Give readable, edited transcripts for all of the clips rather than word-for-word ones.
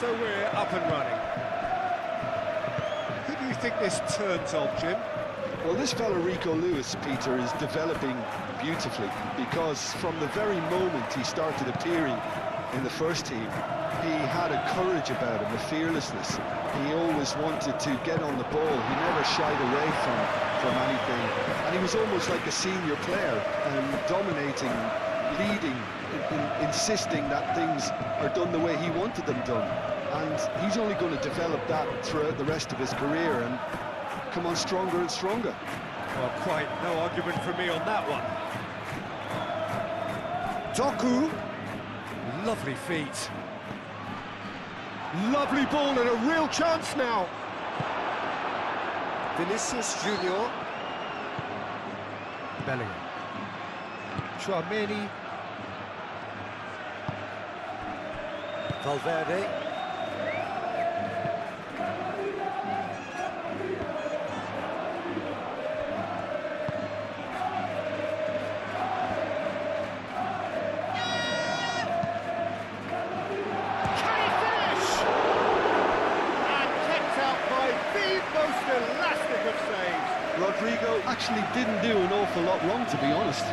So we're up and running. Who do you think this turns on, Jim? Well, this fella Rico Lewis, Peter, is developing beautifully, because from the very moment he started appearing in the first team, he had a courage about him, a fearlessness. He always wanted to get on the ball. He never shied away from anything, and he was almost like a senior player, dominating, leading, insisting that things are done the way he wanted them done. And he's only going to develop that throughout the rest of his career and come on stronger and stronger. Well, quite no argument from me on that one. Doku, lovely feet. Lovely ball and a real chance now. Vinicius Junior. Bellingham. Chouameni. Valverde. Rodrigo actually didn't do an awful lot wrong, to be honest.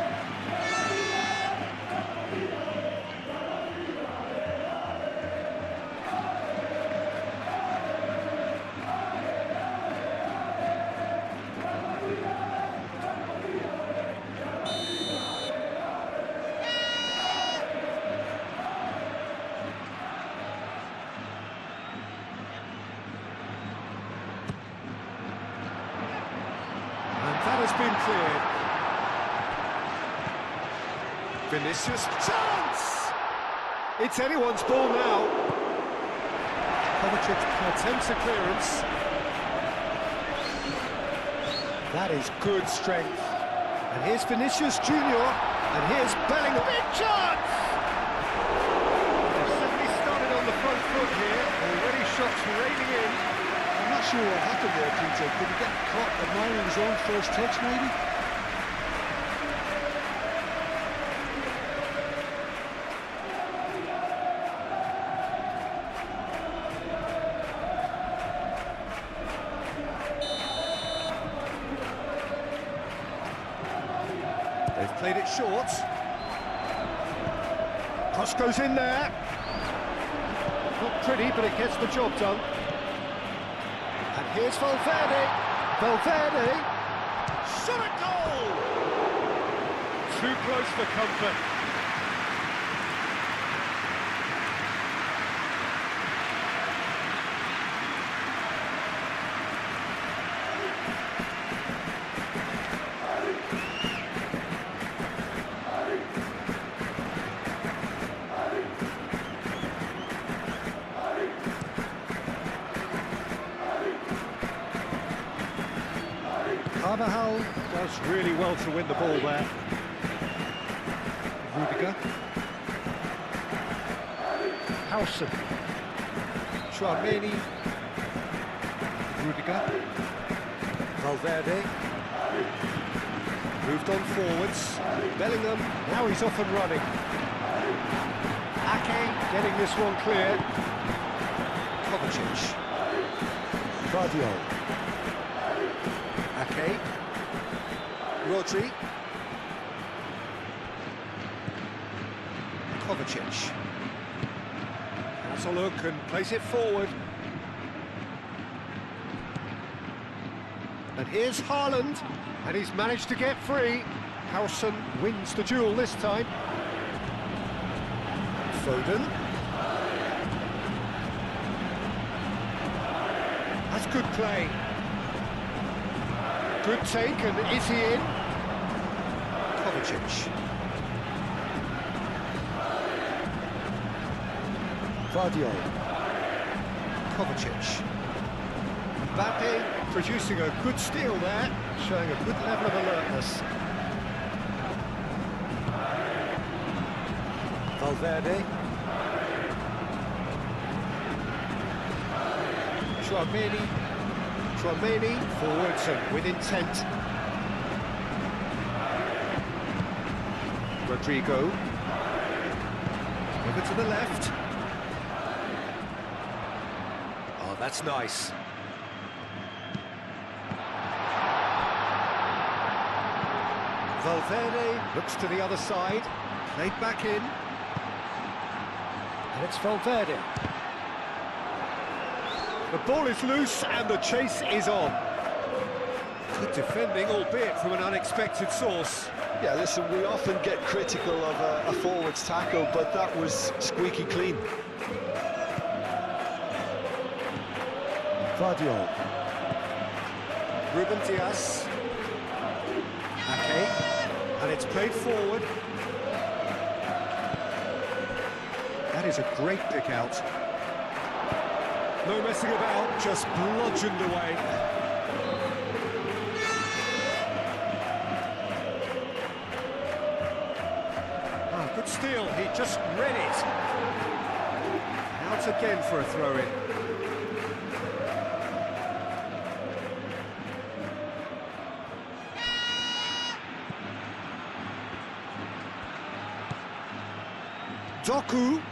That has been cleared. Vinicius, chance! It's anyone's ball now. Kovacic attempts a clearance. That is good strength. And here's Vinicius Junior, and here's Bellingham. Big chance! They've certainly started on the front foot here. Already shots raining in. I'm not sure what happened there, Peter. Did he get caught admiring his own first touch, maybe? They've played it short. Cross goes in there. Not pretty, but it gets the job done. And here's Valverde. Valverde. Shot a goal! Too close for comfort. Carvajal does really well to win the ball there. Rudiger. Howson. Chouameni. Rudiger. Valverde. Moved on forwards. Bellingham, now he's off and running. Ake getting this one clear. Kovacic. Guardiola. Ake. Rodri. Kovacic. Has a look and plays it forward. And here's Haaland, and he's managed to get free. Howson wins the duel this time. Foden. That's good play. Good take, and is he in? Kovacic. Guardiola. Kovacic. Mbappe producing a good steal there, showing a good level of alertness. Valverde. Chouameni forwards and with intent. Rodrigo. Over to the left. that's nice. Valverde looks to the other side, played back in. And it's Valverde. The ball is loose and the chase is on. Good defending, albeit from an unexpected source. Yeah, listen, we often get critical of a forward's tackle, but that was squeaky clean. Guardiola. Ruben Diaz. Ake. And it's played forward. That is a great pick out. No messing about, just bludgeoned away. Oh, good steal, he just read it. Out again for a throw-in. Doku.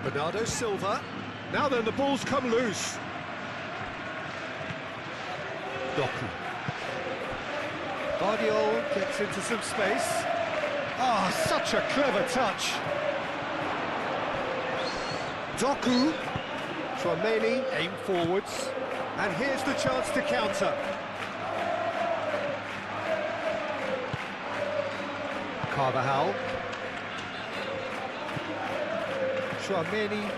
Bernardo Silva. Now then, the ball's come loose. Doku. Guardiola gets into some space. Ah, such a clever touch. Doku. Tchouaméni aim forwards. And here's the chance to counter. Carvajal. Tchouaméni.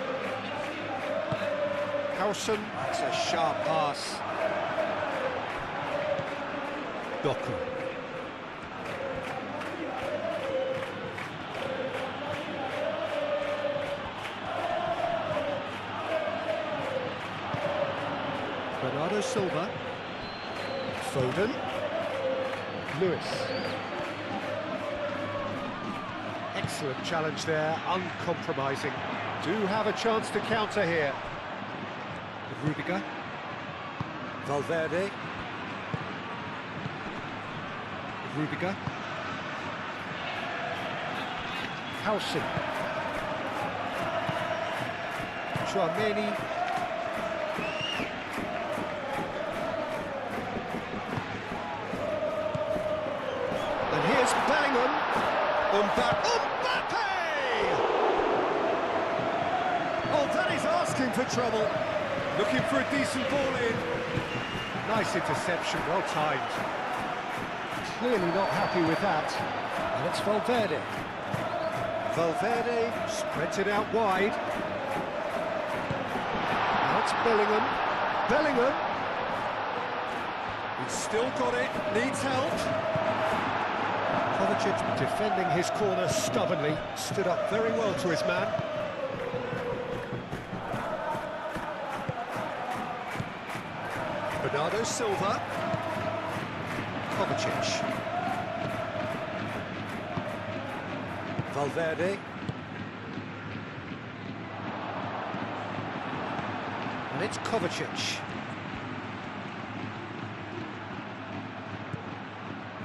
Howson, that's a sharp pass. Doku. Bernardo Silva. Foden. Lewis. Excellent challenge there, uncompromising. Do have a chance to counter here. Rudiger. Valverde. Rudiger. Howson. Tchouaméni. And here's Bellingham. Mbappe! Oh, that is asking for trouble. Looking for a decent ball in. Nice interception, well timed. Clearly not happy with that. And it's Valverde. Valverde spreads it out wide. Now it's Bellingham. Bellingham. He's still got it, needs help. Kovacic defending his corner stubbornly, stood up very well to his man. Bernardo Silva. Kovacic. Valverde. And it's Kovacic.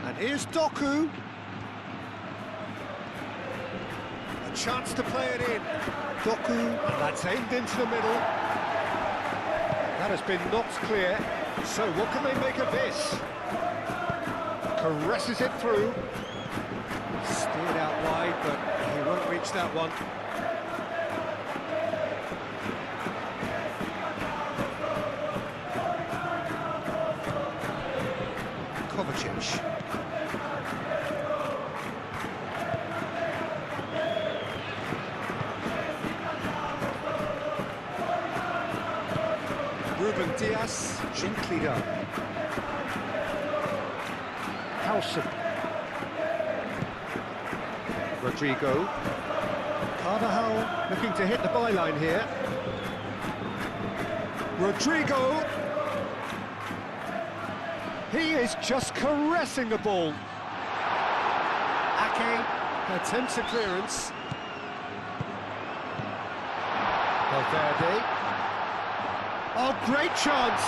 And here's Doku. A chance to play it in. Doku, and that's aimed into the middle. That has been knocked clear. So what can they make of this? Caresses it through. Steered out wide, but he won't reach that one. Kovacic. Ruben Diaz, gently done. Howson. Rodrigo. Carvajal looking to hit the byline here. Rodrigo. He is just caressing the ball. Ake attempts a clearance. Valverde. Oh, great chance!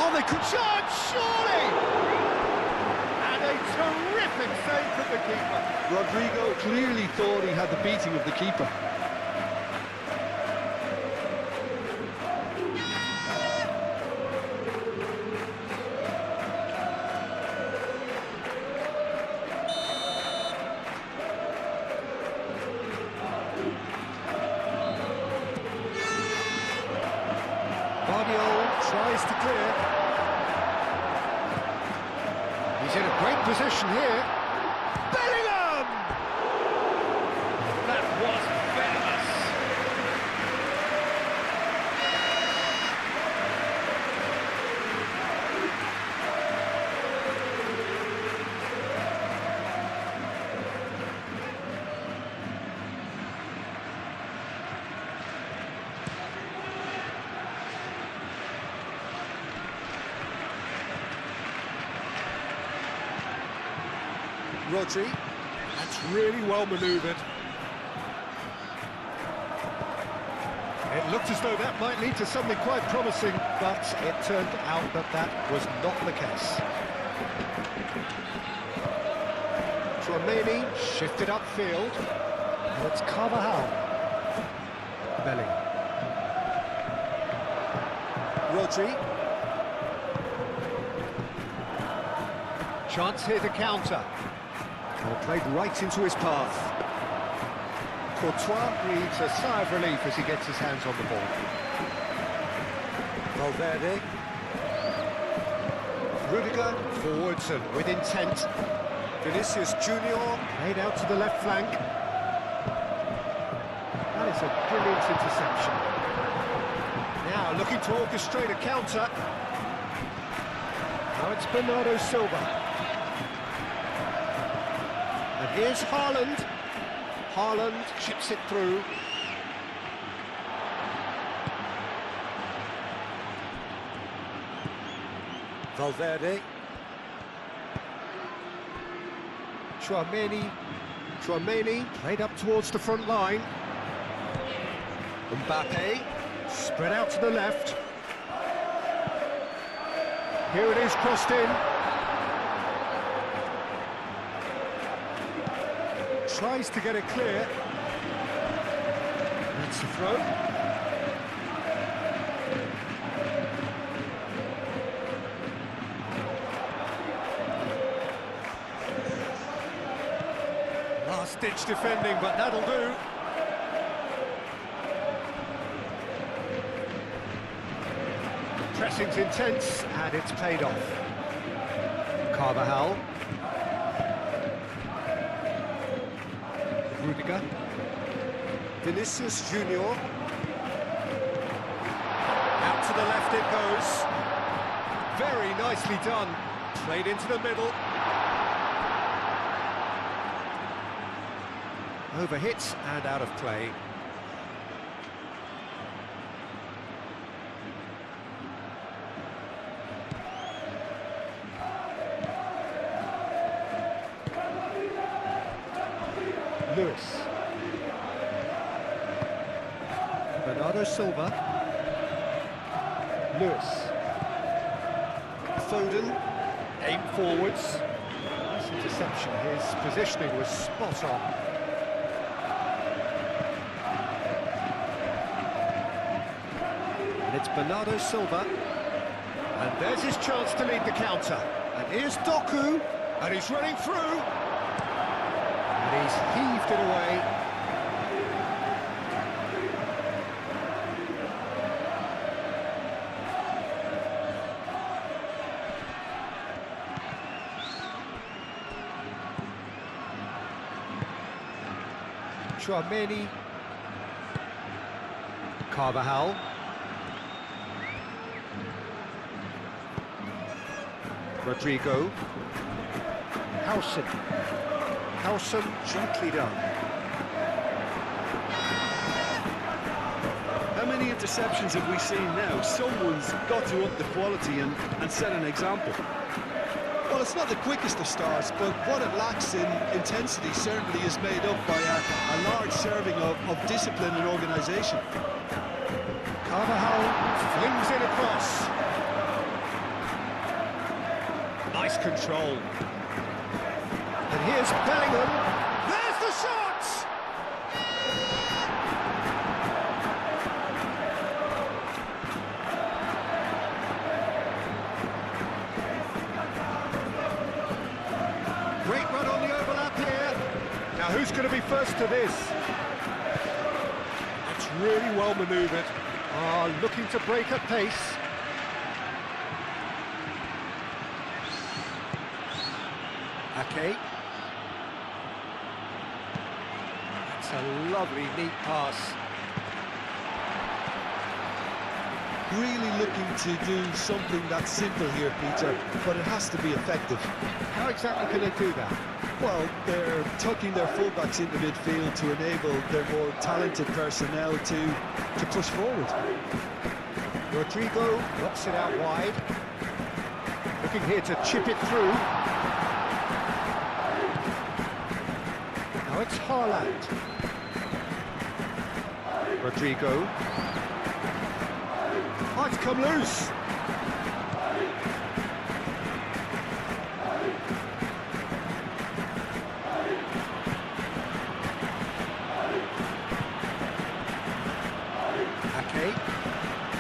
Oh, they could charge, surely! And a terrific save from the keeper. Rodrigo clearly thought he had the beating of the keeper. Guardiola tries to clear. He's in a great position here. Bellingham! That was venomous. Rodri, that's really well manoeuvred. It looked as though that might lead to something quite promising, but it turned out that that was not the case. Tchouaméni shifted upfield, and it's Carvajal. Bellingham. Rodri. Chance here to counter. Well, played right into his path. Courtois breathes a sigh of relief as he gets his hands on the ball. Valverde. Rudiger forwards and with intent. Vinicius Junior played out to the left flank. That is a brilliant interception. Now looking to orchestrate a counter. Now it's Bernardo Silva. And here's Haaland. Haaland chips it through. Valverde. Tchouaméni played up towards the front line. Mbappe spread out to the left. Here it is, crossed in. Tries to get it clear. That's the throw. Last-ditch defending, but that'll do. Pressing's intense, and it's paid off. Carvajal. Rudiger. Vinicius Junior. Out to the left it goes. Very nicely done. Played into the middle. Overhit and out of play. Lewis. Bernardo Silva. Lewis. Foden. Aim forwards. Nice interception. His positioning was spot on. And it's Bernardo Silva. And there's his chance to lead the counter. And here's Doku. And he's running through. And he's heaved it away. Tchouaméni. Carvajal. Rodrigo. Howson gently done. How many interceptions have we seen now? Someone's got to up the quality and set an example. Well, it's not the quickest of starts, but what it lacks in intensity certainly is made up by a large serving of discipline and organisation. Carvajal flings it across. Nice control. And here's Bellingham. There's the shot! Great run on the overlap here. Now who's going to be first to this? That's really well manoeuvred. Looking to break at pace. Ake. That's a lovely, neat pass. Really looking to do something that's simple here, Peter, but it has to be effective. How exactly can they do that? Well, they're tucking their fullbacks into midfield to enable their more talented personnel to push forward. Rodrigo knocks it out wide. Looking here to chip it through. Now it's Haaland. Rodrigo. Oh, it's come loose. Ake.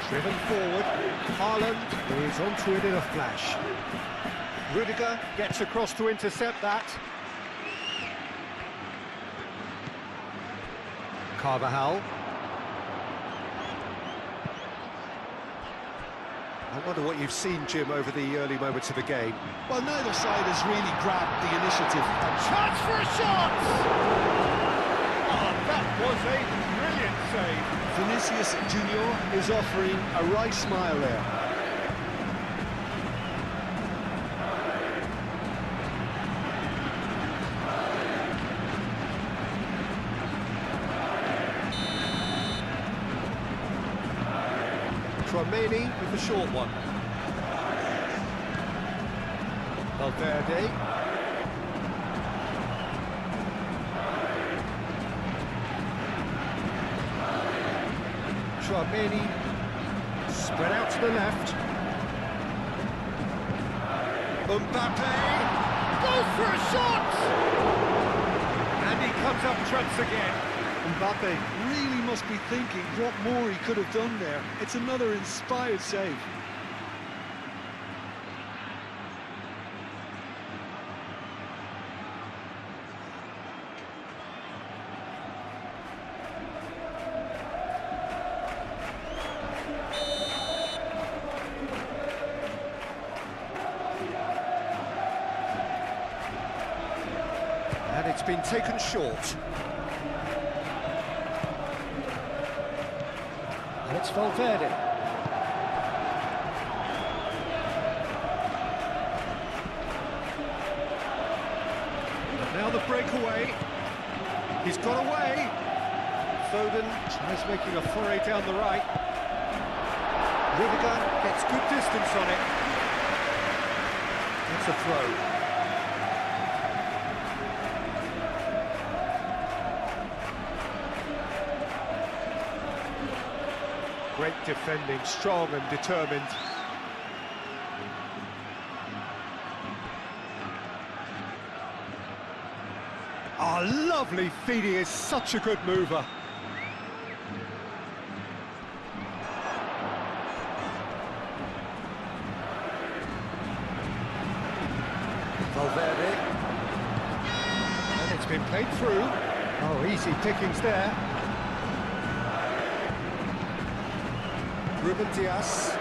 Driven forward. Haaland is onto it in a flash. Rudiger gets across to intercept that. Carvajal. I wonder what you've seen, Jim, over the early moments of the game. Well, neither side has really grabbed the initiative. Chance for a shot! Oh, that was a brilliant save. Vinicius Junior is offering a right smile there. Tchouaméni with the short one. Valverde. Tchouaméni spread out to the left. Mbappe goes for a shot! And he comes up trumps again. Mbappe really must be thinking what more he could have done there. It's another inspired save. And it's been taken short. And it's Valverde. And now the breakaway. He's got away. Foden tries making a foray down the right. Rudiger gets good distance on it. That's a throw. Great defending, strong and determined. Oh, lovely feed, he is such a good mover. Valverde. And it's been played through. Oh, easy pickings there. Ruben Dias.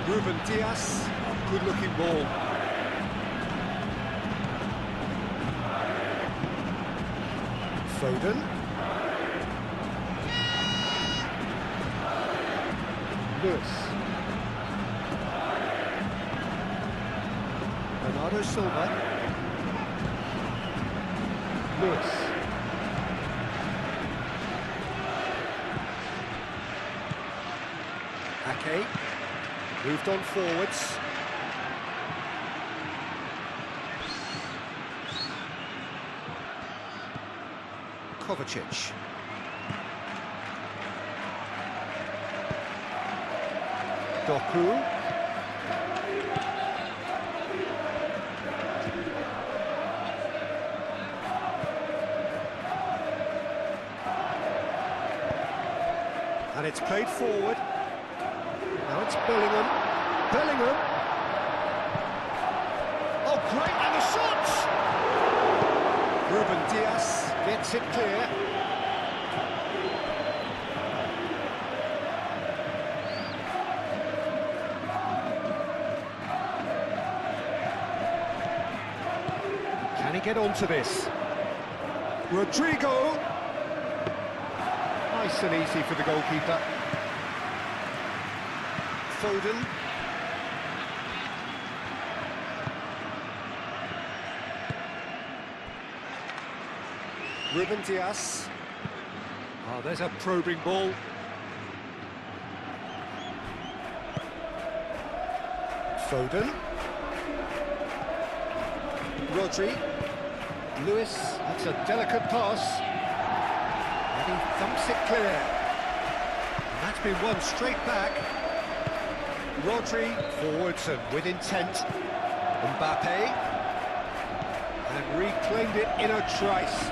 Ruben Dias, a good-looking ball. Foden. Lewis. Bernardo Silva. Lewis. Ake. Moved on forwards. Kovacic. Doku. And it's played forward. Now it's Bellingham. Bellingham. great, and the shot! Ruben Diaz gets it clear. Can he get onto this? Rodrigo! Nice and easy for the goalkeeper. Foden. Ruben Diaz. Oh, there's a probing ball. Foden. Rodri. Lewis, that's a delicate pass. And he thumps it clear. And that's been won straight back. Rodri forwards and with intent. Mbappe. And reclaimed it in a trice.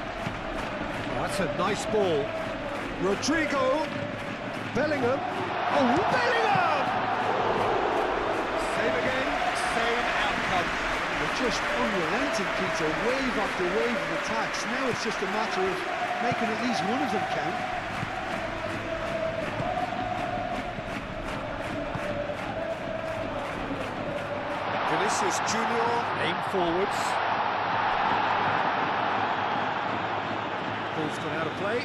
Oh, that's a nice ball. Rodrigo. Bellingham. Oh, Bellingham! Same again, same outcome. They're just unrelenting, Peter, wave after wave of attacks. Now it's just a matter of making at least one of them count. Vinicius Junior, aim forwards. Ball's gone out of play.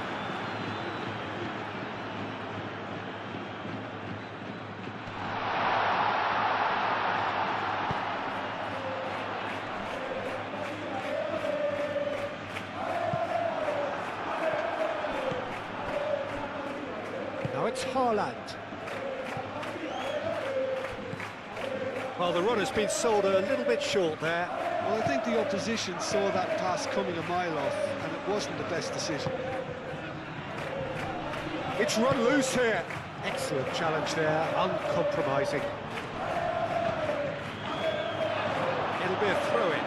Now it's Haaland. Well, the run has been sold a little bit short there. Well, I think the opposition saw that pass coming a mile off, and it wasn't the best decision. It's run loose here. Excellent challenge there, uncompromising. It'll be a throw-in.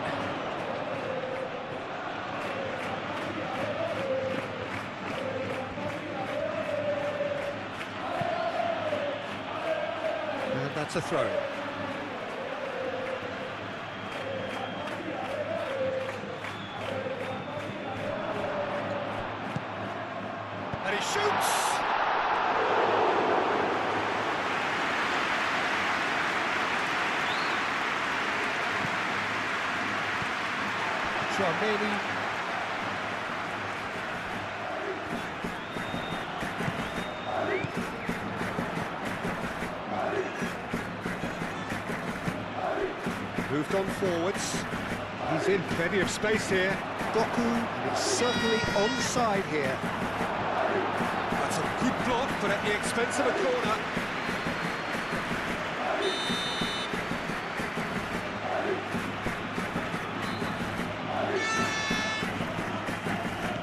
And that's a throw-in. And he shoots! Tchouaméni. Moved on forwards. He's in plenty of space here. Doku, and it's certainly onside here. That's a good block, but at the expense of a corner.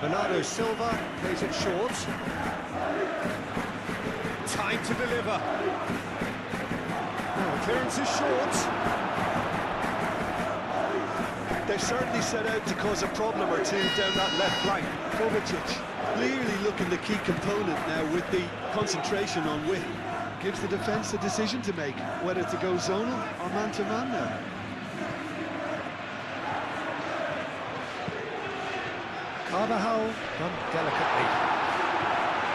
Bernardo Silva plays it short. Time to deliver. Oh, clearance is short. They've certainly set out to cause a problem or two down that left flank. Kovacic clearly looking the key component now with the concentration on width. Gives the defence a decision to make, whether to go zonal or man-to-man now. Carvajal done delicately.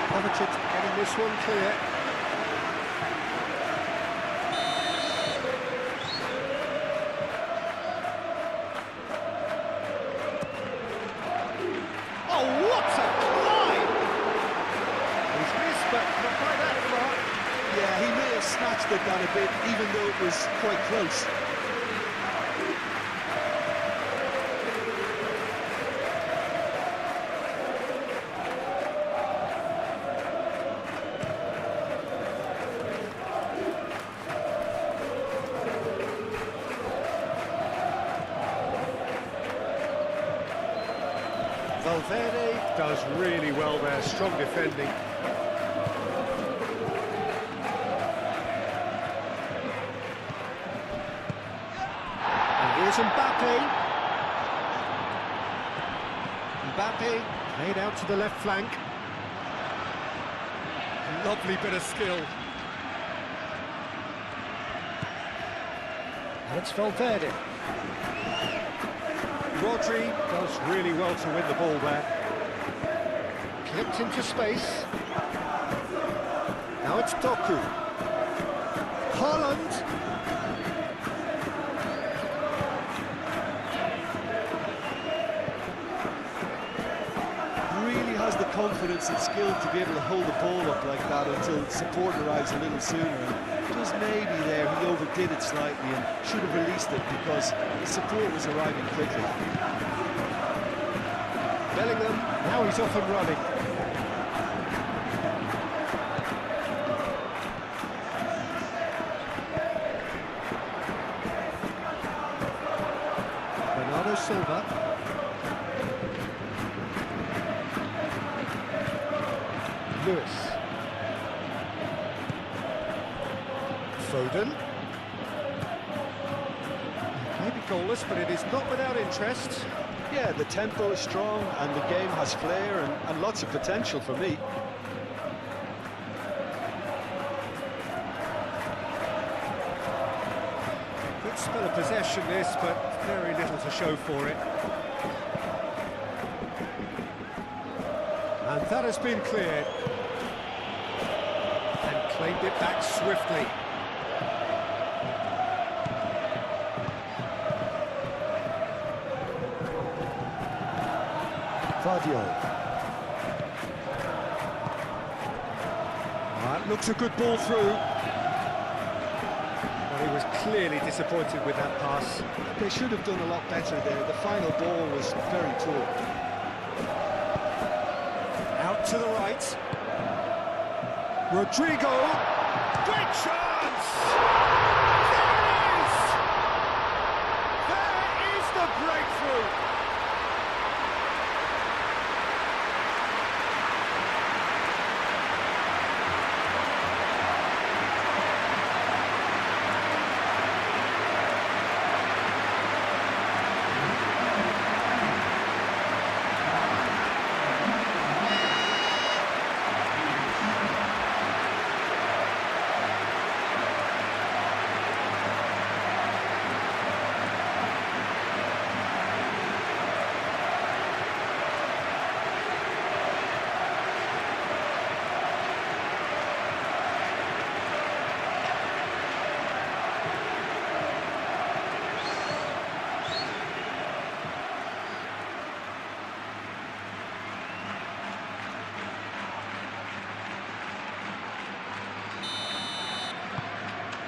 Kovacic getting this one clear. Oh, what a climb! He's missed, but not by that far. Yeah, he may have snatched it down a bit, even though it was quite close. Valverde does really well there, strong defending. And here's Mbappe. Mbappe played out to the left flank. Lovely bit of skill. And it's Valverde. Rodri does really well to win the ball there. Clipped into space. Now it's Doku. Haaland. Really has the confidence and skill to be able to hold the ball up like that until support arrives a little sooner. And just maybe there he overdid it slightly and should have released it because the support was arriving quickly. Bellingham, now he's off and running. Bernardo Silva. Lewis. Foden. Maybe goalless, but it is not without interest. Yeah, the tempo is strong and the game has flair and lots of potential for me. Good spell of possession this, but very little to show for it. And that has been cleared. And claimed it back swiftly. That looks a good ball through. Well, he was clearly disappointed with that pass. They should have done a lot better there. The final ball was very poor. Out to the right. Rodrigo. Great chance! There it is! There is the breakthrough!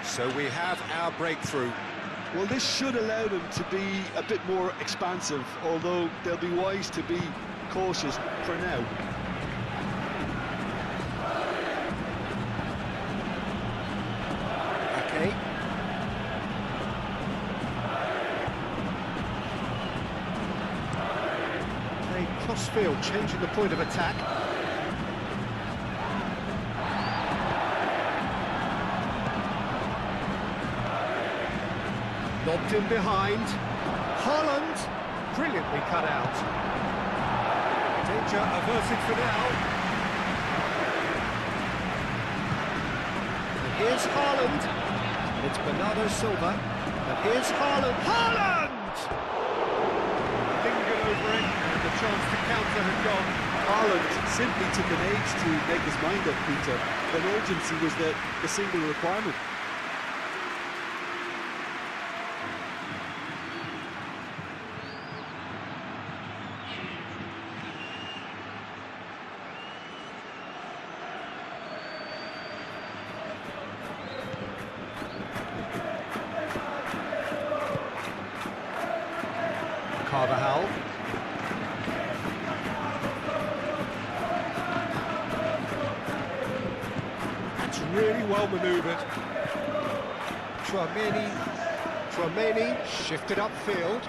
So we have our breakthrough. Well, this should allow them to be a bit more expansive, although they'll be wise to be cautious for now. Okay. Playing cross-field, changing the point of attack. Lobbed in behind. Haaland, brilliantly cut out. Danger averted for now. And here's Haaland. It's Bernardo Silva. And here's Haaland. Haaland! Lingered over it, and the chance to counter had gone. Haaland simply took an age to make his mind up, Peter. But urgency was the single requirement. Carvajal. That's really well manoeuvred. Tchouaméni shifted upfield.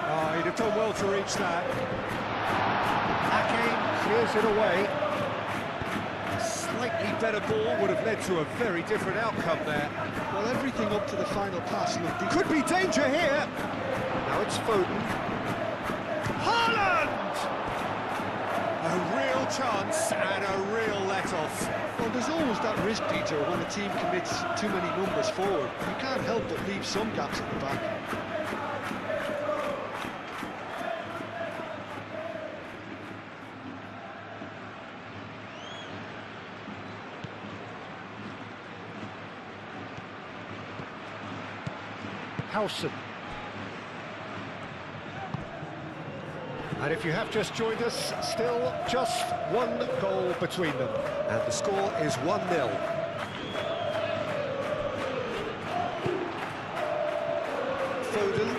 Oh, he'd have done well to reach that. Ake clears it away. A slightly better ball would have led to a very different outcome there. Well, everything up to the final pass looked... Could be danger here. Now it's Foden. Haaland! A real chance and a real let-off. Well, there's always that risk, Peter, when a team commits too many numbers forward. You can't help but leave some gaps at the back. Howson. And if you have just joined us, still just one goal between them. And the score is 1-0. Foden.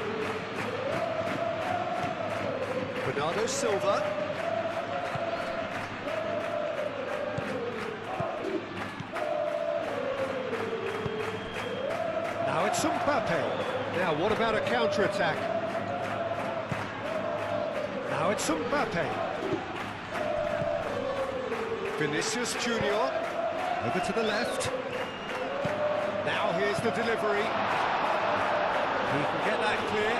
Bernardo Silva. Now it's Mbappe. Now what about a counter-attack? Now it's Mbappe. Vinicius Junior. Over to the left. Now here's the delivery. He can get that clear.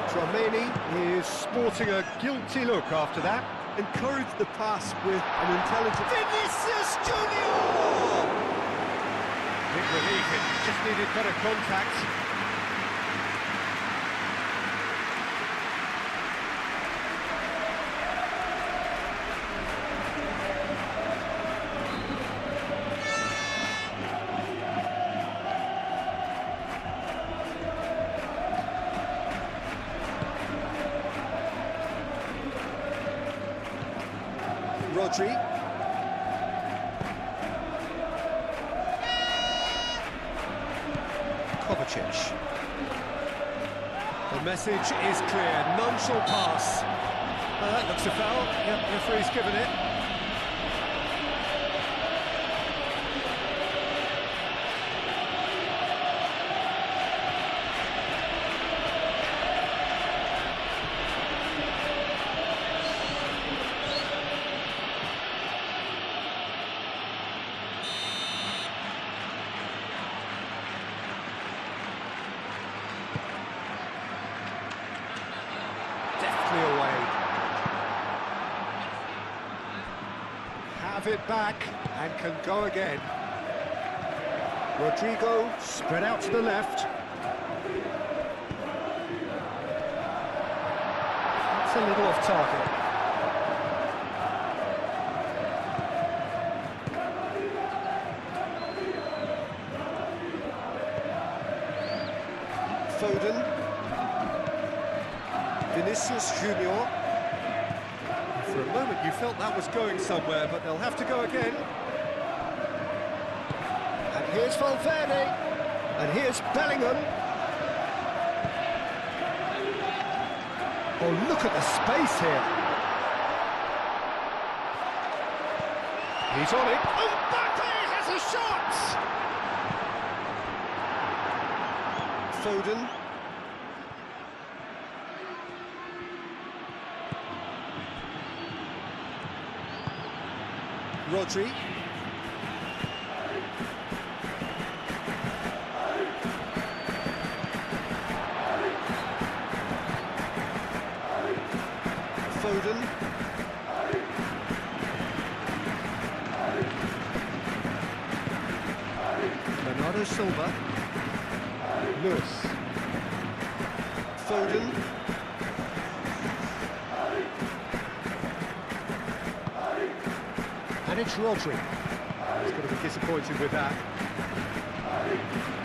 Tchouaméni is sporting a guilty look after that. Encourage the pass with an intelligent... Vinicius Junior! Big relief, it just needed better contact. Rodri. Kovacic. The message is clear, none shall pass. That looks a foul. Yep, referee's given it. Away. Have it back and can go again. Rodrigo spread out to the left. That's a little off target. Foden. Vinicius Junior. For a moment you felt that was going somewhere, but they'll have to go again. And here's Valverde. And here's Bellingham. Oh, look at the space here. He's on it. Mbappe has a shot! Foden. Rodri. Foden. Bernardo Silva. Lewis. Foden. And it's Rodri. He's going to be disappointed with that.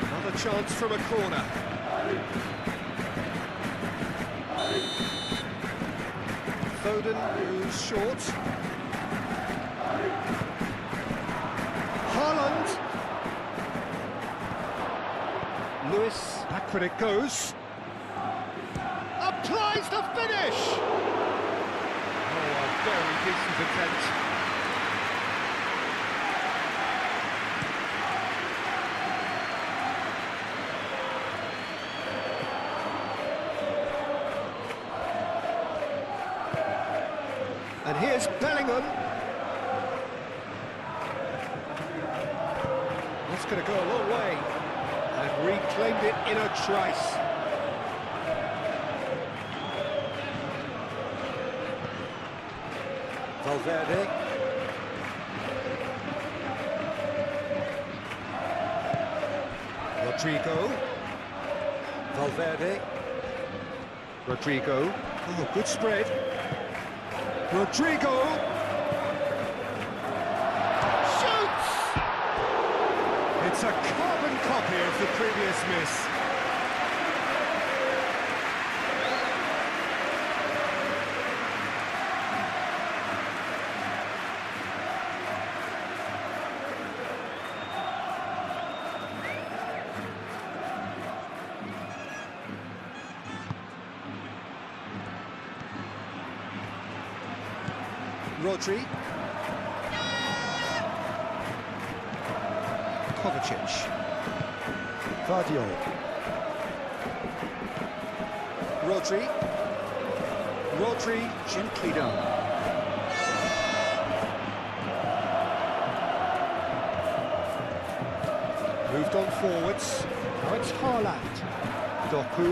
Another chance from a corner. Foden moves short. Haaland. Lewis, back when it goes. Applies the finish! Oh, a very decent attempt. And here's Bellingham. That's going to go a long way. And reclaimed it in a trice. Valverde. Rodrigo. Valverde. Rodrigo. Oh, good spread. Rodrigo. Shoots! It's a carbon copy of the previous miss. Rodri. Kovacic. Guardiola. Rodri. Rodri gently done. Moved on forwards. Now it's Haaland. Doku.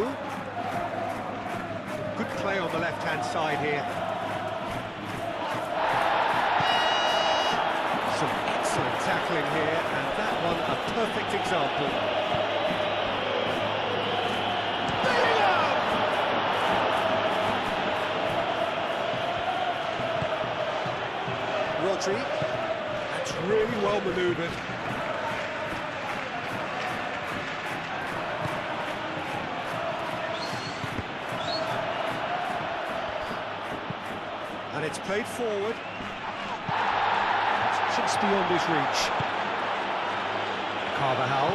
Good play on the left-hand side here. Some excellent tackling here, and that one a perfect example. Rodri, that's really well manoeuvred. And it's played forward. Just beyond his reach. Carvajal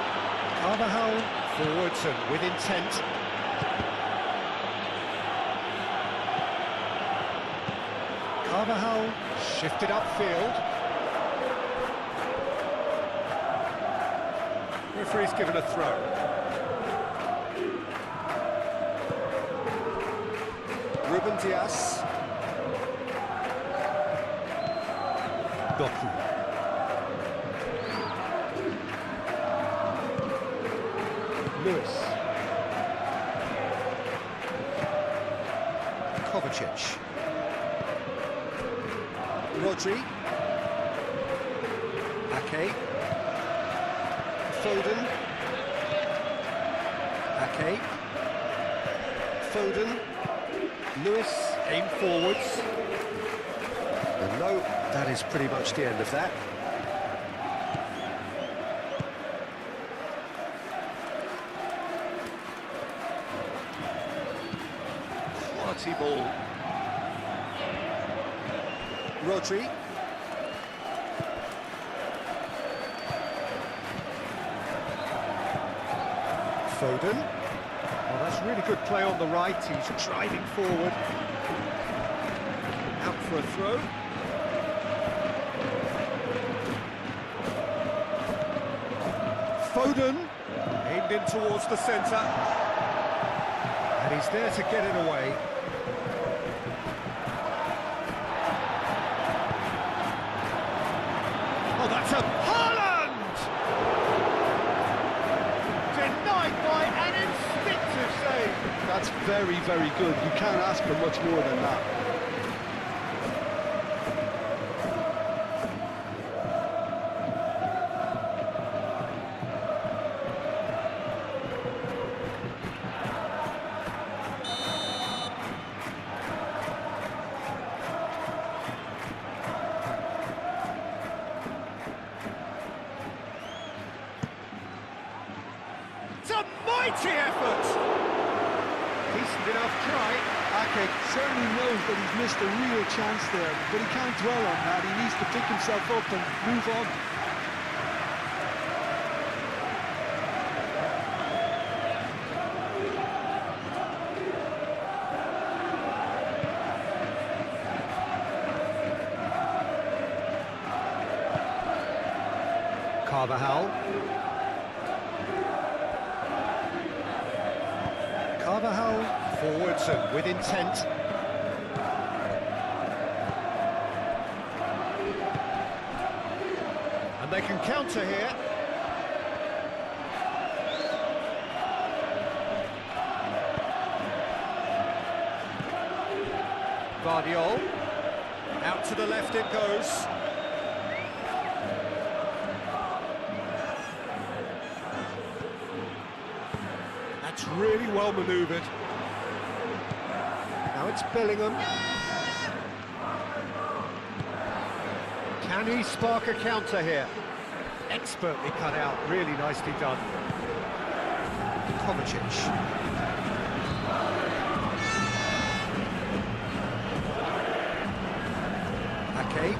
forwards and with intent. Carvajal shifted upfield. Referee's given a throw. Ruben Dias. Doku. Lewis. Kovacic. Rodri. Ake. Foden. Ake. Foden. Lewis aimed forwards. And no, that is pretty much the end of that. Quality ball. Rodri. Foden. Well, that's really good play on the right. He's driving forward. Out for a throw. Foden, aimed in towards the centre, and he's there to get it away. Oh, that's a Haaland! Denied by an instinctive save. That's very, very good. You can't ask for much more than that. It's a mighty effort! Decent enough try. Ake certainly knows that he's missed a real chance there, but he can't dwell on that. He needs to pick himself up and move on. Carvajal. Carvajal forwards and with intent. And they can counter here. Guardiola. Out to the left it goes. That's really well manoeuvred. Now it's Bellingham. Can he spark a counter here? Expertly cut out, really nicely done. Kovacic. Ake.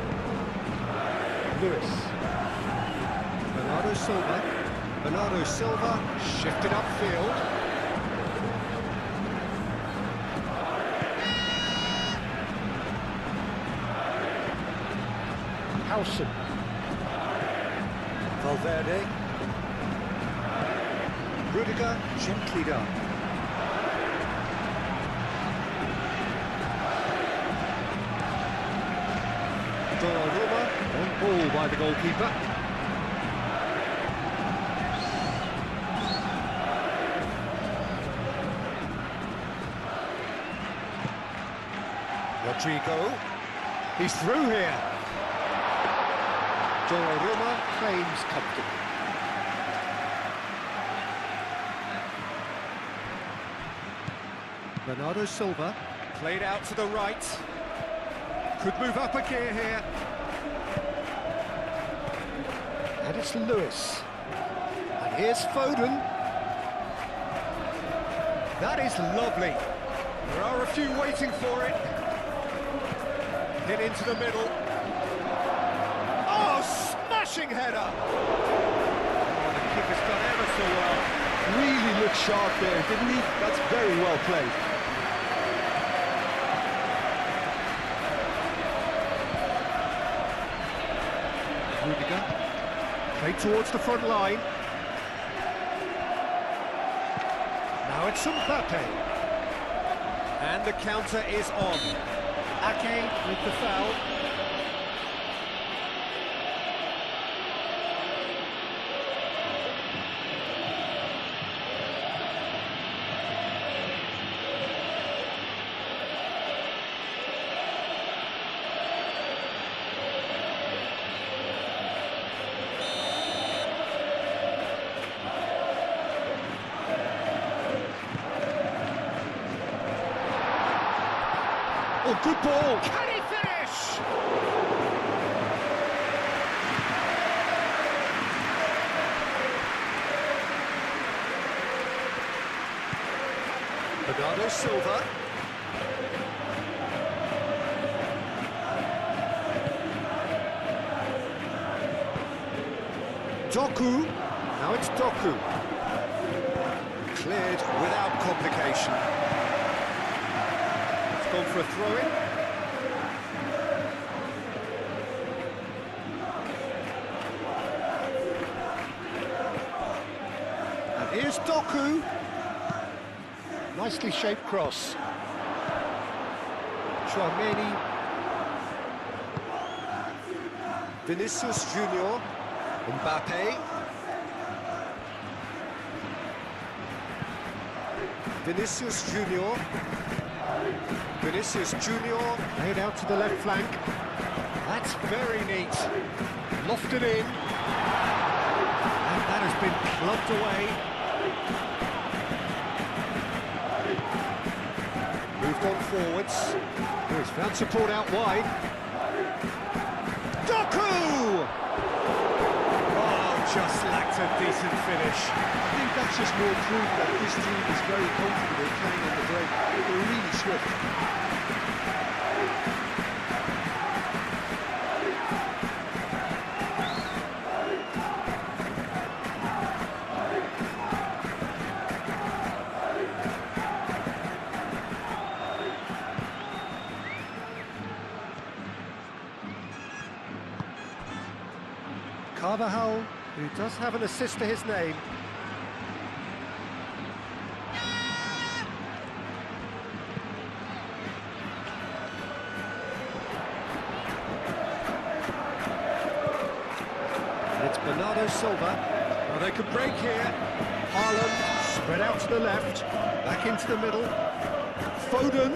Lewis. Bernardo Silva shifted upfield. Howson. Valverde. Rudiger, gently done. Donnarumma, on ball by the goalkeeper. Rodrigo, he's through here. Donnarumma claims comfortably. Bernardo Silva, played out to the right. Could move up a gear here. And it's Lewis. And here's Foden. That is lovely. There are a few waiting for it. Hit into the middle. Oh, smashing header! Oh, the keeper's done ever so well. Really looked sharp there, didn't he? That's very well played. Rudiger, played towards the front line. Now it's Mbappe. And the counter is on. Ake with the foul. Oh, good ball! Can he finish? Bernardo Silva. Doku. Now it's Doku. Cleared without complication. Gone for a throw-in. And here's Doku. Nicely shaped cross. Chouameni. Vinicius Junior. Mbappe. Vinicius Junior. Vinicius Junior, laid out to the left flank. That's very neat. Lofted in. And that has been clubbed away. Moved on forwards. He's found support out wide. Doku! Oh, just lacked a decent finish. I think that's just more proof that this team is very comfortable playing on the break. They're really swift. Carvajal, who does have an assist to his name. And it's Bernardo Silva. Well, they could break here. Haaland, spread out to the left, back into the middle. Foden.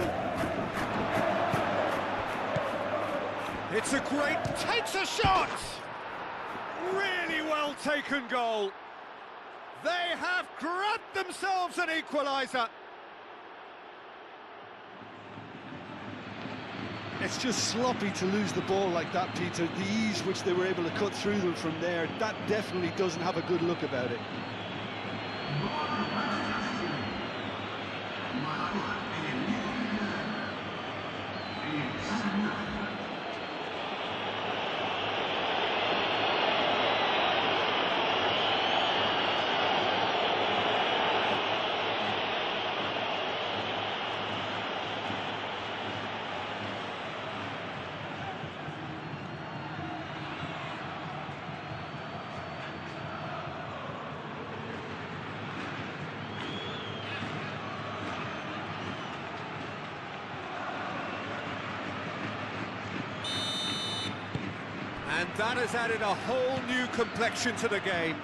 It's a great... takes a shot! Really well taken goal. They have grabbed themselves an equaliser. It's just sloppy to lose the ball like that, Peter. The ease which they were able to cut through them from there, that definitely doesn't have a good look about it. And that has added a whole new complexion to the game.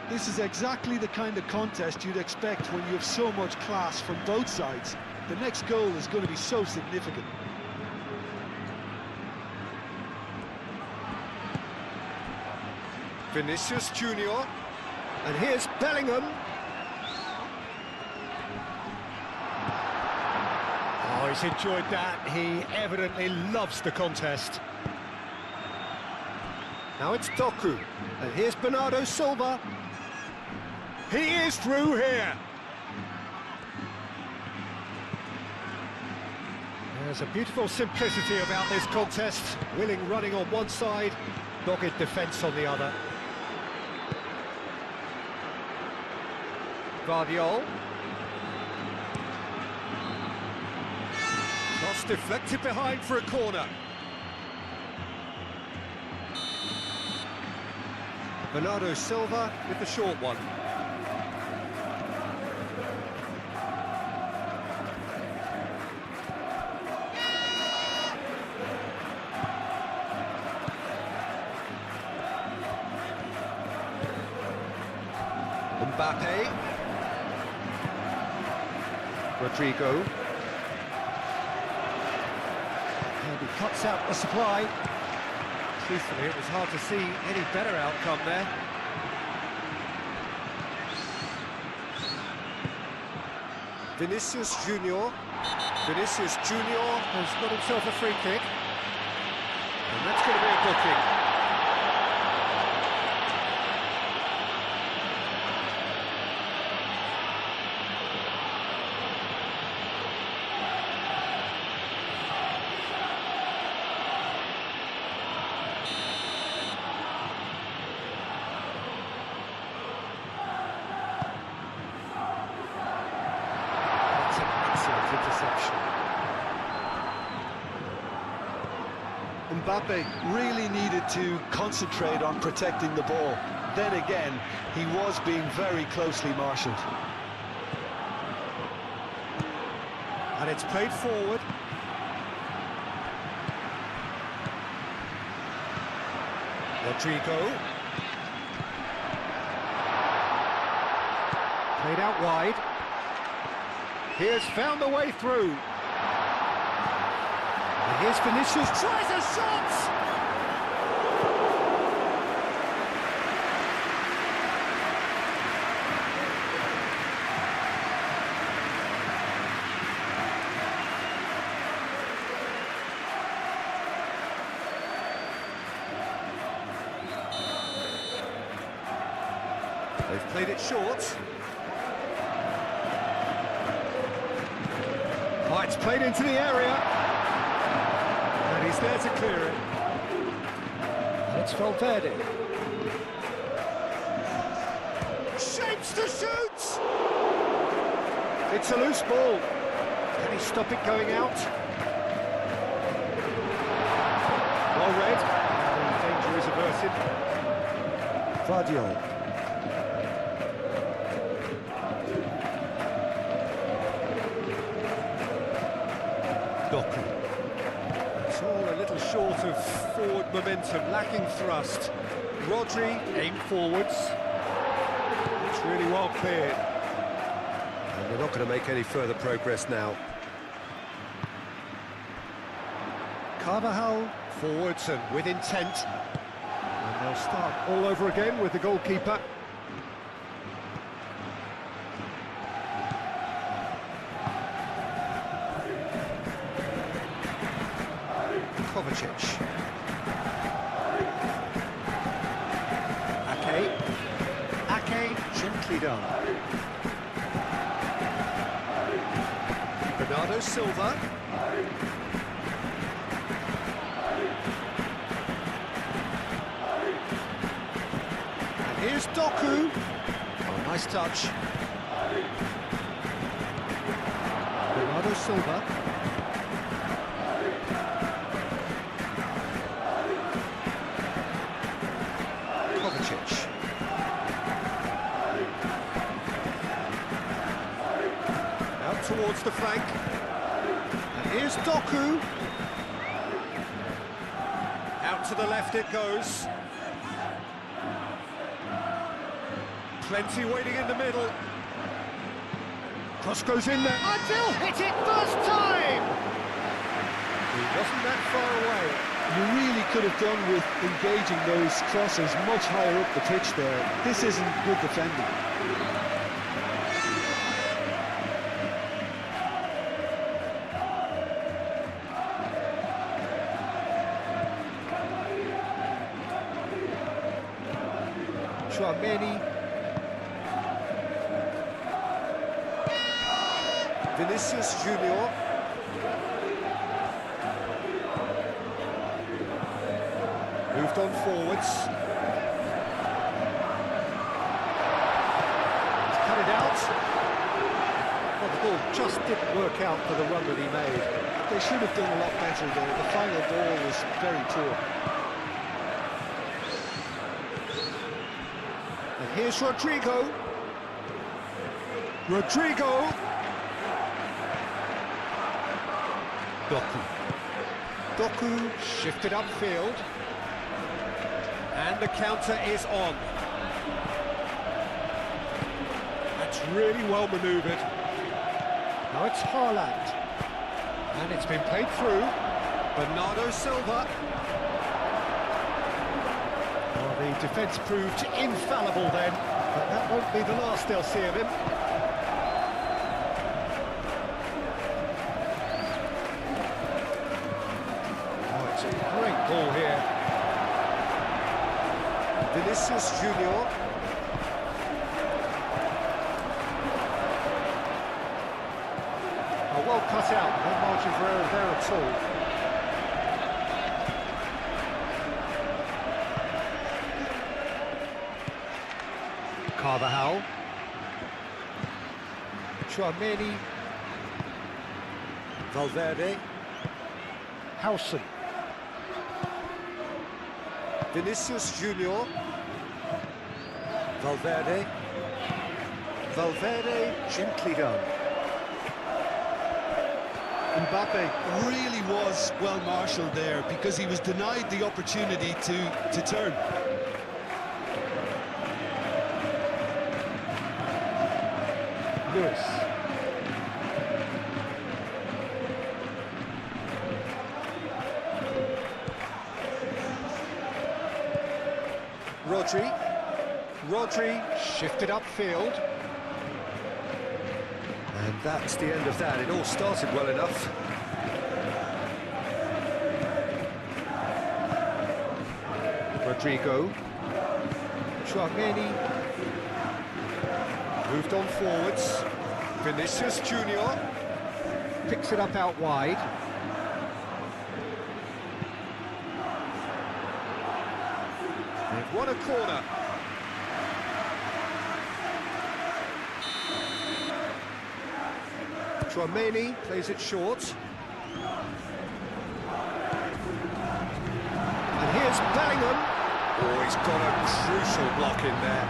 This is exactly the kind of contest you'd expect when you have so much class from both sides. The next goal is going to be so significant. Vinicius Junior, and here's Bellingham. Oh, he's enjoyed that. He evidently loves the contest. Now it's Doku, and here's Bernardo Silva. He is through here. There's a beautiful simplicity about this contest. Willing running on one side, dogged defence on the other. Guardiol. Cross deflected behind for a corner. Bernardo Silva with the short one. Mbappe. Rodrigo. And he cuts out the supply. Truthfully, it was hard to see any better outcome there. Vinicius Junior. Vinicius Junior has got himself a free kick. And that's going to be a booking. Interception. Mbappe really needed to concentrate on protecting the ball. Then again, he was being very closely marshalled. And it's played forward. Rodrigo. Played out wide. He has found a way through. And here's Vinicius, tries a shot! They've played it short. Oh, it's played into the area. And he's there to clear it. And it's Valverde. Shapes to shoot! It's a loose ball. Can he stop it going out? Well read. The danger is averted. Guardiol. It's all a little short of forward momentum, lacking thrust. Rodri aimed forwards. It's really well cleared. And they're not going to make any further progress now. Carvajal Forwards and with intent. And they'll start all over again with the goalkeeper. Kovacic. Ake, gently done. Bernardo Silva. And here's Doku. Oh, nice touch. Bernardo Silva. Kovacic. Out towards the flank. And here's Doku. Out to the left it goes. Plenty waiting in the middle. Cross goes in there. Until hit it first time! He wasn't that far away. You really could have done with engaging those crosses much higher up the pitch there. This isn't good defending. Tchouaméni. Vinicius Junior. Moved on forwards. He's cut it out. Well, the ball just didn't work out for the run that he made. They should have done a lot better there. The final ball was very poor. And here's Rodrigo. Doku shifted upfield. And the counter is on. That's really well manoeuvred. Now it's Haaland. And it's been played through. Bernardo Silva. Well, the defence proved infallible then, but that won't be the last they'll see of him. Oh, it's a great ball here. Vinicius Junior. Oh, well cut out, no margin for error there at all. Carvajal. Tchouaméni. Valverde. Howson. Vinicius Junior. Valverde. Gently done. Mbappe. Really was well marshalled there because he was denied the opportunity to turn. Lewis. Rodri shifted upfield. And that's the end of that. It all started well enough. Rodrigo. Tchouaméni. Moved on forwards. Vinicius Junior. Picks it up out wide. They've won a corner. Tchouaméni plays it short. And here's Bellingham. Oh, he's got a crucial block in there.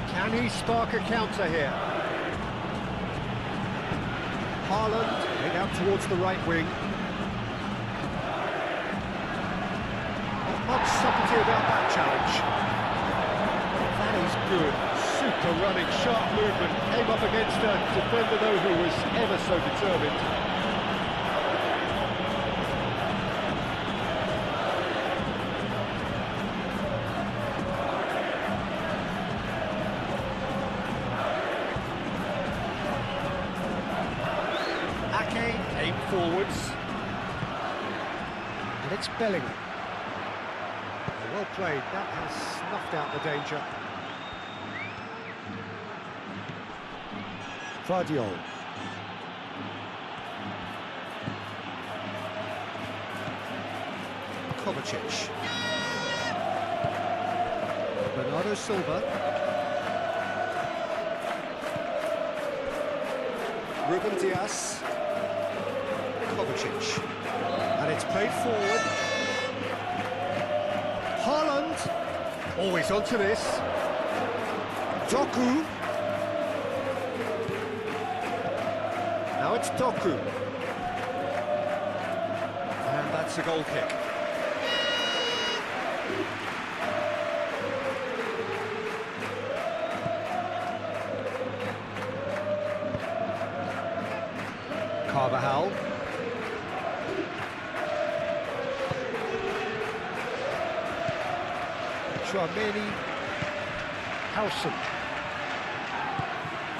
Can he spark a counter here? Haaland heading out towards the right wing. Not much subtlety about that challenge. That is good. Super running, sharp movement, came up against a defender though who was ever so determined. Came forwards, and it's Bellingham. Well played, that has snuffed out the danger. Vardiol. Kovacic. Bernardo Silva. Ruben Dias. Kovacic, and it's played forward. Haaland, always onto this. Doku. Now it's Doku. And that's a goal kick. Carvajal. Tchouaméni, Howson,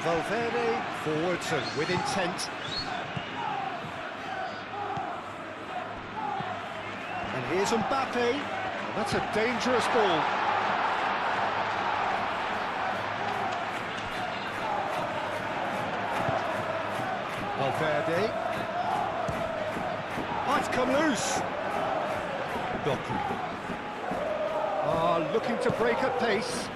Valverde, forwards and with intent. And here's Mbappe, and that's a dangerous ball. Valverde. Oh, it's come loose. Doku. Looking to break at pace.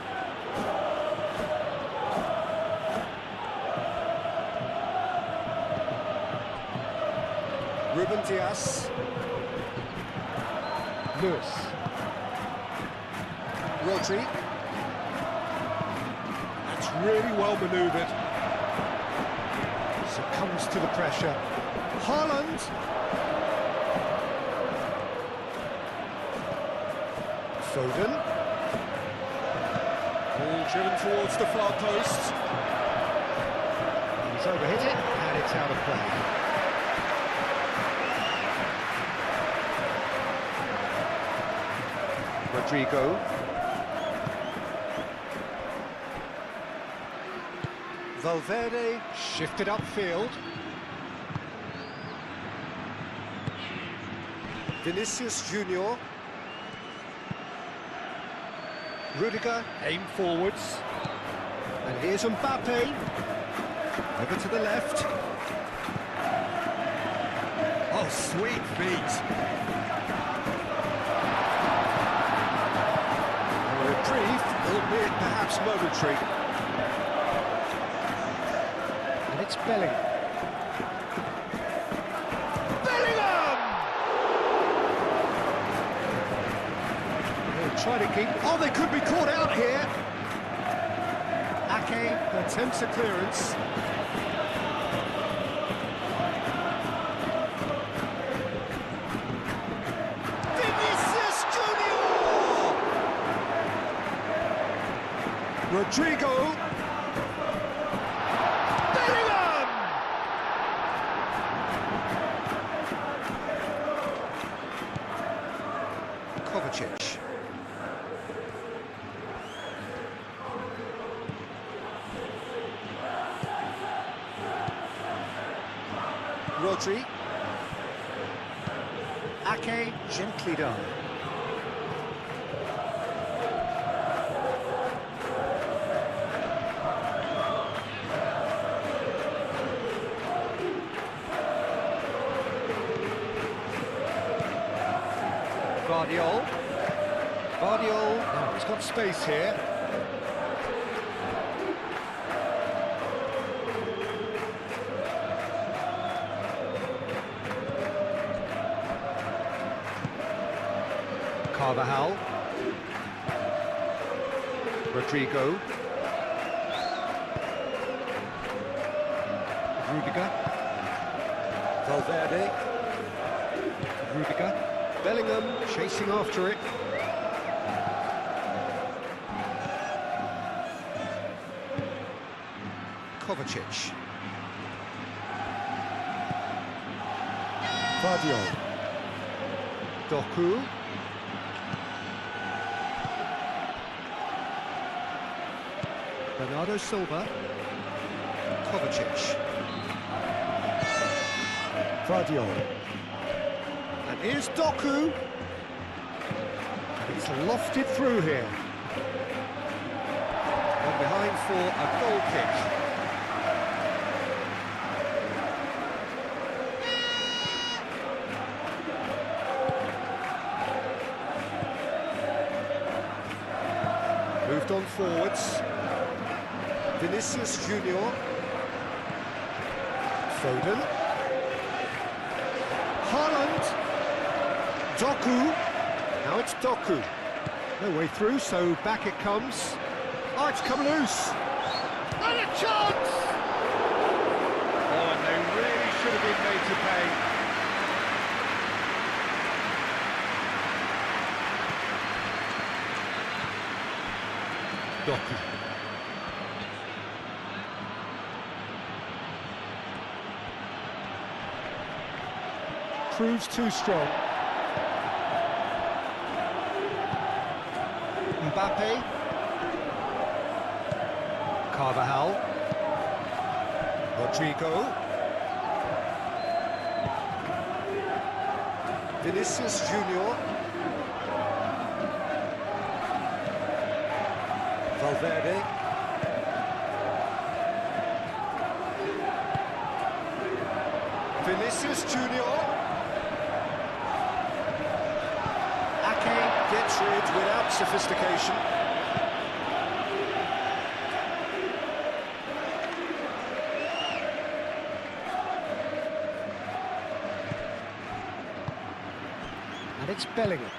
Ruben Dias. Lewis. Rodri. That's really well manoeuvred. Succumbs to the pressure. Haaland. Foden. Ball driven towards the far post. He's overhit it, and it's out of play. Rodrigo. Valverde shifted upfield. Vinicius Junior. Rudiger, aim forwards. And here's Mbappe. Over to the left. Oh, sweet feet. A reprieve, albeit perhaps momentary. And it's Bellingham. Try to keep... Oh, they could be caught out here. Ake attempts a clearance. Vinicius Junior! Rodrigo. Bellingham! Kovacic. Rodri. Ake, gently done. Vardiol. Now he's got space here. Carvajal. Rodrigo. Rudiger. Valverde. Rudiger. Bellingham chasing after it. Kovacic. Vardiol. Doku. Bernardo Silva. Kovacic. Vardiol. And here's Doku. He's lofted through here. And behind for a goal kick. Moved on forwards. Vinicius Junior. Foden. Haaland. Doku. Now it's Doku. No way through, so back it comes. Oh, it's come loose. And a chance! Oh, and they really should have been made to pay. Doku. Proves too strong. Mbappe. Carvajal. Rodrigo. Vinicius Junior. Valverde. Vinicius Junior. Gets rid without sophistication. And it's Bellingham.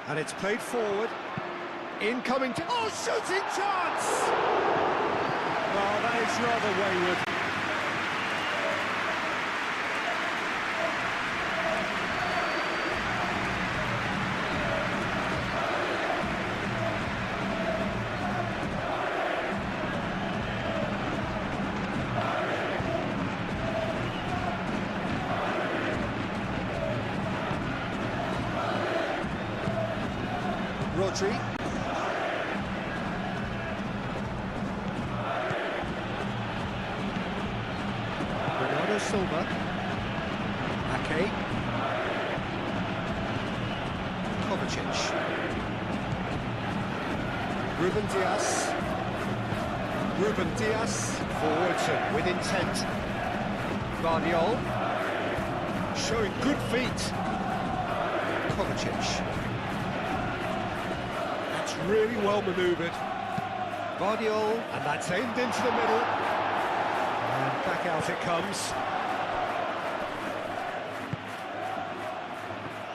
And it's played forward. Incoming to... Oh, shooting chance! Well, that is rather wayward. Rodri. Bernardo Silva. Ake. Kovacic. Ruben Dias. Ruben Dias. Forwards and with intent. Vardiol. Showing good feet. Kovacic. Really well manoeuvred. Vardiol, and that's aimed into the middle. And back out it comes.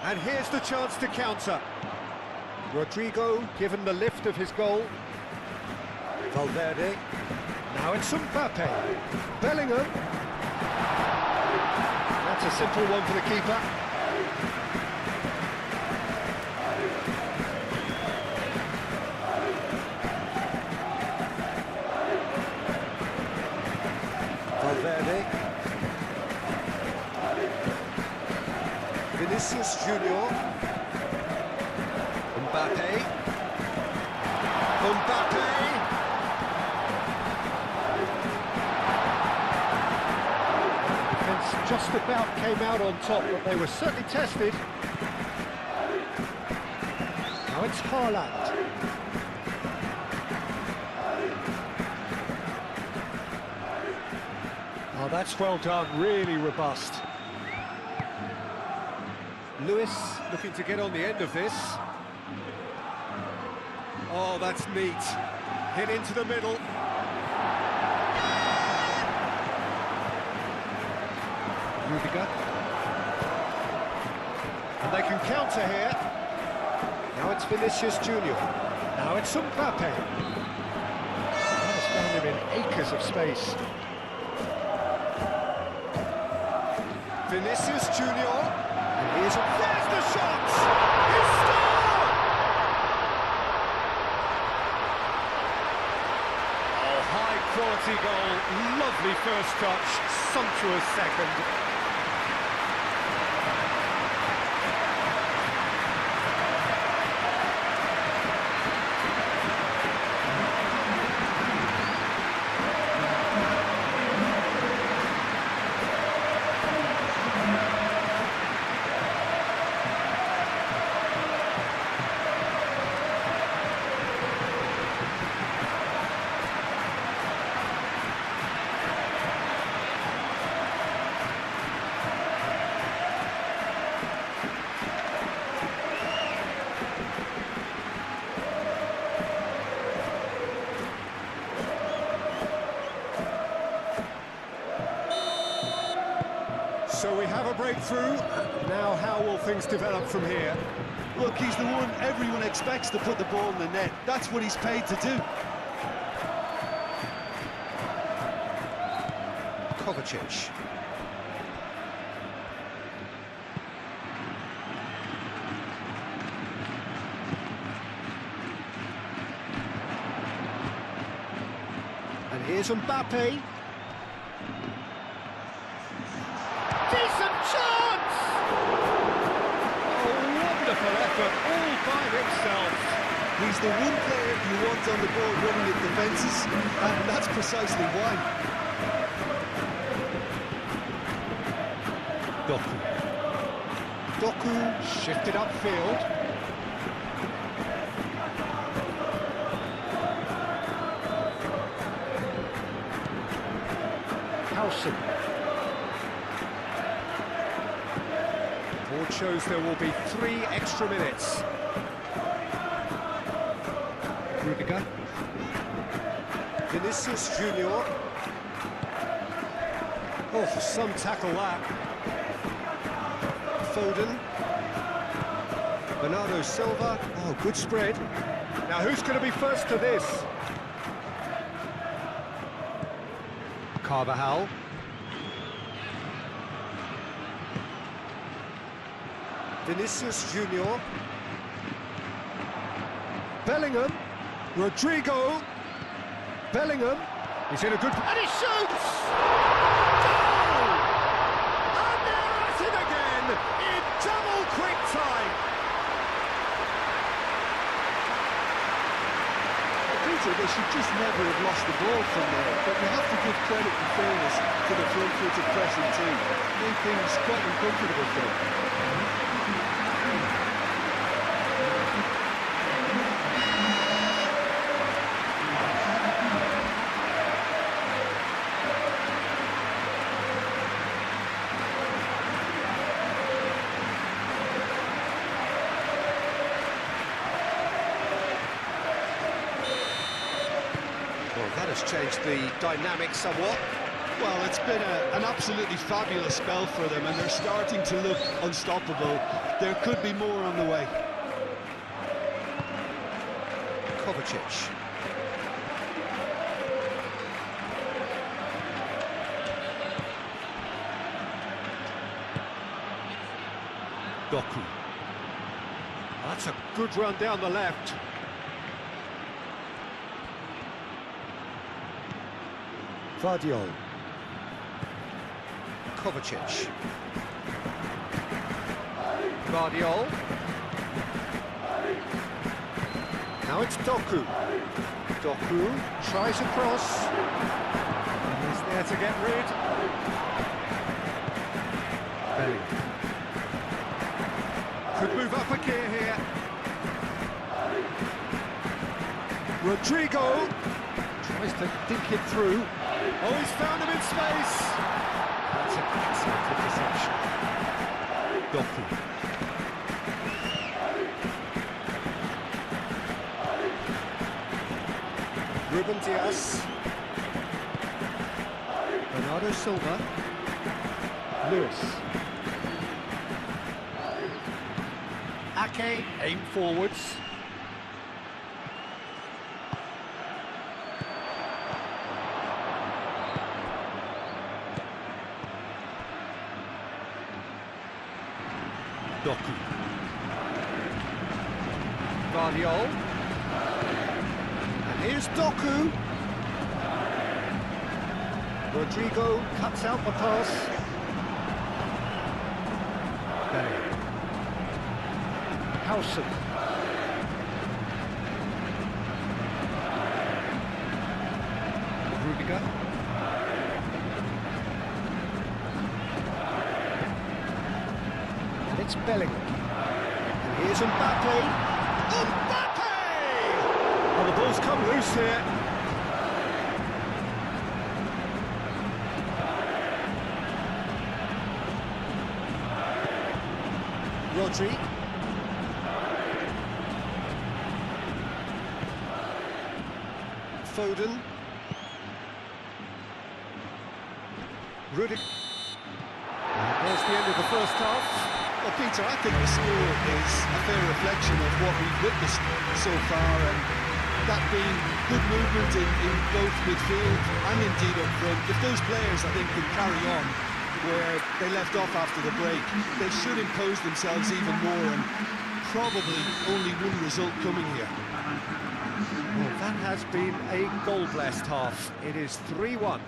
And here's the chance to counter. Rodrigo given the lift of his goal. Valverde. Now it's Mbappe. Bellingham. That's a simple one for the keeper. Valverde. Vinicius Junior. Mbappe. Mbappe. Defence just about came out on top, but they were certainly tested. Now it's Haaland. Oh, that's well done, really robust. Lewis looking to get on the end of this. Oh, that's neat. Hit into the middle. Rudiger. And they can counter here. Now it's Vinicius Junior. Now it's Mbappe. That's found him in acres of space. Vinicius Junior. And there's the shot! He scored! Oh, high quality quality goal, lovely first touch, sumptuous second. So we have a breakthrough. Now how will things develop from here? Look, he's the one everyone expects to put the ball in the net. That's what he's paid to do. Kovacic. And here's Mbappe. Decent chance! Oh, wonderful effort, all by himself. He's the one player you want on the ball running at defences, and that's precisely why. Doku shifted upfield. Howson. Board shows there will be 3 extra minutes. Rudiger. Vinicius Junior. Oh, some tackle that. Foden. Bernardo Silva. Oh, good spread. Now who's going to be first to this? Carvajal. Vinicius Junior. Bellingham. Rodrigo. Bellingham. He's in a good... And he shoots! Goal! And they're at it again in double quick time. Peter, they should just never have lost the ball from there, but you have to give credit and fairness to the front-footed pressing team. Made things quite uncomfortable for them. Well, that has changed the dynamic somewhat. Well, it's been an absolutely fabulous spell for them, and they're starting to look unstoppable. There could be more on the way. Kovacic. Doku. That's a good run down the left. Vardiol. Kovacic. Vardiol. Now it's Doku. Doku tries a cross. He's there to get rid. Bellingham. Could move up a gear here. Rodrigo tries to dink it through. Oh, he's found him in space. That's an excellent interception. Doku. Ruben Diaz. Bernardo Silva. Lewis. Ake, aim forwards. Doku. Vardiol. And here's Doku. Rodrigo cuts out the pass. Belly. Howson. Rudiger. And it's Bellingham. And here's Mbappe. Mbappe! Oh, the ball's come loose here. Rodri. Foden. Rudiger. There's the end of the first half. Well, Peter, I think the score is a fair reflection of what we've witnessed so far, and that being good movement in both midfield and indeed up front. If those players, I think, can carry on where they left off after the break, they should impose themselves even more, and probably only one result coming here. Well, that has been a goal-blessed half. It is 3-1.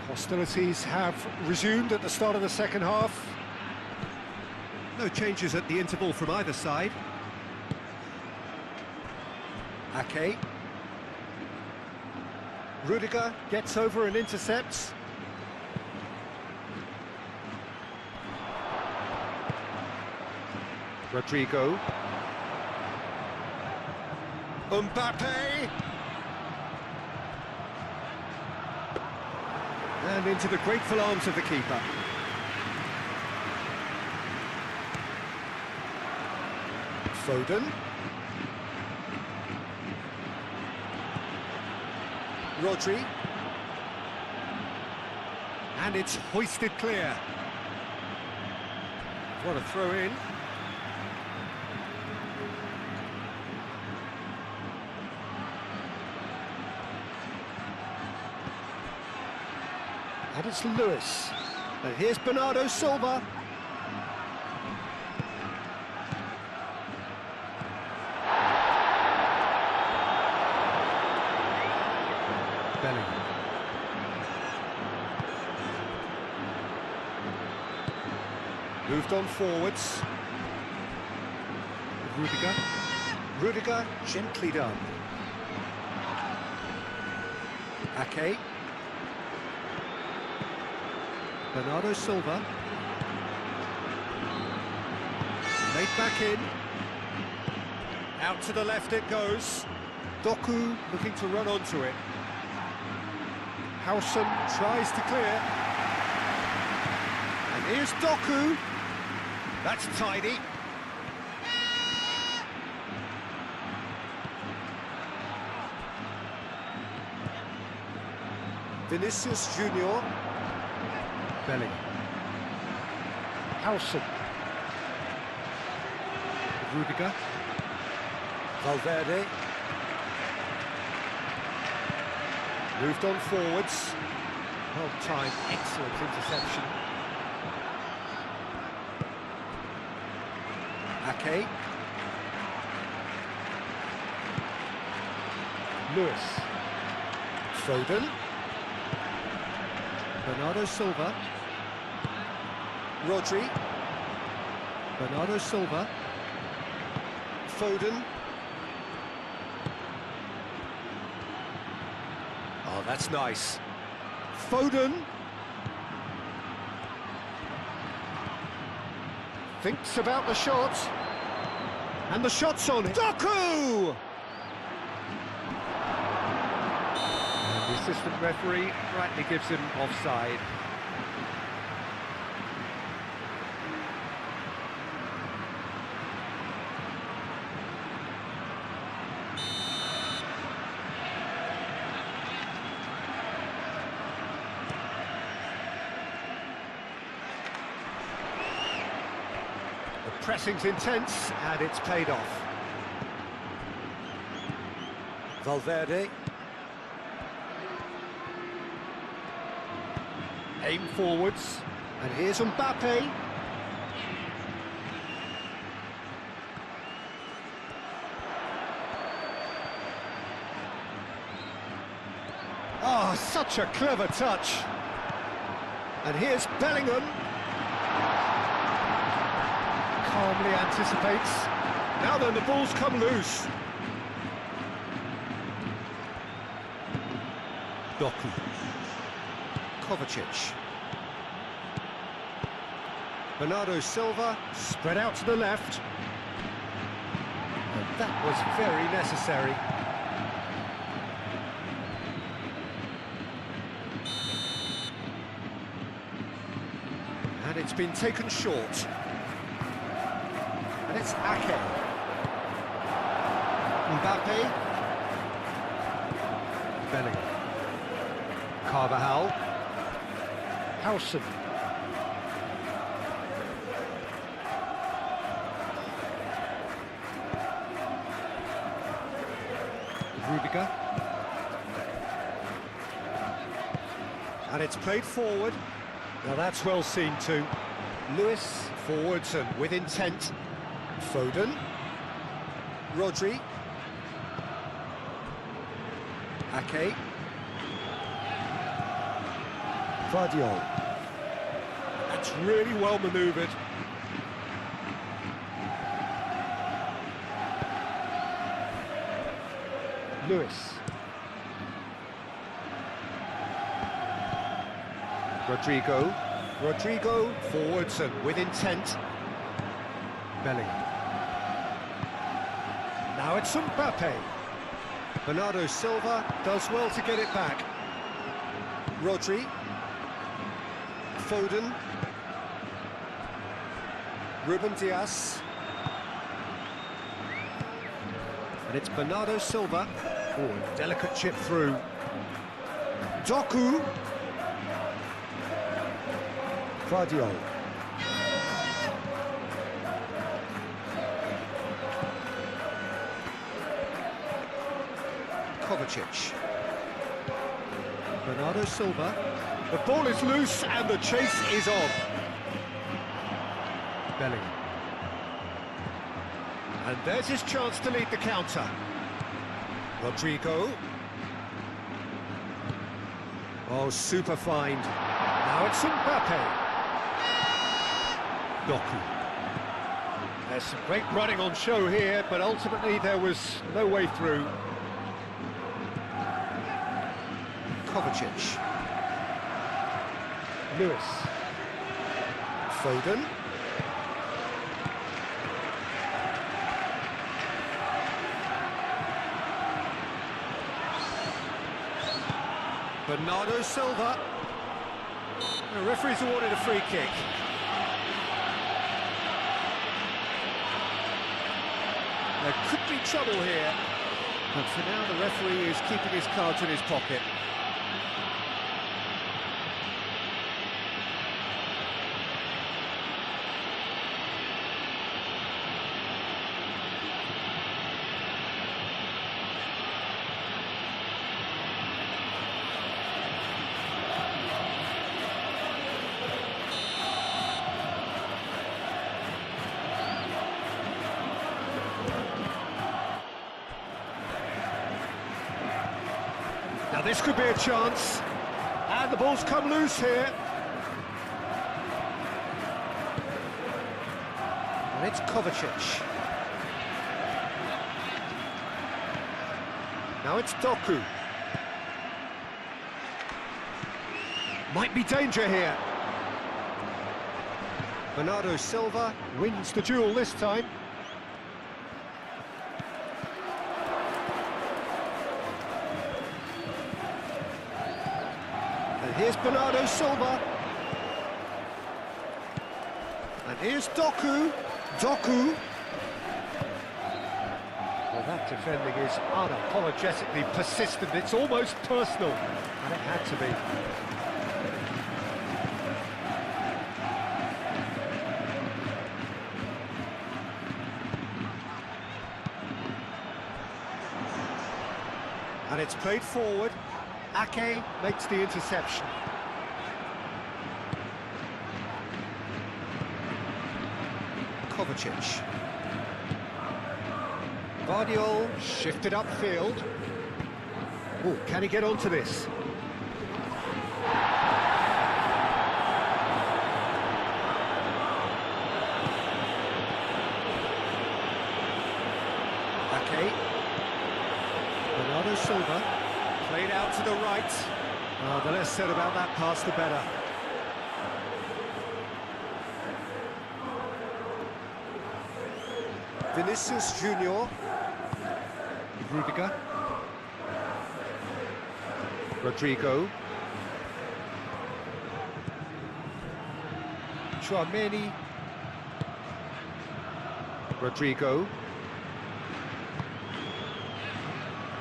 Hostilities have resumed at the start of the second half. No changes at the interval from either side. Ake. Rudiger gets over and intercepts. Rodrigo. Mbappe! And into the grateful arms of the keeper. Foden. Rodri. And it's hoisted clear. What a throw in. And it's Lewis. And here's Bernardo Silva. Bellingham. Moved on forwards. Rudiger. Rudiger gently done. Ake. Bernardo Silva. Laid back in. Out to the left it goes. Doku looking to run onto it. Howson tries to clear. And here's Doku. That's tidy. Vinicius Junior. Bellingham. Howson. Rudiger. Valverde. Moved on forwards. Well timed, excellent interception. Ake. Lewis. Foden. Bernardo Silva. Rodri. Bernardo Silva. Foden. Oh, that's nice. Foden. Thinks about the shot. And the shot's on it. Doku! And the assistant referee rightly gives him offside. The pressing's intense, and it's paid off. Valverde. Aim forwards, and here's Mbappe. Oh, Oh, such a clever touch. And here's Bellingham. Calmly anticipates. Now then, the ball's come loose. Doku. Kovacic. Bernardo Silva, spread out to the left. And that was very necessary. And it's been taken short. And it's Ake. Mbappe. Bellingham. Carvajal. Howson. Rudiger. And it's played forward. Now that's well seen too. Lewis forwards and with intent. Foden. Rodri. Ake. Vardiol. That's really well manoeuvred. Lewis. Rodrigo forwards and with intent. Bellingham. Now it's Mbappe. Bernardo Silva does well to get it back. Rodri. Foden. Ruben Dias. And it's Bernardo Silva. Oh, delicate chip through. Doku. Vardiol. Kovacic. Bernardo Silva. The ball is loose and the chase is on. Bellingham. And there's his chance to lead the counter. Rodrigo. Oh, super find. Now it's Mbappe. Doku. There's some great running on show here, but ultimately there was no way through. Kovacic. Lewis. Foden. Bernardo Silva. The referee's awarded a free kick. There could be trouble here, but for now the referee is keeping his cards in his pocket. Now this could be a chance, and the ball's come loose here. And it's Kovacic. Now it's Doku. Might be danger here. Bernardo Silva wins the duel this time. Here's Bernardo Silva. And here's Doku. Doku. Well, that defending is unapologetically persistent. It's almost personal. And it had to be. And it's played forward. Ake makes the interception. Kovacic. Vardiol shifted upfield. Oh, can he get onto this? Bernardo Silva. Played out to the right. Oh, the less said about that pass, the better. Vinicius Junior. Rudiger. Rodrigo. Chouameni. Rodrigo.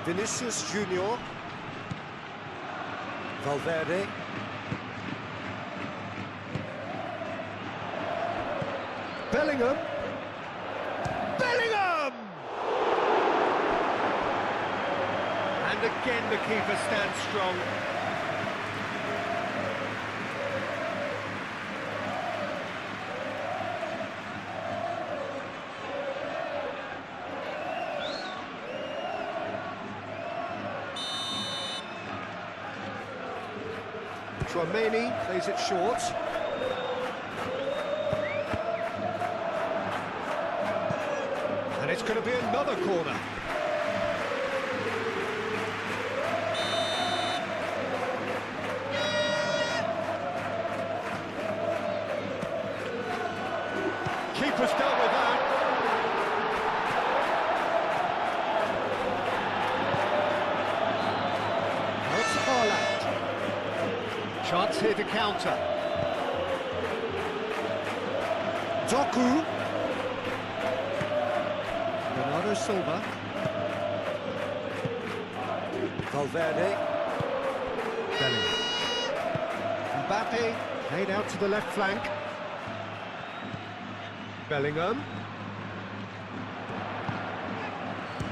Vinicius Junior. Valverde. Bellingham. Bellingham! And again the keeper stands strong. Chouameni plays it short. And it's going to be another corner. Keeper's dealt with that. Now it's Haaland. Chance here to counter. Doku. Bernardo Silva. Valverde. Bellingham. Mbappe played out to the left flank. Bellingham.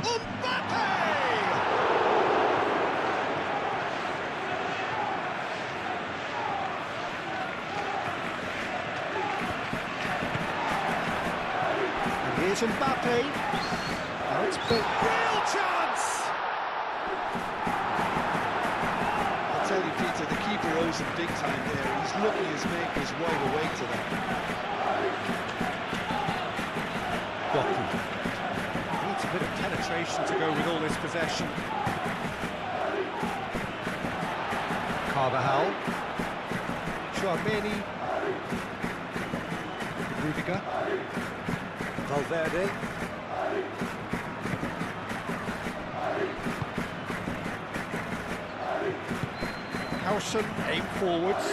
Mbappe! And here's Mbappe. Now it's big. Real chance! I'll tell you, Peter, the keeper owes him big time there. He's looking his makers wide awake to that. Needs a bit of penetration to go with all this possession. Carvajal. Chouameni. Rudiger. Valverde. Howson, aim forwards.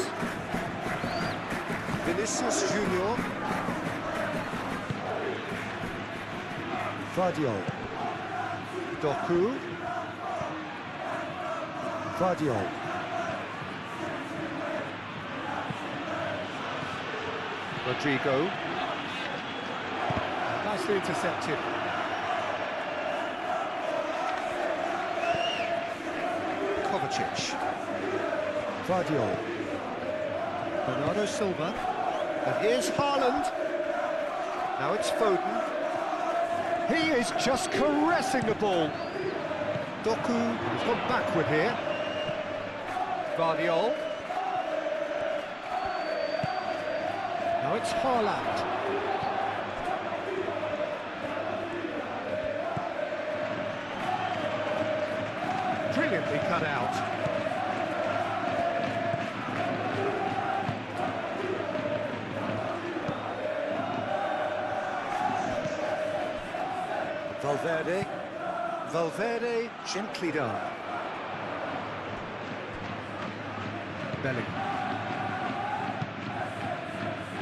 Vinicius Junior. Vardiol. Doku. Vardiol. Rodrigo. Nicely intercepted. Kovacic. Vardiol. Bernardo Silva. And here's Haaland. Now it's Foden. He is just caressing the ball. Doku has gone backward here. Vardiol. Now it's Haaland. Brilliantly cut out. Valverde. Valverde gently down. Bellingham.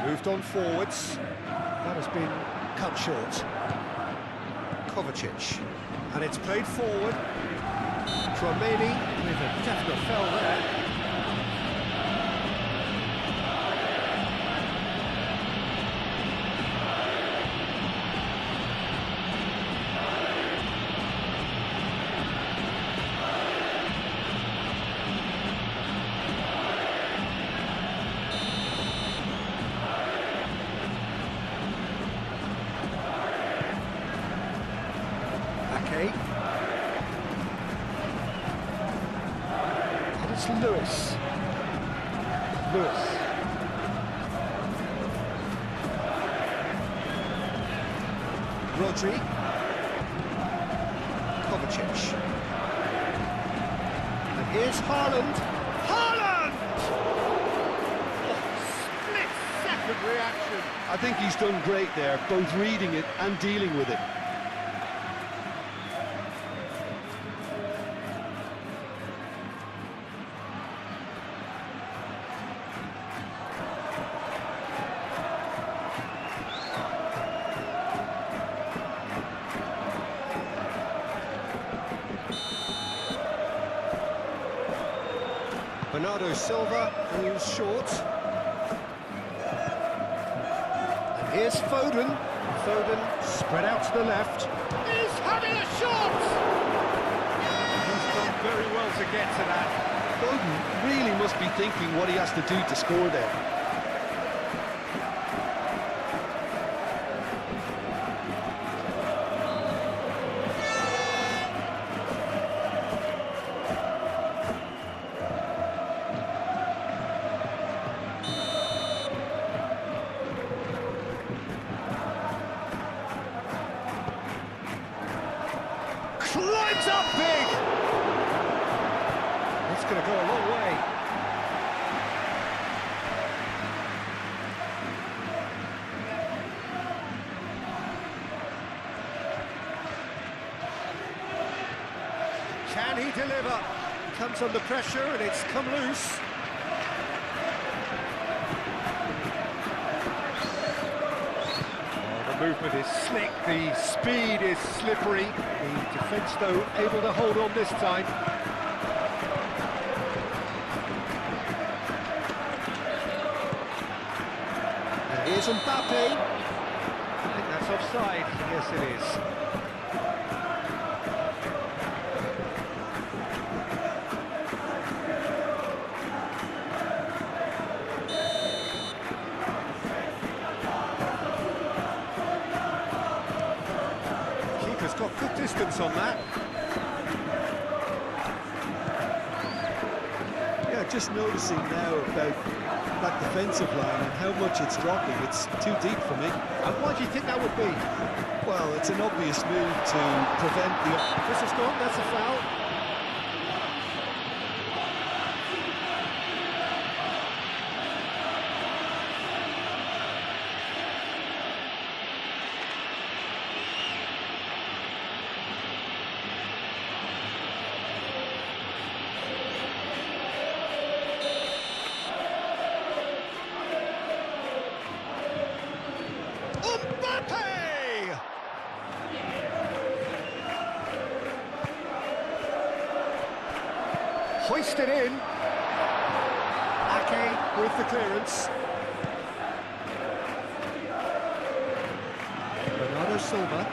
Moved on forwards. That has been cut short. Kovacic. And it's played forward. Chouameni with a definite foul there. And it's Lewis. Rodri. Kovacic. Here's Haaland. Haaland! Oh, split-second reaction. I think he's done great there, both reading it and dealing with it. Bernardo Silva, who's short. And here's Foden. Foden spread out to the left. He's having a shot! He's done very well to get to that. Foden really must be thinking what he has to do to score there. Climbs up big! That's going to go a long way. Can he deliver? Comes under pressure and it's come loose. Movement is slick, the speed is slippery. The defence, though, able to hold on this time. And here's Mbappe. I think that's offside. Yes, it is. Keeper's got good distance on that. Yeah, just noticing now about that defensive line and how much it's dropping. It's too deep for me. And why do you think that would be? Well, it's an obvious move to prevent the... This is gone, that's a foul. Mbappe! Hoisted in. Ake with the clearance. Bernardo Silva.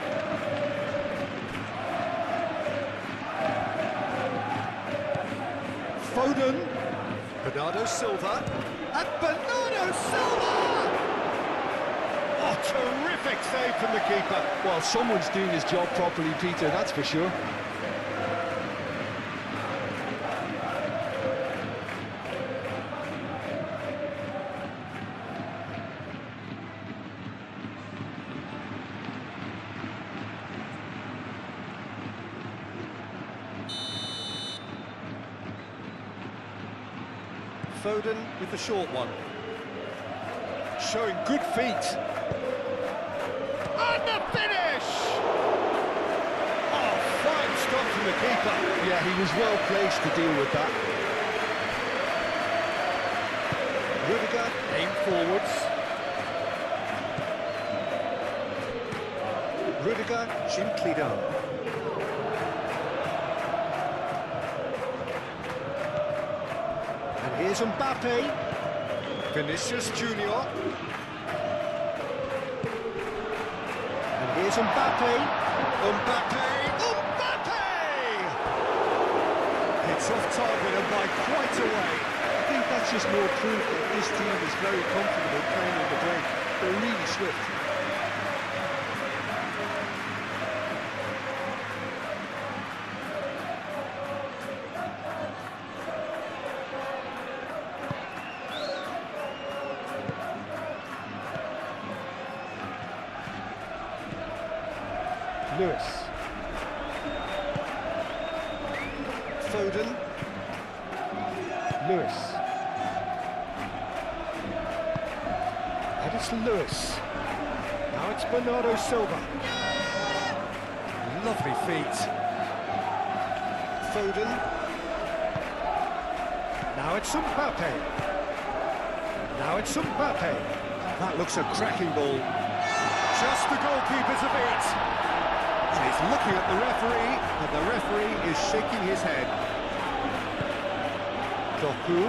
Foden. Bernardo Silva. And Bernardo Silva! Oh, terrific save from the keeper. Well, someone's doing his job properly, Peter, that's for sure. Foden with the short one. Showing good feet. And the finish! Oh, fine stop from the keeper. Yeah, he was well placed to deal with that. Rudiger aim forwards. Rudiger gently done. And here's Mbappe. Vinicius Junior. And here's Mbappe. Mbappe! It's off target and by quite a way. I think that's just more proof that this team is very comfortable playing on the break. They're really swift. Lewis. Foden. Lewis. And it's Lewis. Now it's Bernardo Silva. Lovely feet. Foden. Now it's Mbappe. Now it's Mbappe. That looks a cracking ball. Just the goalkeeper's a bit. And he's looking at the referee, and the referee is shaking his head. Doku.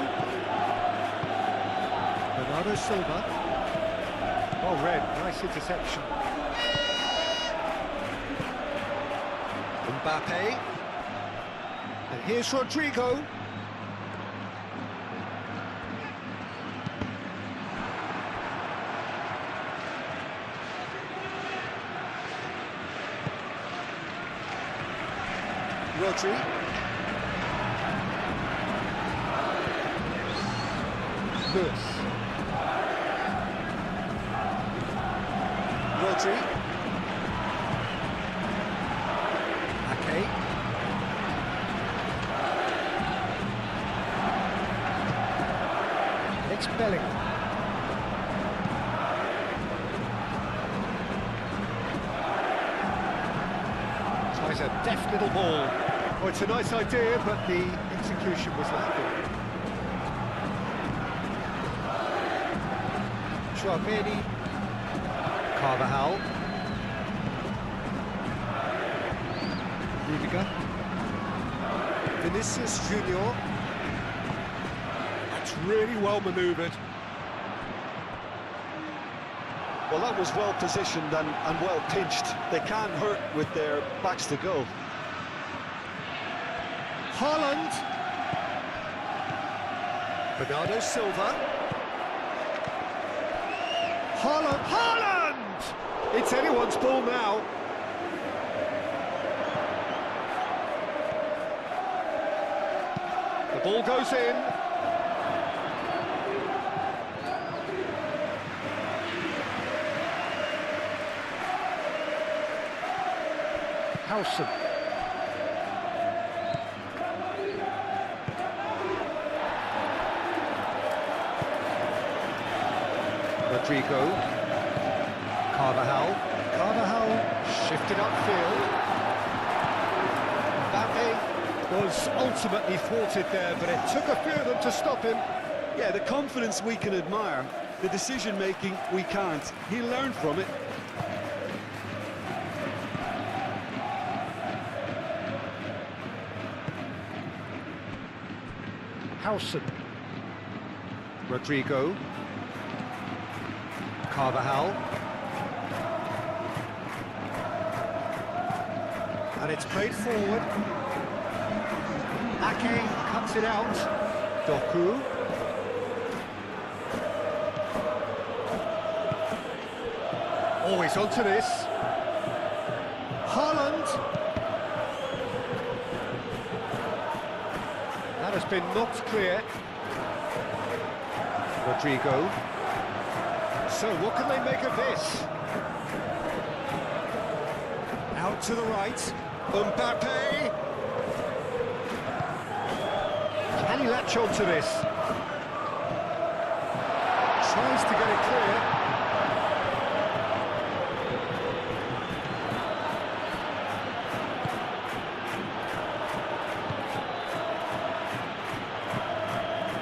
Bernardo Silva. Oh, red, nice interception. Mbappe. And here's Rodrigo. Rodri. Lewis. Rodri. Ake. It's Bellingham. Tries a deft little ball. Oh, it's a nice idea, but the execution was lacking. Chouameni. Carvajal. Rudiger. Vinicius Junior. That's really well manoeuvred. Well, that was well positioned and well pinched. They can't hurt with their backs to goal. Haaland. Bernardo Silva. Haaland. Haaland! It's anyone's ball now. The ball goes in. Howson. Rodrigo. Carvajal. Carvajal shifted upfield. Mbappe was ultimately thwarted there, but it took a few of them to stop him. Yeah, the confidence we can admire, the decision-making we can't. He learned from it. Howson. Rodrigo. Carvajal. And it's played forward. Ake cuts it out. Doku. Always onto this. Haaland. That has been knocked clear. Rodrigo. So what can they make of this? Out to the right. Mbappe. Can he latch on to this? Tries to get it clear.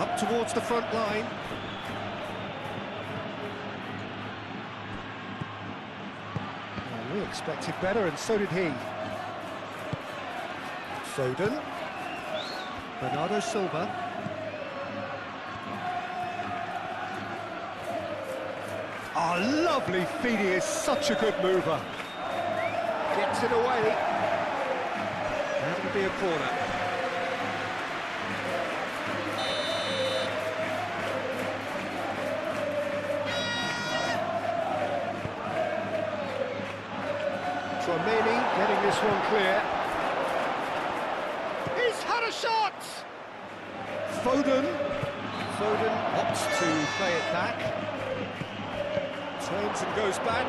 Up towards the front line. Well, we expected better, and so did he. Foden. Bernardo Silva. Oh, lovely feet, he is such a good mover. Gets it away. That will be a corner. Chouameni getting this one clear. He's had a shot! Foden. Foden opts to play it back. Turns and goes back.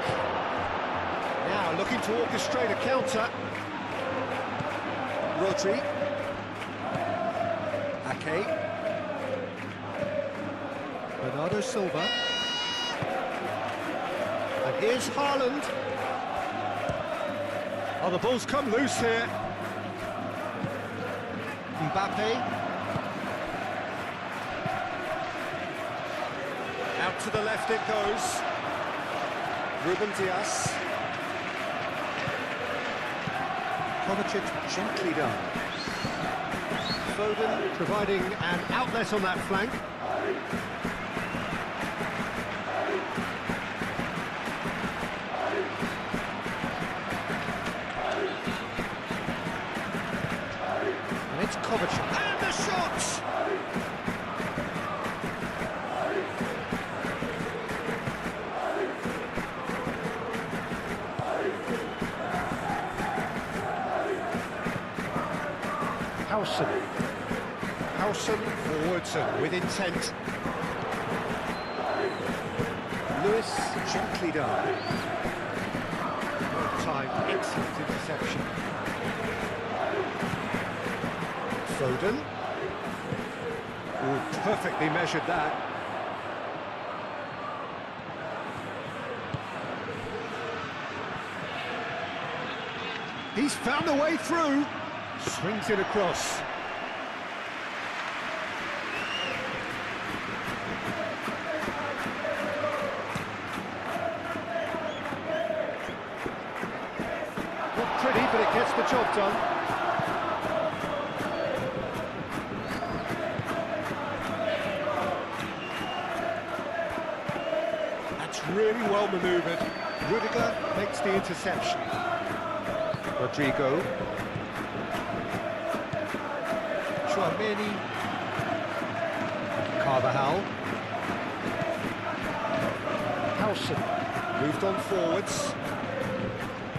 Now looking to orchestrate a counter. Rodri. Ake. Bernardo Silva. And here's Haaland. Oh, the ball's come loose here. Mbappe. Out to the left it goes. Ruben Dias. Kovacic gently done. Foden providing an outlet on that flank. And it's Kovacic. And the shot! Howson forwards and with intent. Lewis gently done. Time, excellent interception. Foden. Ooh, perfectly measured that. He's found a way through. Swings it across. Not pretty, but it gets the job done. That's really well manoeuvred. Rudiger makes the interception. Rodrigo. Chouameni. Carvajal. Howson moved on forwards.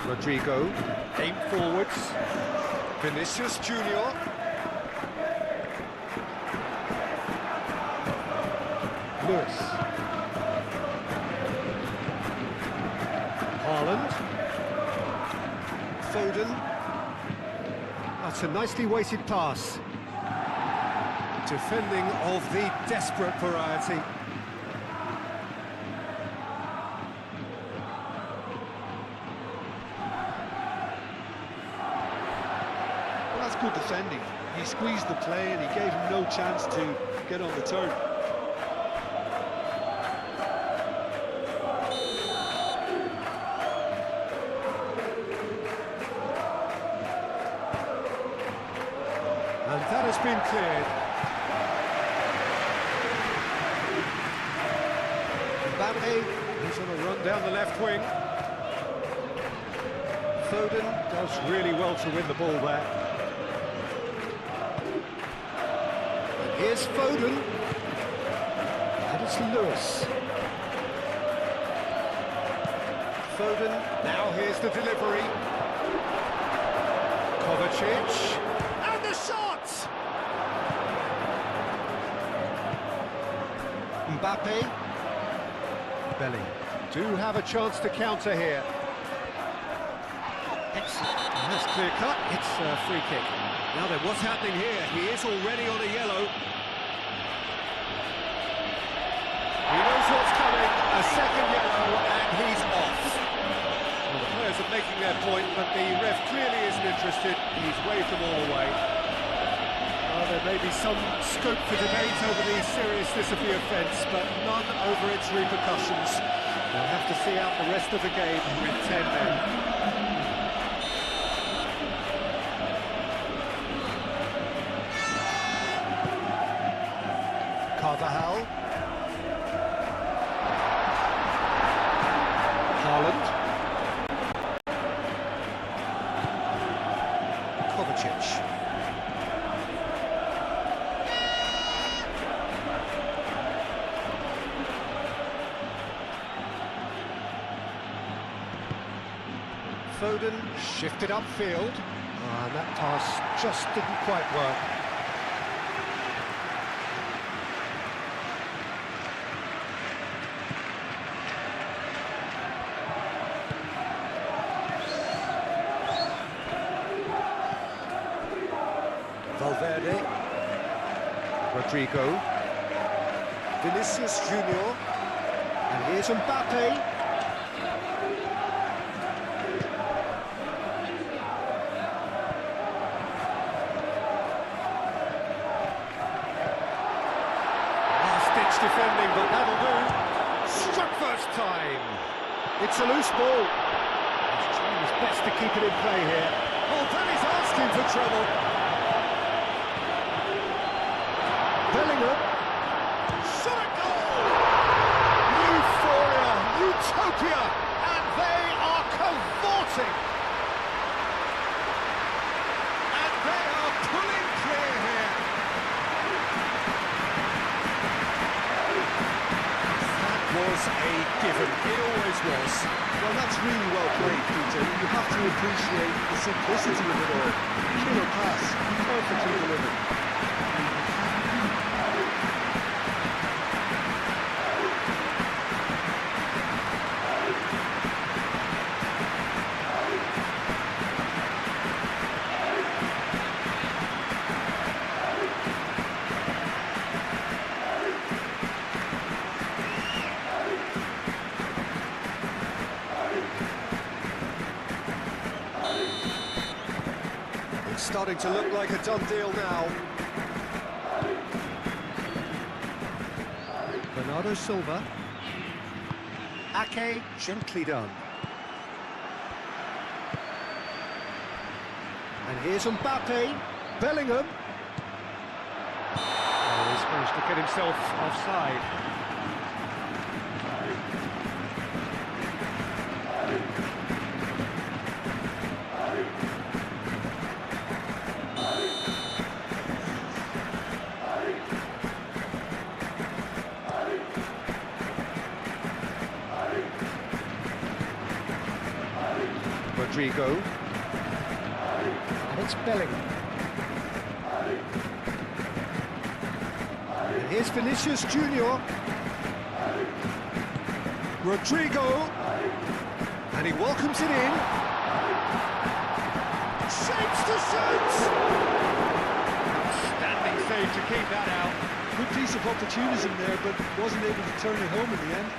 Rodrigo aimed forwards. Vinicius Junior. Lewis. Haaland. Foden. That's a nicely weighted pass. Defending of the desperate variety. Well, that's good defending. He squeezed the play and he gave him no chance to get on the turn. And that has been cleared. Mbappe, he's on a run down the left wing. Foden does really well to win the ball there. And here's Foden. And it's Lewis. Foden, now here's the delivery. Kovacic. And the shot! Mbappe. Belly do have a chance to counter here. Excellent. That's clear cut. It's a free kick. Now then, what's happening here? He is already on a yellow. He knows what's coming. A second yellow, and he's off. Well, the players are making their point, but the ref clearly isn't interested. He's waved them all away. There may be some scope for debate over the seriousness of the offence, but none over its repercussions. We'll have to see out the rest of the game with 10 men. Carvajal. Haaland. Kovacic. Foden shifted upfield, and that pass just didn't quite work. Valverde. Rodrigo. Vinicius Junior. And here's Mbappe. Defending, but that'll do. Struck first time. It's a loose ball. He's trying his best to keep it in play here. Oh, that is asking for trouble. Bellingham. Shot a goal! Euphoria, utopia, and they are cavorting. And they are pulling clear here. Was a given. It always was. Well, that's really well played, Peter. You have to appreciate the simplicity of it all. Killer pass, perfectly delivered. Starting to look like a done deal now. Bernardo Silva. Ake, gently done. And here's Mbappe. Bellingham. Oh, he's managed to get himself offside. Rodrigo, and it's Bellingham. And here's Vinicius Junior. Rodrigo, and he welcomes it in. Shapes to shoot! Standing save to keep that out. Good piece of opportunism there, but wasn't able to turn it home in the end.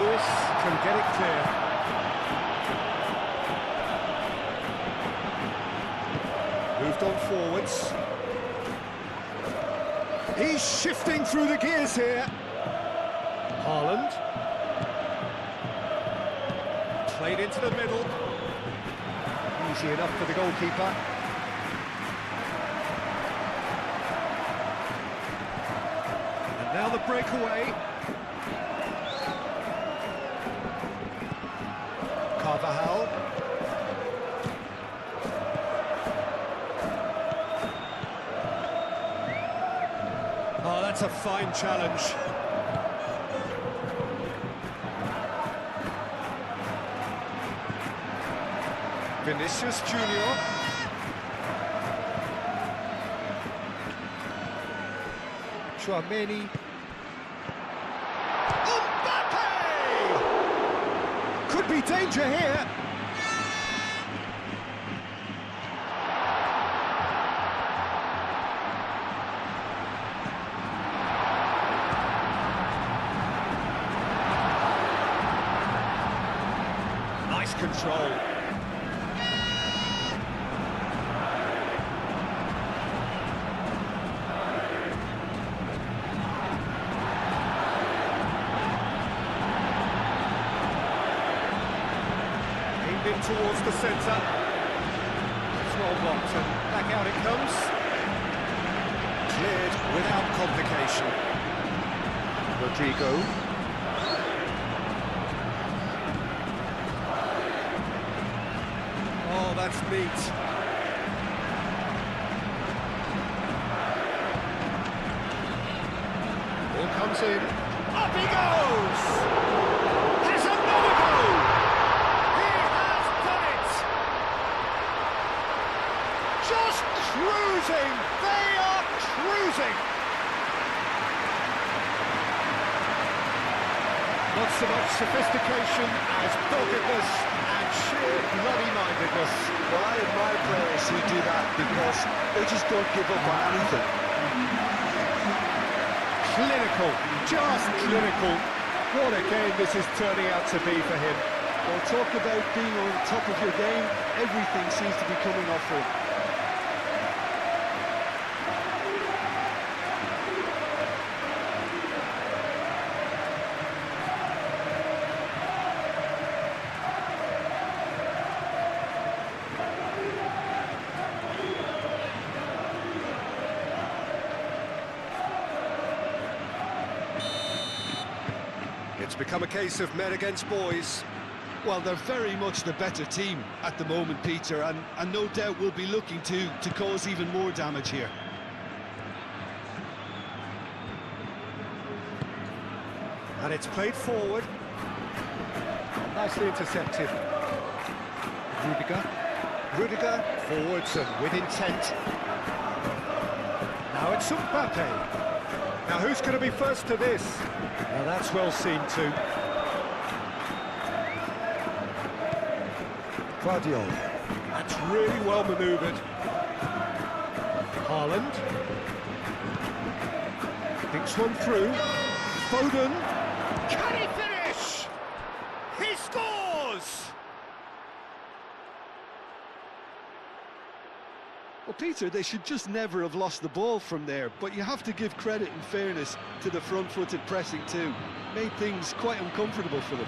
Lewis can get it clear. Moved on forwards. He's shifting through the gears here. Haaland. Played into the middle. Easy enough for the goalkeeper. And now the breakaway. Carvajal. Oh, that's a fine challenge. Vinicius Junior. Chouameni. Could be danger here. Nice control. In towards the centre. It's well blocked and back out it comes. Cleared without complication. Rodrigo. Oh, that's neat. Ball comes in. Up he goes! Has another goal! cruising! They are cruising! Not so much sophistication as doggedness and sheer bloody-mindedness. Well, I admire players who do that because they just don't give up on anything. Clinical, just clinical. What a game this is turning out to be for him. Well, talk about being on top of your game. Everything seems to be coming off for him. It's become a case of men against boys. Well, they're very much the better team at the moment, Peter, and no doubt will be looking to cause even more damage here. And it's played forward. Nicely intercepted. Rudiger forwards and with intent. Now it's Mbappe. Now who's going to be first to this? Now that's well seen too. Guardiola. That's really well manoeuvred. Haaland. Thinks one through. Foden. Can he finish? He scores! Well, Peter, they should just never have lost the ball from there, but you have to give credit and fairness to the front-footed pressing too. Made things quite uncomfortable for them.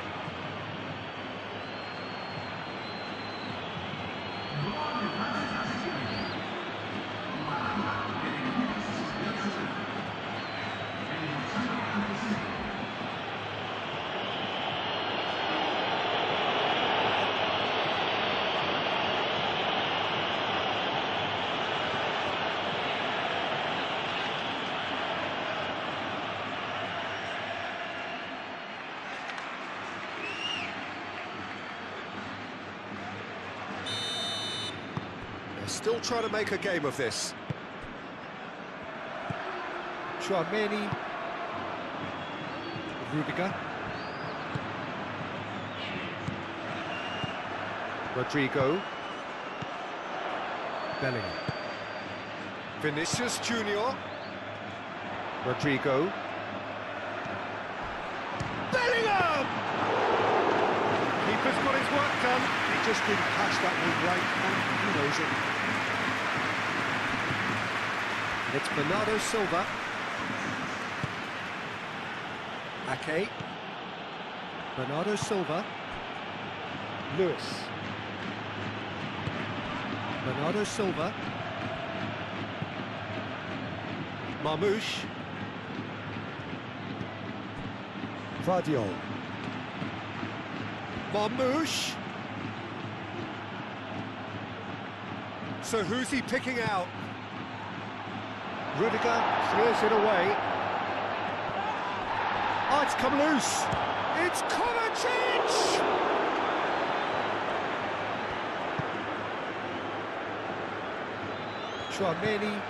Still trying to make a game of this. Chouameni. Rudiger. Rodrigo. Bellingham. Vinicius Junior. Rodrigo. Bellingham! Keeper's got his work done. He just didn't catch that one right, and he knows it. It's Bernardo Silva. Ake. Bernardo Silva. Lewis. Bernardo Silva. Marmoush. Vardiol. Marmoush. So who's he picking out? Rudiger clears it away. Oh, it's come loose. It's Kovacic! Chouameni.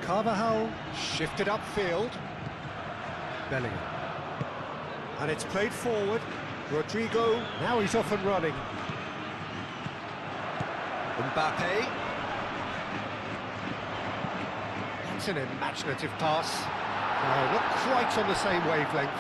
Carvajal shifted upfield. Bellingham. And it's played forward. Rodrigo, now he's off and running. Mbappe. That's an imaginative pass. Oh, not quite on the same wavelength.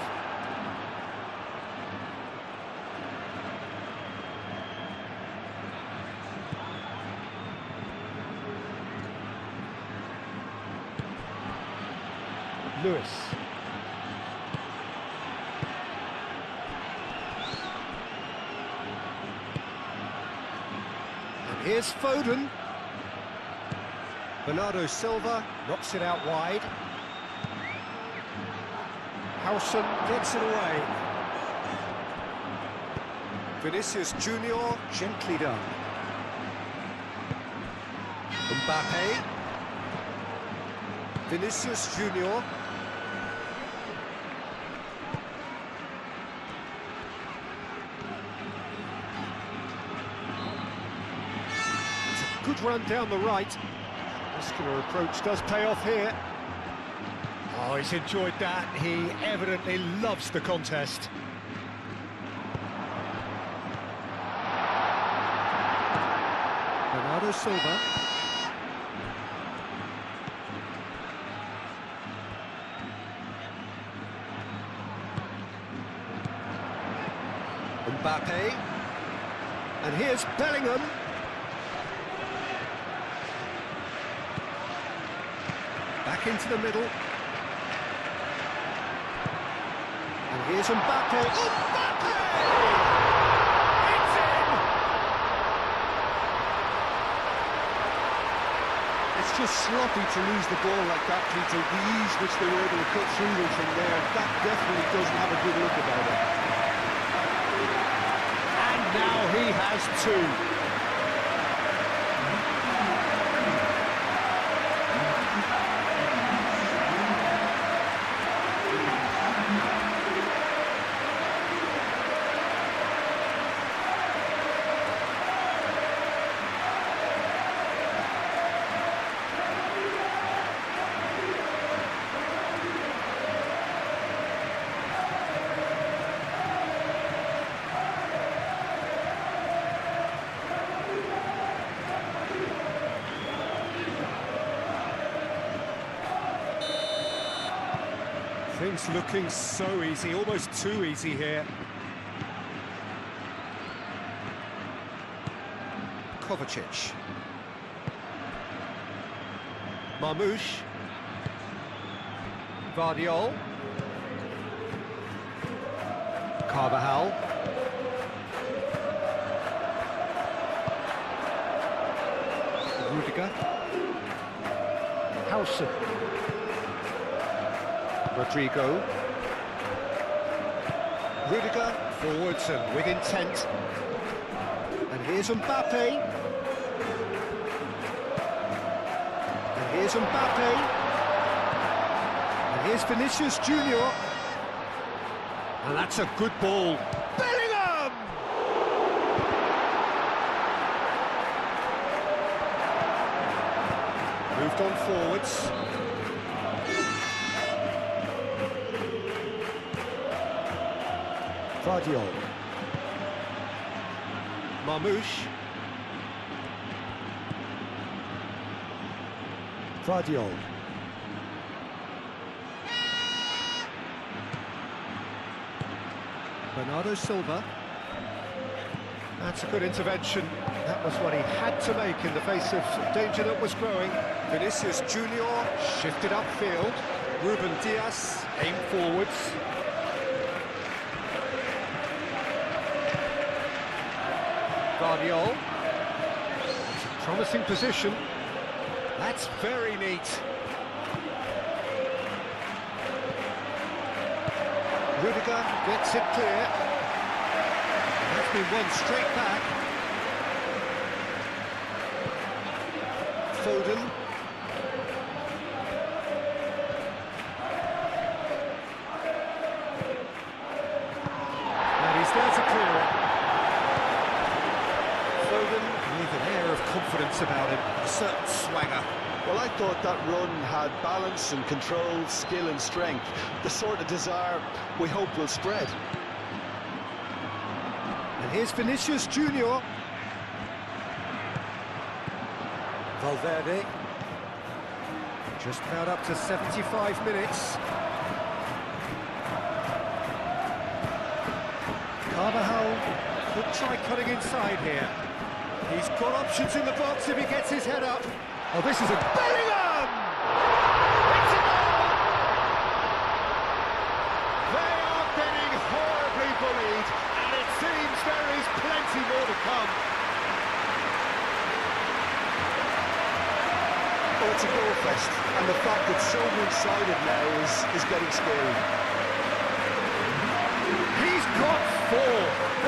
Lewis. Here's Foden. Bernardo Silva knocks it out wide. Howson gets it away. Vinicius Junior, gently done. Mbappe. Vinicius Junior. Good run down the right. Muscular approach does pay off here. Oh, he's enjoyed that. He evidently loves the contest. Bernardo Silva. Mbappe. And here's Bellingham. Back into the middle. And here's Mbappe. Mbappe! It's in! It's just sloppy to lose the ball like that, Peter. The ease which they were able to cut through them from there, that definitely doesn't have a good look about it. And now he has two. Things looking so easy, almost too easy here. Kovacic. Marmoush. Vardiol. Carvajal. Rudiger. Howson. Rodrigo. Rudiger forwards and with intent. And here's Mbappe. And here's Mbappe. And here's Vinicius Junior. And that's a good ball. Bellingham! Moved on forwards. Vardiol. Marmoush. Vardiol. Bernardo Silva. That's a good intervention. That was what he had to make in the face of danger that was growing. Vinicius Junior shifted upfield. Ruben Diaz aimed forwards. Vardiol. It's a promising position. That's very neat. Rudiger gets it clear. That's been won straight back. Foden. And he's there to clear it. With an air of confidence about him, a certain swagger. Well, I thought that run had balance and control, skill and strength, the sort of desire we hope will spread. And here's Vinicius Junior. Valverde. Just about up to 75 minutes. Carvajal could try cutting inside here. He's got options in the box if he gets his head up. Oh, this is a Bellingham! It's a goal! They are getting horribly bullied, and it seems there is plenty more to come. Oh, it's a goal fest, and the fact that so one-sided now is getting scary. He's got 4.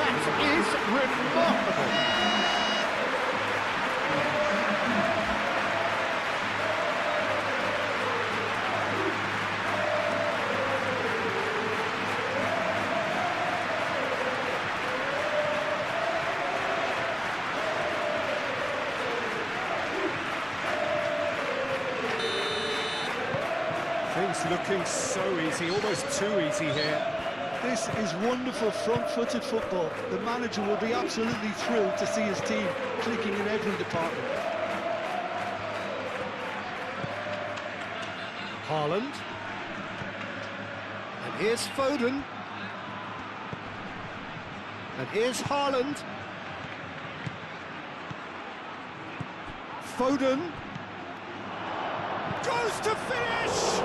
That is remarkable. Everything's looking so easy, almost too easy here. This is wonderful front-footed football. The manager will be absolutely thrilled to see his team clicking in every department. Haaland. And here's Foden. And here's Haaland. Foden. Goes to finish!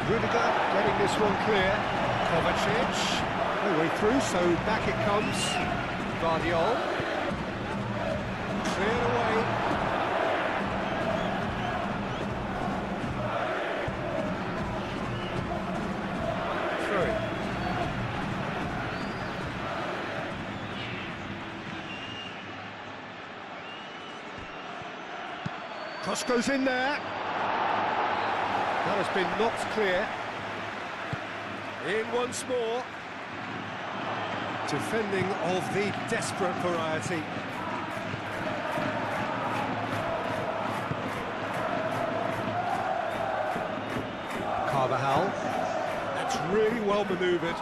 Rudiger getting this one clear. Kovacic, no way through, so back it comes. Guardiola. Cleared away. Through. Cross goes in there. That has been knocked clear. In once more. Defending of the desperate variety. Carvajal. That's really well manoeuvred.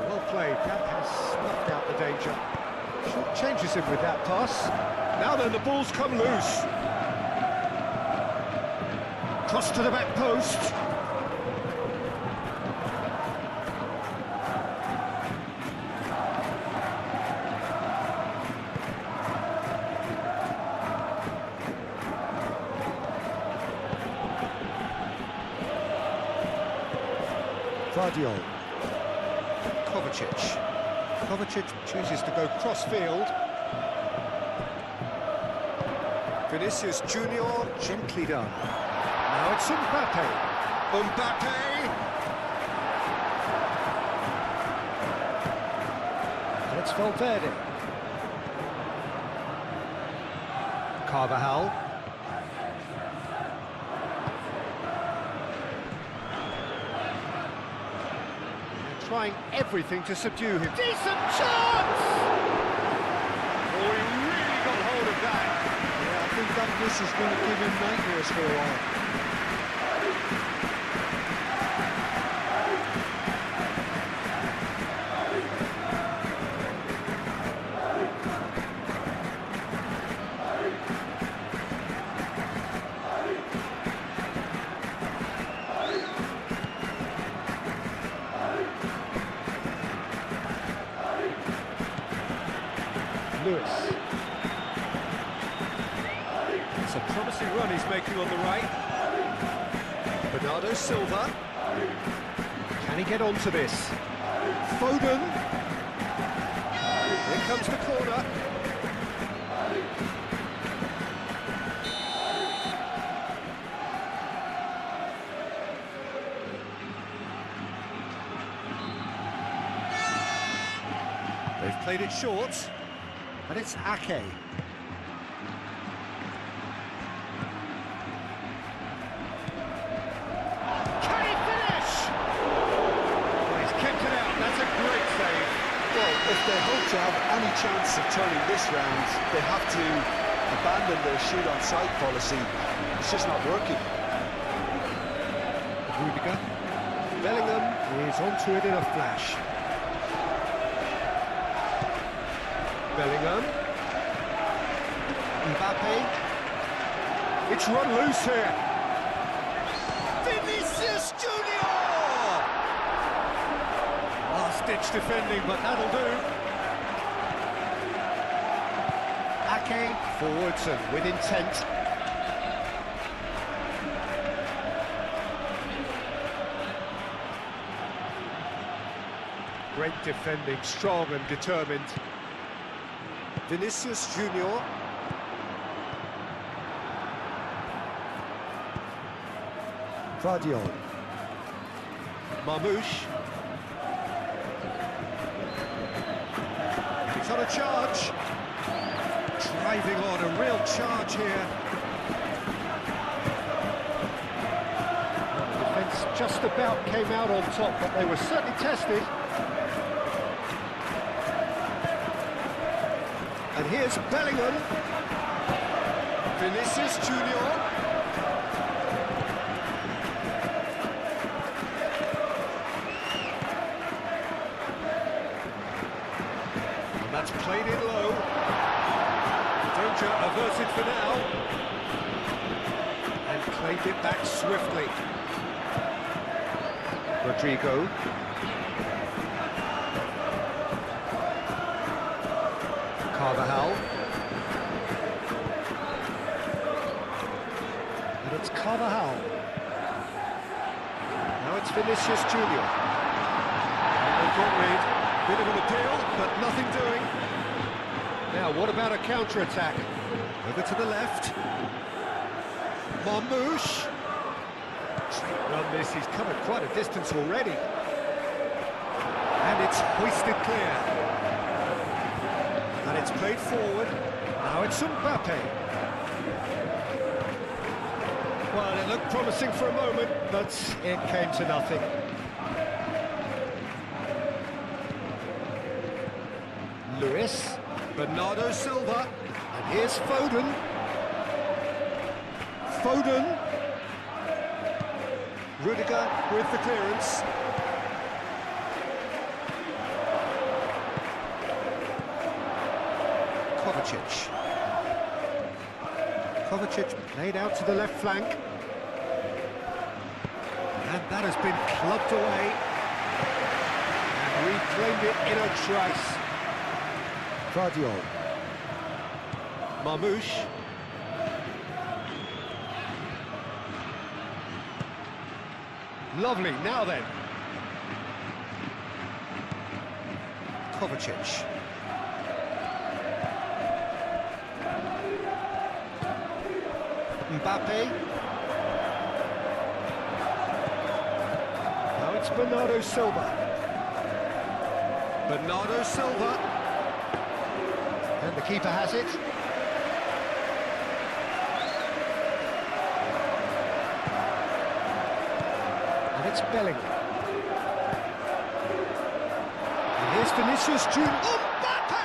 Well played. That has snuffed out the danger. Short changes him with that pass. Now then, the ball's come loose. Cross to the back post. Guardiola. Kovacic. Kovacic chooses to go cross-field. Vinicius Junior, gently done. Now it's Mbappe. Mbappe! And it's Valverde. Carvajal. They're trying everything to subdue him. Decent chance! Oh, he really got hold of that. Yeah, I think that miss is going to give him nightmares for a while. Lewis. It's a promising run he's making on the right. Bernardo Silva. Can he get onto this? Foden. Here comes the corner. They've played it short. And it's Ake. Can he finish? Well, he's kicked it out. That's a great save. Well, if they hope to have any chance of turning this round, they have to abandon their shoot-on-sight policy. It's just not working. Rudiger. Bellingham is onto it in a flash. Bellingham. Mbappe. It's run loose here. Vinicius Junior! Last-ditch defending, but that'll do. Ake forwards and with intent. Great defending, strong and determined. Vinicius Junior. Guardiola. Marmouche. He's on a charge. Driving on, a real charge here. The defence just about came out on top, but they were certainly tested. And here's Bellingham. Vinicius Junior. And that's played in low. Danger averted for now. And claimed it back swiftly. Rodrigo. Carvajal. And it's Carvajal. Now it's Vinicius Junior. And they got rid. Bit of an appeal, but nothing doing. Now, what about a counter-attack? Over to the left. Marmouche. Great run this, he's covered quite a distance already. And it's hoisted clear. And it's played forward. Now it's Mbappe. Well, it looked promising for a moment, but it came to nothing. Lewis. Bernardo Silva. And here's Foden. Foden. Rudiger with the clearance. Kovacic played out to the left flank. And that has been clubbed away. And reclaimed it in a trice. Guardiola. Marmouche. Lovely, now then. Kovacic. Mbappe. Now it's Bernardo Silva. Bernardo Silva. And the keeper has it. And it's Bellingham. And here's Vinicius Junior. Mbappe!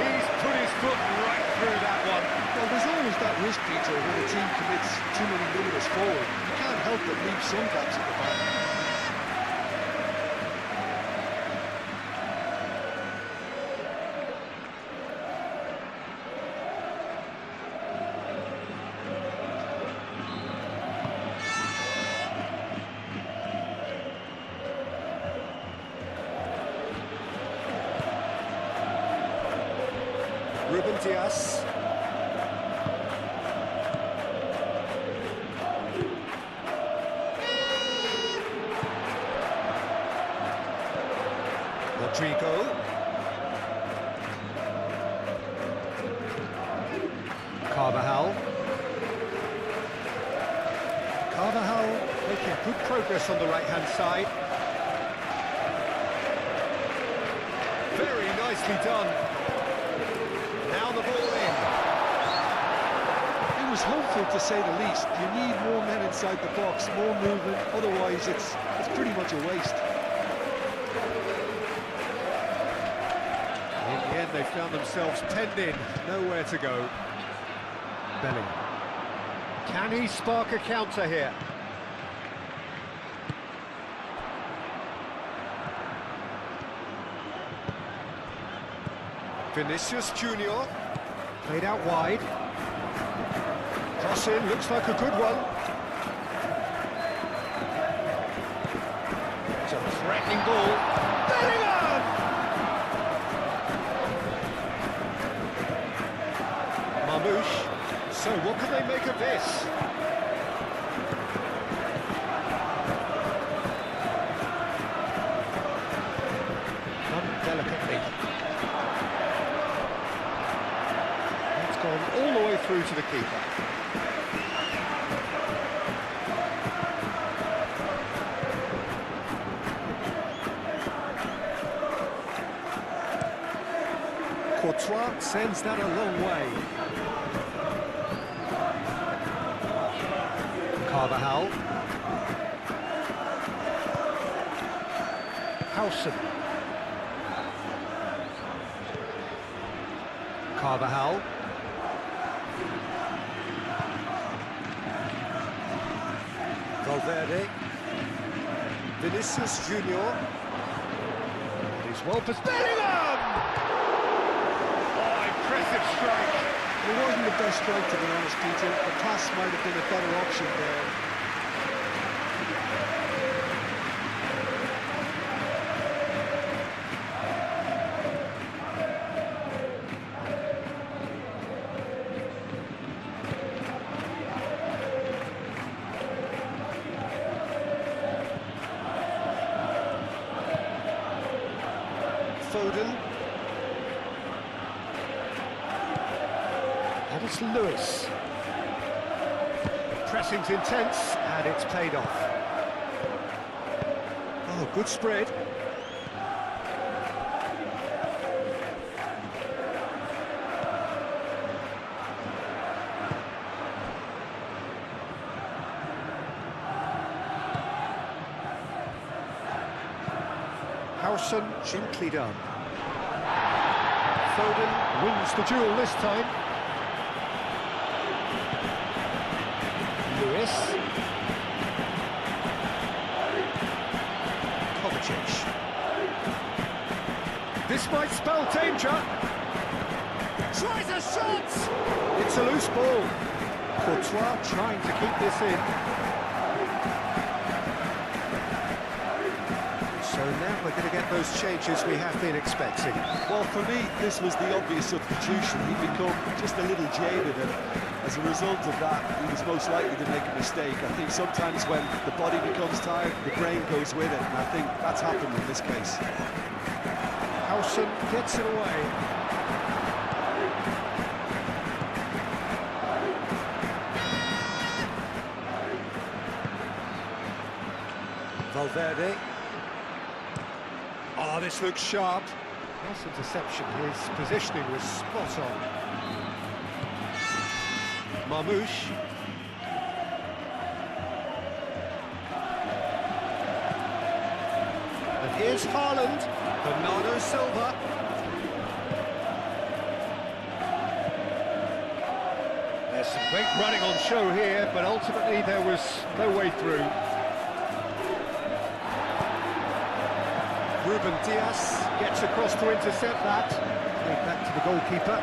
He's put his foot right through that one. Well, there's always that risk, Peter, when a team commits too many minutes forward. You can't help but leave some gaps at the back. Ruben Dias. Rodrigo. Carvajal. Carvajal making good progress on the right-hand side. Very nicely done. Now the ball in. It was hopeful, to say the least. You need more men inside the box, more movement. Otherwise, it's pretty much a waste. In the end, they found themselves penned in, nowhere to go. Bellingham. Can he spark a counter here? Vinicius Junior. Played out wide. Cross in, looks like a good one. It's a threatening ball. Bellingham! Marmouche. So what can they make of this? Done delicately. It's gone all the way through to the keeper. Courtois sends that a long way. Carvajal. Howson. Carvajal. Valverde. Vinicius Junior. He's well past Bellingham! Oh, impressive strike. It wasn't the best strike, to be honest, Peter. The pass might have been a better option there. Foden. And it's Lewis. Pressing's intense, and it's paid off. Oh, good spread. Howson, gently done. Foden wins the duel this time. Lewis. Kovacic. This might spell danger. Tries a shot! It's a loose ball. Courtois trying to keep this in. So now we're going to get those changes we have been expecting. Well, for me, this was the obvious substitution. He'd become just a little jaded, and as a result of that, he was most likely to make a mistake. I think sometimes when the body becomes tired, the brain goes with it, and I think that's happened in this case. Howson gets it away. Valverde. Oh, this looks sharp. Nice interception. His positioning was spot on. Marmouche. And here's Haaland. Bernardo Silva. There's some great running on show here, but ultimately there was no way through. Ruben Diaz gets across to intercept that. Played back to the goalkeeper.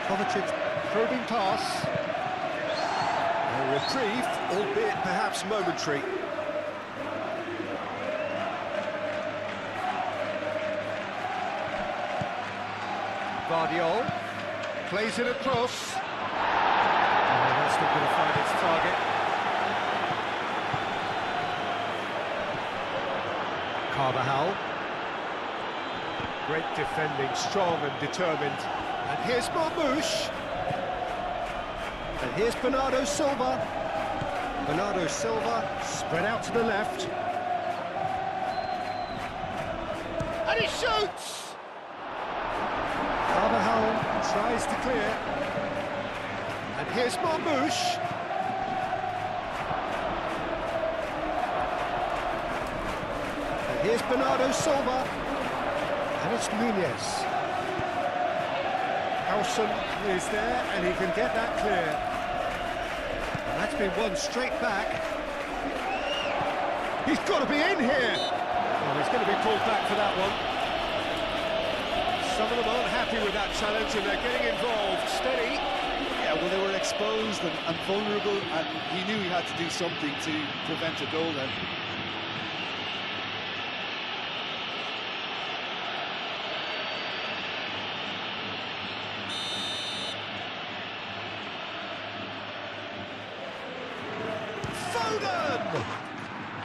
Kovacic probing pass. A reprieve, albeit perhaps momentary. Guardiola plays it across. That's not going to find its target. Carvajal. Great defending, strong and determined. And here's Marmouche. And here's Bernardo Silva. Bernardo Silva spread out to the left. And he shoots! Carvajal tries to clear. And here's Marmouche. And here's Bernardo Silva. And it's Nunez. Howson is there, and he can get that clear. And that's been won straight back. He's got to be in here. Oh, he's going to be pulled back for that one. Some of them aren't happy with that challenge, and they're getting involved. Steady. Yeah, well, they were exposed and vulnerable, and he knew he had to do something to prevent a goal then. Foden!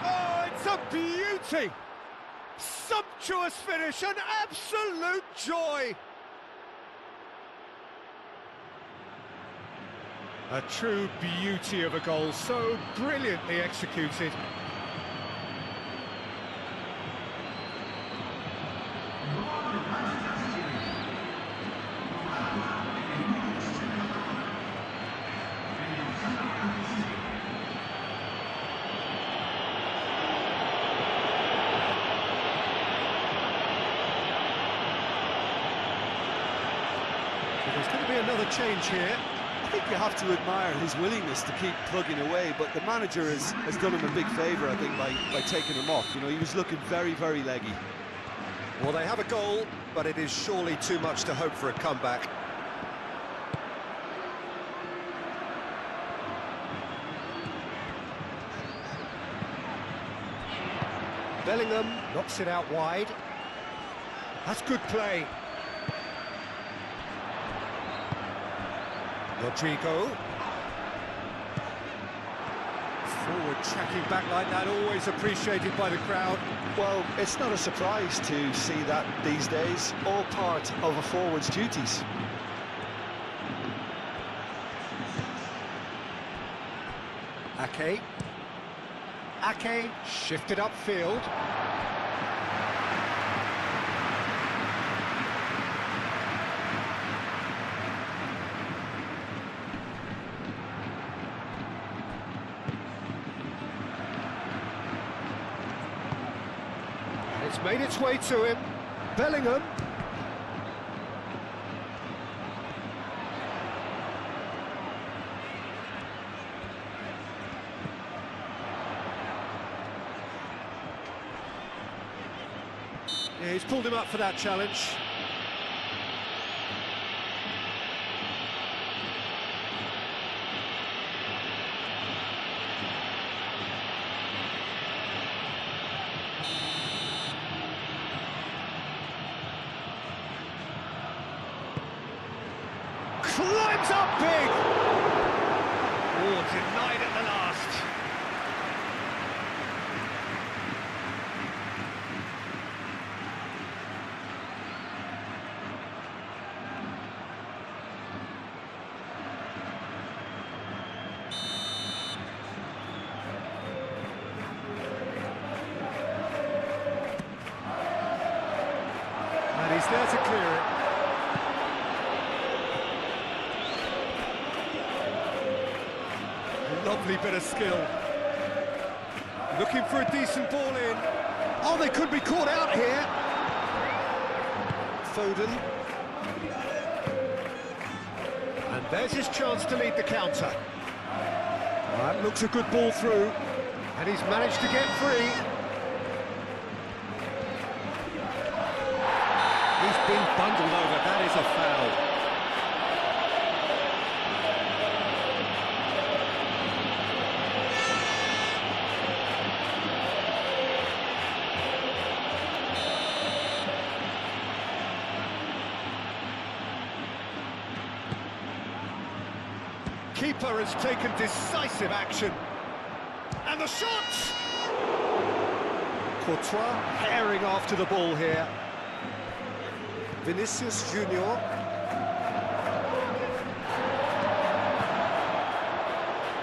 Oh, it's a beauty! Sumptuous finish, an absolute joy! A true beauty of a goal, so brilliantly executed. There's going to be another change here. I think you have to admire his willingness to keep plugging away, but the manager has done him a big favour, I think, by taking him off. You know, he was looking very, very leggy. Well, they have a goal, but it is surely too much to hope for a comeback. Bellingham knocks it out wide. That's good play. Rodrigo. Forward tracking back like that, always appreciated by the crowd. Well, it's not a surprise to see that these days, all part of a forward's duties. Ake. Ake shifted upfield. It's made its way to him. Bellingham. Yeah, he's pulled him up for that challenge. Climbs up big! Oh, denied at the last. And he's there to clear it. Lovely bit of skill. Looking for a decent ball in. Oh, they could be caught out here. Foden. And there's his chance to lead the counter. That looks a good ball through. And he's managed to get free. He's been bundled over. That is a foul. Keeper has taken decisive action. And the shot! Courtois herring after the ball here. Vinicius Junior.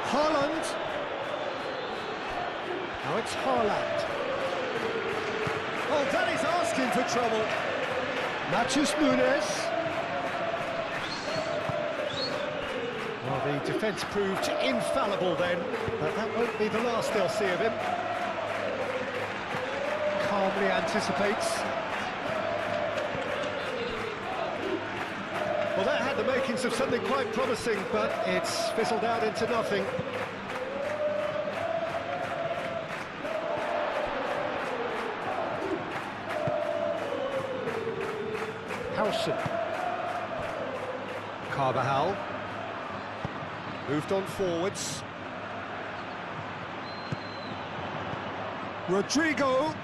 Haaland. Now it's Haaland. Oh, that is asking for trouble. Matheus Nunes. Well, the defence proved infallible then, but that won't be the last they'll see of him. Calmly anticipates. Well, that had the makings of something quite promising, but it's fizzled out into nothing. Howson. Carvajal. Moved on forwards. Rodrigo.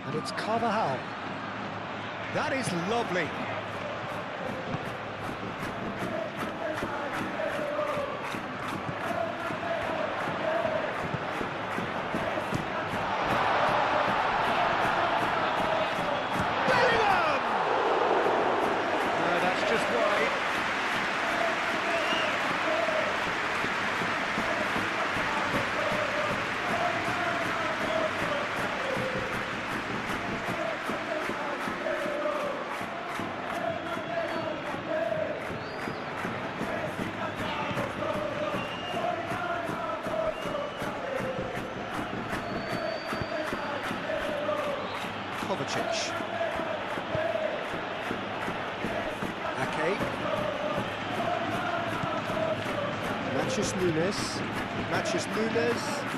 And it's Carvajal. That is lovely. Bellingham! No, that's just wide. Kovacic. Ake. Matches Nunes.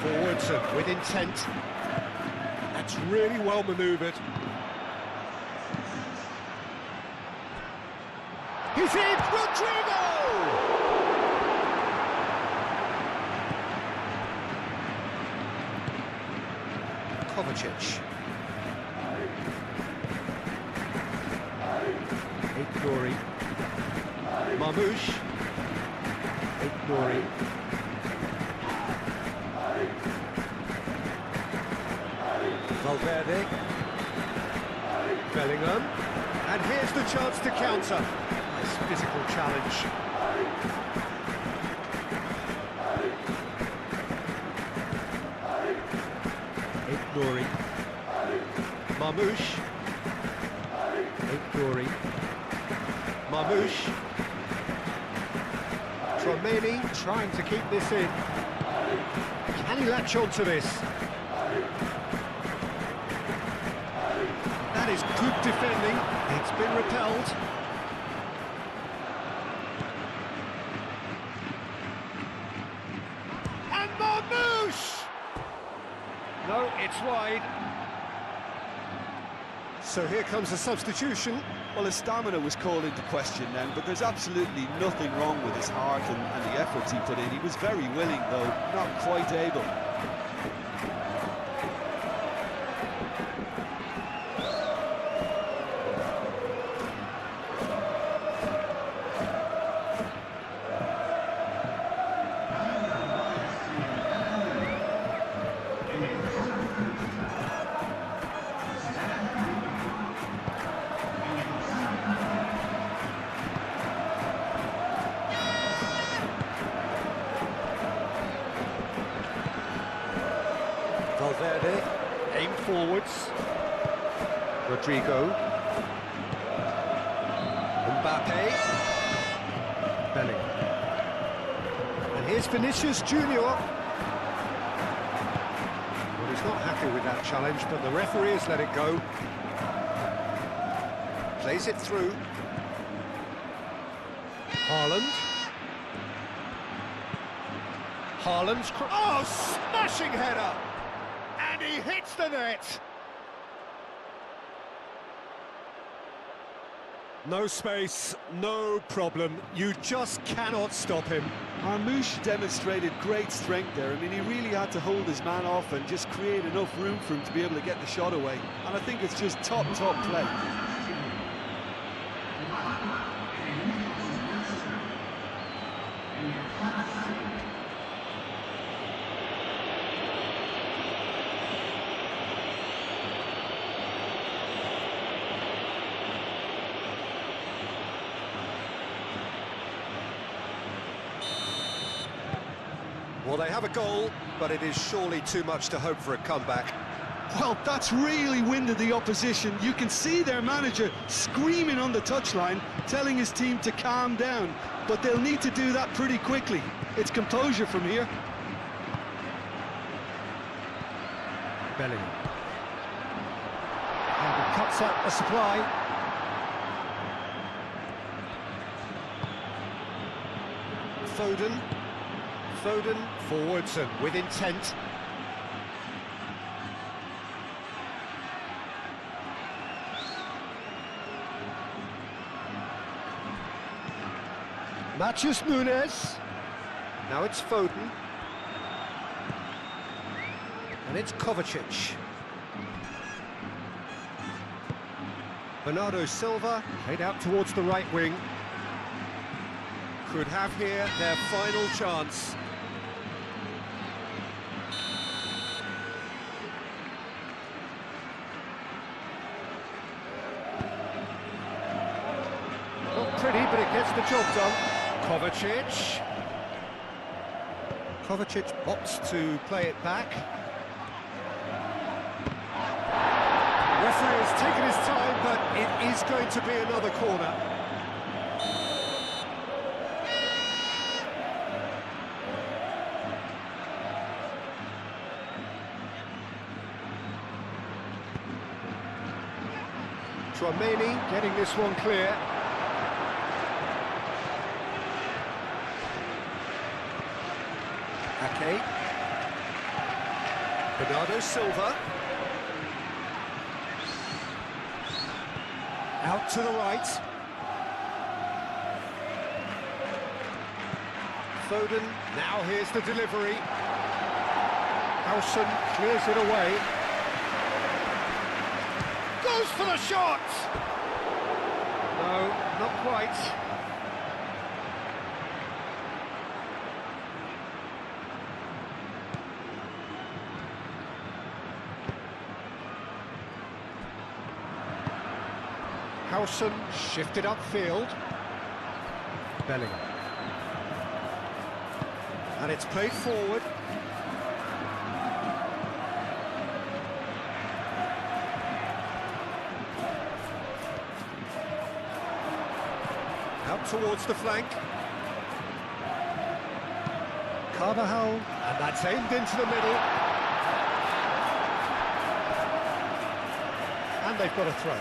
Forwards and with intent. That's really well manoeuvred. He's in! Rodrigo! Kovacic. Nouri. Marmoush. Nouri. Valverde. Bellingham. And here's the chance to counter. Nice physical challenge. Nouri. Marmoush. Nouri. Marmoush. Tremaine trying to keep this in. Can he latch on to this? That is good defending. It's been repelled. And Marmoush! No, it's wide. So here comes a substitution. Well, his stamina was called into question then, but there's absolutely nothing wrong with his heart and the efforts he put in. He was very willing, though, not quite able. Valverde, aimed forwards. Rodrigo. Mbappe. Bellingham. And here's Vinicius Junior. Well, he's not happy with that challenge, but the referee has let it go. Plays it through. Haaland. Haaland's... Oh, smashing header! And he hits the net! No space, no problem. You just cannot stop him. Marmoush demonstrated great strength there. I mean, he really had to hold his man off and just create enough room for him to be able to get the shot away. And I think it's just top play. Well, they have a goal, but it is surely too much to hope for a comeback. Well, that's really winded the opposition. You can see their manager screaming on the touchline, telling his team to calm down. But they'll need to do that pretty quickly. It's composure from here. Bellingham. And he cuts out the supply. Foden, forwards and with intent. Matches Nunes. Now it's Foden. And it's Kovacic. Bernardo Silva played out towards the right wing. Could have here their final chance. Not pretty, but it gets the job done. Kovacic. Kovacic opts to play it back. Referee has taken his time, but it is going to be another corner. Chouameni getting this one clear. Ake. Bernardo Silva. Out to the right. Foden, now here's the delivery. Howson clears it away. Goes for the shot! No, not quite. Howson shifted upfield. Bellingham. And it's played forward. Out towards the flank. Carvajal, and that's aimed into the middle. And they've got a throw.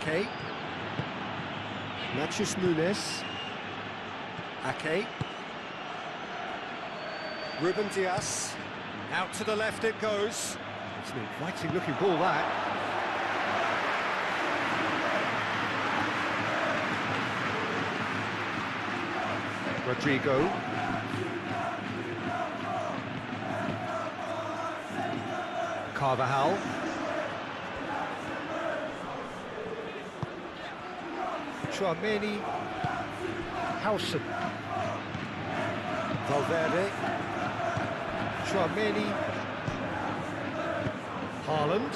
Ake. Nachos Nunes. Ake. Ruben Dias. Out to the left it goes. It's an inviting looking ball, that. Rodrigo. Carvajal. Chouameni, Howson, Valverde, Chouameni, Haaland,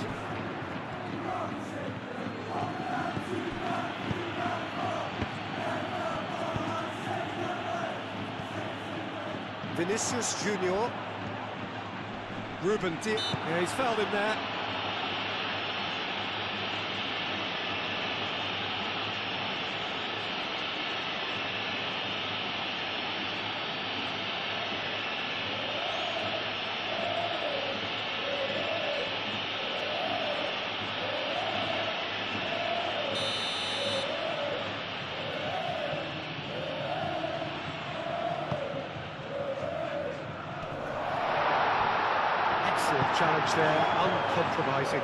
Vinicius Junior, Ruben Dias, yeah, he's fouled him there. Challenge there, uncompromising.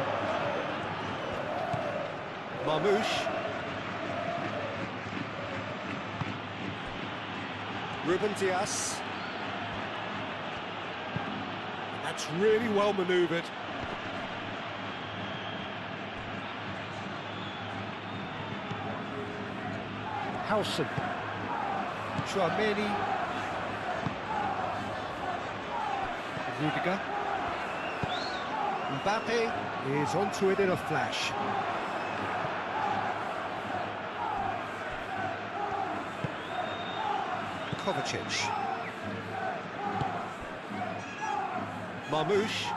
Marmoush. Ruben Dias. That's really well manoeuvred. Howson. Chouameni. Rudiger. Mbappe is onto it in a flash. Kovacic. Marmoush.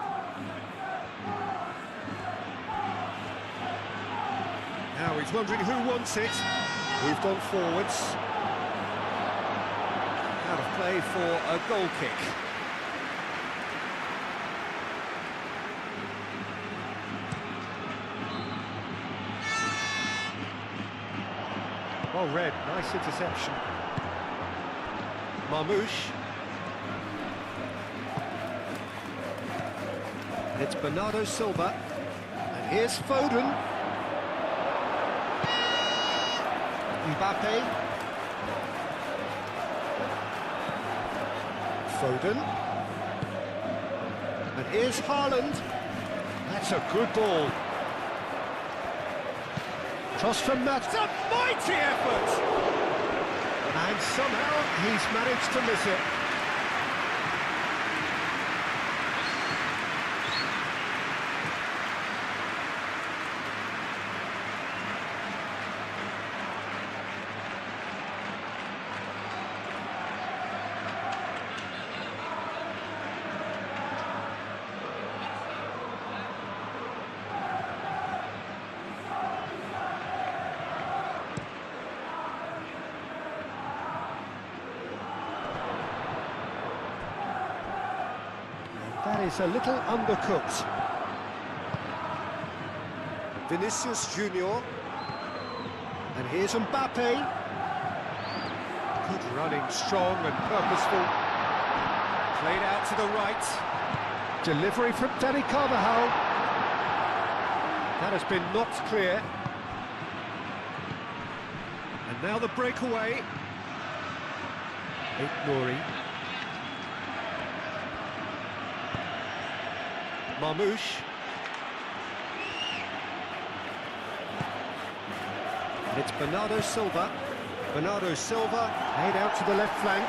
Now he's wondering who wants it. Moved on forwards. Out of play for a goal kick. Well read, nice interception. Marmoush. It's Bernardo Silva. And here's Foden. Mbappe. Foden. And here's Haaland. That's a good ball. Cross from Matt. It's a mighty effort! And somehow he's managed to miss it. is a little undercooked. Vinicius Junior. And here's Mbappe. Good running, strong and purposeful. Played out to the right. Delivery from Danny Carvajal. That has been knocked clear. And now the breakaway. Nouri. Marmouche. And it's Bernardo Silva. Bernardo Silva, laid out to the left flank.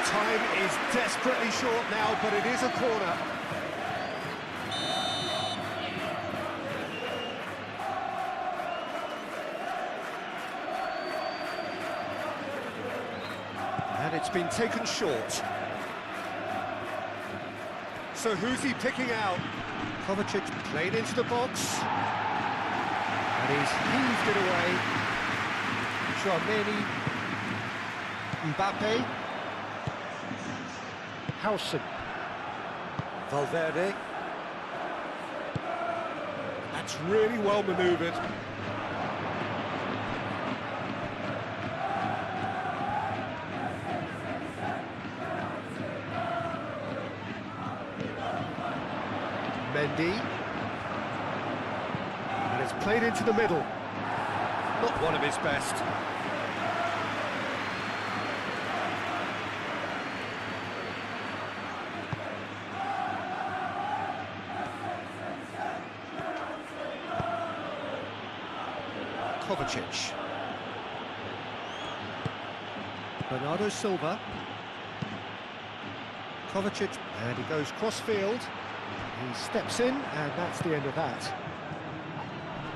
Time is desperately short now, but it is a corner. And it's been taken short. So who's he picking out? Kovacic played into the box. And he's heaved it away. Tchouaméni. Mbappe. Howson. Valverde. That's really well manoeuvred. Mendy. And it's played into the middle. Not one of his best. Kovacic. Bernardo Silva. Kovacic, and he goes cross-field. He steps in, and that's the end of that.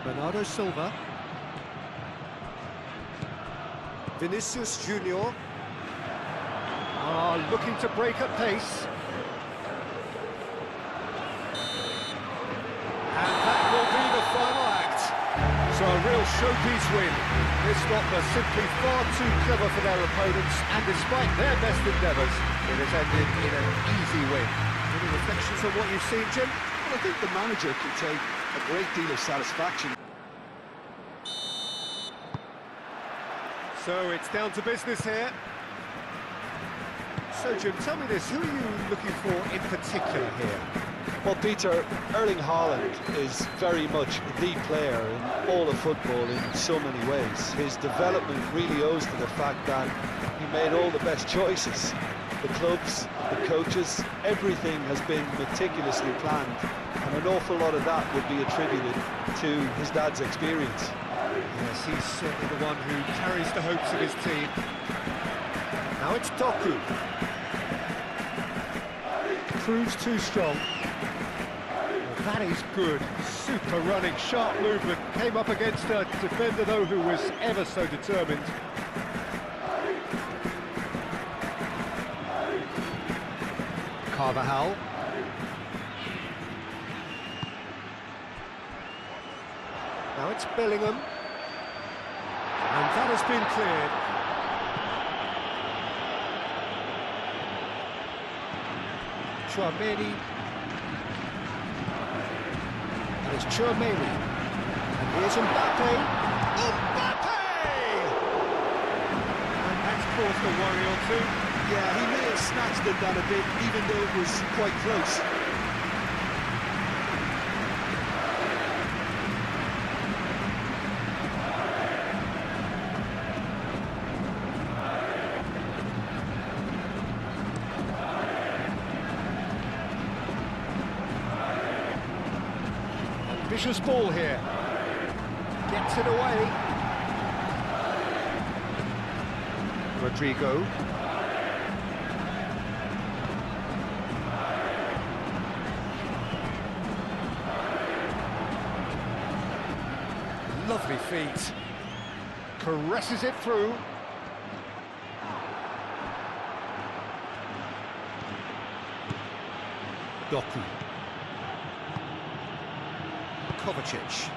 Bernardo Silva. Vinicius Junior. Looking to break at pace. And that will be the final act. So a real showpiece win. This lot were simply far too clever for their opponents, and despite their best endeavours, it has ended in an easy win. Any reflections on what you've seen, Jim? Well, I think the manager can take a great deal of satisfaction. So it's down to business here. So, Jim, tell me this, who are you looking for in particular here? Well, Peter, Erling Haaland is very much the player in all of football in so many ways. His development really owes to the fact that he made all the best choices. The clubs, the coaches, everything has been meticulously planned, and an awful lot of that would be attributed to his dad's experience. Yes, he's certainly the one who carries the hopes of his team. Now it's Doku. Proves too strong. Well, that is good. Super running, sharp movement. Came up against a defender, though, who was ever so determined. Carvajal. Now it's Bellingham. And that has been cleared. Tchouaméni. And it's Tchouaméni. And here's Mbappe. Mbappe! And that's caused a worry or two. Yeah, he may have snatched at that a bit, even though it was quite close. Vicious ball here. Gets it away. Rodrigo. Lovely feet. Caresses it through. Doku. Kovacic.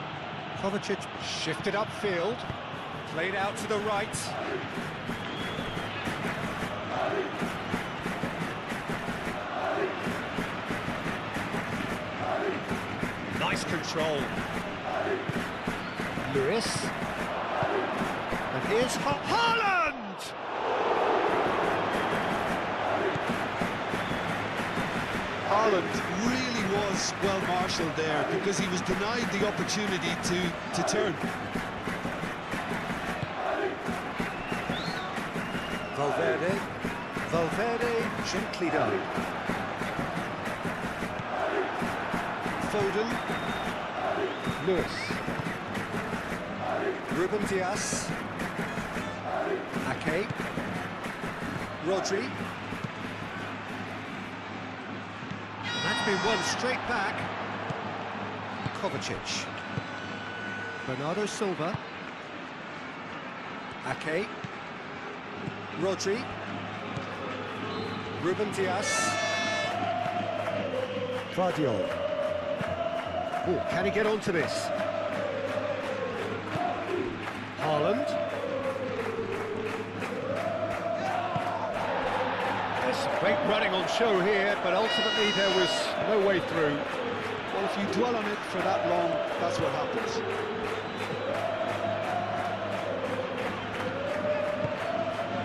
Kovacic shifted upfield, played out to the right. Nice control. Lewis. And here's Haaland! Haaland really was well marshalled there because he was denied the opportunity to turn. Valverde gently done. Foden. Lewis. Ruben Dias. Ake. Rodri. That's been won straight back. Kovacic. Bernardo Silva. Ake. Rodri. Ruben Dias. Guardiola. Oh, can he get onto this? Haaland. There's some great running on show here, but ultimately there was no way through. Well, if you dwell on it for that long, that's what happens.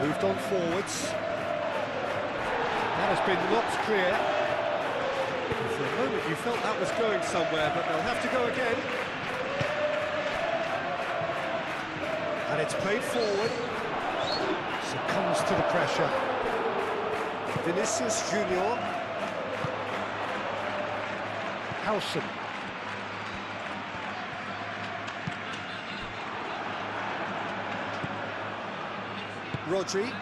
Moved on forwards. That has been knocked clear. For a moment you felt that was going somewhere, but they'll have to go again. And it's played forward. Succumbs to the pressure. Vinicius Junior. Howson. Rodri.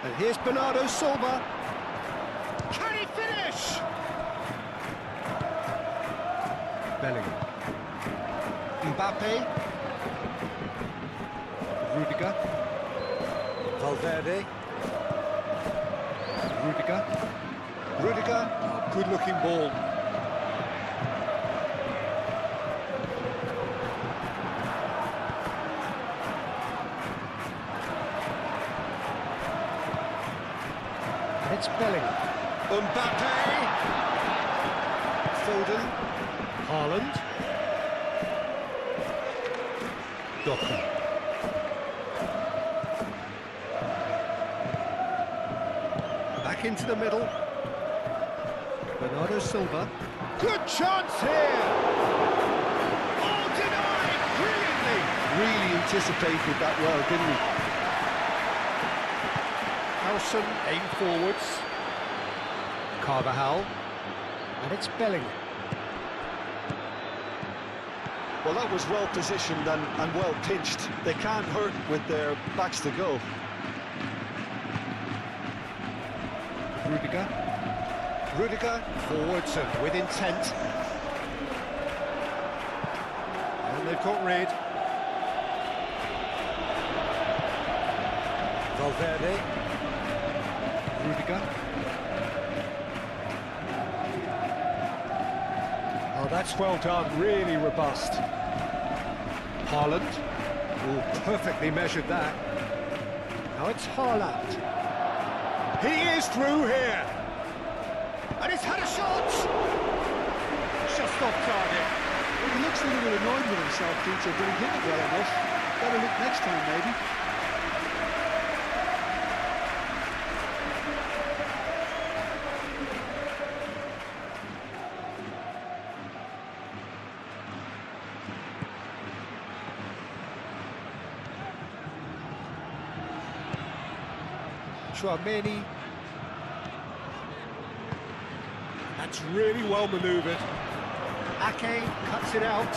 And here's Bernardo Silva. Can he finish? Bellingham. Mbappe. Rudiger. Valverde. Rudiger. Oh, good-looking ball. It's Bellingham. Mbappe. Foden. Haaland. Doku. Back into the middle. Bernardo Silva. Good chance here. Oh, denied brilliantly. Really anticipated that well, didn't he? Howson aim forwards. Carvajal. And it's Bellingham. Well, that was well positioned and well pinched. They can't hurt with their backs to go. Rudiger forwards and with intent. And they've got rid. Valverde. Rudiger. Oh, that's well done, really robust. Haaland. Oh, perfectly measured that. Now it's Haaland. He is through here. And he's had a shot! Just off target. Well, he looks a little bit annoyed with himself, Peter, but he hit it well enough. Better look next time, maybe. Chouameni. That's really well manoeuvred. Ake cuts it out.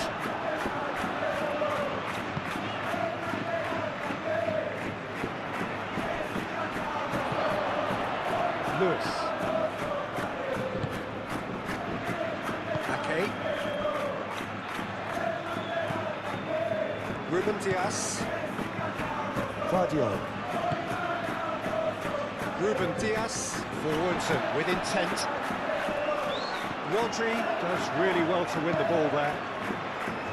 Lewis. Ake. Ruben Dias. Guardiola. Ruben Dias, forwards and with intent. Rodri does really well to win the ball there.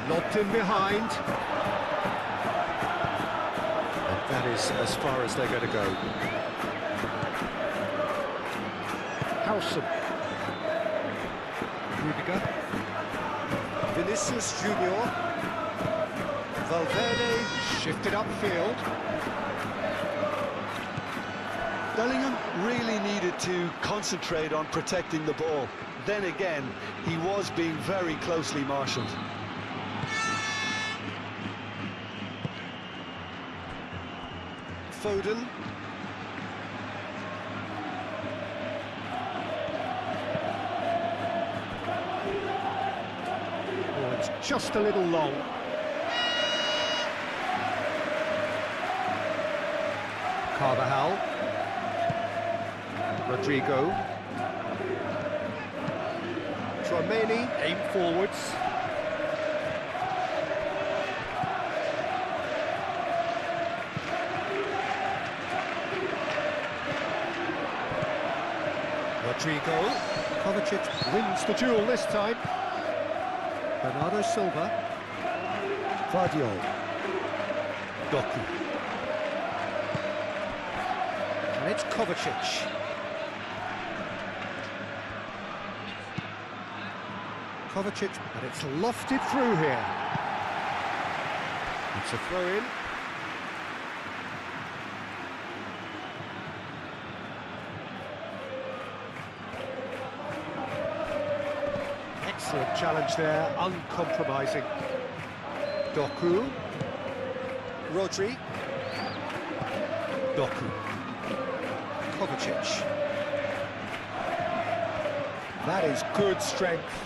Lobbed in behind. And that is as far as they're going to go. Nelson. Rudiger. Vinicius Junior. Valverde shifted upfield. Bellingham really needed to concentrate on protecting the ball. Then again, he was being very closely marshalled. Foden. Oh, it's just a little long. Carvajal. Rodrigo. Tchouaméni, aim forwards. Rodrigo. Kovacic wins the duel this time. Bernardo Silva. Guardiola. Doku. And it's Kovacic. Kovacic, and it's lofted through here. It's a throw-in. Excellent challenge there, uncompromising. Doku. Rodri. Doku. Kovacic. That is good strength.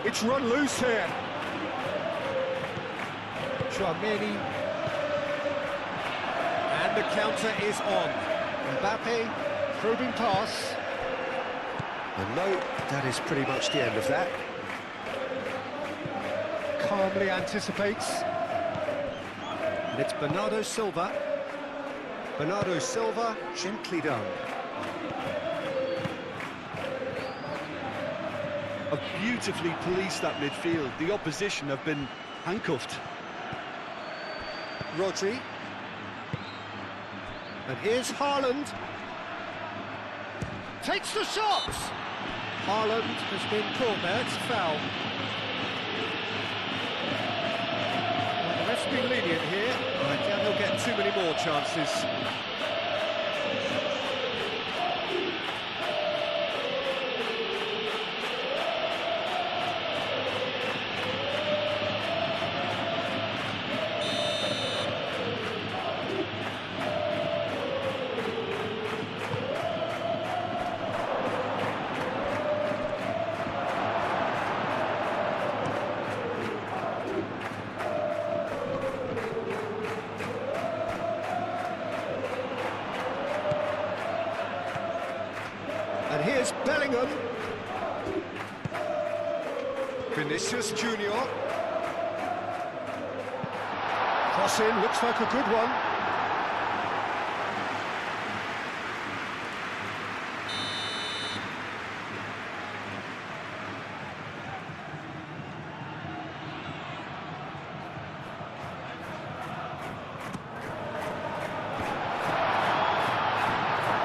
It's run loose here. Tchouaméni. And the counter is on. Mbappe, probing pass. And no, that is pretty much the end of that. Calmly anticipates. And it's Bernardo Silva. Bernardo Silva, gently done. Have beautifully policed that midfield. The opposition have been handcuffed. Rodri. And here's Haaland. Takes the shot! Haaland has been caught there, it's a foul. Well, the ref's been lenient here. I doubt he'll get too many more chances. And here's Bellingham. Vinicius Junior. Cross in, looks like a good one.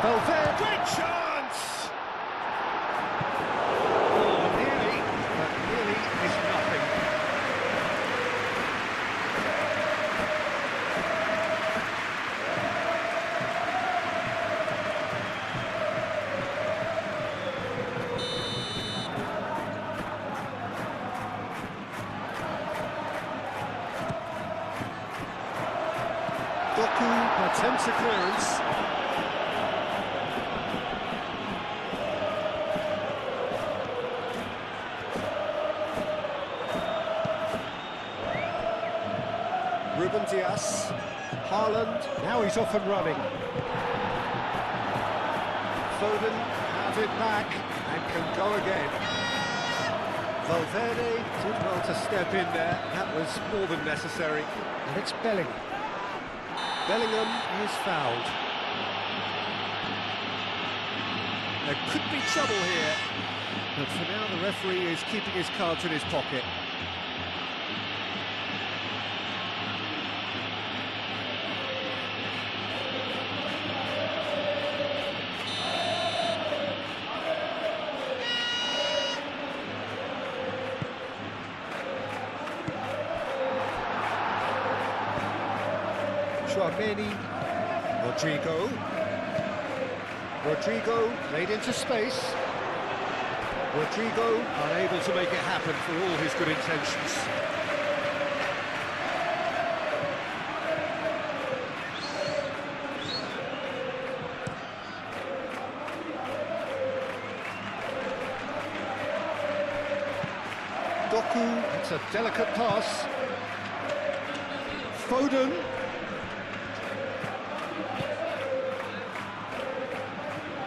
Valverde, great chance! Oh, nearly, but nearly is nothing. Doku attempts a clearance. Ruben Dias, Haaland, now he's off and running. Foden has it back and can go again. Valverde did well to step in there, that was more than necessary. And it's Bellingham. Bellingham is fouled. There could be trouble here, but for now the referee is keeping his cards in his pocket. Chouameni. Rodrigo played into space. Rodrigo unable to make it happen for all his good intentions. Doku, it's a delicate pass. Foden.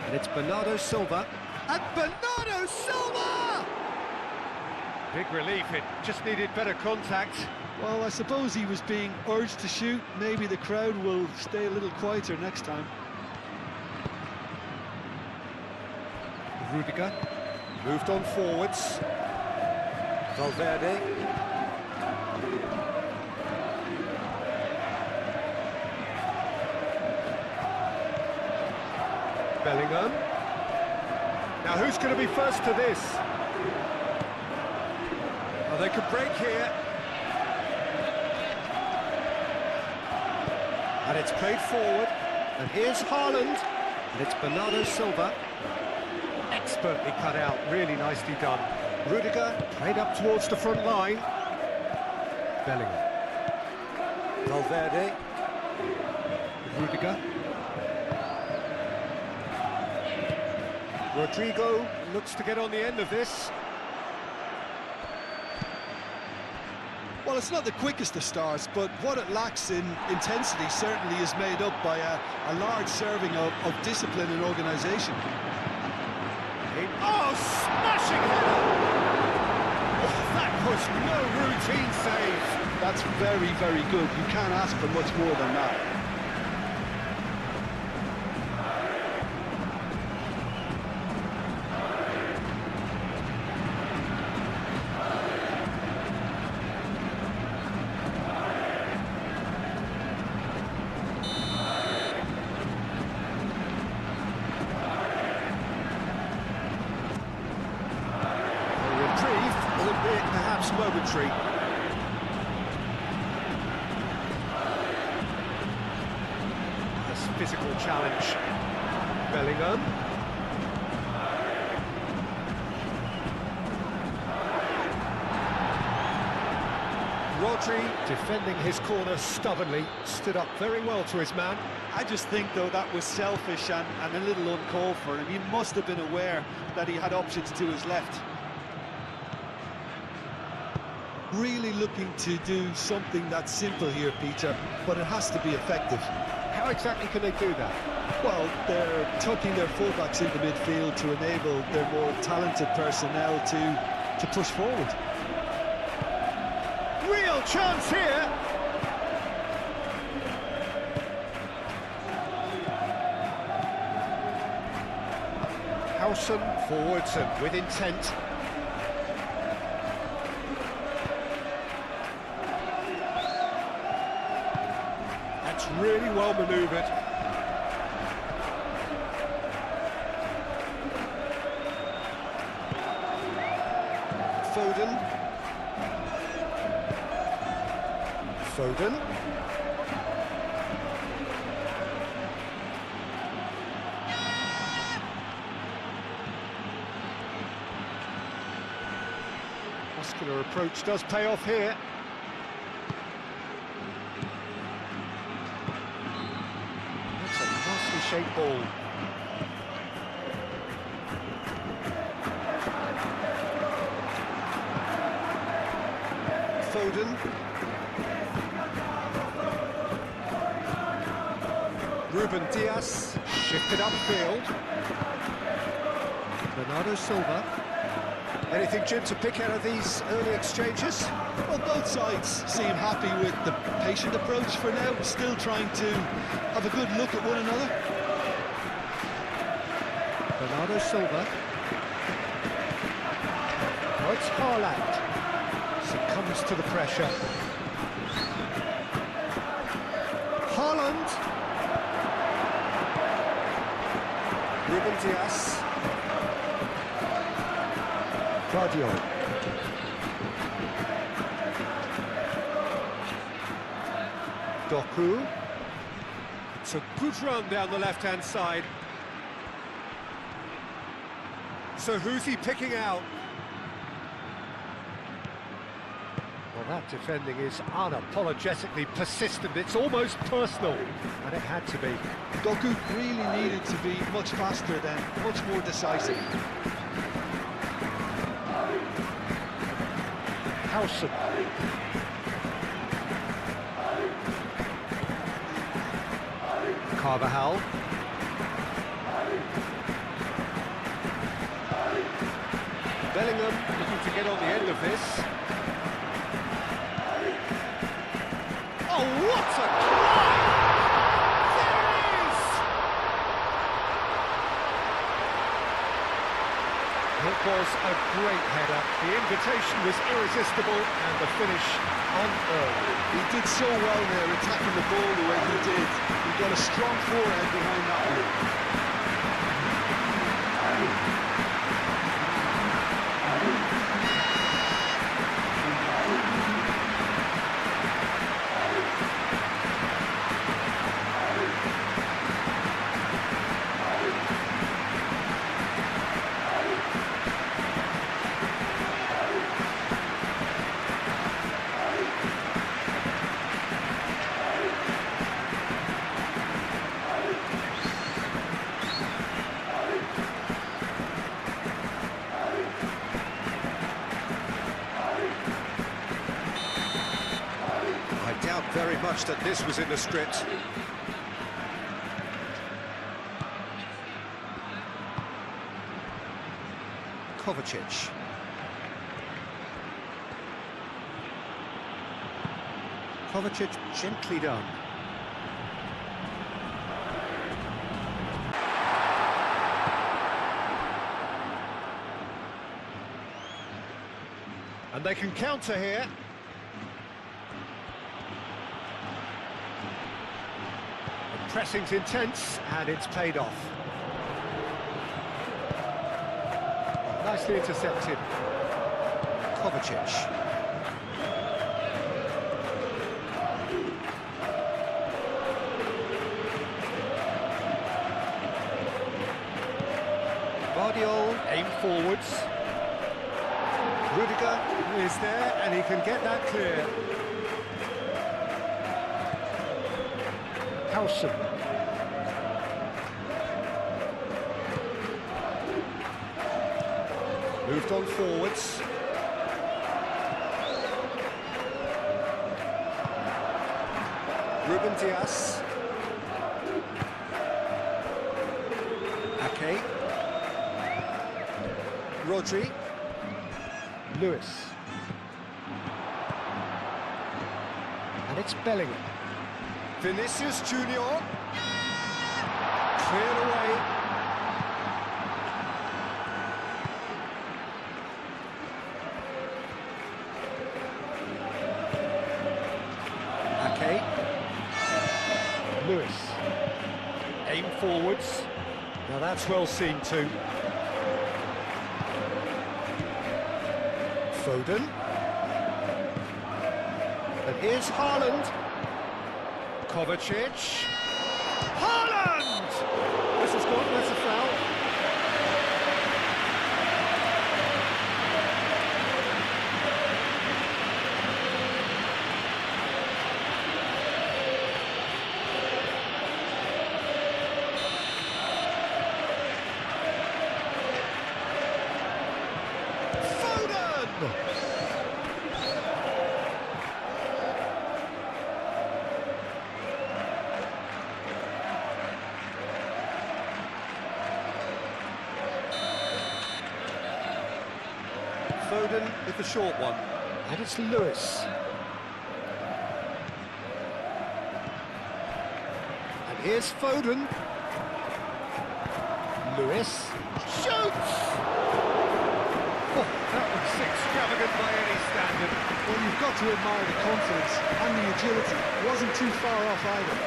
And it's Bernardo Silva. And Bernardo Silva! Big relief, it just needed better contact. Well, I suppose he was being urged to shoot. Maybe the crowd will stay a little quieter next time. Rudiger moved on forwards. Valverde. Bellingham. Now who's going to be first to this? Oh, they could break here. And it's played forward. And here's Haaland. And it's Bernardo Silva. Expertly cut out, really nicely done. Rudiger played up towards the front line. Bellingham. Valverde. Rudiger. Rodrigo looks to get on the end of this. Well, it's not the quickest of starts, but what it lacks in intensity certainly is made up by a large serving of discipline and organisation. Oh, smashing header! Oh, that was no routine save. That's very, very good. You can't ask for much more than that. Albeit perhaps momentary. This physical challenge. Bellingham. Rodri, defending his corner stubbornly, stood up very well to his man. I just think, though, that was selfish and a little uncalled for him. He must have been aware that he had options to his left. Really looking to do something that's simple here, Peter, but it has to be effective. How exactly can they do that? Well, they're tucking their fullbacks into midfield to enable their more talented personnel to push forward. Real chance here! Howson forwards and with intent. That's really well manoeuvred. Foden. Muscular approach does pay off here. That's a nicely shaped ball. Foden. Ruben Diaz shifted upfield. Bernardo Silva. Anything, Jim, to pick out of these early exchanges? Well, both sides seem happy with the patient approach for now, still trying to have a good look at one another. Bernardo Silva. Oh, it's Haaland. Succumbs to the pressure. Haaland. Ruben Diaz. Guardiola. Doku. It's a good run down the left-hand side. So who's he picking out? Well, that defending is unapologetically persistent. It's almost personal, and it had to be. Doku really needed to be much faster then, much more decisive. Howson. Carvajal. Bellingham looking to get on the end of this. Oh, what a try! There it is! It was a great header. The invitation was irresistible and the finish unearned. He did so well there, attacking the ball the way he did. He got a strong forehand behind that one. Very much that this was in the script. Kovacic. Kovacic gently done. And they can counter here. Pressing's intense, and it's paid off. Nicely intercepted. Kovacic. Guardiola, aim forwards. Rudiger is there, and he can get that clear. Howson. Moved on forwards. Ruben Dias. Ake. Rodri. Lewis. And it's Bellingham. Vinicius Junior. Cleared away. Ake. Lewis. Aim forwards. Now that's well seen too. Foden. And here's Haaland. Kovacic. Haaland! This has gone, that's a foul. Foden! Foden with the short one. And it's Lewis. And here's Foden. Lewis shoots! Oh, that was extravagant by any standard. Well, you've got to admire the confidence and the agility. It wasn't too far off either.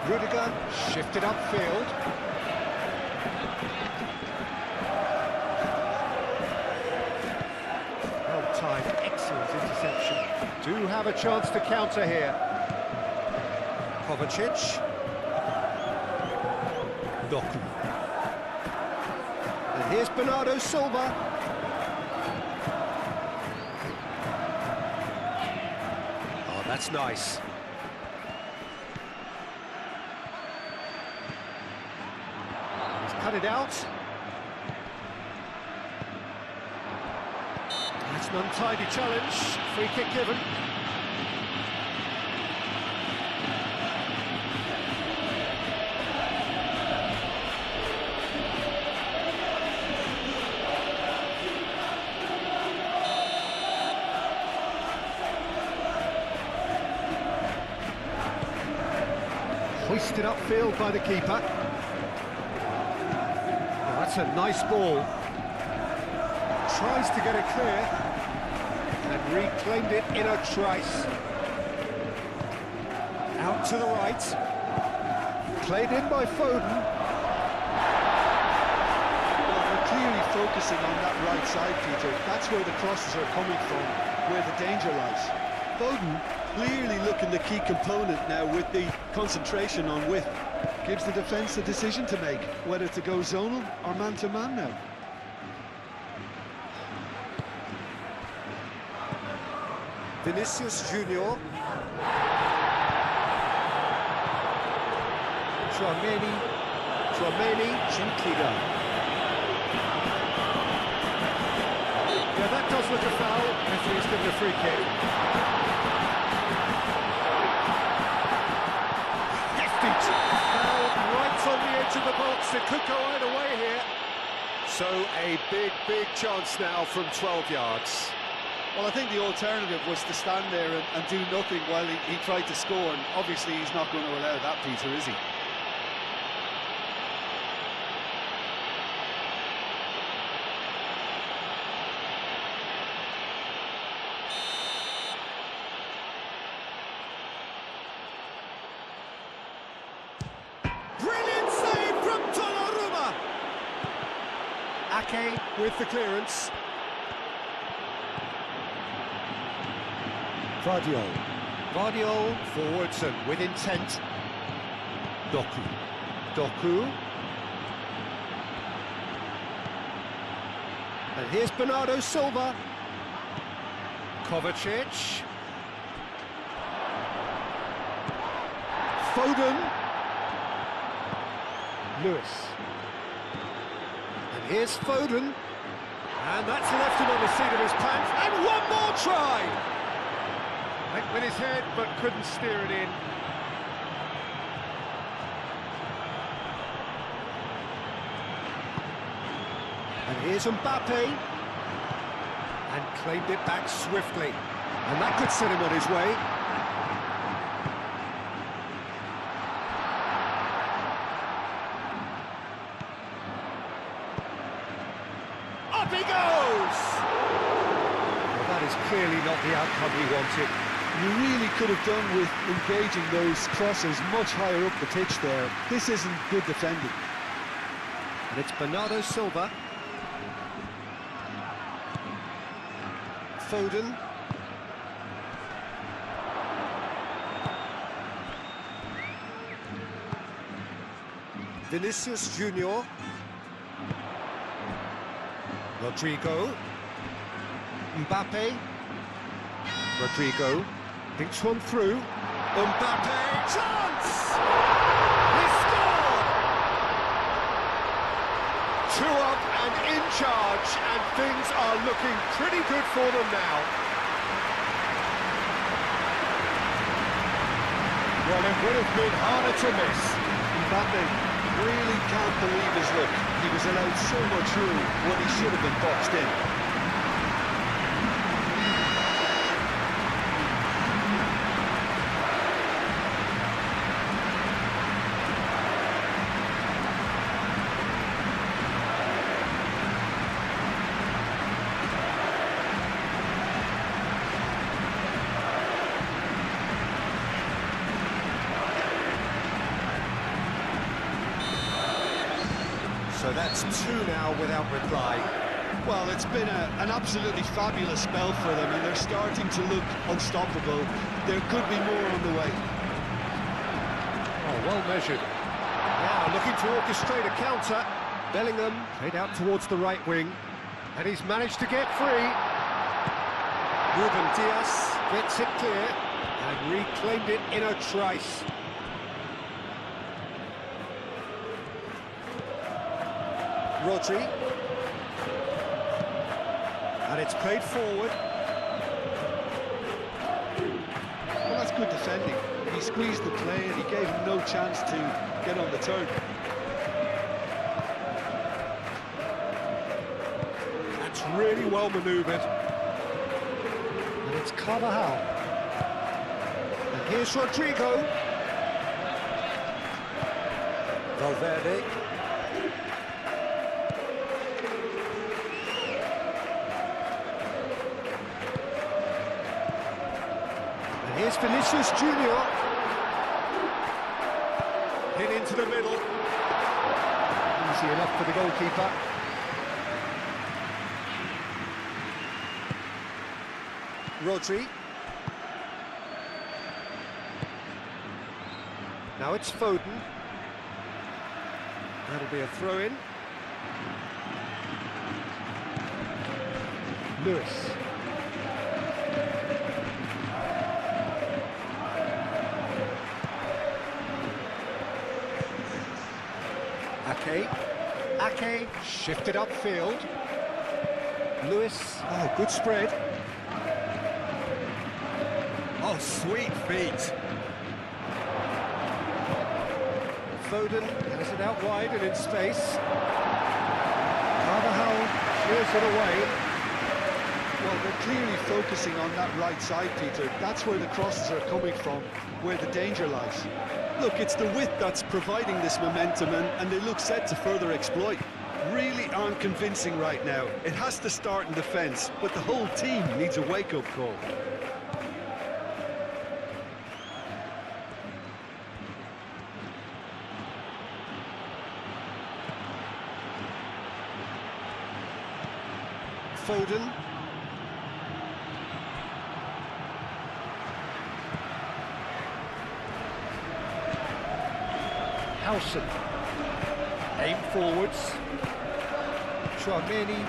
Rudiger shifted upfield. Well-timed, excellent interception. Do have a chance to counter here. Kovacic. Doku. And here's Bernardo Silva. Oh, that's nice. He's cut it out. That's an untidy challenge. Free kick given. Hoisted upfield by the keeper. Oh, that's a nice ball. Tries to get it clear and reclaimed it in a trice. Out to the right. Played in by Foden. Well, they're clearly focusing on that right side, Peter. That's where the crosses are coming from, where the danger lies. Foden clearly looking the key component now with the concentration on width. Gives the defence a decision to make, whether to go zonal or man-to-man now. Vinicius Junior. Tchouaméni, gently done. Yeah, that does look a foul. Referee's given a free kick. Hefty foul right on the edge of the box. It could go either way here. So a big chance now from 12 yards. Well, I think the alternative was to stand there and do nothing while he tried to score, and obviously he's not going to allow that, Peter, is he? Brilliant save from Donnarumma! Ake with the clearance. Vardiol forwards and with intent. Doku. And here's Bernardo Silva. Kovacic. Foden. Lewis. And here's Foden. And that's left him on the seat of his pants. And one more try! Went with his head, but couldn't steer it in. And here's Mbappe. And claimed it back swiftly. And that could set him on his way. Up he goes! Well, that is clearly not the outcome he wanted. You really could have done with engaging those crosses much higher up the pitch there. This isn't good defending. And it's Bernardo Silva. Foden. Vinicius Junior. Rodrigo. Mbappe. Rodrigo. Thinks one through. Mbappe, chance! He scored! 2 up and in charge, and things are looking pretty good for them now. Well, it would have been harder to miss. Mbappe really can't believe his luck. He was allowed so much room when he should have been boxed in. So that's two now without reply. Well, it's been an absolutely fabulous spell for them, and they're starting to look unstoppable. There could be more on the way. Oh, well measured. Now looking to orchestrate a counter. Bellingham played out towards the right wing, and he's managed to get free. Ruben Dias gets it clear and reclaimed it in a trice. Rodri. And it's played forward. Well, that's good defending. He squeezed the play and he gave him no chance to get on the turn. That's really well manoeuvred. And it's Carvajal. And here's Rodrigo. Valverde. And here's Vinicius Junior. Hit into the middle. Easy enough for the goalkeeper. Rodri. Now it's Foden. That'll be a throw-in. Lewis. Ake shifted upfield. Lewis, oh, good spread. Oh, sweet feet. Foden has it out wide and in space. Carvajal clears it away. Well, they're clearly focusing on that right side, Peter. That's where the crosses are coming from, where the danger lies. Look, it's the width that's providing this momentum, and they look set to further exploit. Really aren't convincing right now. It has to start in defence, but the whole team needs a wake-up call. Foden. Howson. Aim forwards. Chouameni.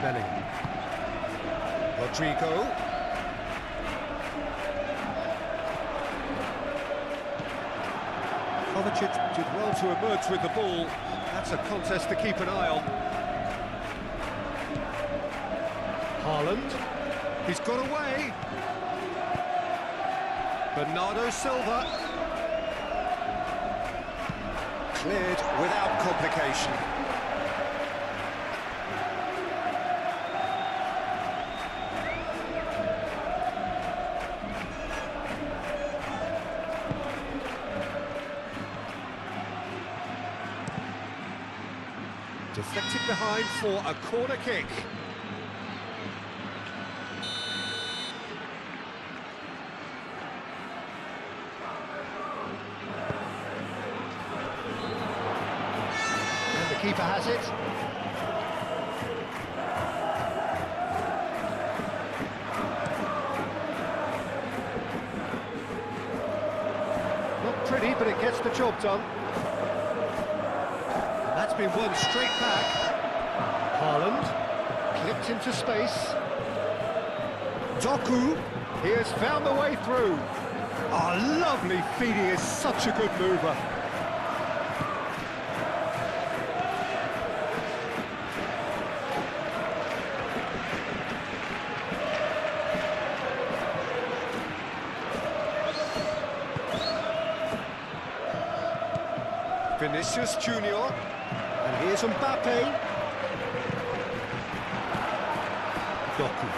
Bellingham. Rodrigo. Kovacic did well to emerge with the ball. That's a contest to keep an eye on. Haaland. He's got away. Bernardo Silva. Cleared without complication. Deflected behind for a corner kick. Keeper has it. Not pretty, but it gets the job done. And that's been won straight back. Haaland clipped into space. Doku, he has found the way through. Oh, lovely feed, he is such a good mover. Vinicius Junior, and here's Mbappe. Doku.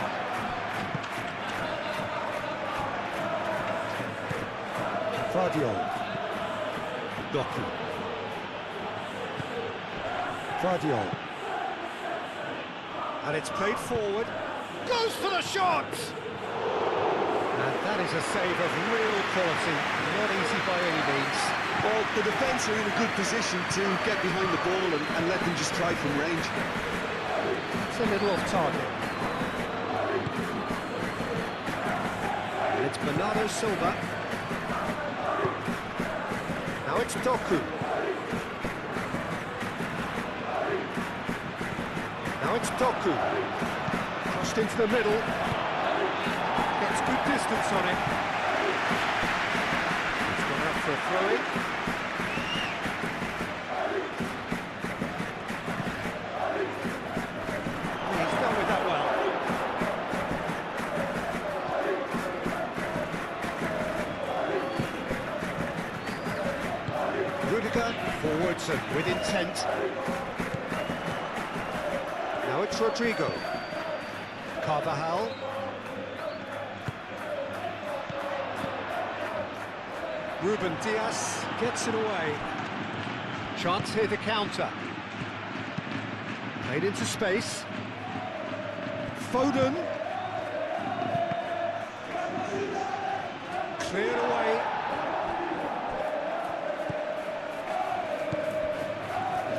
Guardiola. Doku. Guardiola. And it's played forward. Goes for the shot! And that is a save of real quality, not easy by any means. Well, the defence are in a good position to get behind the ball and let them just try from range. It's a little off target. And it's Bernardo Silva. Now it's Doku. Now it's Doku. Crossed into the middle. Gets good distance on it. It's gone out for a throw-in. He's done with that well. Rudiger forwards and with intent. Now it's Rodrigo. Carvajal. Ruben Diaz gets it away. Chance here to counter. Played into space. Foden. Cleared away.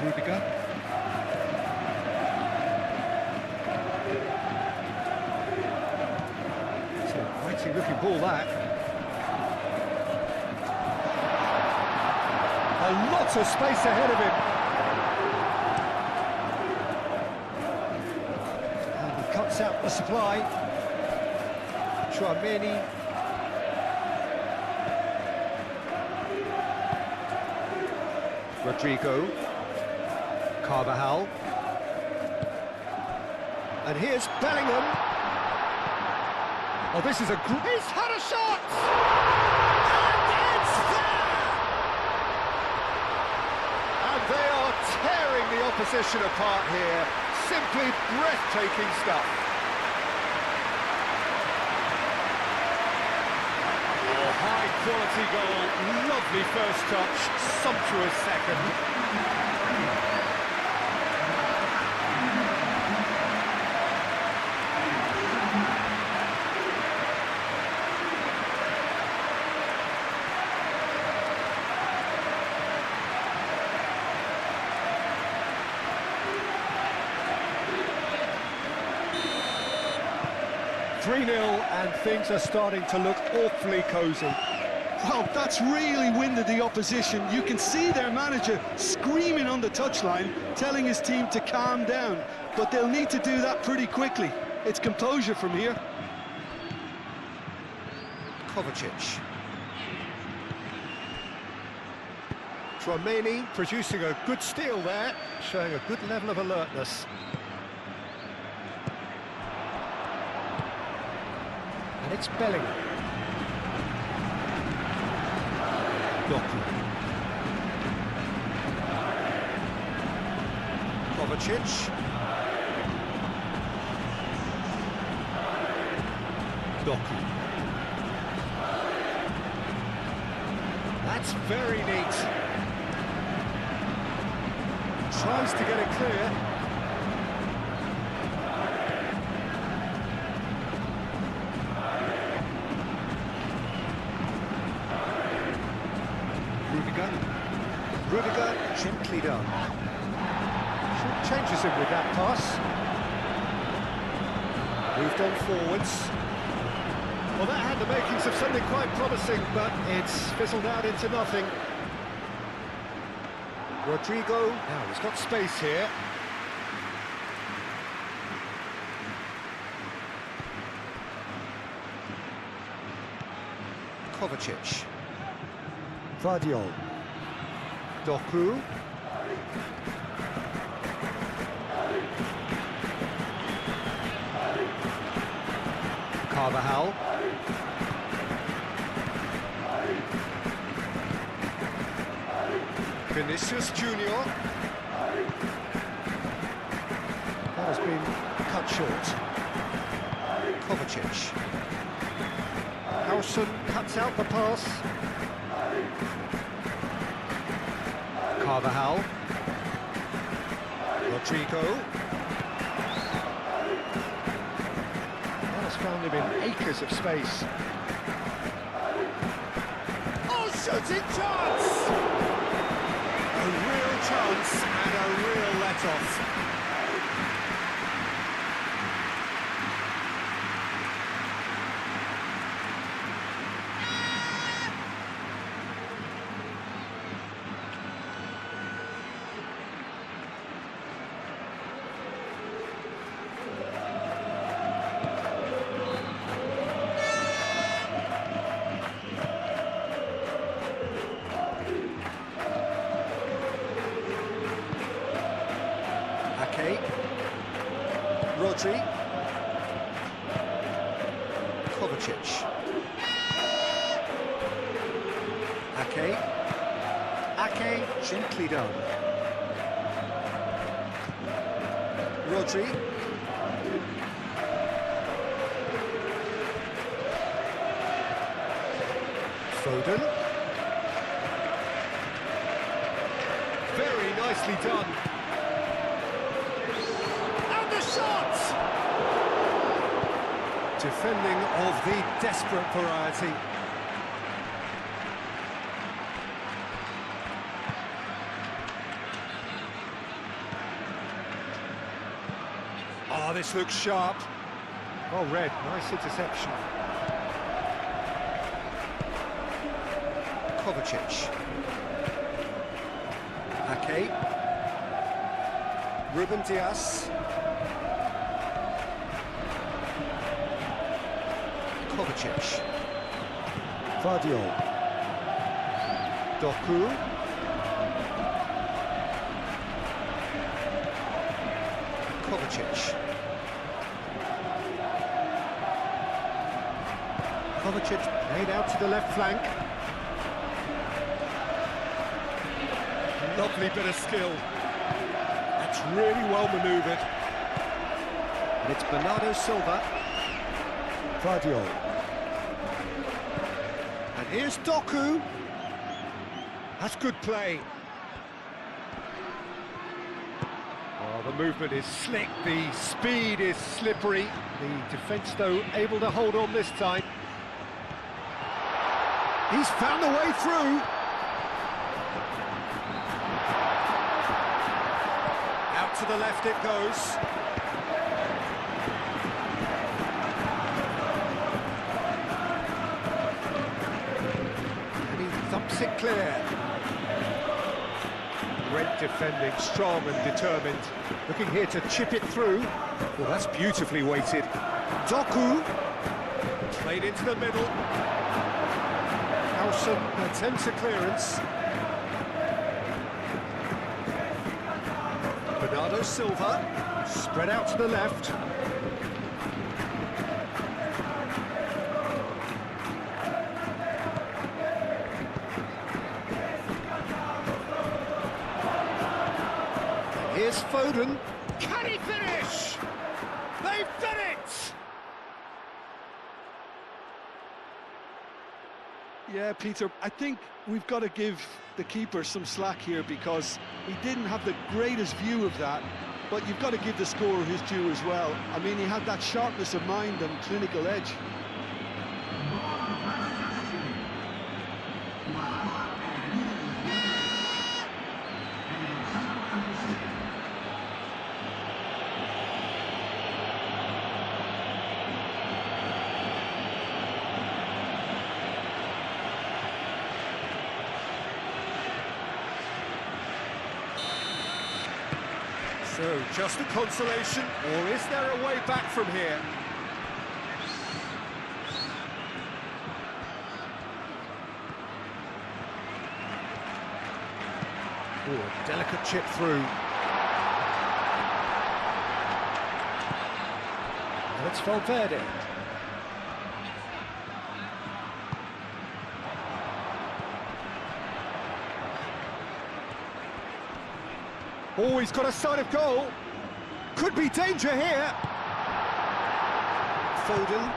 Rudiger. It's a mighty looking ball, that. A lot of space ahead of him. And he cuts out the supply. Chouameni. Rodrigo. Carvajal. And here's Bellingham. Oh, this is a great... He's had a shot! And it's there! And they are tearing the opposition apart here. Simply breathtaking stuff. Oh, high quality goal. Lovely first touch. Sumptuous second. 3-0 and things are starting to look awfully cosy. Well, that's really winded the opposition. You can see their manager screaming on the touchline, telling his team to calm down. But they'll need to do that pretty quickly. It's composure from here. Kovacic. Chouameni producing a good steal there, showing a good level of alertness. And it's Bellingham. Doku. Kovacic. Doku. That's very neat. Tries to get it clear. Rudiger, gently done. Changes him with that pass. Moved on forwards. Well, that had the makings of something quite promising, but it's fizzled out into nothing. Rodrigo, now he's got space here. Kovacic. Vardiol. Doku. Carvajal. Vinicius Junior. That has been cut short. Kovacic. Harrison cuts out the pass. Carvajal. Rodrigo. That has found him in acres of space. cutting chance! A real chance and a real let-off. Rodri, Kovacic, Ake, gently done. Rodri, Foden, very nicely done. Defending of the desperate variety. Oh, this looks sharp. Oh, red, nice interception. Kovacic. Ake. Ruben Dias. Kovacic, Vardiol, Doku, Kovacic, played out to the left flank. Lovely bit of skill. That's really well manoeuvred. And it's Bernardo Silva. Vardiol. And here's Doku. That's good play. Oh, the movement is slick, the speed is slippery. The defence, though, able to hold on this time. He's found a way through. Out to the left it goes. Thumps it clear. Red defending, strong and determined. Looking here to chip it through. Well, that's beautifully weighted. Doku. Played into the middle. Howson attempts a clearance. Bernardo Silva. Spread out to the left. Here's Foden. Can he finish? They've done it! Yeah, Peter, I think we've got to give the keeper some slack here because he didn't have the greatest view of that, but you've got to give the scorer his due as well. I mean, he had that sharpness of mind and clinical edge. So, just a consolation, or is there a way back from here? Oh, a delicate chip through. And it's Valverde. Oh, he's got a sight of goal. Could be danger here. Foden.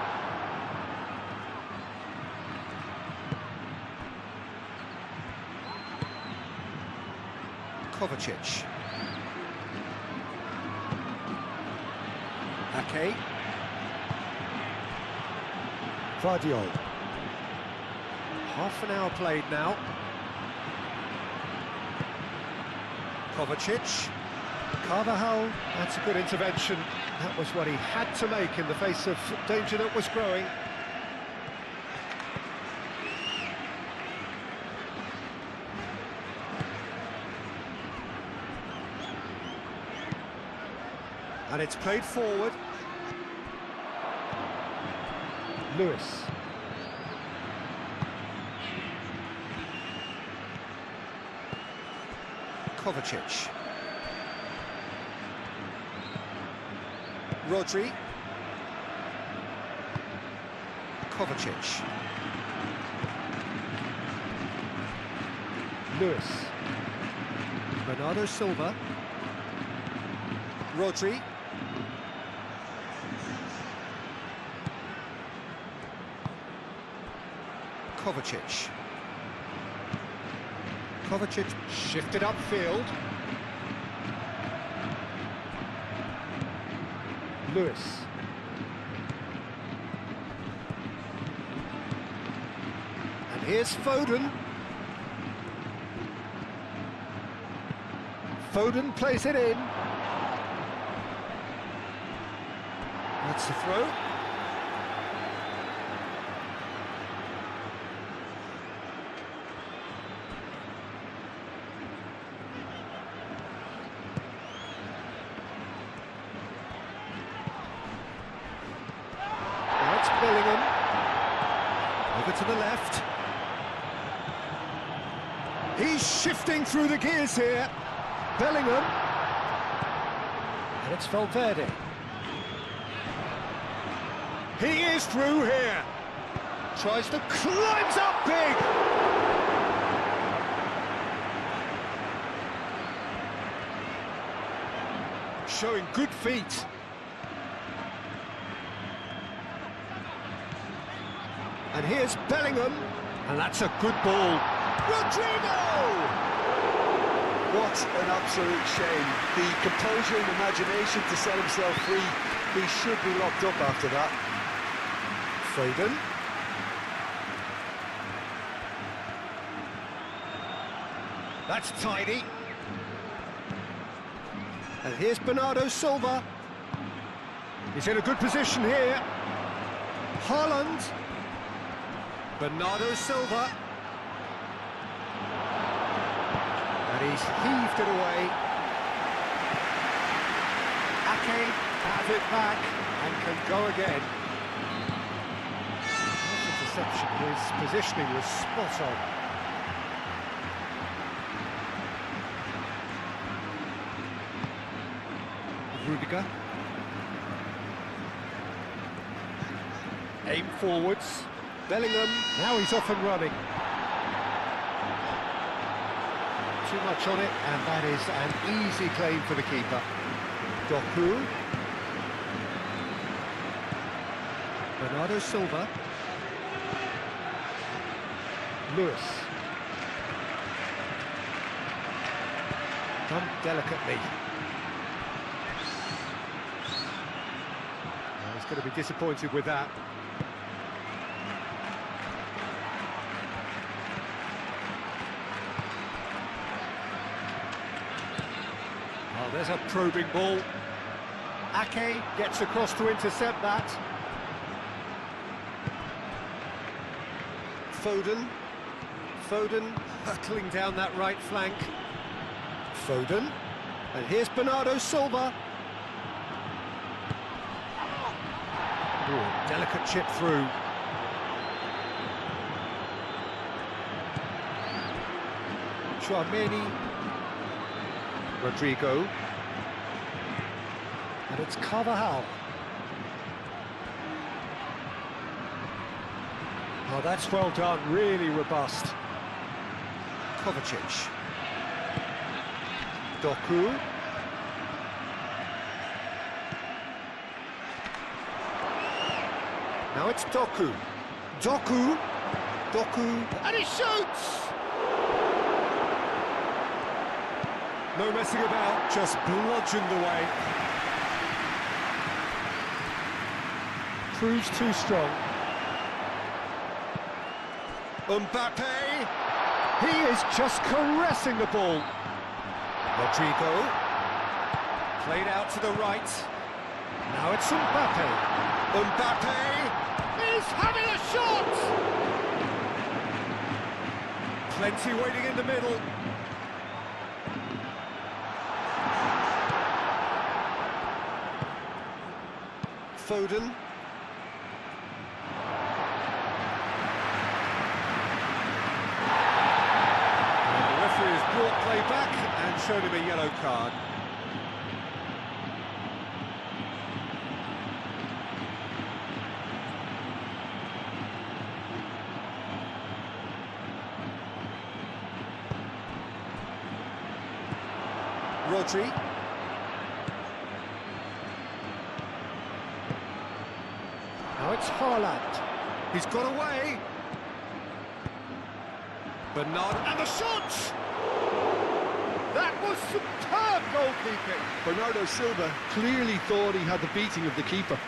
Kovacic. Ake. Vardiol. Half an hour played now. Kovacic. Carvajal, that's a good intervention. That was what he had to make in the face of danger that was growing. And it's played forward. Lewis. Kovacic. Rodri. Kovacic. Lewis. Bernardo Silva. Rodri. Kovacic. Kovacic shifted upfield. Lewis. And here's Foden. Foden plays it in. That's the throw. Bellingham, over to the left. He's shifting through the gears here. Bellingham, and it's Valverde. He is through here. Tries to climbs up big. Showing good feet. And here's Bellingham, and that's a good ball. Rodrigo! What an absolute shame. The composure and imagination to set himself free. He should be locked up after that. Foden. That's tidy. And here's Bernardo Silva. He's in a good position here. Haaland. Bernardo Silva. And he's heaved it away. Ake has it back and can go again. Not a deception, his positioning was spot on. Rudiger. Aim forwards. Bellingham, now he's off and running. Too much on it, and that is an easy claim for the keeper. Doku. Bernardo Silva. Lewis. Done delicately. He's going to be disappointed with that. Oh, there's a probing ball. Ake gets across to intercept that. Foden hurtling down that right flank. Foden. And here's Bernardo Silva. Ooh, delicate chip through. Chouameni. Rodrigo. And it's Carvajal. Oh, that's well done, really robust. Kovacic. Doku. Now it's Doku. Doku, and he shoots! No messing about, just bludgeoned away. Proves too strong. Mbappe! He is just caressing the ball. Rodrigo. Played out to the right. Now it's Mbappe. Mbappe is having a shot! Plenty waiting in the middle. Foden. And the referee has brought play back and shown him a yellow card. Rodri. Now it's Haaland. He's got away. Bernard and the shot! That was superb goalkeeping. Bernardo Silva clearly thought he had the beating of the keeper.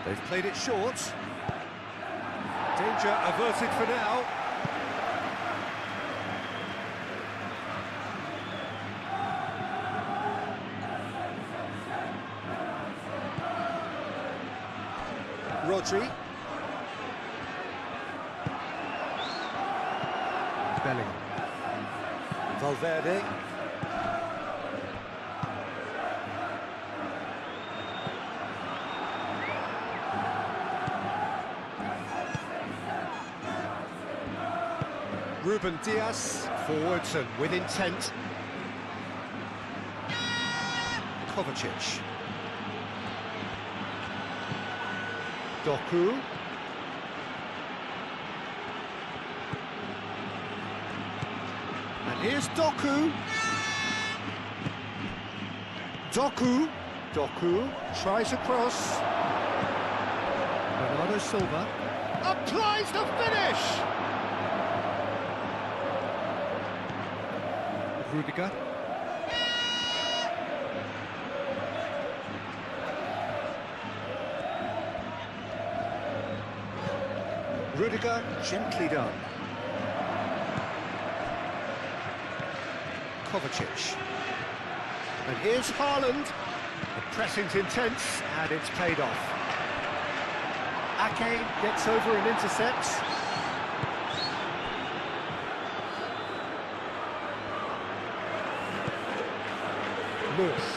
They've played it short. Danger averted for now. Rodri. Bellingham. Valverde. Ruben Diaz, forwards and with intent. Kovacic. Doku. And here's Doku. Doku tries a cross. Bernardo Silva applies the finish. Rudiger. Rudiger, gently done. Kovacic. And here's Haaland. The pressing's intense, and it's paid off. Ake gets over and intercepts. Lewis.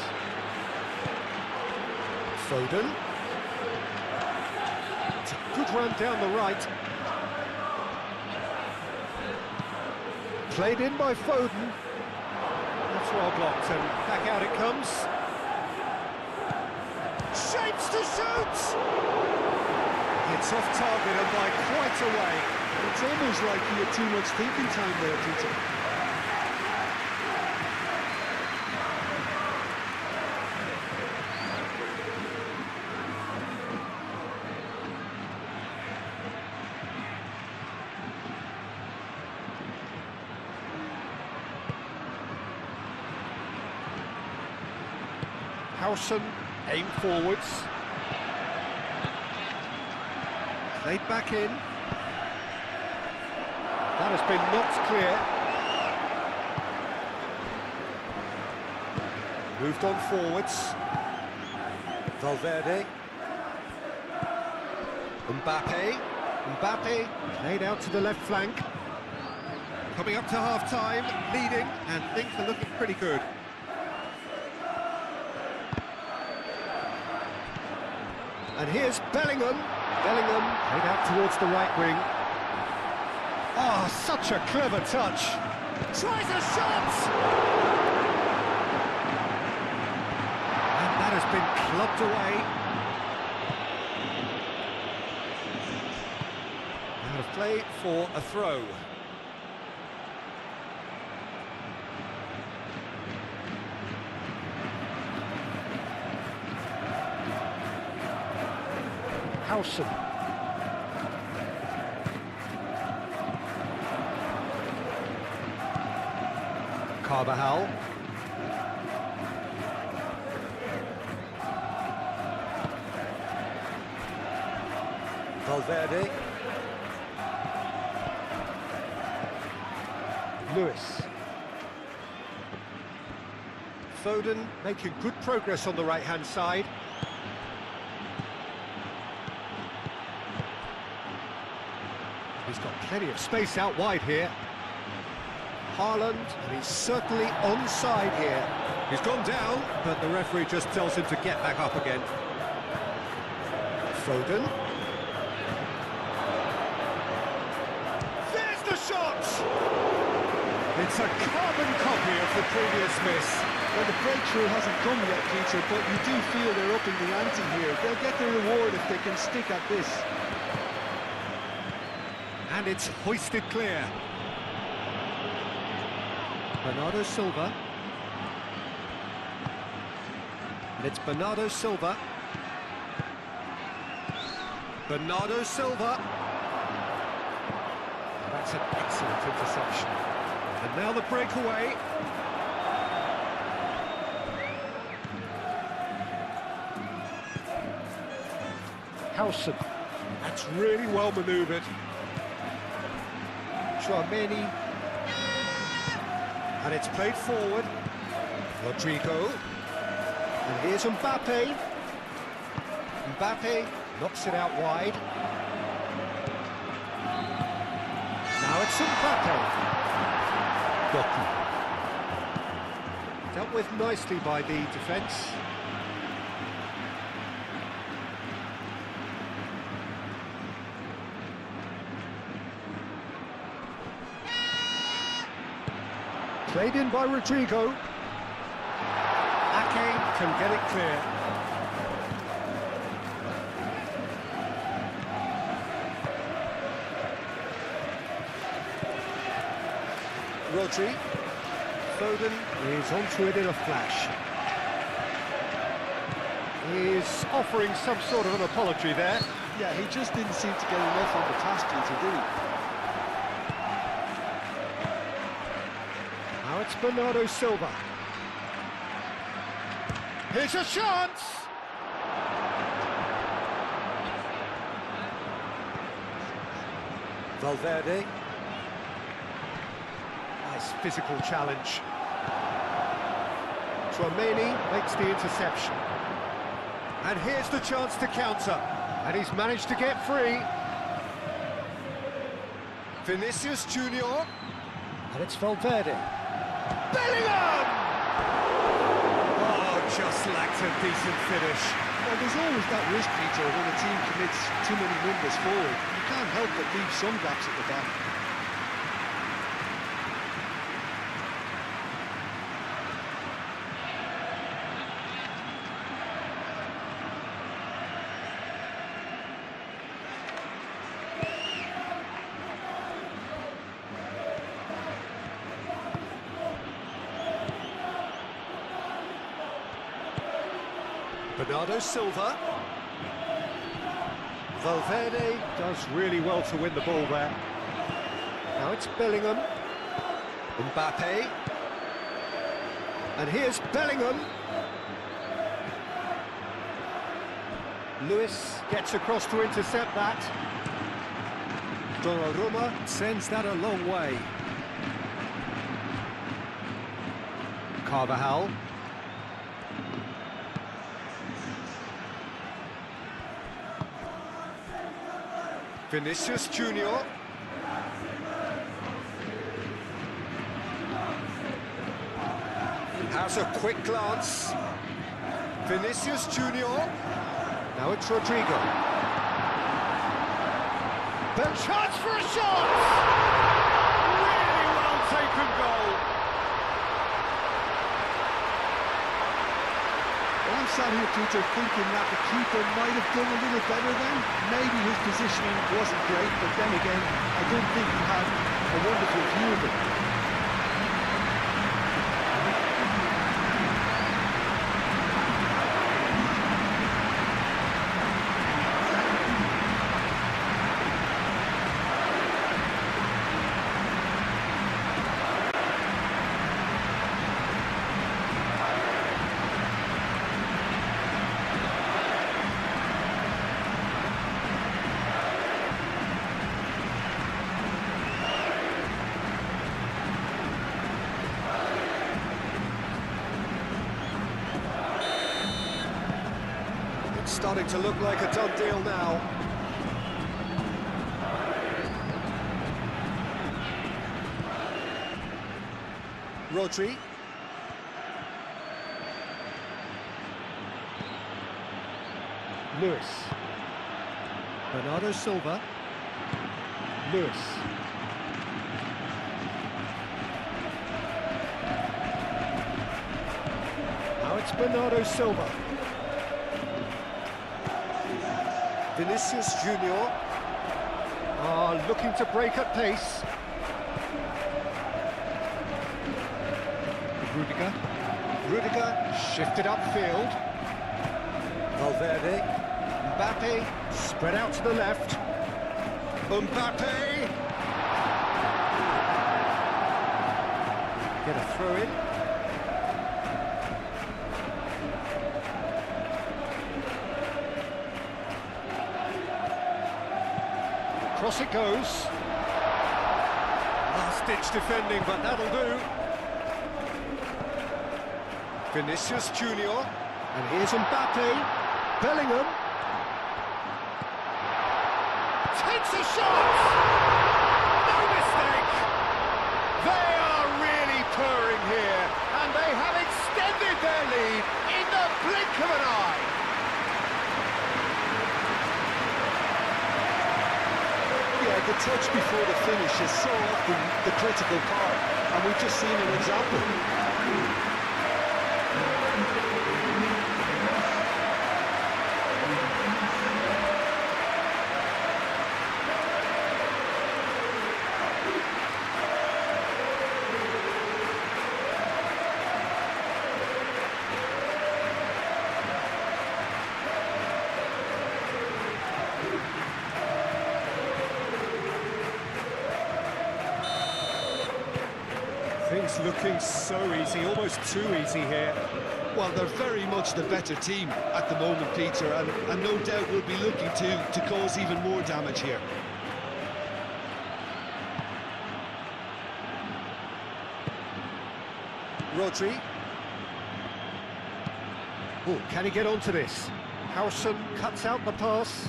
Foden. It's a good run down the right. Played in by Foden. That's well blocked, and back out it comes. Shapes to shoot! It's off target and by quite a way. It's almost like he had too much thinking time there, Peter. Howson, aim forwards. Played back in. That has been knocked clear. Moved on forwards. Valverde. Mbappe played out to the left flank. Coming up to half-time, leading, and things are looking pretty good. And here's Bellingham. Bellingham played out towards the right wing. Oh, such a clever touch. Tries a shot! And that has been clubbed away. Out of play for a throw. Howson. Carvajal. Valverde. Lewis. Foden making good progress on the right-hand side. He's got plenty of space out wide here. Haaland, and he's certainly onside here. He's gone down, but the referee just tells him to get back up again. Foden. There's the shot! It's a carbon copy of the previous miss. Well, the breakthrough hasn't come yet, Peter, but you do feel they're upping the ante here. They'll get the reward if they can stick at this. And it's hoisted clear. Bernardo Silva. And it's Bernardo Silva. Bernardo Silva. That's an excellent interception. And now the breakaway. Howson. That's really well manoeuvred. Tchouaméni. And it's played forward. Rodrigo. And here's Mbappe. Mbappe knocks it out wide. Now it's Mbappe. Goalkeeping. Dealt with nicely by the defence. Played in by Rodrigo. Ake can get it clear. Rodri. Foden is onto it in a flash. He's offering some sort of an apology there. Yeah, he just didn't seem to get enough on the task, Peter, did he? Now it's Bernardo Silva. Here's a chance! Valverde. Nice physical challenge. Tchouaméni makes the interception. And here's the chance to counter. And he's managed to get free. Vinicius Junior. And it's Valverde. Bellingham! Oh, just lacked a decent finish. Well, there's always that risk, Peter, when a team commits too many numbers forward. You can't help but leave some gaps at the back. Bernardo Silva. Valverde does really well to win the ball there. Now it's Bellingham. Mbappe. And here's Bellingham. Lewis gets across to intercept that. Donnarumma sends that a long way. Carvajal. Vinicius Junior. Has a quick glance. Vinicius Junior. Now it's Rodrigo. The chance for a shot! Really well taken goal. Well, I'm sat here, Peter, thinking that the keeper might have done a little better then. Maybe his positioning wasn't great, but then again, I don't think he had a wonderful view of it. starting to look like a done deal now. Rodri. Lewis. Bernardo Silva. Lewis. Now it's Bernardo Silva. Vinicius Junior. Looking to break at pace. Rudiger shifted upfield. Valverde. Mbappe spread out to the left. Mbappe! Get a throw in. Across it goes. Last-ditch defending, but that'll do. Vinicius Junior. And here's Mbappe. Bellingham. Takes a shot! No mistake! They are really purring here, and they have extended their lead in the blink of an eye. Yeah, the touch before the finish is so often the critical part, and we've just seen an example. Things looking so easy, almost too easy here. Well, they're very much the better team at the moment, Peter, and no doubt will be looking to cause even more damage here. Rodri. Oh, can he get onto this? Howson cuts out the pass.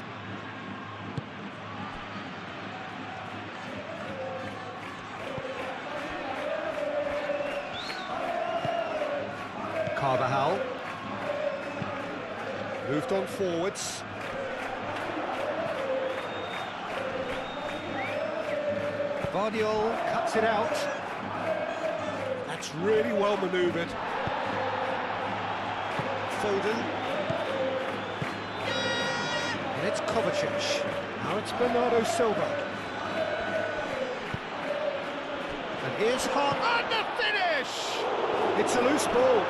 Carvajal. Moved on forwards. Vardiol cuts it out. That's really well manoeuvred. Foden. And it's Kovacic. Now it's Bernardo Silva. And here's Hart. And the finish! It's a loose ball.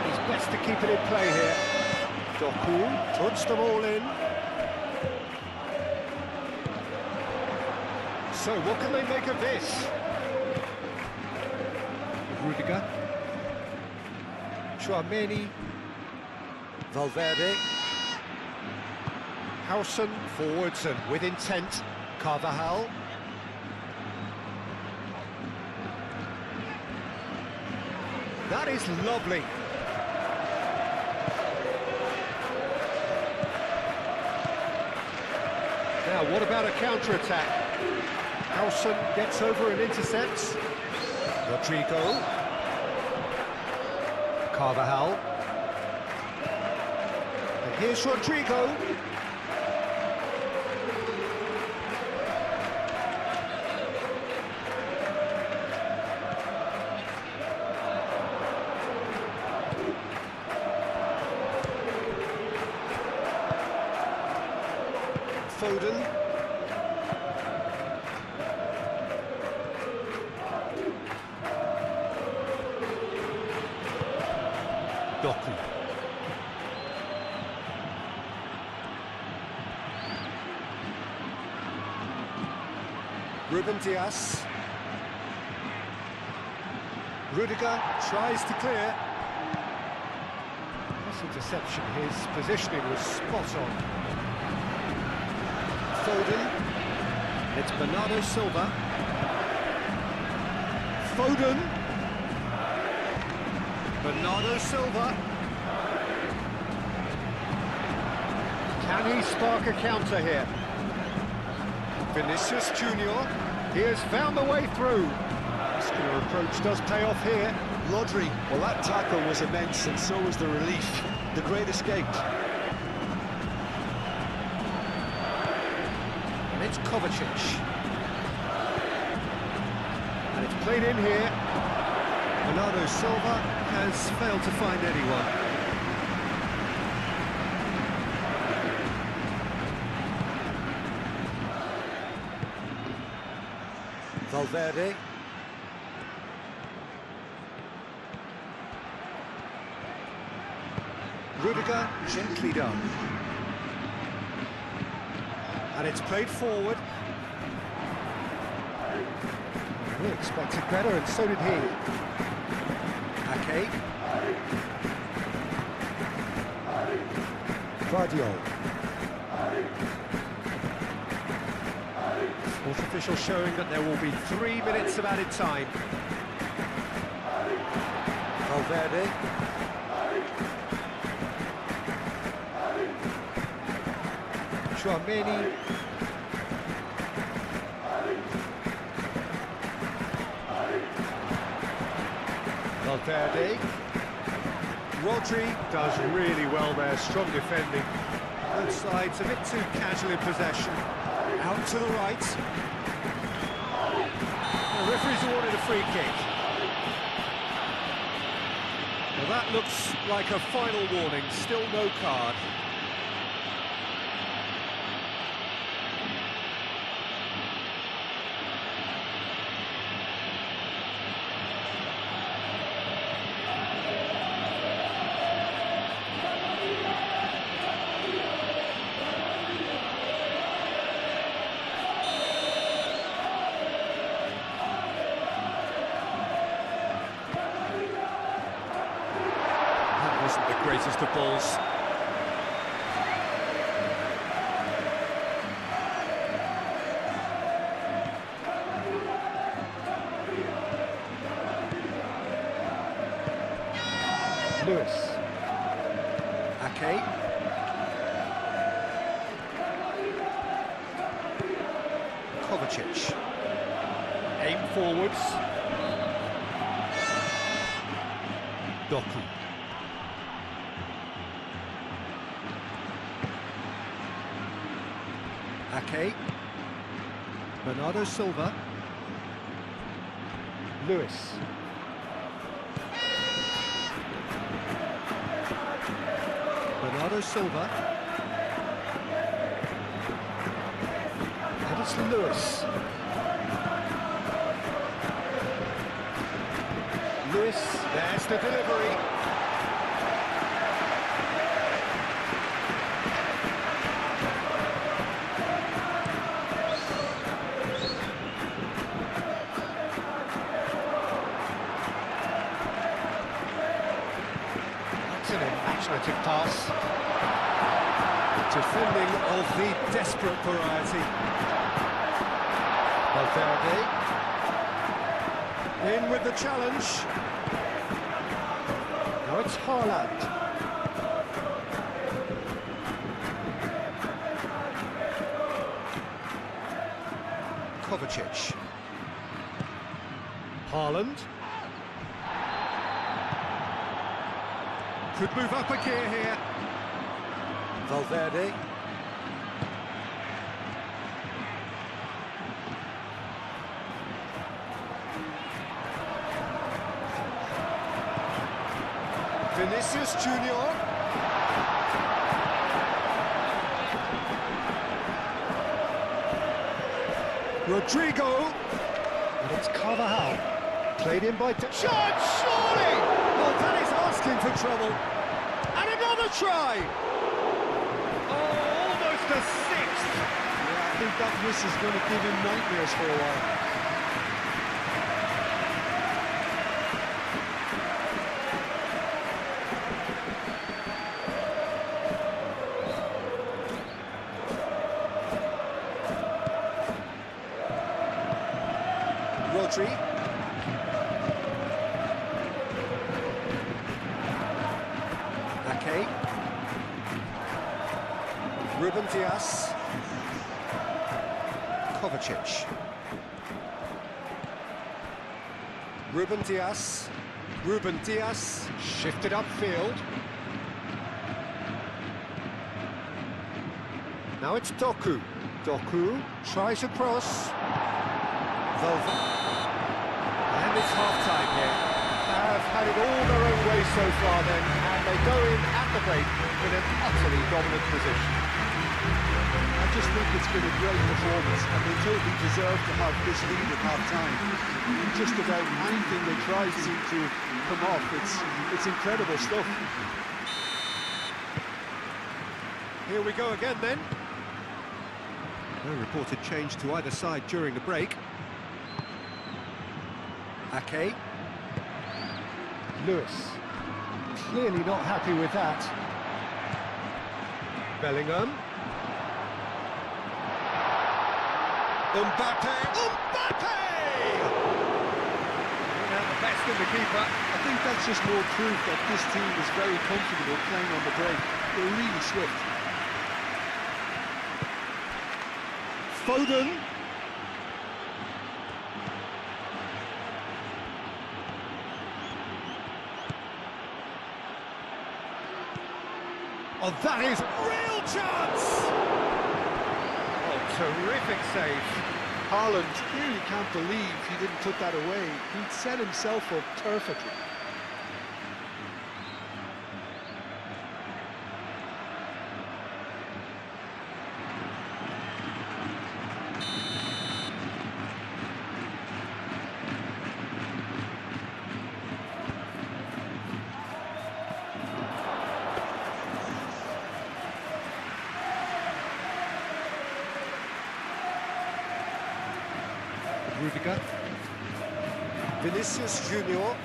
He's best to keep it in play here. Doku puts them all in. So what can they make of this? Rudiger. Chouameni. Valverde. Howson forwards and with intent. Carvajal. That is lovely. Now, what about a counter-attack? Howson gets over and intercepts. Rodrigo. Carvajal. And here's Rodrigo. Foden. Doku. Ruben Dias. Rudiger tries to clear. This interception, his positioning was spot on. Foden. It's Bernardo Silva. Foden. Bernardo Silva. Can he spark a counter here? Vinicius Junior. He has found the way through. Muscular approach does pay off here. Rodri, well, that tackle was immense, and so was the relief. The great escape. And it's Kovacic. And it's played in here. Bernardo Silva has failed to find anyone. Valverde. Rudiger, gently done. And it's played forward. We expected better, and so did he. Ake. Guardiola. Fourth official showing that there will be 3 minutes of added time. Valverde. Chouameni. Valverde. Rodri does really well there, strong defending. Both sides a bit too casual in possession. Out to the right. The referee's awarded a free kick. Well, that looks like a final warning, still no card. Wasn't the greatest of balls. Lewis. Ake. Kovacic. Aim forwards. Doku. Ake. Bernardo Silva. Lewis. Bernardo Silva. And it's Lewis. Lewis, there's the delivery. An imaginative pass. Defending of the desperate variety. Valverde. In with the challenge. Now it's Haaland. Kovacic. Haaland. Could move up a gear here. Valverde. Vinicius Junior. Rodrigo. And it's Carvajal. Played in by... Shot, surely! Well, that is asking for trouble. And another try! Oh, almost a sixth! Yeah, I think that miss is going to give him nightmares for a while. Rodri. Ake. Ruben Dias. Kovacic. Ruben Dias. Ruben Dias. Shifted upfield. Now it's Doku. Doku tries a cross. And it's half-time here. Have had it all their own way so far then, and they go in at the break in an utterly dominant position. I just think it's been a great performance, and they totally deserve to have this lead at half-time. Just about anything they try seem to come off. It's incredible stuff. Here we go again then. No reported change to either side during the break. Ake. Lewis. Clearly not happy with that. Bellingham. Mbappe! Mbappe! Now the best in the keeper. I think that's just more proof that this team is very comfortable playing on the break. They're really swift. Foden. Oh, that is real chance! Oh, terrific save. Haaland really can't believe he didn't put that away. He'd set himself up perfectly. Rudiger. Vinicius Junior.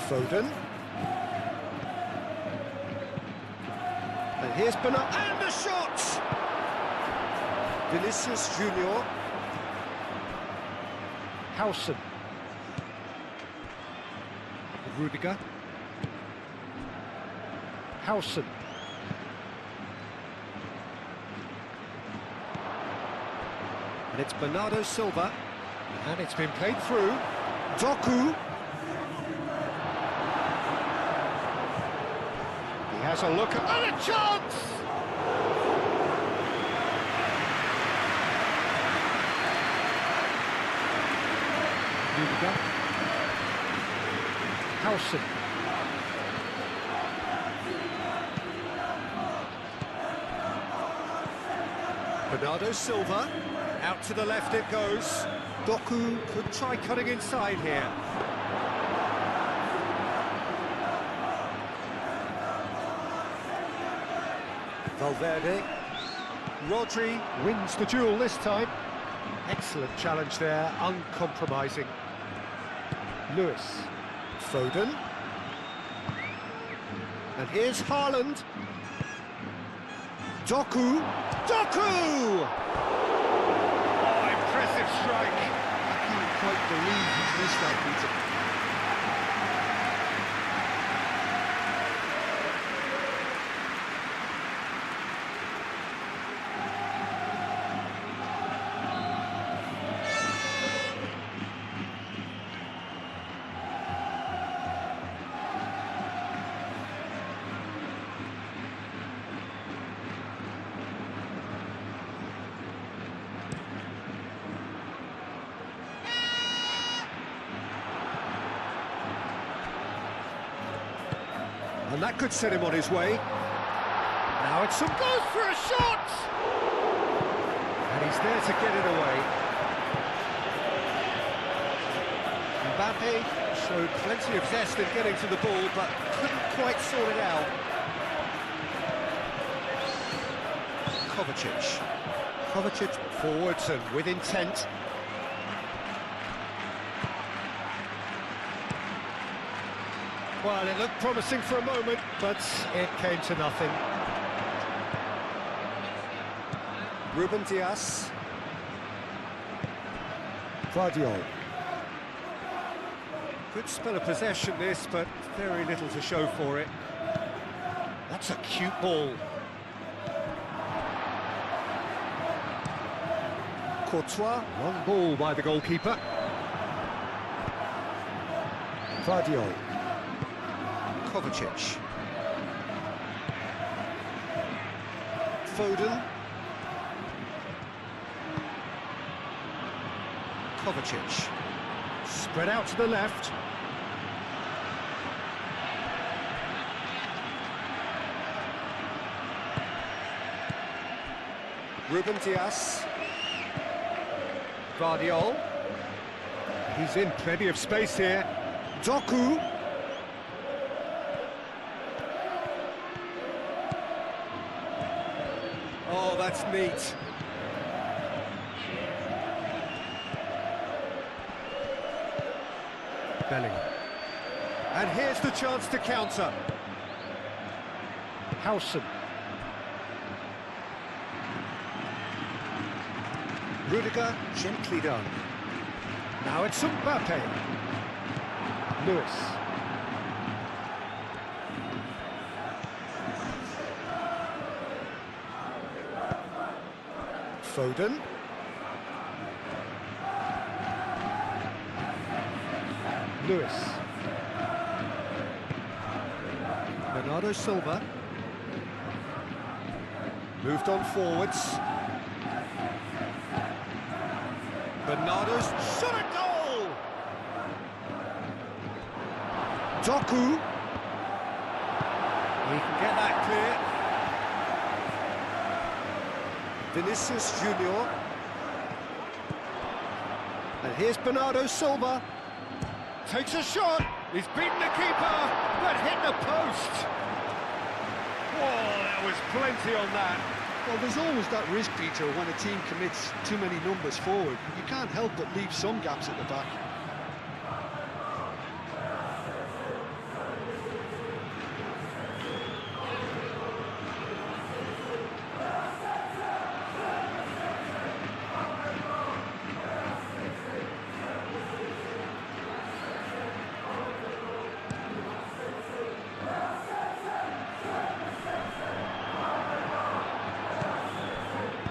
Foden. And here's Bernard. And the shot! Vinicius Junior. Howson. Rudiger. Howson. And it's Bernardo Silva. And it's been played through. Doku. He has a look at... And a chance! Rudiger. Howson. Bernardo Silva. Out to the left it goes. Doku could try cutting inside here. Valverde. Rodri wins the duel this time. Excellent challenge there, uncompromising. Lewis. Foden. And here's Haaland. Doku. Doku! Oh, impressive strike. I can't quite believe he's missed that, Peter. And that could set him on his way. Now it's some goes for a shot! And he's there to get it away. Mbappe showed plenty of zest in getting to the ball, but couldn't quite sort it out. Kovacic. Kovacic forwards and with intent. Well, it looked promising for a moment, but it came to nothing. Ruben Dias. Guardiol. Good spell of possession this, but very little to show for it. That's a cute ball. Courtois, long ball by the goalkeeper. Guardiol. Kovacic. Foden. Kovacic. Spread out to the left. Ruben Dias. Guardiol. He's in plenty of space here. Doku. Oh, that's neat. Bellingham. And here's the chance to counter. Howson. Rudiger, gently done. Now it's Mbappe. Lewis. Foden. Lewis. Bernardo Silva. Moved on forwards. Bernardo's shot a goal! Doku. He can get that clear. Vinicius Junior. And here's Bernardo Silva. Takes a shot. He's beaten the keeper, but hit the post. Whoa, there was plenty on that. Well, there's always that risk, Peter, when a team commits too many numbers forward. You can't help but leave some gaps at the back.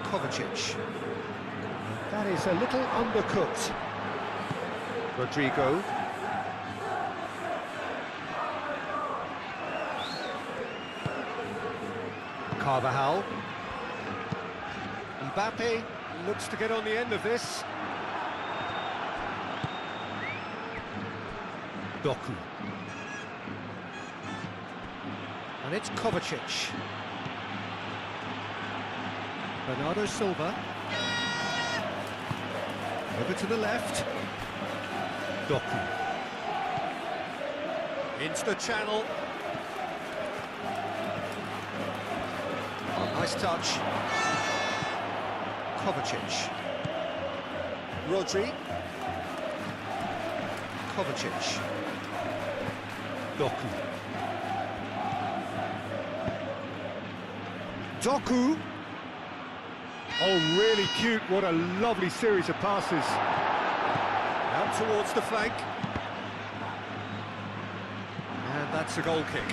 Kovacic. That is a little undercooked. Rodrigo. Carvajal. Mbappe looks to get on the end of this. Doku. And it's Kovacic. Bernardo Silva. Over to the left. Doku. Into the channel. Oh, nice touch. Kovacic. Rodri. Kovacic. Doku. Doku. Oh, really cute. What a lovely series of passes. Out towards the flank. And that's a goal kick.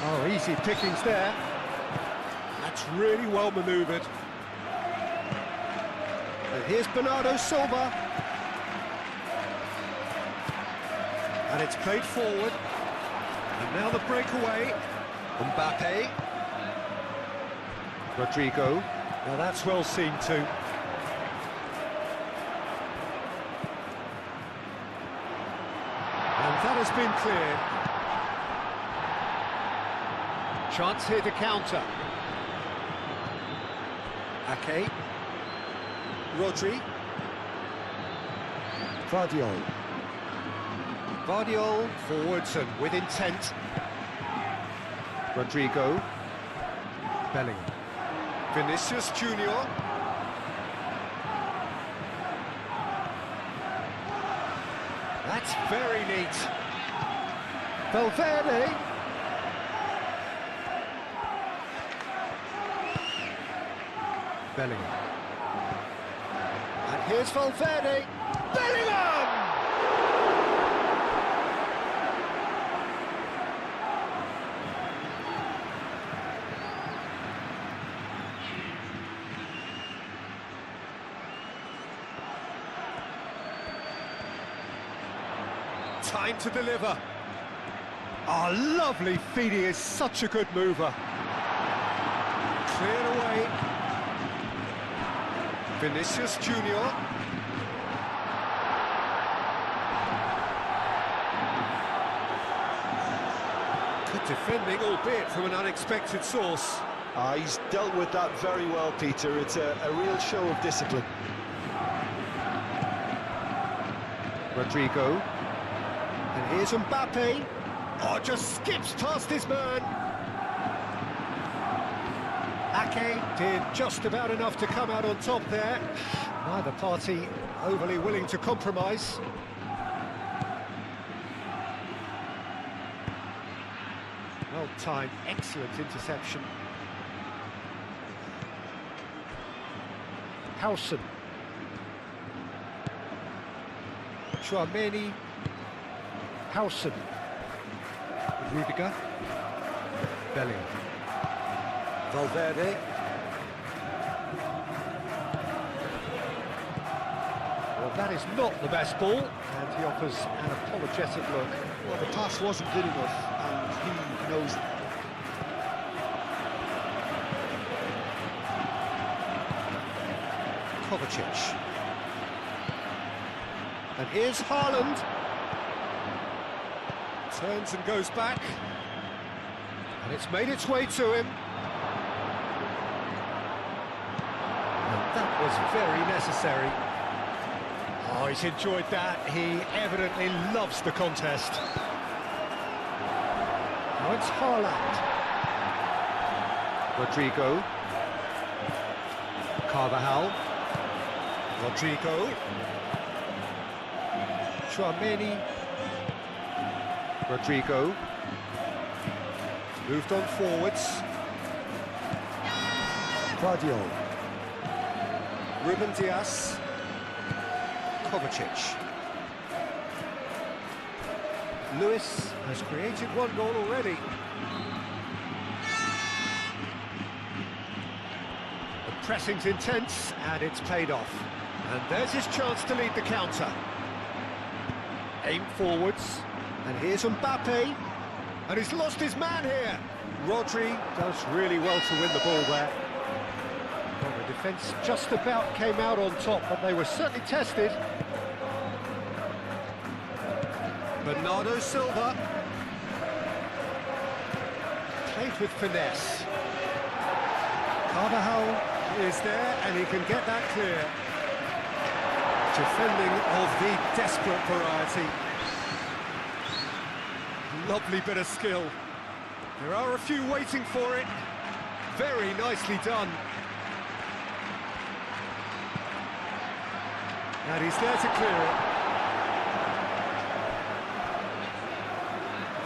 Oh, easy pickings there. That's really well manoeuvred. And here's Bernardo Silva. And it's played forward. And now the breakaway. Mbappe. Rodrigo. Now that's well seen too. And that has been cleared. Chance here to counter. Ake. Rodri. Guardiol. Guardiol forwards and with intent. Rodrigo. Bellingham. Vinicius Junior. It's very neat. Valverde. Bellingham. And here's Valverde. Bellingham! Time to deliver. Oh, lovely feed. He is such a good mover. Cleared away. Vinicius Junior. Good defending, albeit from an unexpected source. He's dealt with that very well, Peter. It's a real show of discipline. Rodrigo. And here's Mbappe. Oh, just skips past his man. Ake did just about enough to come out on top there. Neither party overly willing to compromise. Well timed, excellent interception. Howson. Chouameni. Howson. Rudiger. Bellingham. Valverde. Well, that is not the best ball, and he offers an apologetic look. Well, the pass wasn't good enough, and he knows it. Kovacic. And here's Haaland. Turns and goes back. And it's made its way to him. And that was very necessary. Oh, he's enjoyed that. He evidently loves the contest. Now it's Haaland. Rodrigo. Carvajal. Rodrigo. Chouameni. Rodrigo. Moved on forwards. Guardiola. Ruben Dias. Kovacic. Lewis has created one goal already. The pressing's intense and it's paid off. And there's his chance to lead the counter. Aim forwards. And here's Mbappe. And he's lost his man here. Rodri does really well to win the ball there. Well, the defence just about came out on top, but they were certainly tested. Bernardo Silva. Played with finesse. Carvajal is there, and he can get that clear. Defending of the desperate variety. Lovely bit of skill. There are a few waiting for it. Very nicely done. And he's there to clear it.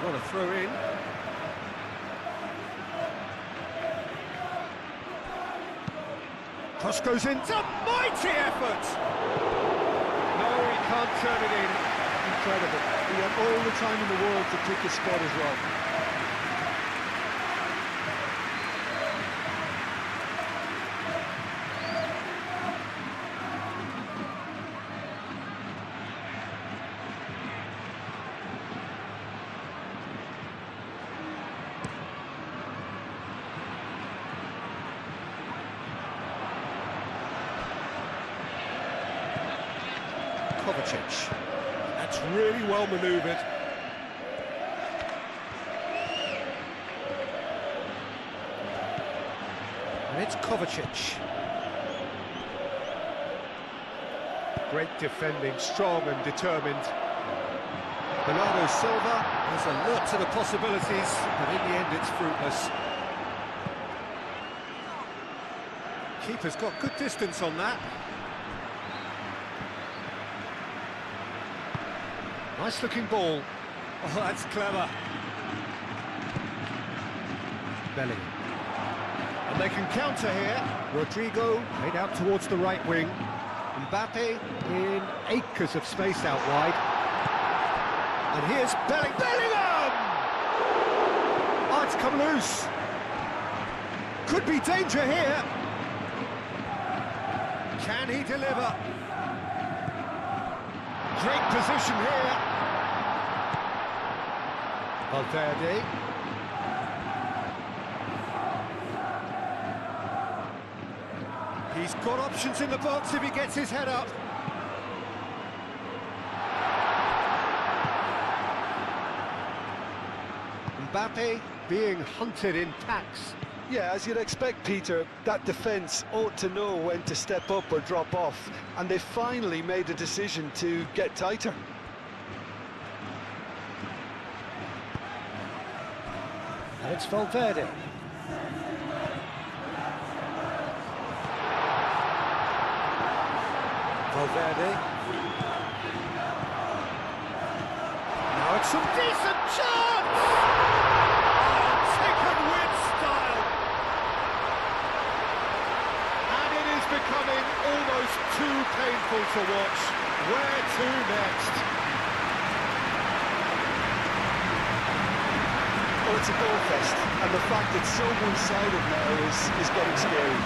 What a throw in. Cross goes in. It's a mighty effort! No, he can't turn it in. Incredible. He had all the time in the world to pick his spot as well. Kovacic. That's really well manoeuvred. And it's Kovacic. Great defending, strong and determined. Bernardo Silva has alert to the possibilities, but in the end it's fruitless. Keeper's got good distance on that. Nice looking ball. Oh, that's clever. Bellingham. And they can counter here. Rodrigo played out towards the right wing. Mbappe in acres of space out wide. And here's Bellingham! Oh, it's come loose. Could be danger here. Can he deliver? Great position here. Valverde. He's got options in the box if he gets his head up. Mbappe being hunted in packs. Yeah, as you'd expect, Peter, that defence ought to know when to step up or drop off, and they finally made a decision to get tighter. And it's Valverde. Valverde. Now it's some decent chance! Oh, taken with style! And it is becoming almost too painful to watch. Where to next? Well, it's a goal fest, and the fact it's so one-sided now is getting scary.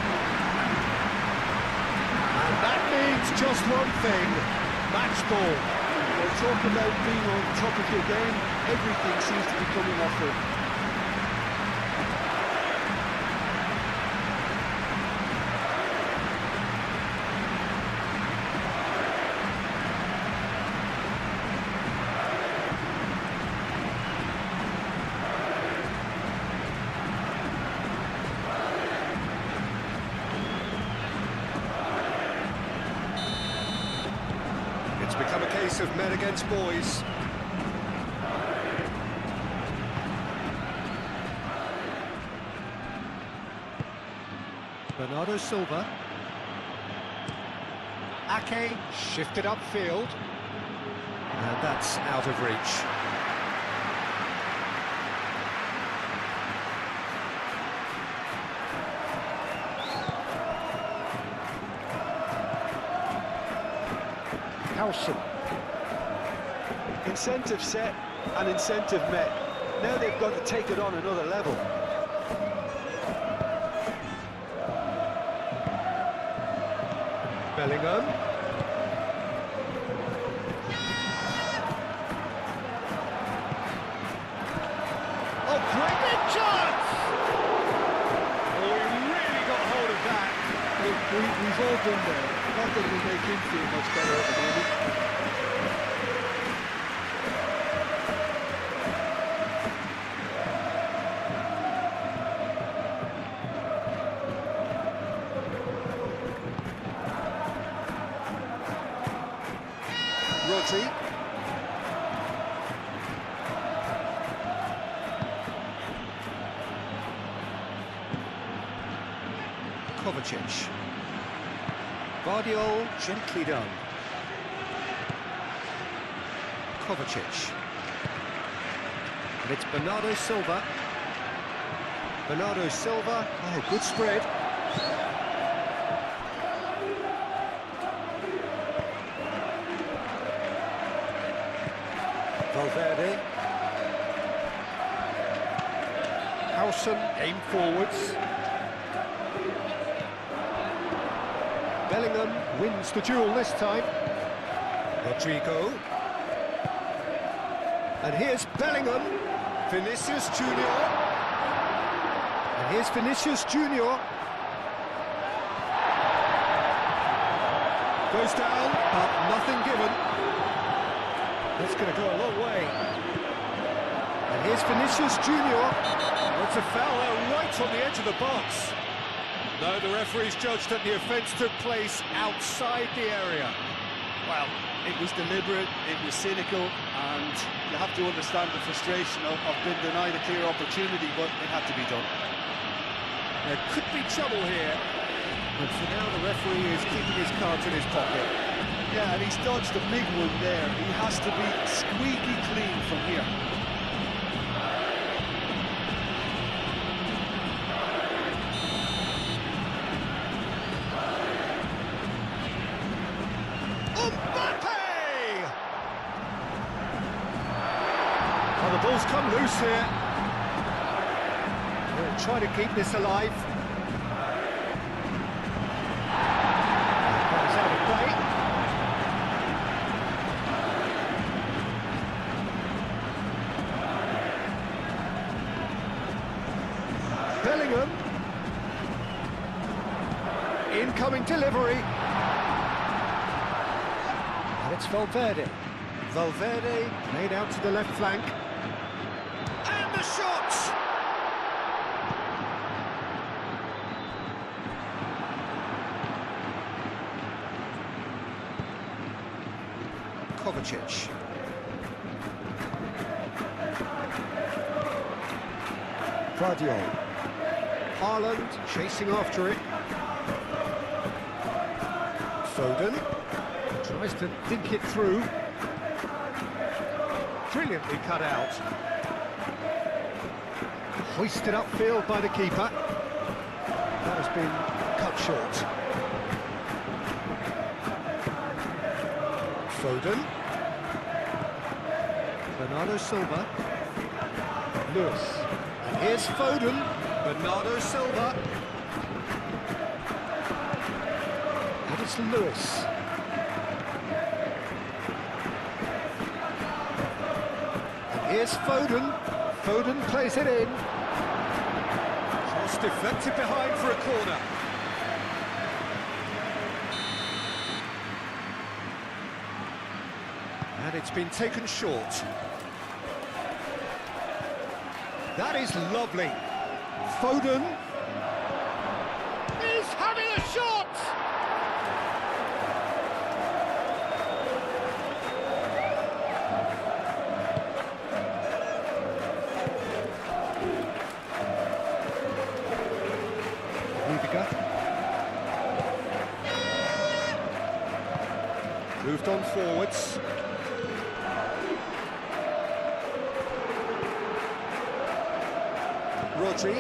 And that means just one thing, match ball. Well, talk about being on top of your game, everything seems to be coming off it. It's become a case of men against boys. Bernardo Silva. Ake shifted upfield. And that's out of reach. Howson. Incentive set and incentive met. Now they've got to take it on another level. Bellingham. Oh, great big chance! Oh, he really got hold of that. We've all been there. Not that we make him feel much better at the moment. Rodri. Kovacic. Guardiola, gently done. Kovacic. And it's Bernardo Silva. Bernardo Silva, oh, good spread. Valverde. Howson, aim forwards. Bellingham wins the duel this time. Rodrigo. And here's Bellingham. Vinicius Junior. And here's Vinicius Junior. Goes down, but nothing given. That's going to go a long way. And here's Vinicius Junior. It's a foul there right on the edge of the box. No, the referee's judged that the offence took place outside the area. Well, it was deliberate, it was cynical, and you have to understand the frustration of being denied a clear opportunity, but it had to be done. There could be trouble here, but for now the referee is keeping his cards in his pocket. Yeah, and he's dodged a big one there. He has to be squeaky clean from here. Mbappe! Well, the ball's come loose here. We'll try to keep this alive. That is out of play. Bellingham. Incoming delivery. And it's Valverde. Valverde made out to the left flank. And the shot! Kovacic. Guardiola. Haaland chasing after it. Foden tries to think it through. Brilliantly cut out. Hoisted upfield by the keeper. That has been cut short. Foden. Bernardo Silva. Lewis. And here's Foden. Bernardo Silva. And it's Lewis. And here's Foden. Foden plays it in. Cross deflected behind for a corner. And it's been taken short. That is lovely. Foden is having a shot! Rudiger. Moved on forwards. Rodri.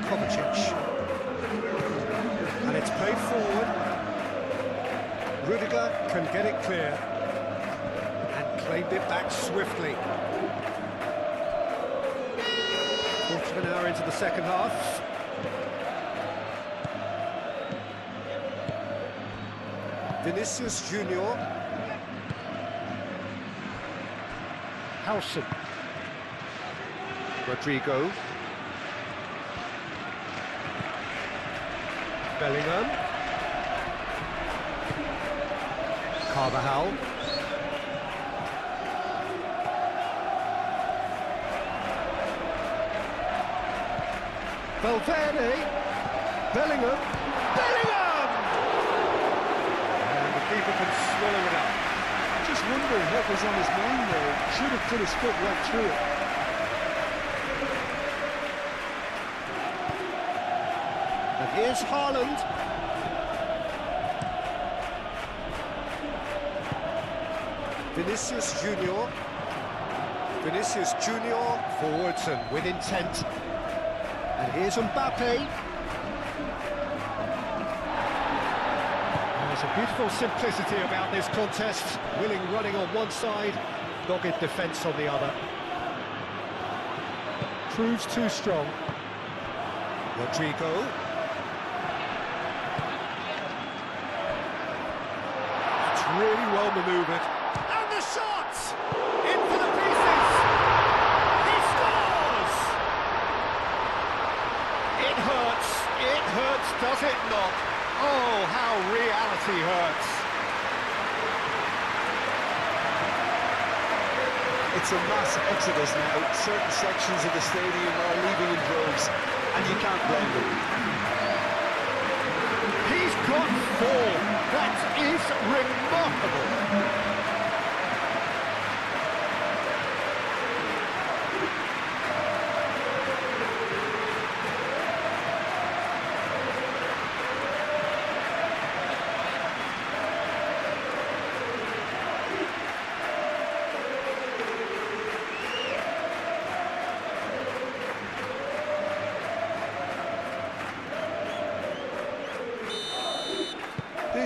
Kovacic. And it's played forward. Rudiger can get it clear. And claimed it back swiftly. Quarter of an hour into the second half. Vinicius Junior. Howson. Rodrigo. Bellingham. Carvajal. Valverde. Bellingham. Bellingham! And the keeper can swallow it up. Just wondering what was on his mind there. Should have put his foot right through it. And here's Haaland. Vinicius Junior. Vinicius Junior forwards and with intent. And here's Mbappe. There's a beautiful simplicity about this contest. Willing running on one side, dogged defence on the other. Proves too strong. Rodrigo. It's really well manoeuvred. And the shot! In for the pieces! He scores! It hurts, does it not? Oh, how reality hurts. It's a mass exodus now. Certain sections of the stadium are leaving in droves, and you can't blame them. He's got form. That is remarkable.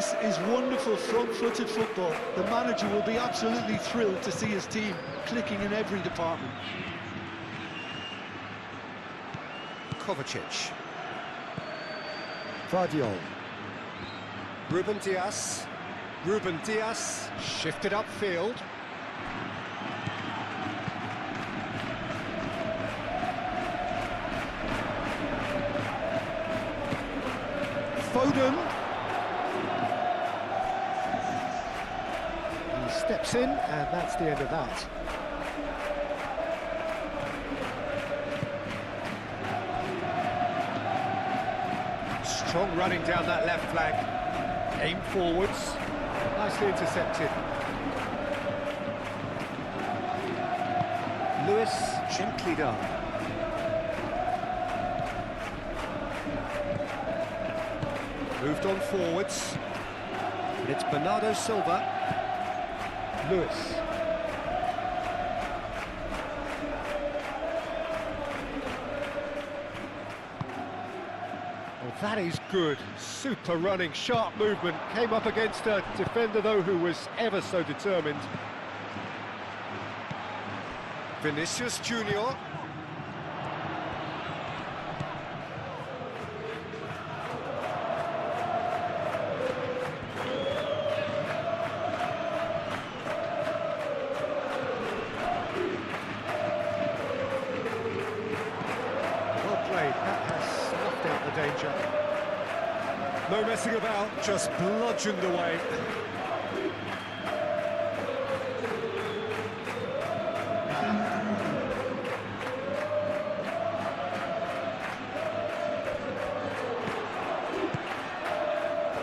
This is wonderful front-footed football. The manager will be absolutely thrilled to see his team clicking in every department. Kovacic. Vardiol. Ruben Dias. Ruben Dias shifted upfield. Foden. He steps in, and that's the end of that. Strong running down that left flank. Aim forwards. Nicely intercepted. Lewis, gently done. Moved on forwards. And it's Bernardo Silva. Lewis. Well, that is good. Super running, sharp movement. Came up against a defender, though, who was ever so determined. Vinicius Junior. That has snuffed out the danger. No messing about, just bludgeoned away.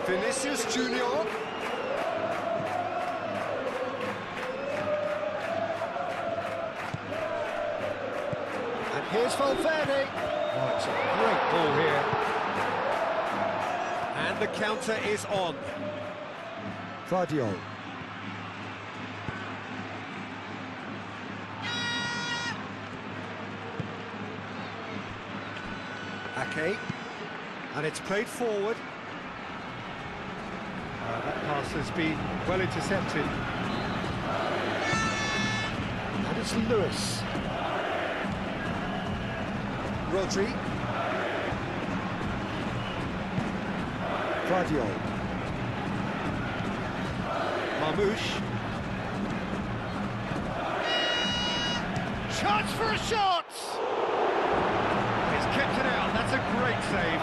Vinicius Junior. And here's Valverde. Oh, it's a great ball here. And the counter is on. Vardiol. Ake. And it's played forward. That pass has been well intercepted. And it's Lewis. Rodri. Vardiol. Marmouche. Chance for a shot! He's kept it out, that's a great save.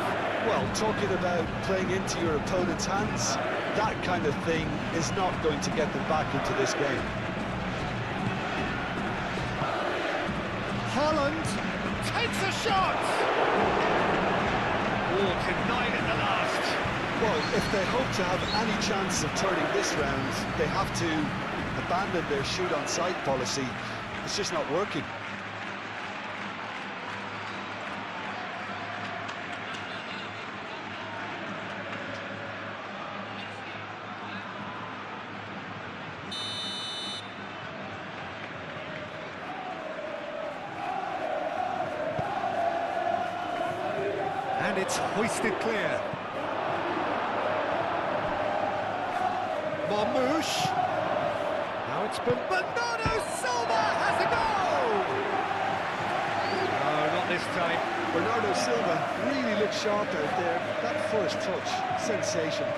Well, talking about playing into your opponent's hands, that kind of thing is not going to get them back into this game. Haaland takes a shot! Oh, denied at the last. Well, if they hope to have any chance of turning this round, they have to abandon their shoot-on-sight policy. It's just not working. And it's hoisted clear. Marmouche. Now it's been Bernardo Silva has a goal! No, not this time. Bernardo Silva really looked sharp out there. That first touch, sensational.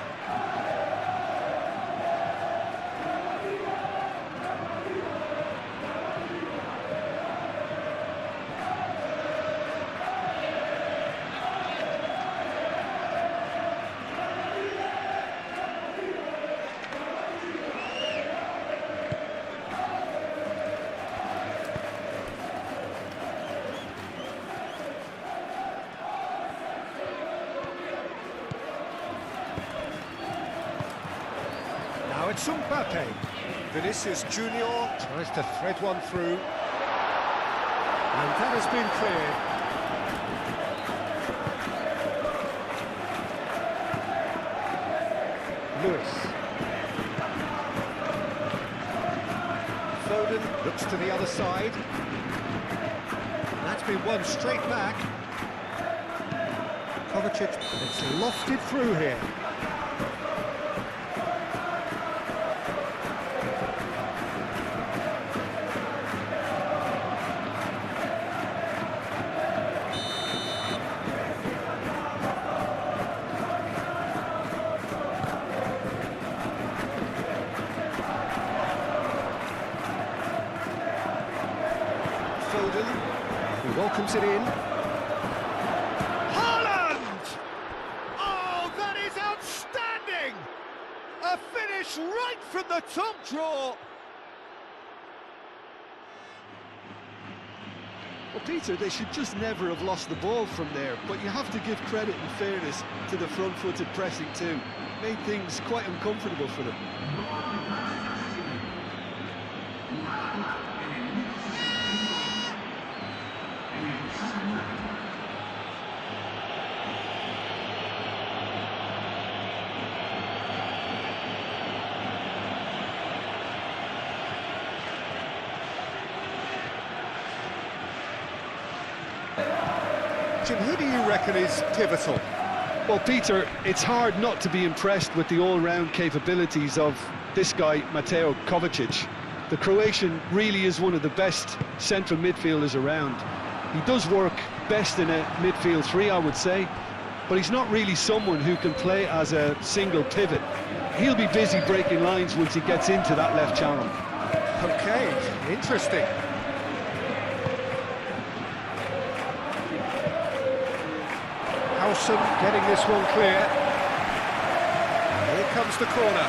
Now it's Mbappe. Vinicius Junior tries to thread one through. And that has been cleared. Lewis. Foden looks to the other side. That's been won straight back. Kovacic, it's lofted through here. welcomes it in. Haaland! Oh, that is outstanding! A finish right from the top draw. Well, Peter, they should just never have lost the ball from there, but you have to give credit and fairness to the front-footed pressing too. Made things quite uncomfortable for them. Jim, who do you reckon is pivotal? Well, Peter, it's hard not to be impressed with the all-round capabilities of this guy, Mateo Kovacic. The Croatian really is one of the best central midfielders around. He does work best in a midfield three, I would say, but he's not really someone who can play as a single pivot. He'll be busy breaking lines once he gets into that left channel. Okay, interesting. Howson getting this one clear. Here comes the corner.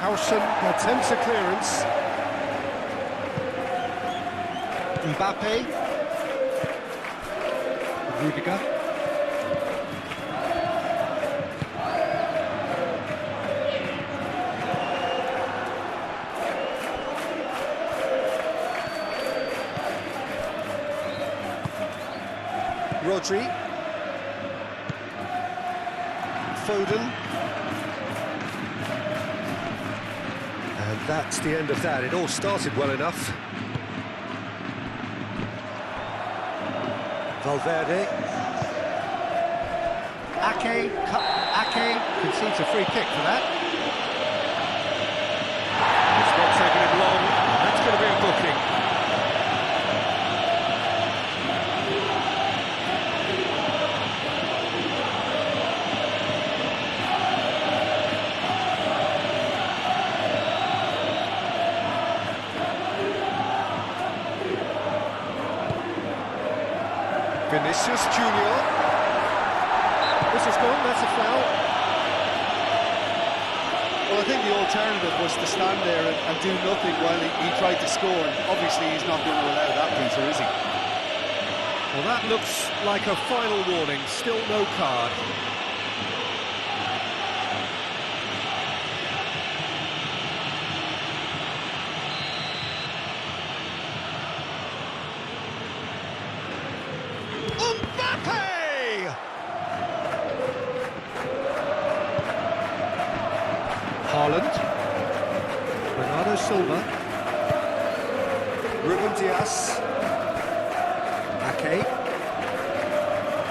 Howson attempts a clearance. Mbappe. Rudiger. Rodri. Foden. And that's the end of that. It all started well enough. Valverde. Ake concedes a free kick for that. It's not taking him long. That's going to be a booking. Vinicius Junior. This is gone, that's a foul. Well, I think the alternative was to stand there and do nothing while he tried to score. And obviously, he's not going to allow that, Peter, is he? Well, that looks like a final warning. Still no card. Haaland, Bernardo Silva, Ruben Dias, Ake,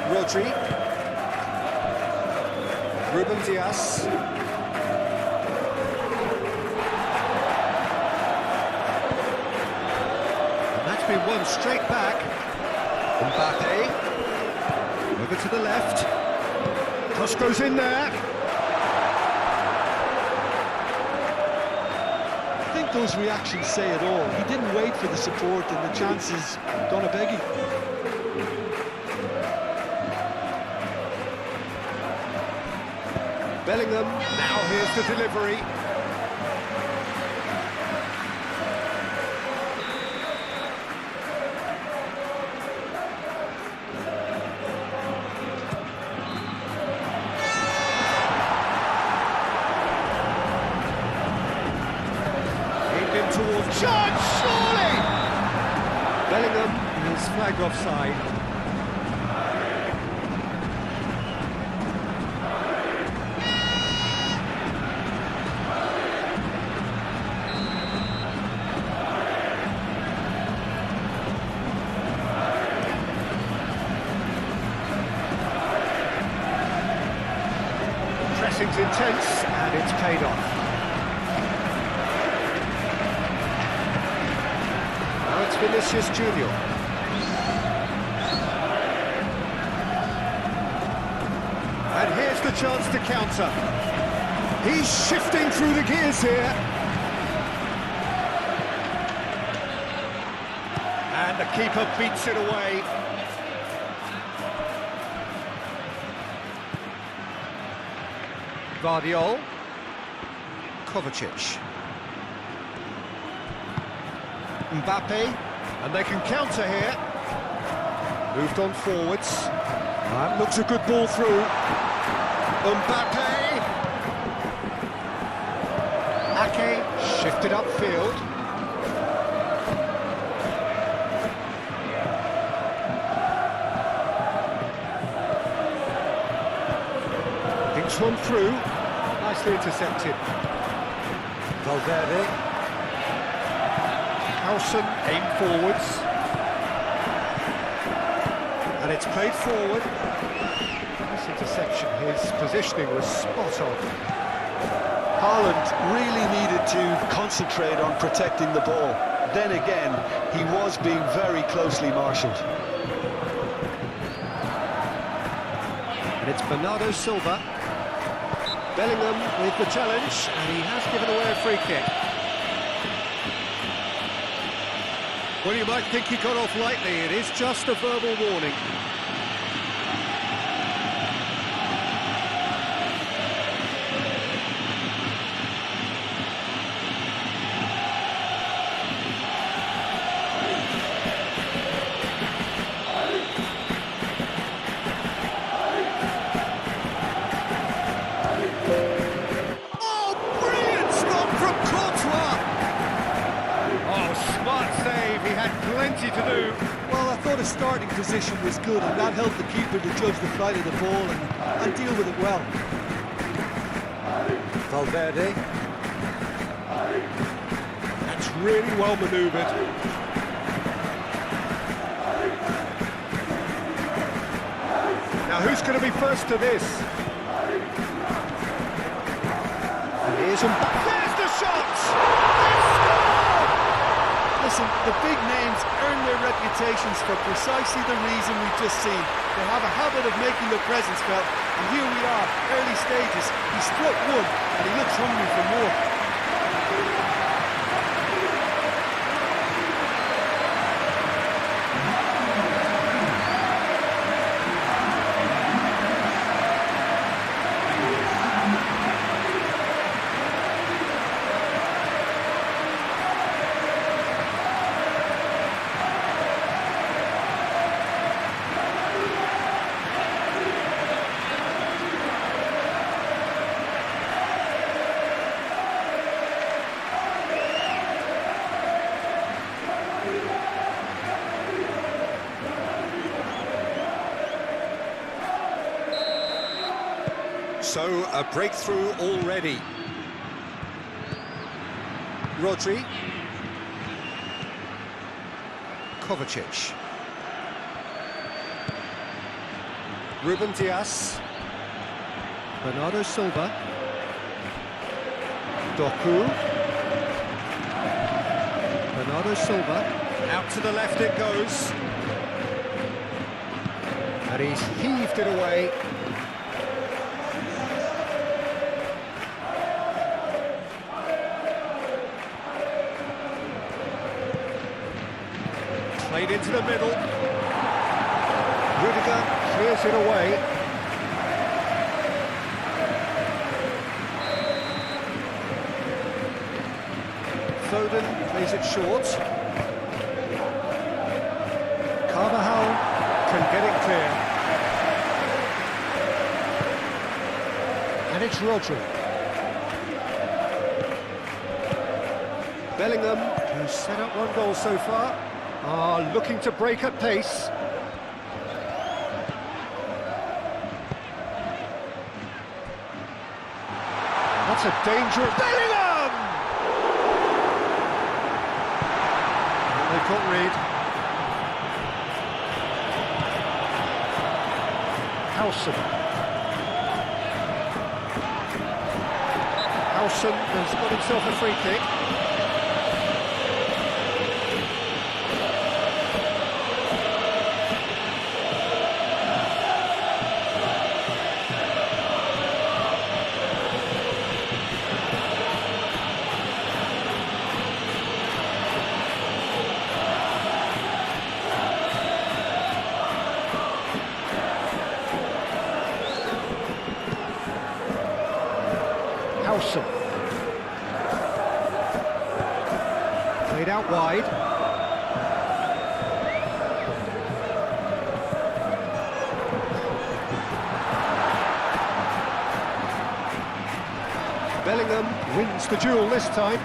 Rodri, Ruben Dias, and that's been won straight back. Mbappe, over to the left, cross goes in there. Those reactions say it all. He didn't wait for the support and the chances gone a begging. Bellingham, now here's the delivery. Towards John, surely! Bellingham is flagged offside. Pressing's intense and it's paid off. Vinicius Junior. And here's the chance to counter. He's shifting through the gears here. And the keeper beats it away. Guardiol. Kovacic. Mbappe. And they can counter here. Moved on forwards. That looks a good ball through. Mbappe. Ake shifted upfield. Thinks one through. Nicely intercepted. Valverde. Howson aimed forwards. And it's played forward. Nice interception. His positioning was spot on. Haaland really needed to concentrate on protecting the ball. Then again, he was being very closely marshalled. And it's Bernardo Silva. Bellingham with the challenge, and he has given away a free kick. Well, you might think he got off lightly. It is just a verbal warning. Plenty to do. Well, I thought his starting position was good, and that helped the keeper to judge the flight of the ball and deal with it well. Valverde. That's really well manoeuvred. Now, who's going to be first to this? And here's Mbappe. There's the shot! Listen, the big names earn their reputations for precisely the reason we've just seen. They have a habit of making their presence felt, and here we are, early stages. He struck one, and he looks hungry for more. So, a breakthrough already. Rodri. Kovacic. Ruben Dias. Bernardo Silva. Doku. Bernardo Silva. Out to the left it goes. And he's heaved it away. Played into the middle. Rudiger clears it away. Foden plays it short. Carvajal can get it clear. And it's Rodri. Bellingham, who's set up one goal so far, are looking to break at pace. That's a dangerous... Bellingham! They can't read. Howson. Howson has got himself a free kick. Howson. Played out wide. Bellingham wins the duel this time.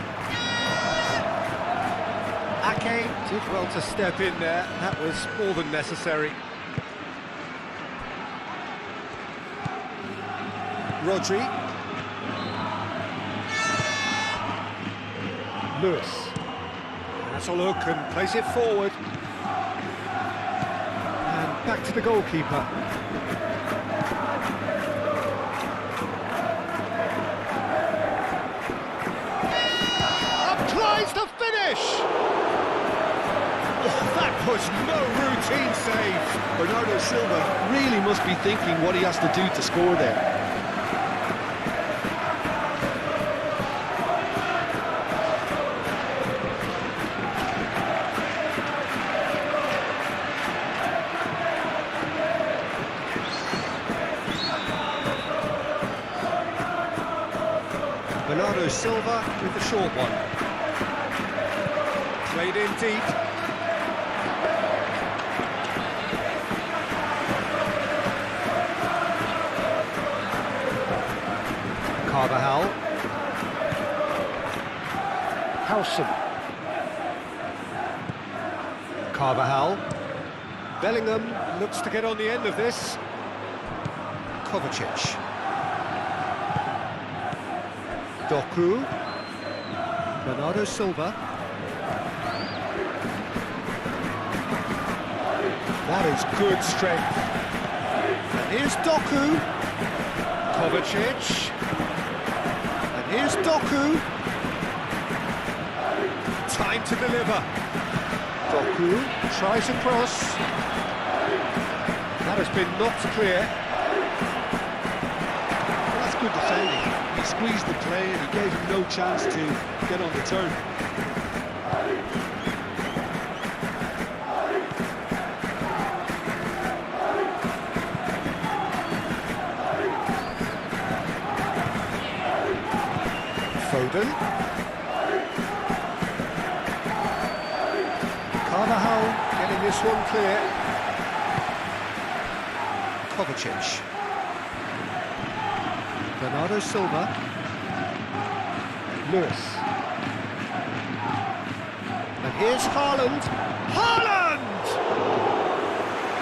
Ake did well to step in there. That was more than necessary. Rodri. Lewis. That's a look and plays it forward. And back to the goalkeeper. Applies the finish! Oh, that was no routine save. Bernardo Silva really must be thinking what he has to do to score there. Bernardo Silva with the short one. Played in deep. Carvajal. Howson. Carvajal. Bellingham looks to get on the end of this. Kovacic. Doku. Bernardo Silva. That is good strength. And here's Doku. Kovacic. And here's Doku. Time to deliver. Doku tries a cross. That has been knocked clear. Well, that's good defending. He squeezed the play and he gave him no chance to get on the turn. Foden. Carvajal getting this one clear. Kovacic. Bernardo Silva. Lewis. And here's Haaland. Haaland!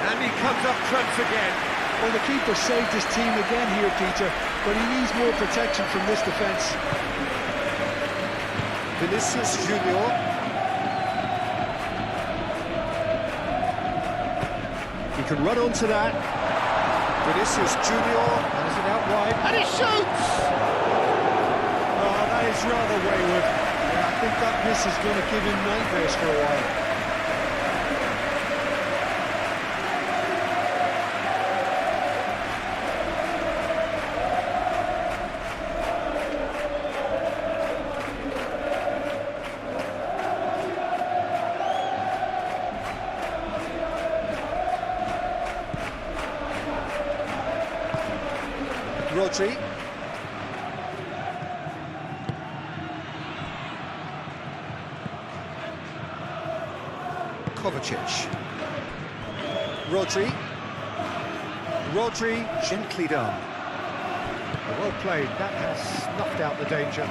And he comes up trumps again. Well, the keeper saved his team again here, Peter, but he needs more protection from this defence. Vinicius Junior. He can run onto that. Vinicius Junior has it out wide, and he shoots! Oh, that is rather wayward. Yeah, I think that miss is going to give him nightmares for a while. Rodri. Kovacic. Rodri. Rodri, gently done. Well played, that has snuffed out the danger.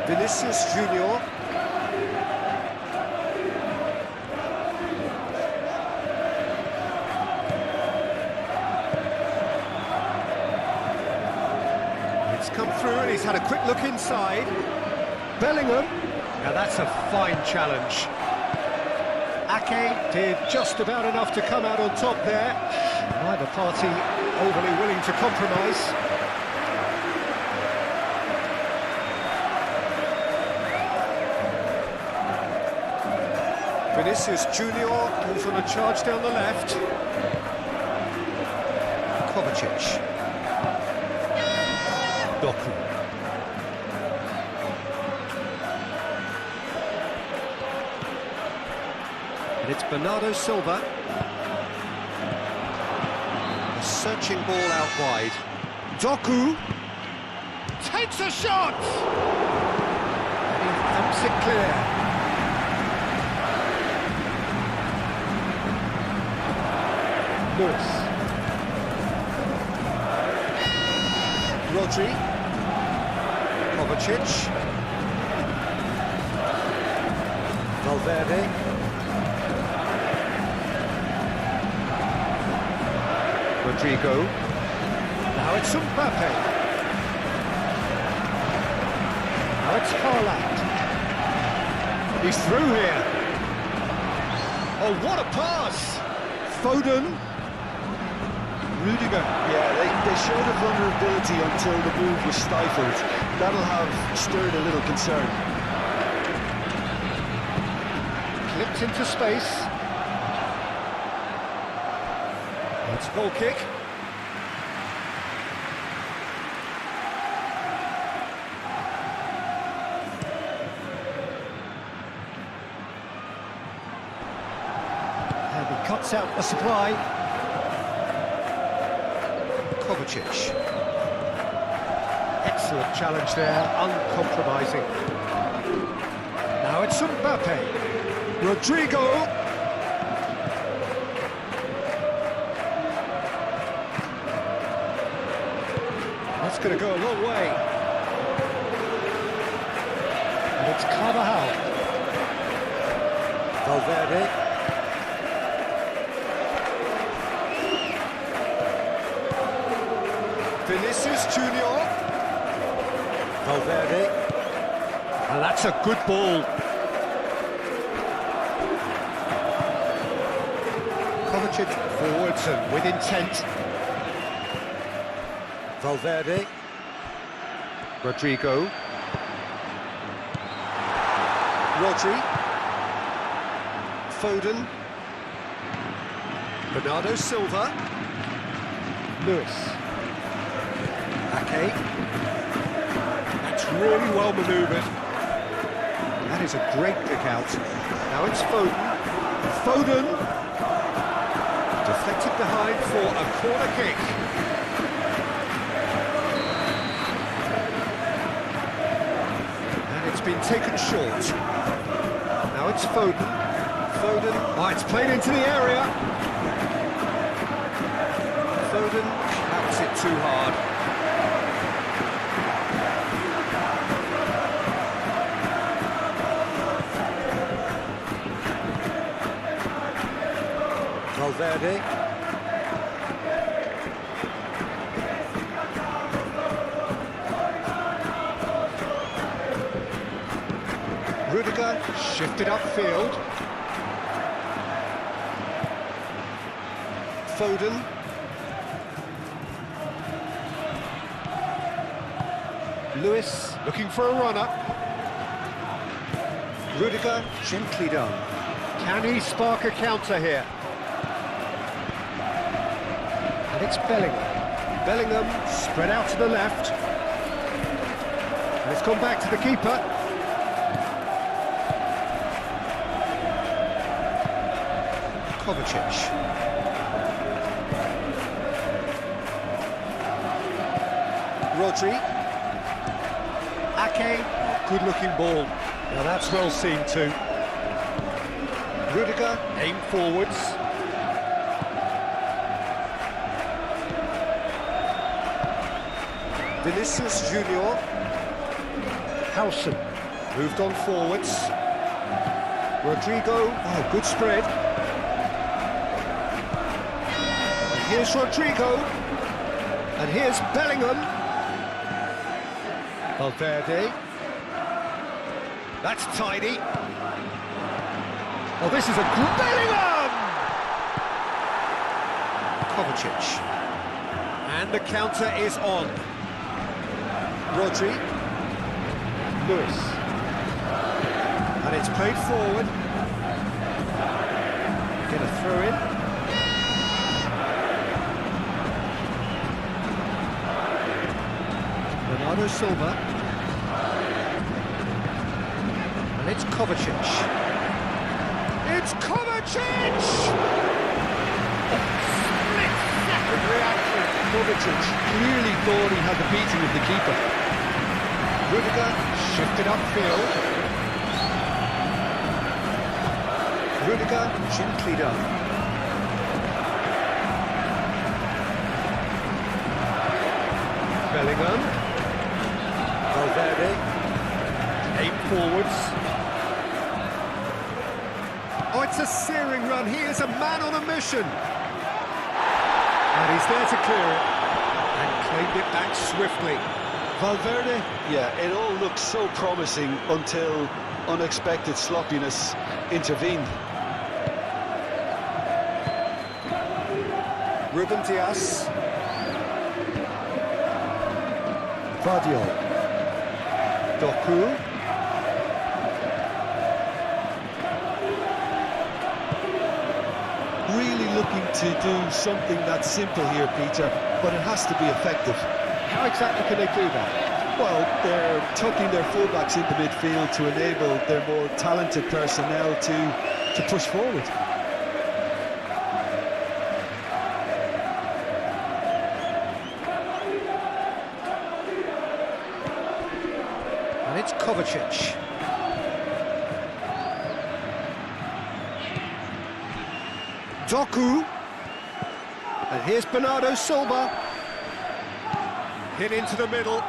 Vinicius Junior. Come through and he's had a quick look inside. Bellingham. Now that's a fine challenge. Ake did just about enough to come out on top there. Neither party overly willing to compromise. Vinicius Junior goes on a charge down the left. Kovacic. Doku. And it's Bernardo Silva. A searching ball out wide. Doku. Takes a shot! And he thumps it clear. Lewis. Rodri. Kovacic. Valverde. Rodrigo. Now it's Mbappe. Now it's Haaland. He's through here. Oh, what a pass! Foden. Rudiger. Yeah, they showed a vulnerability until the move was stifled. That'll have stirred a little concern. Clipped into space. It's goal kick. And he cuts out the supply. Kovacic. Excellent challenge there, uncompromising. Now it's Mbappe. Rodrigo. That's going to go a long way. And it's Carvajal. Valverde. Vinicius Junior. Valverde. And that's a good ball. Kovacic forwards and with intent. Valverde. Rodrigo. Rodri. Foden. Bernardo Silva. Lewis. Ake. That's really well manoeuvred. That is a great pick out. Now it's Foden. Foden. Deflected behind for a corner kick. And it's been taken short. Now it's Foden. Foden. Oh, it's played into the area. Foden claps it too hard. Valverde. Rudiger shifted upfield. Foden. Lewis looking for a runner. Rudiger gently done. Can he spark a counter here? And it's Bellingham. Bellingham spread out to the left. And it's gone back to the keeper. Kovacic. Rodri. Ake. Good looking ball. Now that's well seen too. Rudiger aim forwards. Vinicius Junior. Howson moved on forwards. Rodrigo, oh, good spread. And here's Rodrigo. And here's Bellingham. Valverde. That's tidy. Oh, this is a good Bellingham! Kovacic. And the counter is on. Rodri. Lewis. And it's played forward. Get a throw in. Bernardo Silva. And it's Kovacic. It's Kovacic! Split-second reaction. Kovacic clearly thought he had the beating of the keeper. Rudiger shifted upfield. Rudiger gently done. Bellingham. Valverde. 8 forwards. Oh, it's a searing run. He is a man on a mission. And he's there to clear it. And claimed it back swiftly. Valverde, yeah, it all looked so promising until unexpected sloppiness intervened. Ruben Dias. Vardiol. Doku. Really looking to do something that's simple here, Peter, but it has to be effective. How exactly can they do that? Well, they're tucking their fullbacks into midfield to enable their more talented personnel to push forward. And it's Kovacic. Doku. And here's Bernardo Silva. Hit into the middle.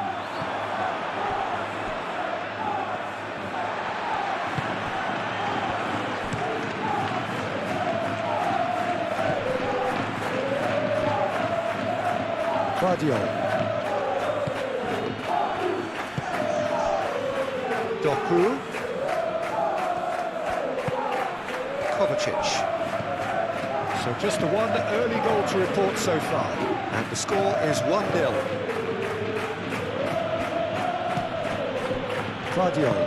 Vardiol. Doku. Kovacic. So just the one early goal to report so far. And the score is 1-0. Vardiol.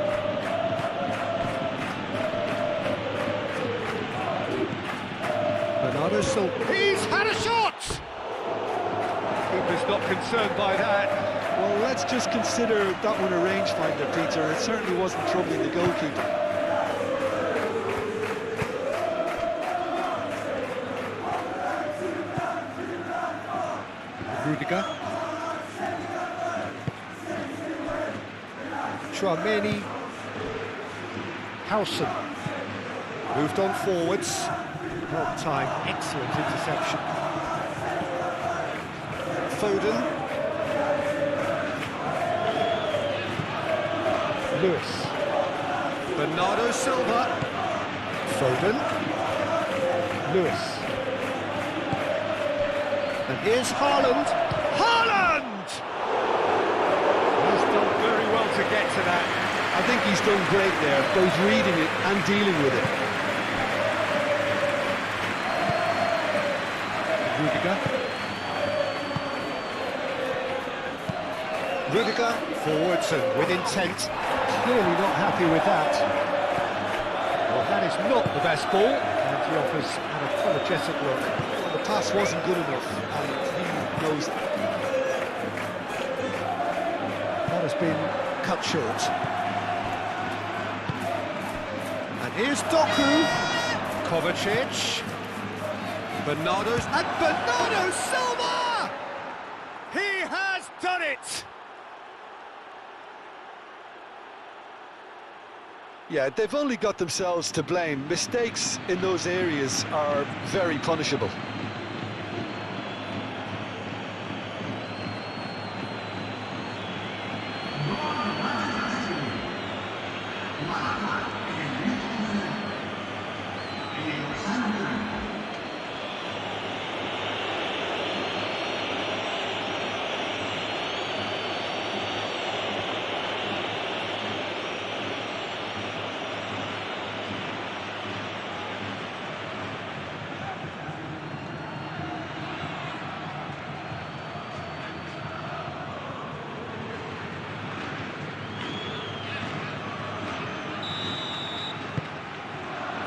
Bernardo Silva. He's had a shot! Keeper's not concerned by that. Well, let's just consider that one a rangefinder, Peter. It certainly wasn't troubling the goalkeeper. Rudiger. Chouameni. Howson. Moved on forwards. Well time, excellent interception. Foden. Lewis. Bernardo Silva. Foden. Lewis. And here's Haaland. Haaland! He's done very well to get to that. I think he's done great there, both reading it and dealing with it. Rudiger forwards and with intent. Clearly not happy with that. Well, that is not the best ball, and he offers an apologetic look. Well, the pass wasn't good enough, and he knows it. That has been cut short. And here's Doku. Kovacic. Bernardo Silva! He has done it! Yeah, they've only got themselves to blame. Mistakes in those areas are very punishable.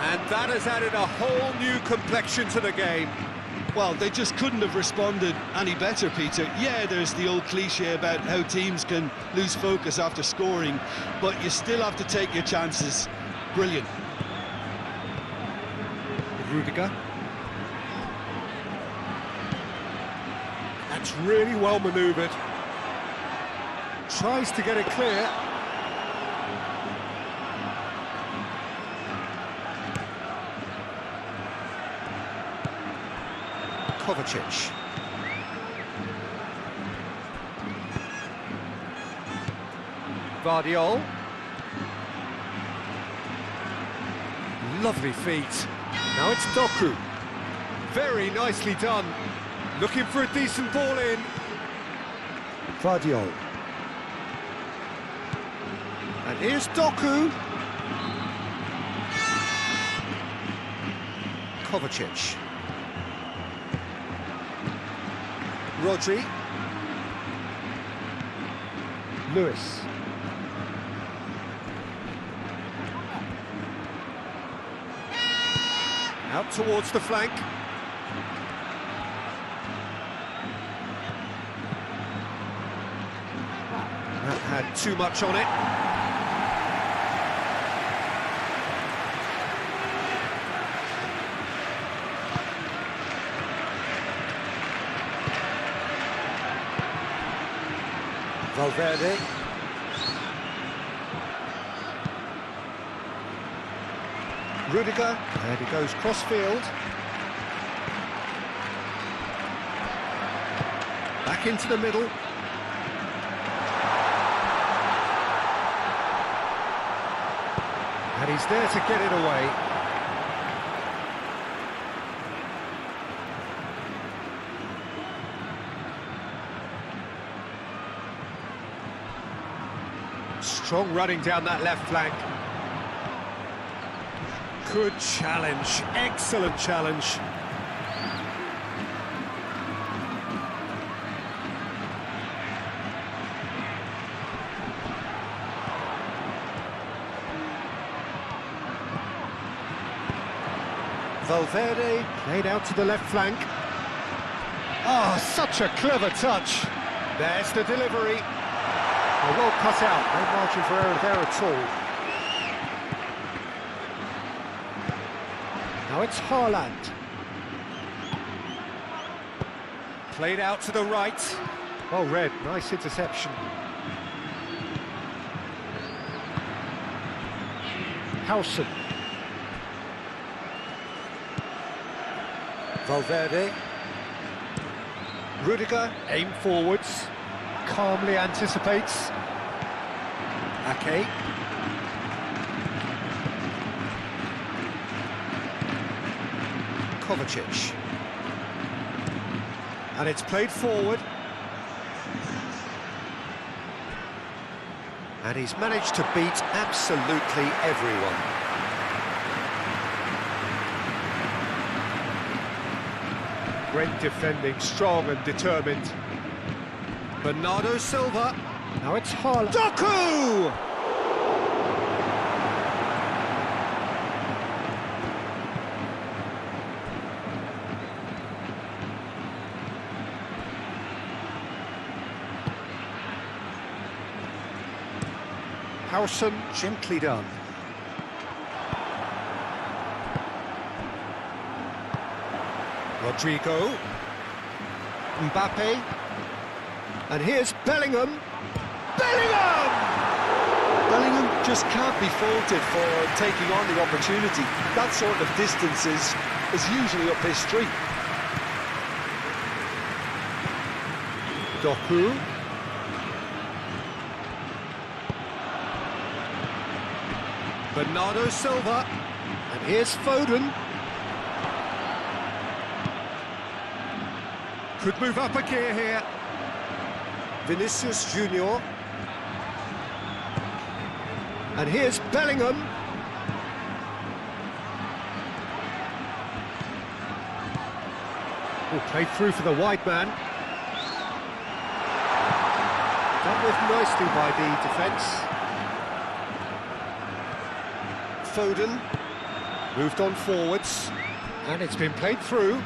And that has added a whole new complexion to the game. Well, they just couldn't have responded any better, Peter. Yeah, there's the old cliche about how teams can lose focus after scoring, but you still have to take your chances. Brilliant. Rudiger. That's really well manoeuvred. Tries to get it clear. Kovacic. Vardiol. Lovely feet. Now it's Doku. Very nicely done. Looking for a decent ball in. Vardiol. And here's Doku. Kovacic. Rodri. Lewis. Out towards the flank. That had too much on it. Valverde. Rudiger, and he goes cross-field. Back into the middle. And he's there to get it away. Strong running down that left flank. Good challenge, excellent challenge. Valverde played out to the left flank. Oh, such a clever touch. There's the delivery. Oh, well cut out, no margin for error there at all. Now it's Haaland. Played out to the right. Well read, nice interception. Howson. Valverde. Rudiger, aim forwards. Calmly anticipates. Ake. Kovacic. And it's played forward. And he's managed to beat absolutely everyone. Great defending, strong and determined. Bernardo Silva. Now it's Haaland. Doku! Howson, gently done. Rodrigo. Mbappe. And here's Bellingham. Bellingham! Bellingham just can't be faulted for taking on the opportunity. That sort of distance is usually up his street. Doku. Bernardo Silva. And here's Foden. Could move up a gear here. Vinicius Junior. And here's Bellingham. Oh, played through for the wide man. Dealt with nicely by the defence. Foden. Moved on forwards. And it's been played through.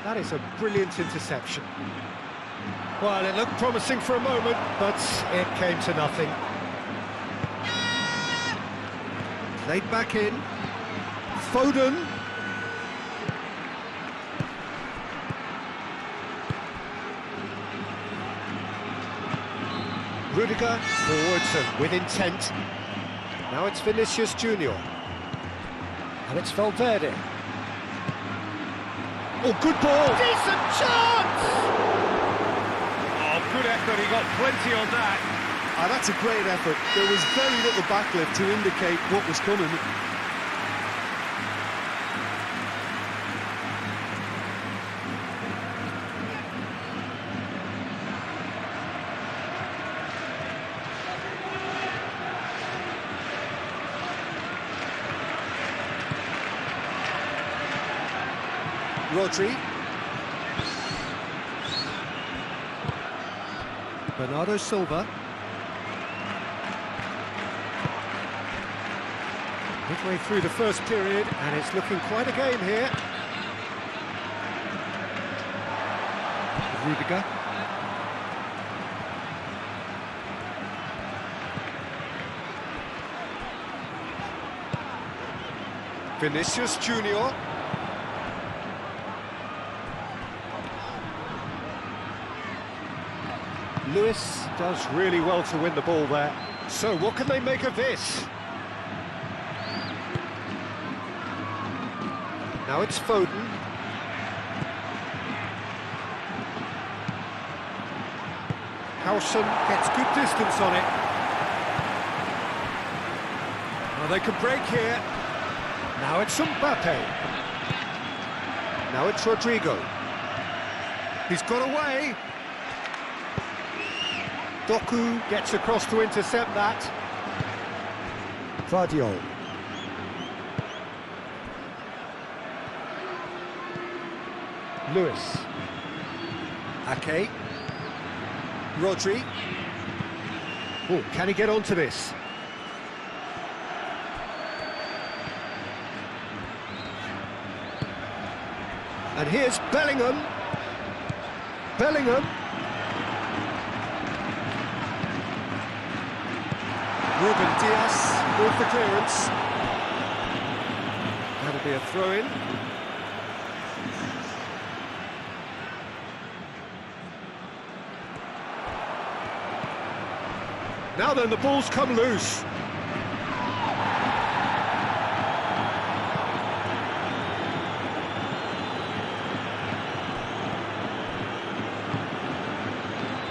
That is a brilliant interception. Well, it looked promising for a moment, but it came to nothing. Played back in. Foden. Rudiger, forwards and with intent. Now it's Vinicius Junior. And it's Valverde. Oh, good ball. Decent chance! Oh, good effort. He got plenty on that. Ah, that's a great effort. There was very little backlift to indicate what was coming. Rodri. Bernardo Silva. Midway through the first period, and it's looking quite a game here. Rudiger. Vinicius Junior. Lewis does really well to win the ball there. So what can they make of this? Now it's Foden. Howson gets good distance on it. Well, they can break here. Now it's Mbappe. Now it's Rodrigo. He's got away. Doku gets across to intercept that. Vardiol. Lewis. Ake. Rodri. Oh, can he get onto this? And here's Bellingham. Bellingham. Ruben Dias with the clearance. That'll be a throw-in. Now then, the ball's come loose.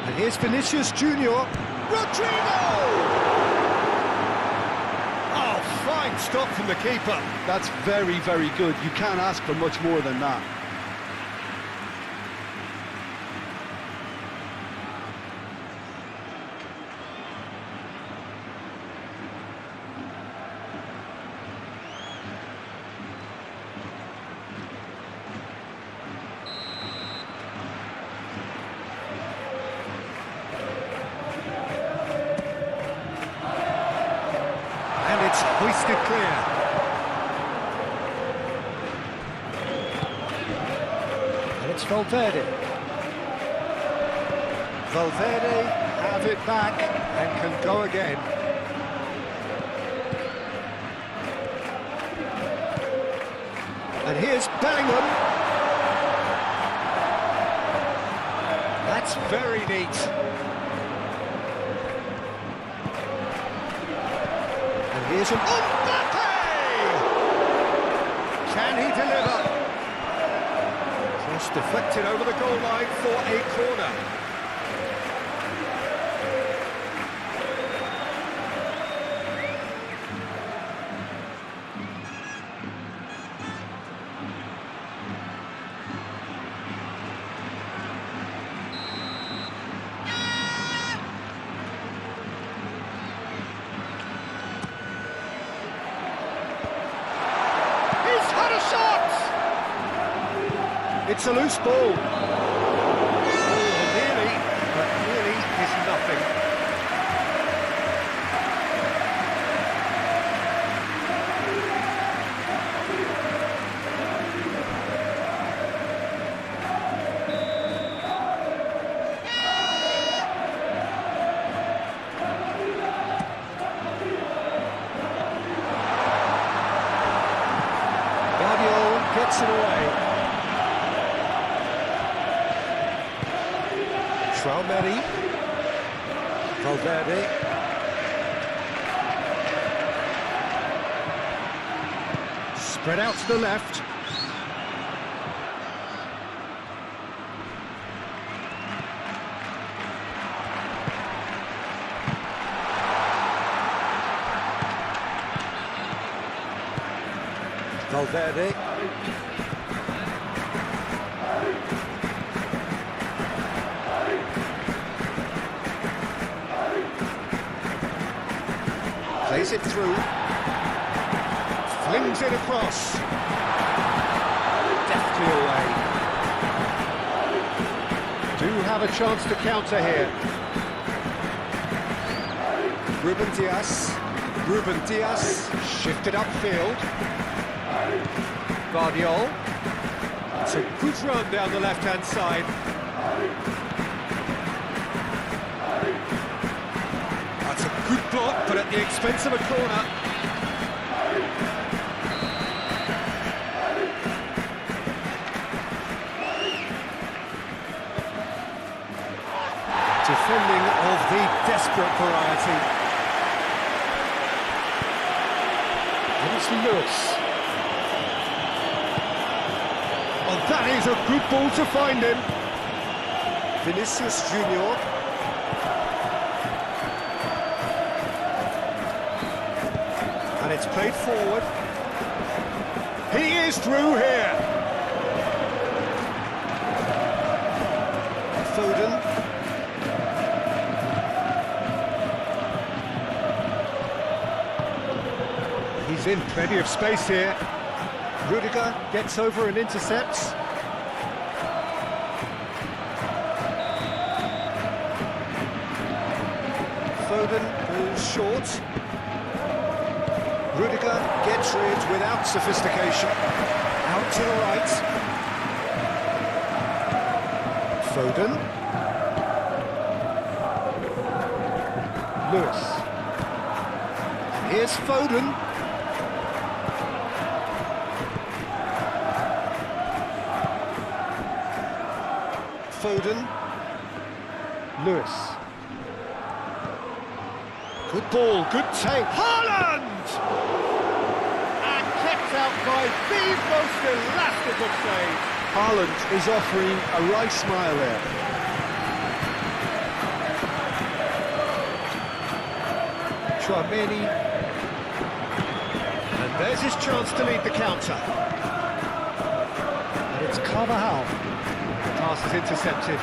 And here's Vinicius Junior. Rodrigo! Fine stop from the keeper. That's very, very good. You can't ask for much more than that. It's hoisted clear. And it's Valverde. Valverde have it back and can go again. And here's Bellingham. That's very neat. Here's Mbappe! Can he deliver? Cross deflected over the goal line for a corner. It's a loose ball. Oh, nearly, but nearly is nothing. Guardiola gets it away. Traumeri, Valverde, spread out to the left. Valverde. Plays it through. Flings it across. Deftly away. Do have a chance to counter here. Ruben Diaz shifted upfield. Guardiol. It's a good run down the left-hand side. That's a good block, but at the expense of a corner. Defending of the desperate variety. And it's Lewis. Oh, that is a good ball to find him. Vinicius Junior. And it's played forward. He is through here. Foden. He's in plenty of space here. Rudiger gets over and intercepts. Foden goes short. Rudiger gets rid without sophistication. Out to the right. Foden. Lewis. Here's Foden. Foden. Lewis. Good ball, good take. Haaland! And kept out by the most elastic of saves. Haaland is offering a right smile there. Chouameni. And there's his chance to lead the counter. And it's Carvajal. The pass is intercepted.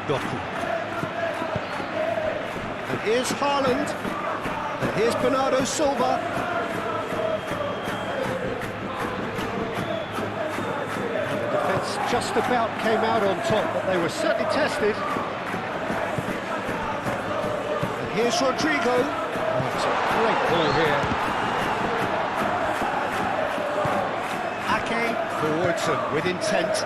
Doku. And here's Haaland. And here's Bernardo Silva. And the defence just about came out on top, but they were certainly tested. And here's Rodrigo. Oh, it's a great ball here. Ake forwards and with intent.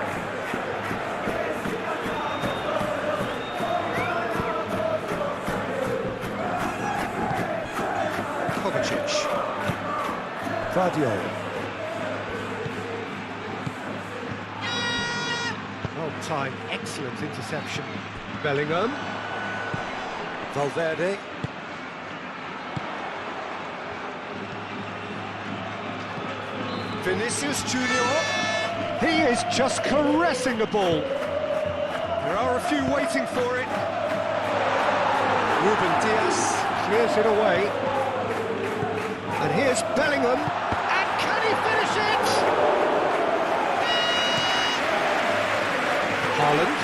Guardiol. Well timed, excellent interception. Bellingham. Valverde. Vinicius Junior. He is just caressing the ball. There are a few waiting for it. Ruben Diaz clears it away. And here's Bellingham. And can he finish it? Haaland.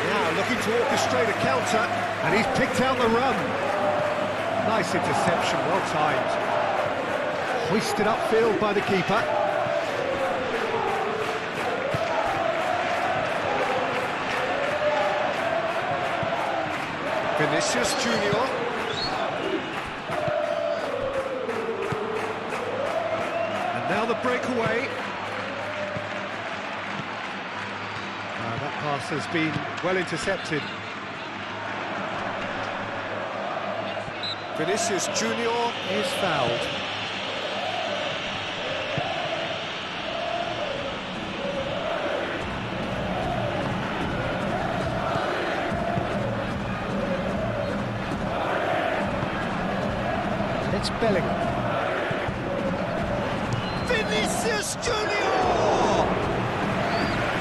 Now looking to orchestrate a counter. And he's picked out the run. Nice interception, well timed. Hoisted upfield by the keeper. Vinicius Junior. Now the breakaway. That pass has been well intercepted. Vinicius Junior is fouled. It's Bellingham. Vinicius Junior!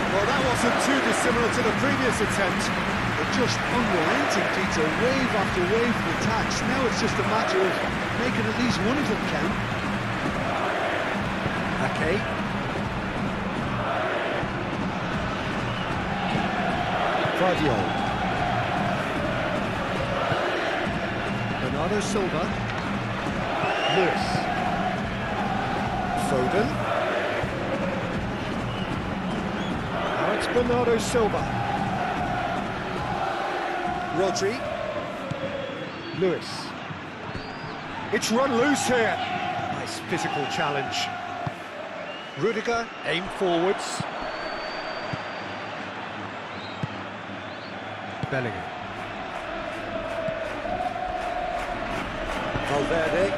Well, that wasn't too dissimilar to the previous attempt. They're just unrelenting, Peter, wave after wave of attacks. Now it's just a matter of making at least one of them count. Okay. Guardiola. Bernardo Silva. Lewis. Foden. Now it's Bernardo Silva. Rodri. Lewis. It's run loose here. Nice physical challenge. Rudiger, aim forwards. Bellingham. Valverde.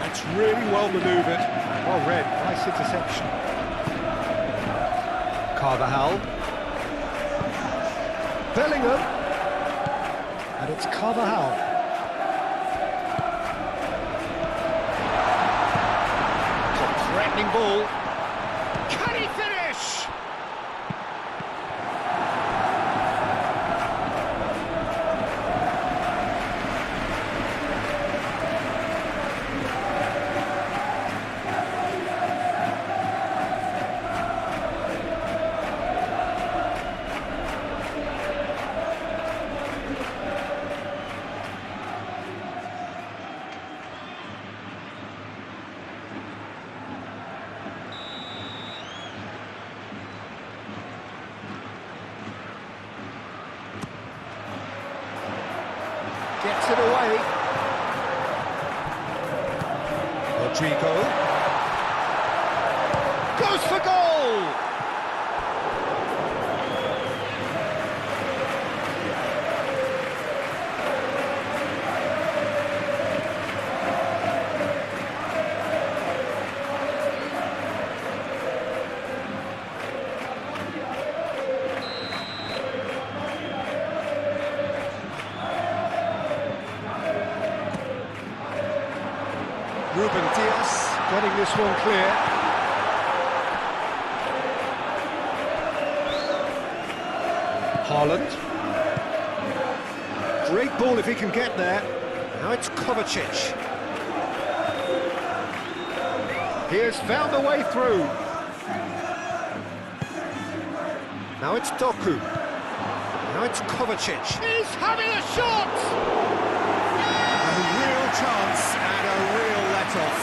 That's really well manoeuvred. Well read, nice interception. Carvajal. Bellingham. And it's Carvajal. Threatening ball. Can he finish? Gets it away. Rodrigo. Goes for goal! Ruben Dias getting this one clear. Haaland. Great ball if he can get there. Now it's Kovacic. He has found a way through. Now it's Doku. Now it's Kovacic. He's having a shot! A real chance and a real let-off.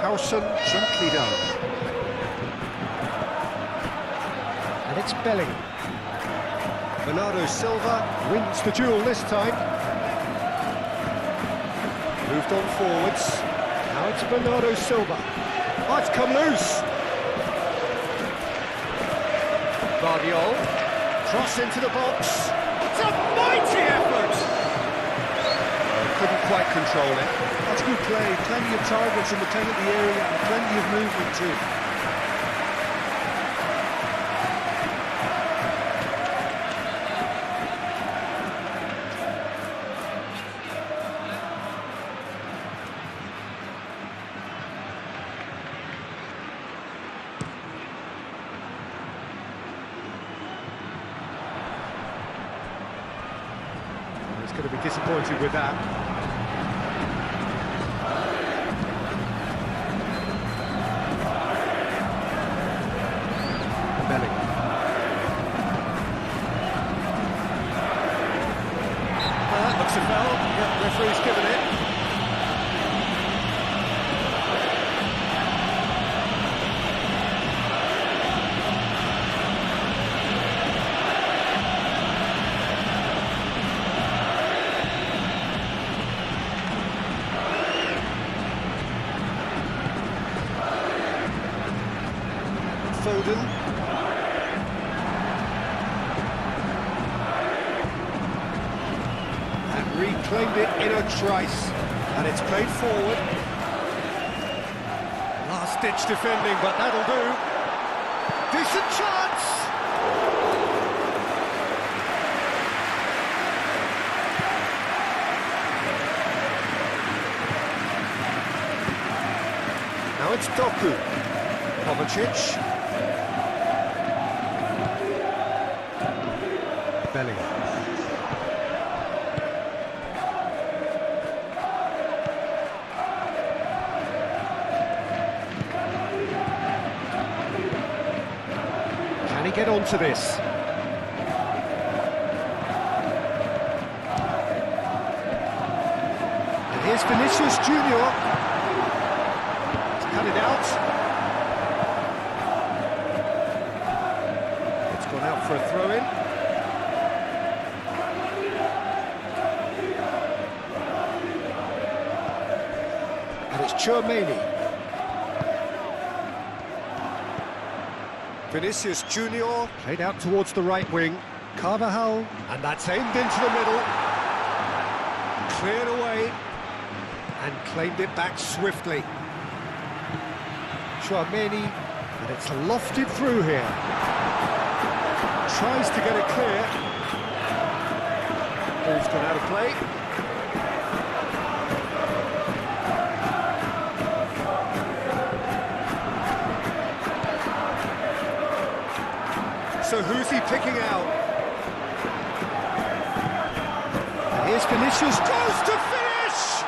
Howson gently done. And it's Bellingham. Bernardo Silva wins the duel this time. Moved on forwards. Now it's Bernardo Silva. Oh, it's come loose. Guardiola. Cross into the box. It's a mighty effort. Couldn't quite control it. That's good play. Plenty of targets in the penalty area and plenty of movement too. He's going to be disappointed with that. Looks a foul. Yeah, referee's given it. Foden. Reclaimed it in a trice, and it's played forward. Last last-ditch defending, but that'll do. Decent chance! Now it's Doku. Kovacic. Belly. Can he get onto this? And here's Vinicius Junior. To cut it out. It's gone out for a throw-in. And it's Tchouaméni. Vinicius Junior played out towards the right wing. Carvajal, and that's aimed into the middle. Cleared away and claimed it back swiftly. Tchouaméni, and it's lofted through here. Tries to get it clear. Ball's gone out of play. So who's he picking out? And here's Vinicius, goes to finish!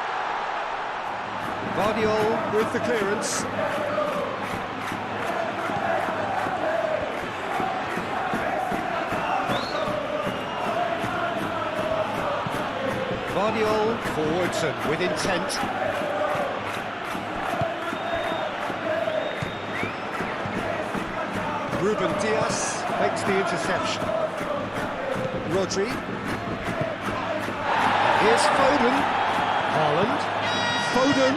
Guardiola with the clearance. Guardiola forwards and with intent. Ruben Diaz makes the interception. Rodri. Here's Foden. Haaland. Foden.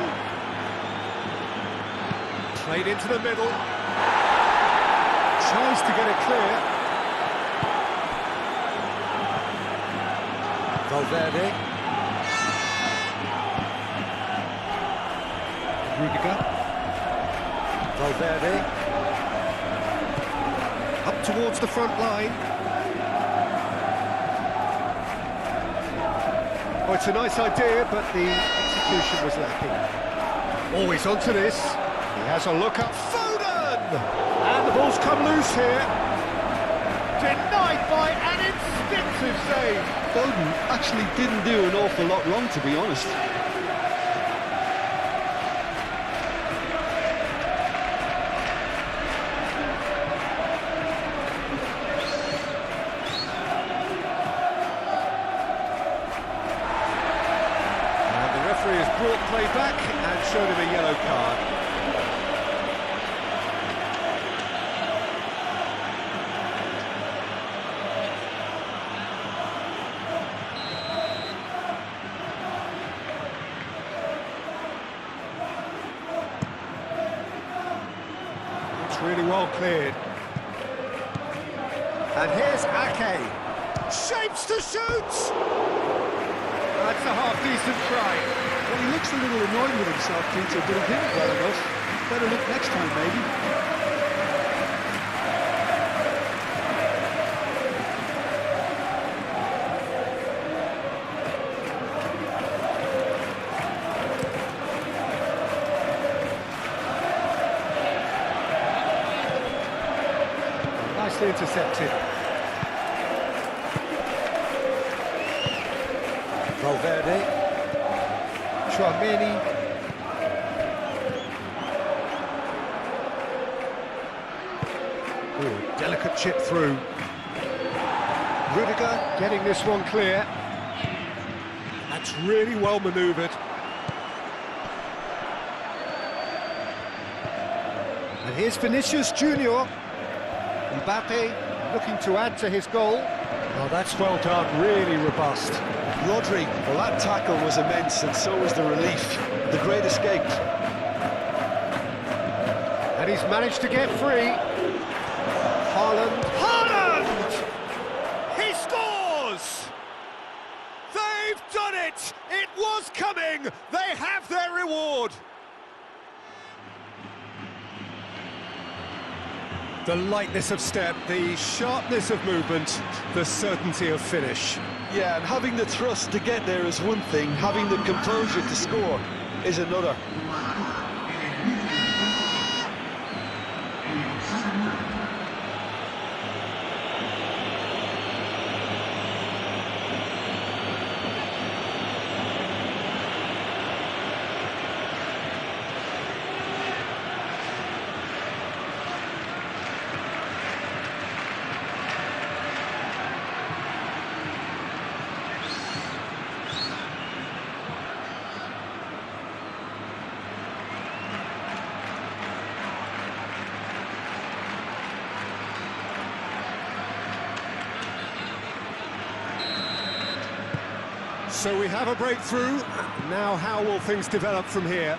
Played into the middle. Tries to get it clear. Valverde. Rudiger. Valverde. Up towards the front line. Oh, it's a nice idea, but the execution was lacking. Always onto this. He has a look up. Foden! And the ball's come loose here. Denied by an instinctive save. Foden actually didn't do an awful lot wrong, to be honest. Has brought play back and showed him a yellow card. It's really well cleared. And here's Ake. Shapes to shoot! That's a half-decent try. Well, he looks a little annoyed with himself, Peter, but he did it well enough. Better look next time, maybe. Nicely intercepted. Valverde. Tchouaméni. Ooh, delicate chip through. Rudiger getting this one clear. That's really well manoeuvred. And here's Vinicius Junior. Mbappe looking to add to his goal. Oh, that's well done, really robust. Rodri, well, that tackle was immense, and so was the relief. The great escape. And he's managed to get free. Haaland. Haaland! He scores! They've done it! It was coming! They have their reward! The lightness of step, the sharpness of movement, the certainty of finish. Yeah, and having the thrust to get there is one thing, having the composure to score is another. So we have a breakthrough. Now how will things develop from here?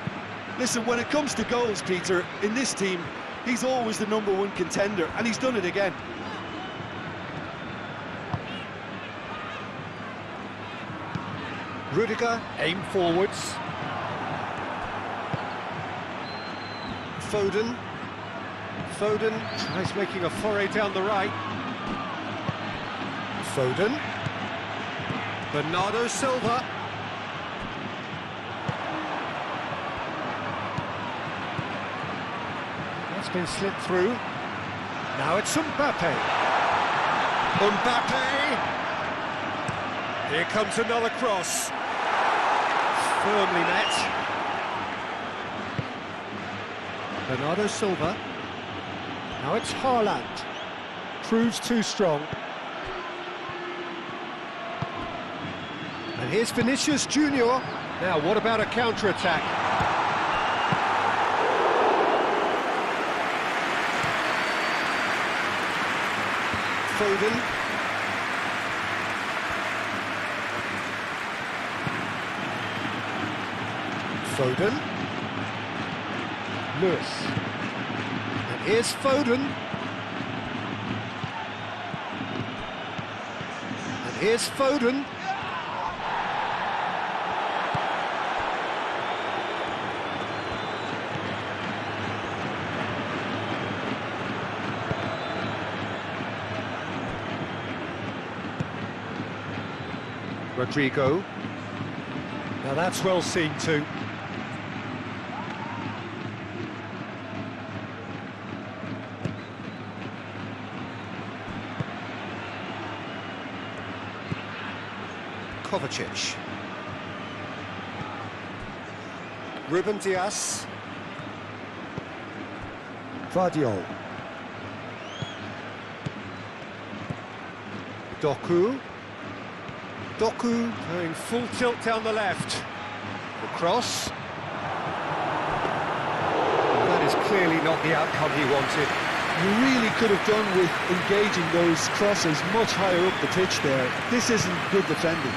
Listen, when it comes to goals, Peter, in this team, he's always the #1 contender, and he's done it again. Rudiger, aim forwards. Foden. Foden tries making a foray down the right. Foden. Bernardo Silva. That's been slipped through. Now it's Mbappe. Mbappe! Here comes another cross. Firmly met. Bernardo Silva. Now it's Haaland. Proves too strong. And here's Vinicius Junior. Now, what about a counter-attack? Foden. Foden. Lewis. And here's Foden. And here's Foden. Rodrigo. Now that's well seen too. Kovacic. Ruben Dias. Vardiol. Doku. Doku going full tilt down the left. The cross. That is clearly not the outcome he wanted. You really could have done with engaging those crosses much higher up the pitch there. This isn't good defending.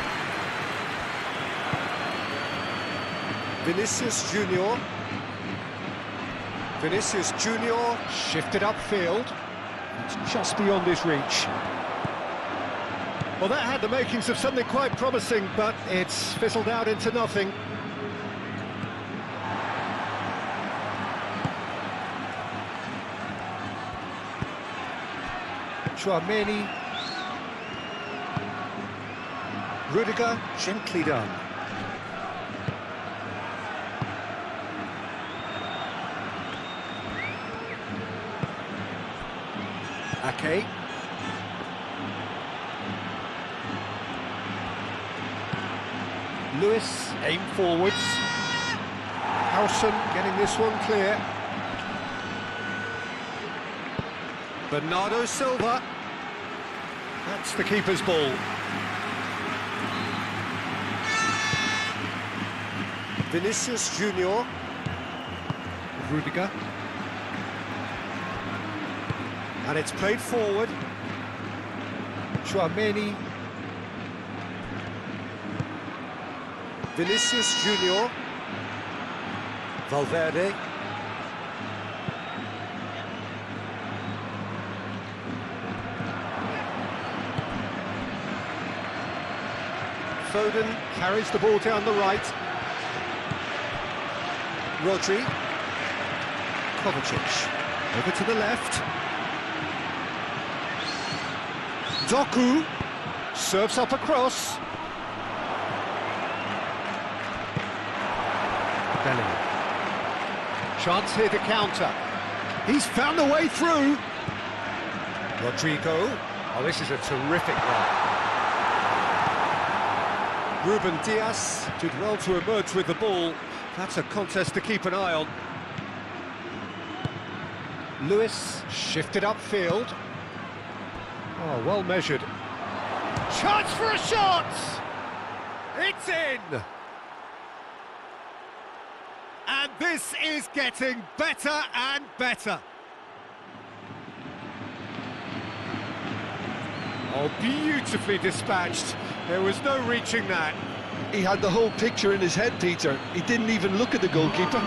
Vinicius Junior. Vinicius Junior shifted upfield. It's just beyond his reach. Well, that had the makings of something quite promising, but it's fizzled out into nothing. Chouameni. Rudiger, gently done. Ake. Lewis, aim forwards. Howson getting this one clear. Bernardo Silva. That's the keeper's ball. Vinicius Junior. Rudiger. And it's played forward. Chouameni. Vinicius Junior. Valverde. Foden carries the ball down the right. Rodri. Kovacic. Over to the left. Doku serves up a cross. Bellingham. Chance here to counter. He's found a way through. Rodrigo. Oh, this is a terrific run. Ruben Diaz did well to emerge with the ball. That's a contest to keep an eye on. Lewis shifted upfield. Oh, well measured. Chance for a shot! It's in! And this is getting better and better. Oh, beautifully dispatched. There was no reaching that. He had the whole picture in his head, Peter. He didn't even look at the goalkeeper.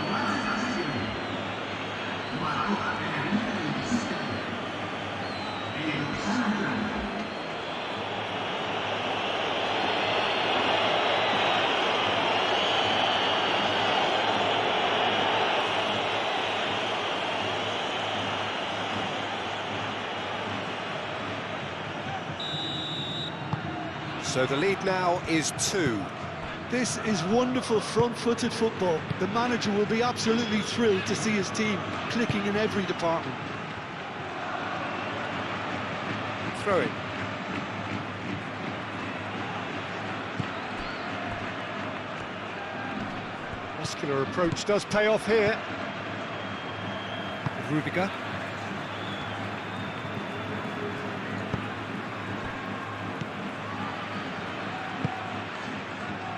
So the lead now is 2. This is wonderful front-footed football. The manager will be absolutely thrilled to see his team clicking in every department. Throw it. Muscular approach does pay off here. Rudiger.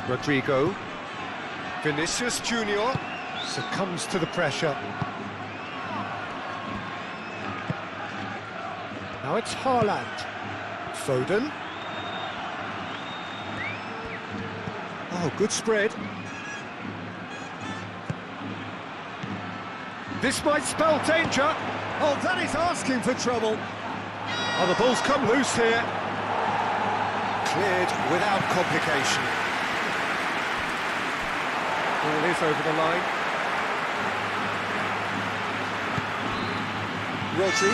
Rodrigo. Vinicius Junior succumbs to the pressure. Now it's Haaland. Foden. Oh, good spread. This might spell danger. Oh, that is asking for trouble. Oh, the ball's come loose here. Cleared without complication. Ball is over the line. Rodri.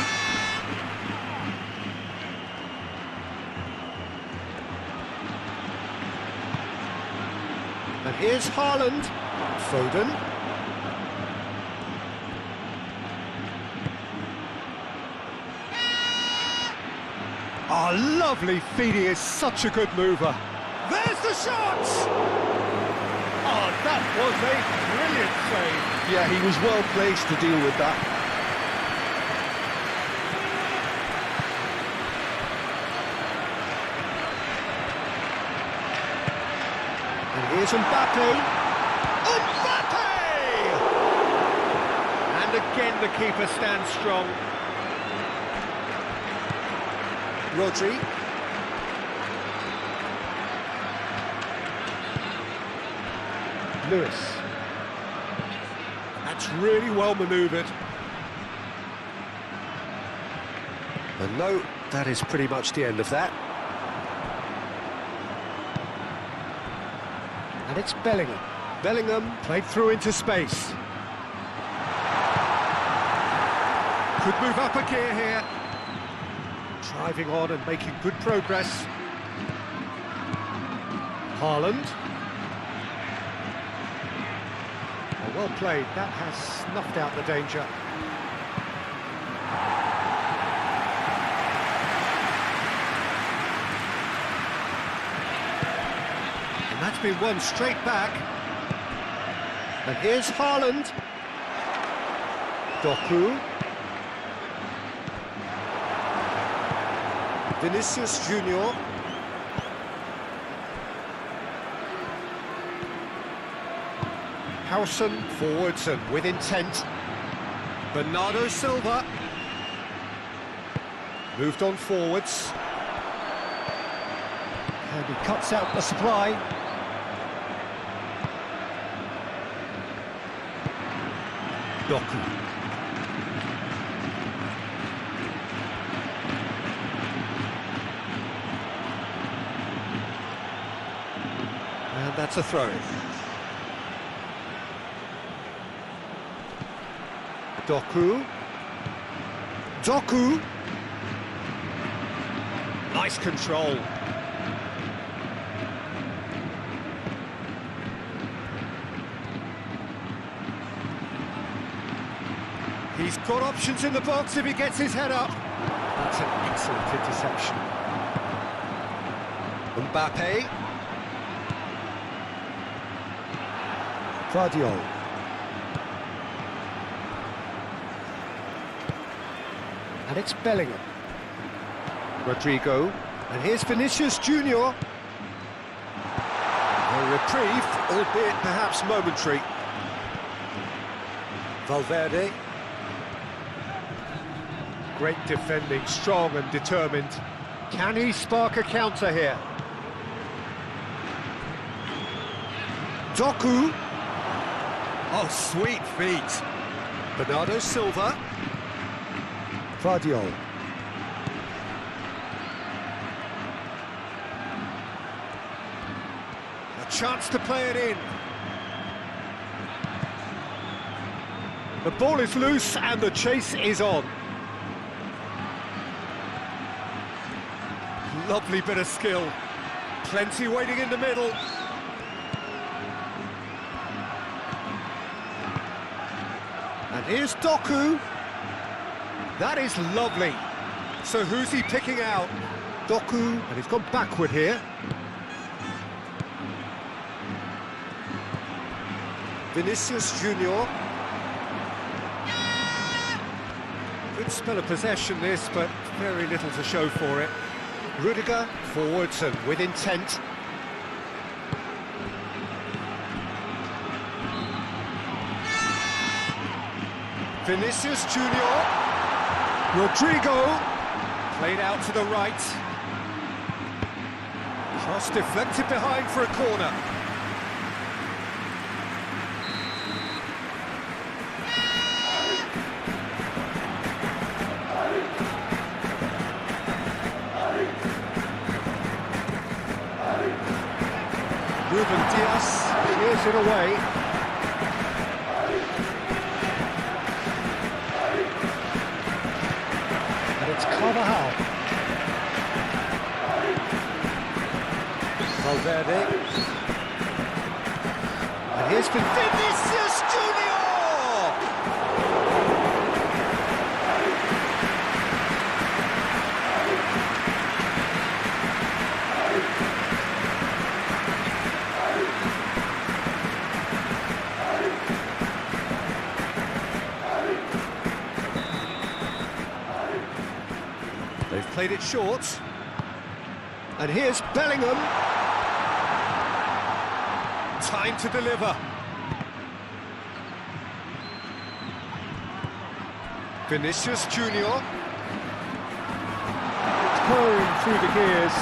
And here's Haaland. Foden. Oh, lovely feed. He is such a good mover. There's the shot! Oh, that was a brilliant save. Yeah, he was well placed to deal with that. And here's Mbappe. Mbappe! And again the keeper stands strong. Rodri. Lewis. That's really well manoeuvred. And no, that is pretty much the end of that. And it's Bellingham. Bellingham played through into space. Could move up a gear here. Driving on and making good progress. Haaland. Oh, well played, that has snuffed out the danger. And that's been won straight back. And here's Haaland. Doku. Vinicius Junior. Howson forwards and with intent. Bernardo Silva. Moved on forwards. And he cuts out the supply. Doku. And that's a throw-in. Doku. Doku. Nice control. He's got options in the box if he gets his head up. That's an excellent interception. Mbappe. Guardiola. And it's Bellingham. Rodrigo. And here's Vinicius Junior. A reprieve, albeit perhaps momentary. Valverde. Great defending, strong and determined. Can he spark a counter here? Doku. Oh, sweet feet. Bernardo Silva. Guardiola. A chance to play it in. The ball is loose and the chase is on. Lovely bit of skill. Plenty waiting in the middle. And here's Doku. That is lovely. So who's he picking out? Doku, and he's gone backward here. Vinicius Junior. Good spell of possession this, but very little to show for it. Rudiger forwards and with intent. Vinicius Junior. Rodrigo. Played out to the right. Cross deflected behind for a corner. Ruben Diaz clears it away. And it's Carvajal. Valverde. And here's Vinicius Junior! They've played it short. And here's Bellingham. Time to deliver. Vinicius Junior. Pouring through the gears.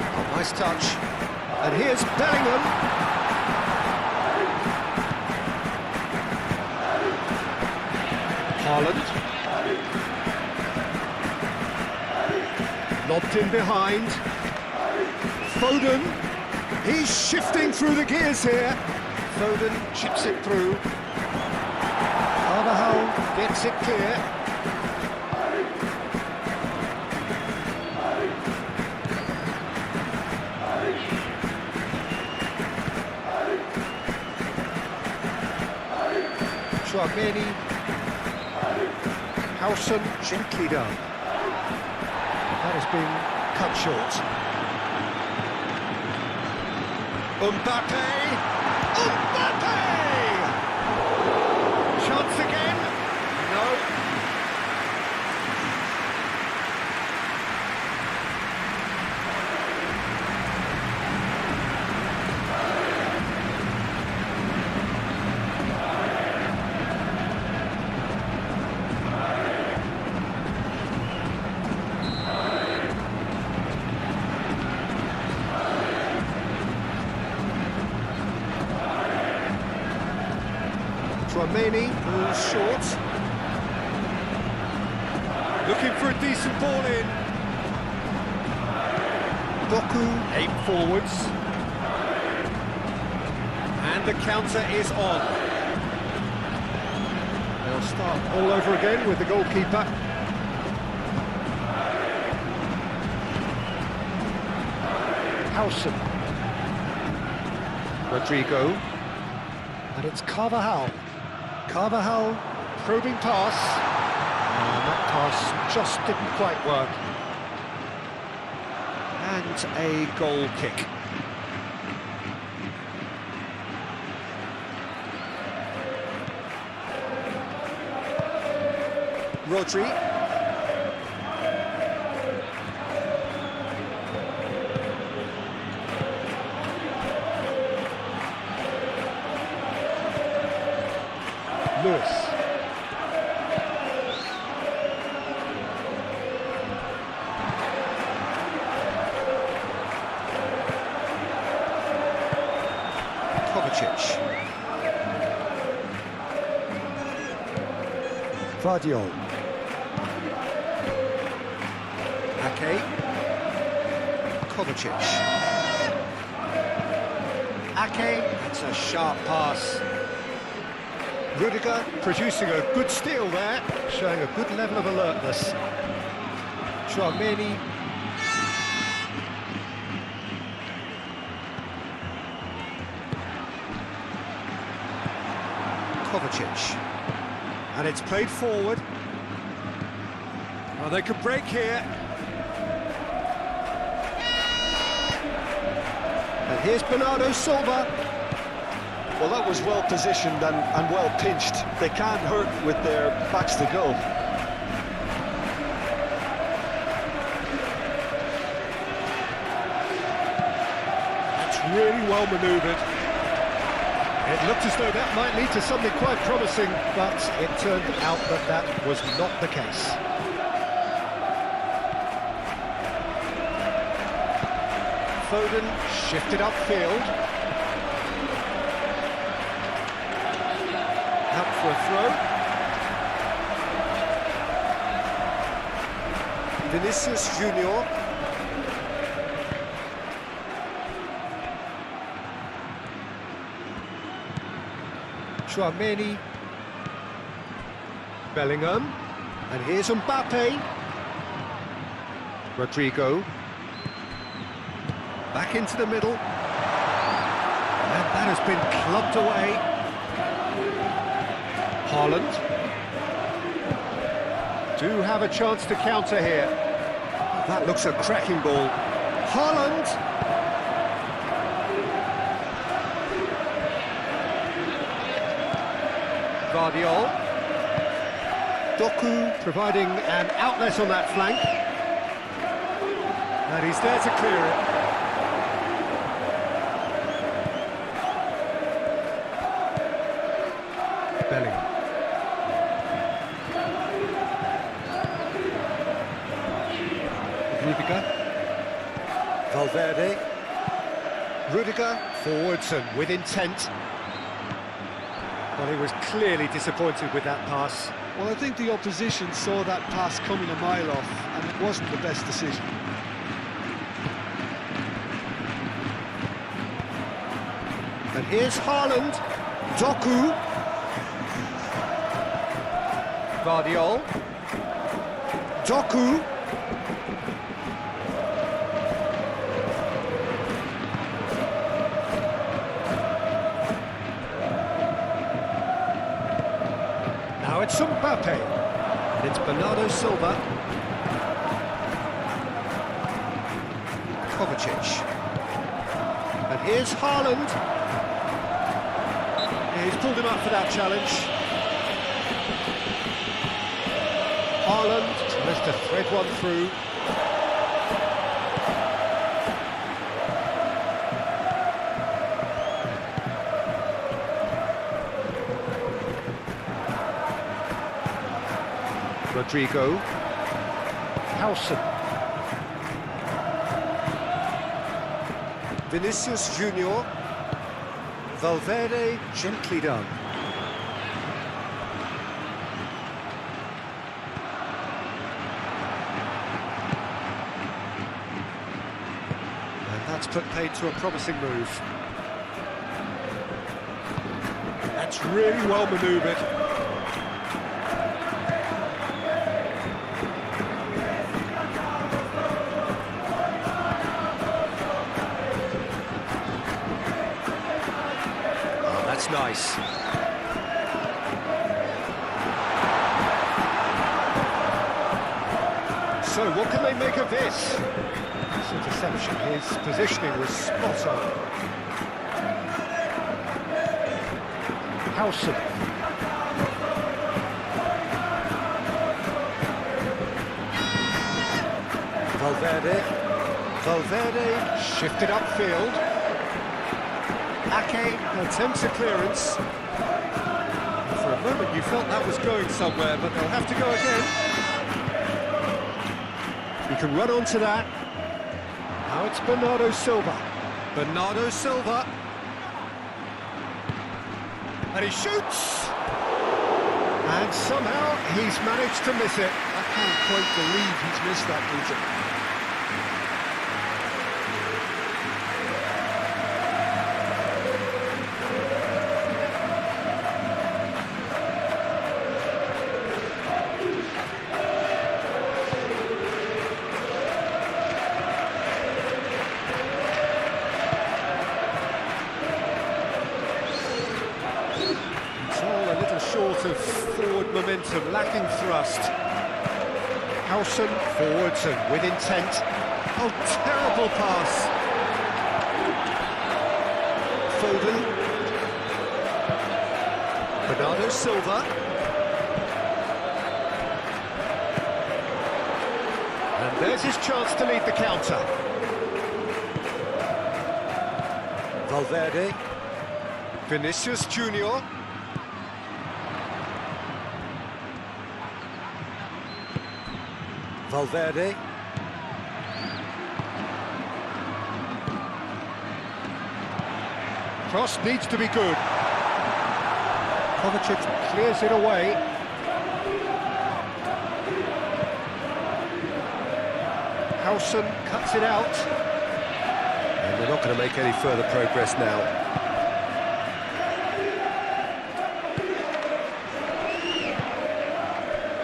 Oh, nice touch. And here's Bellingham. Haaland. Lobbed in behind. Foden. He's shifting through the gears here. Foden chips it through. Carvajal gets it clear. Chouameni. Howson gently done. That has been cut short. Mbappe! Mbappe! Chance again? No. Chouameni moves short. Looking for a decent ball in. Doku aim forwards. And the counter is on. They'll Start all over again with the goalkeeper. Howson. Rodrigo. And it's Carvajal. Carvajal, probing pass. And that pass just didn't quite work. And a goal kick. Rodri. Lewis. Kovacic. Vardiol. Ake. Kovacic. Ake. It's a sharp pass. Rudiger producing a good steal there, showing a good level of alertness. Tchouaméni. Kovacic. And it's played forward. Oh, they could break here. And here's Bernardo Silva. Well, that was well positioned and well pinched. They can't hurt with their backs to goal. That's really well manoeuvred. It looked as though that might lead to something quite promising, but it turned out that that was not the case. Foden shifted upfield. Out for a throw. Vinicius Junior. Tchouaméni. Bellingham. And here's Mbappe. Rodrigo. Back into the middle. And that has been clubbed away. Haaland. Do have a chance to counter here. That looks a cracking ball. Haaland. Vardiol. Doku providing an outlet on that flank. And he's there to clear it. Bellingham. Rudiger. Valverde. Rudiger forwards and with intent. Well, he was clearly disappointed with that pass. Well, I think the opposition saw that pass coming a mile off, and it wasn't the best decision. And here's Haaland. Doku. Vardiol. Doku. Now it's Mbappe. And it's Bernardo Silva. Kovacic. And here's Haaland. Yeah, he's pulled him up for that challenge. Haaland tries to thread one through. Rodrigo. Howson. Vinicius Junior. Valverde gently done. And that's put paid to a promising move. That's really well manoeuvred. precise. So what can they make of this? This interception, his positioning was spot on. Howson. Valverde shifted upfield. Ake attempts a clearance. For a moment you felt that was going somewhere, but they'll have to go again. You can run onto that. Now it's Bernardo Silva. Bernardo Silva. And he shoots! And somehow he's managed to miss it. I can't quite believe he's missed that, Peter. Short of forward momentum, lacking thrust. Howson forwards and with intent. Oh, terrible pass. Foden. Bernardo Silva. And there's his chance to lead the counter. Valverde. Vinicius Junior. Valverde. Cross needs to be good. Kovacic clears it away. Howson cuts it out. And they're not going to make any further progress now.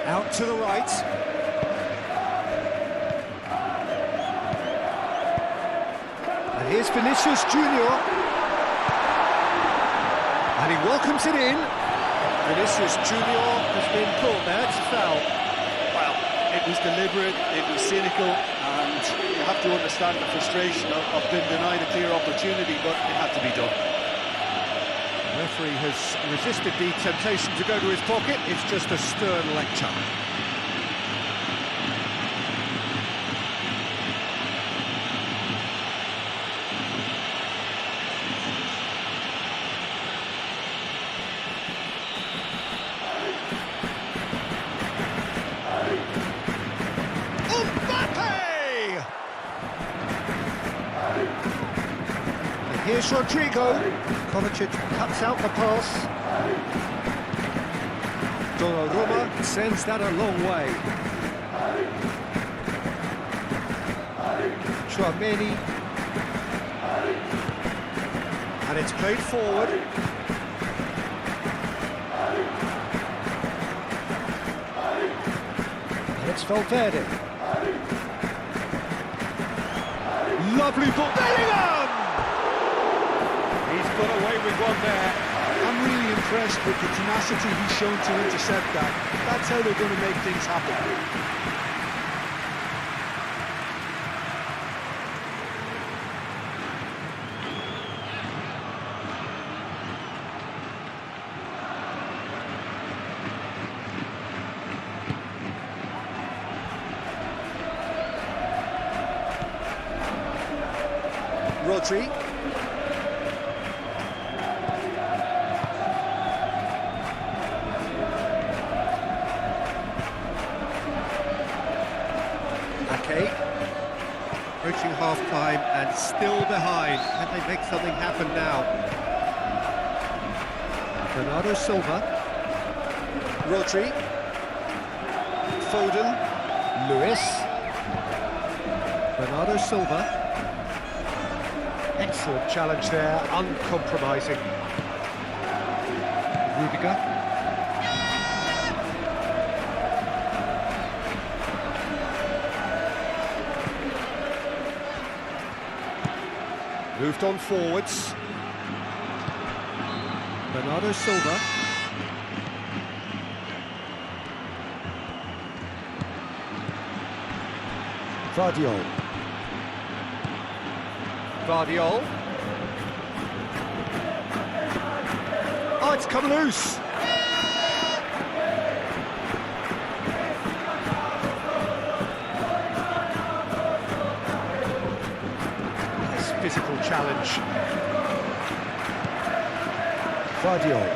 Out to the right. Here's Vinicius Junior. And he welcomes it in. Vinicius Junior has been caught there, it's a foul. Well, it was deliberate, it was cynical, and you have to understand the frustration of being denied a clear opportunity, but it had to be done. The referee has resisted the temptation to go to his pocket. It's just a stern lecture. Here's Rodrigo. Kovacic cuts out the pass. Donnarumma sends that a long way. Chouameni. And it's played forward. And it's Valverde. Lovely ball. Bellingham! He's got away with one there. I'm really impressed with the tenacity he's shown to intercept that. That's how they're going to make things happen. Rodri. Ake. Approaching half-time and still behind. Can they make something happen now? Bernardo Silva. Rodri. Foden. Lewis. Bernardo Silva. Excellent challenge there, uncompromising. Rudiger. Moved on forwards. Bernardo Silva. Vardiol. Vardiol. Oh, it's come loose. Nice physical challenge. Vardiol.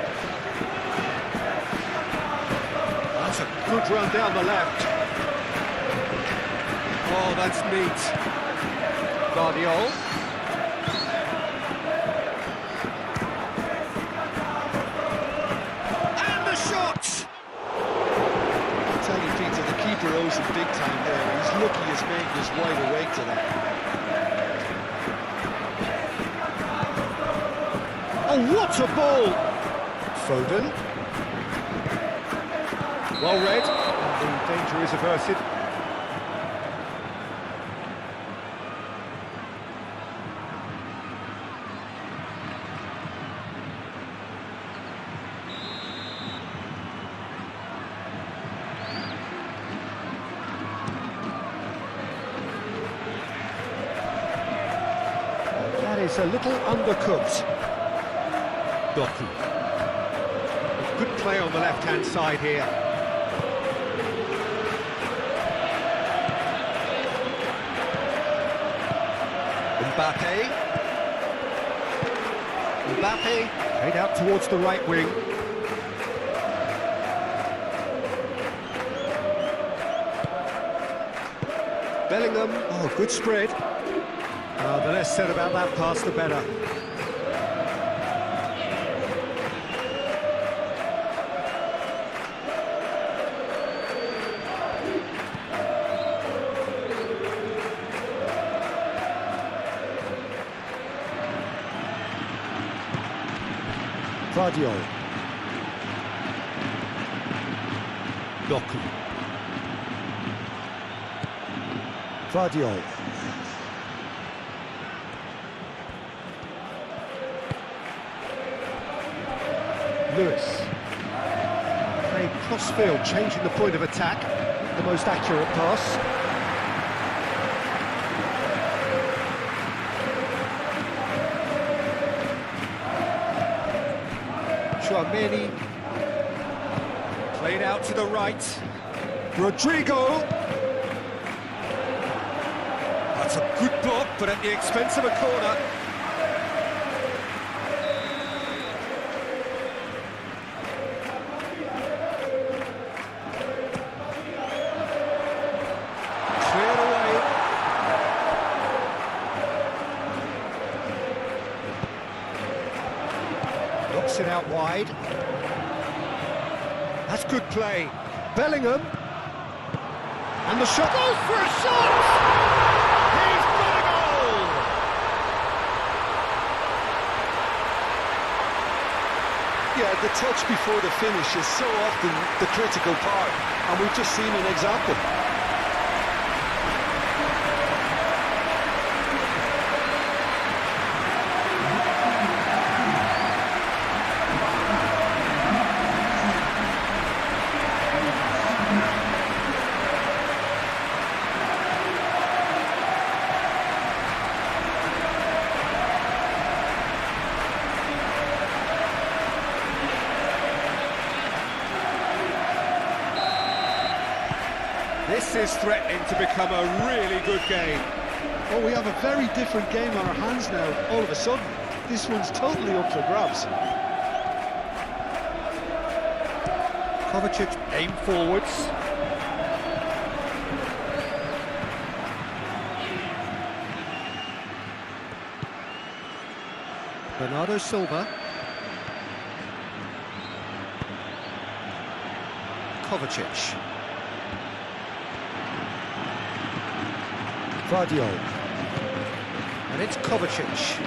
That's a good run down the left. Oh, that's neat. Vardiol. And the shot! I tell you, Peter, the keeper owes him big time there. He's lucky his mate was wide awake to that. Oh, what a ball! Foden. Well read. And the danger is averted. That is a little undercooked. Doku. Good play on the left-hand side here. Mbappe. Mbappe played out towards the right wing. Bellingham. Oh, good spread. The less said about that pass, the better. Vardiol. Doku. Vardiol. Lewis. Playing cross-field, changing the point of attack. The most accurate pass. Chouameni. Played out to the right. Rodrigo. That's a good block, but at the expense of a corner. Cleared away. Knocks it out wide. That's good play. Bellingham. And the shot goes for a shot! He's got a goal! Yeah, the touch before the finish is so often the critical part, and we've just seen an example. This is threatening to become a really good game. Oh, we have a very different game on our hands now, all of a sudden. This one's totally up for grabs. Kovacic aim forwards. Bernardo Silva. Kovacic. Vardiol. And it's Kovacic.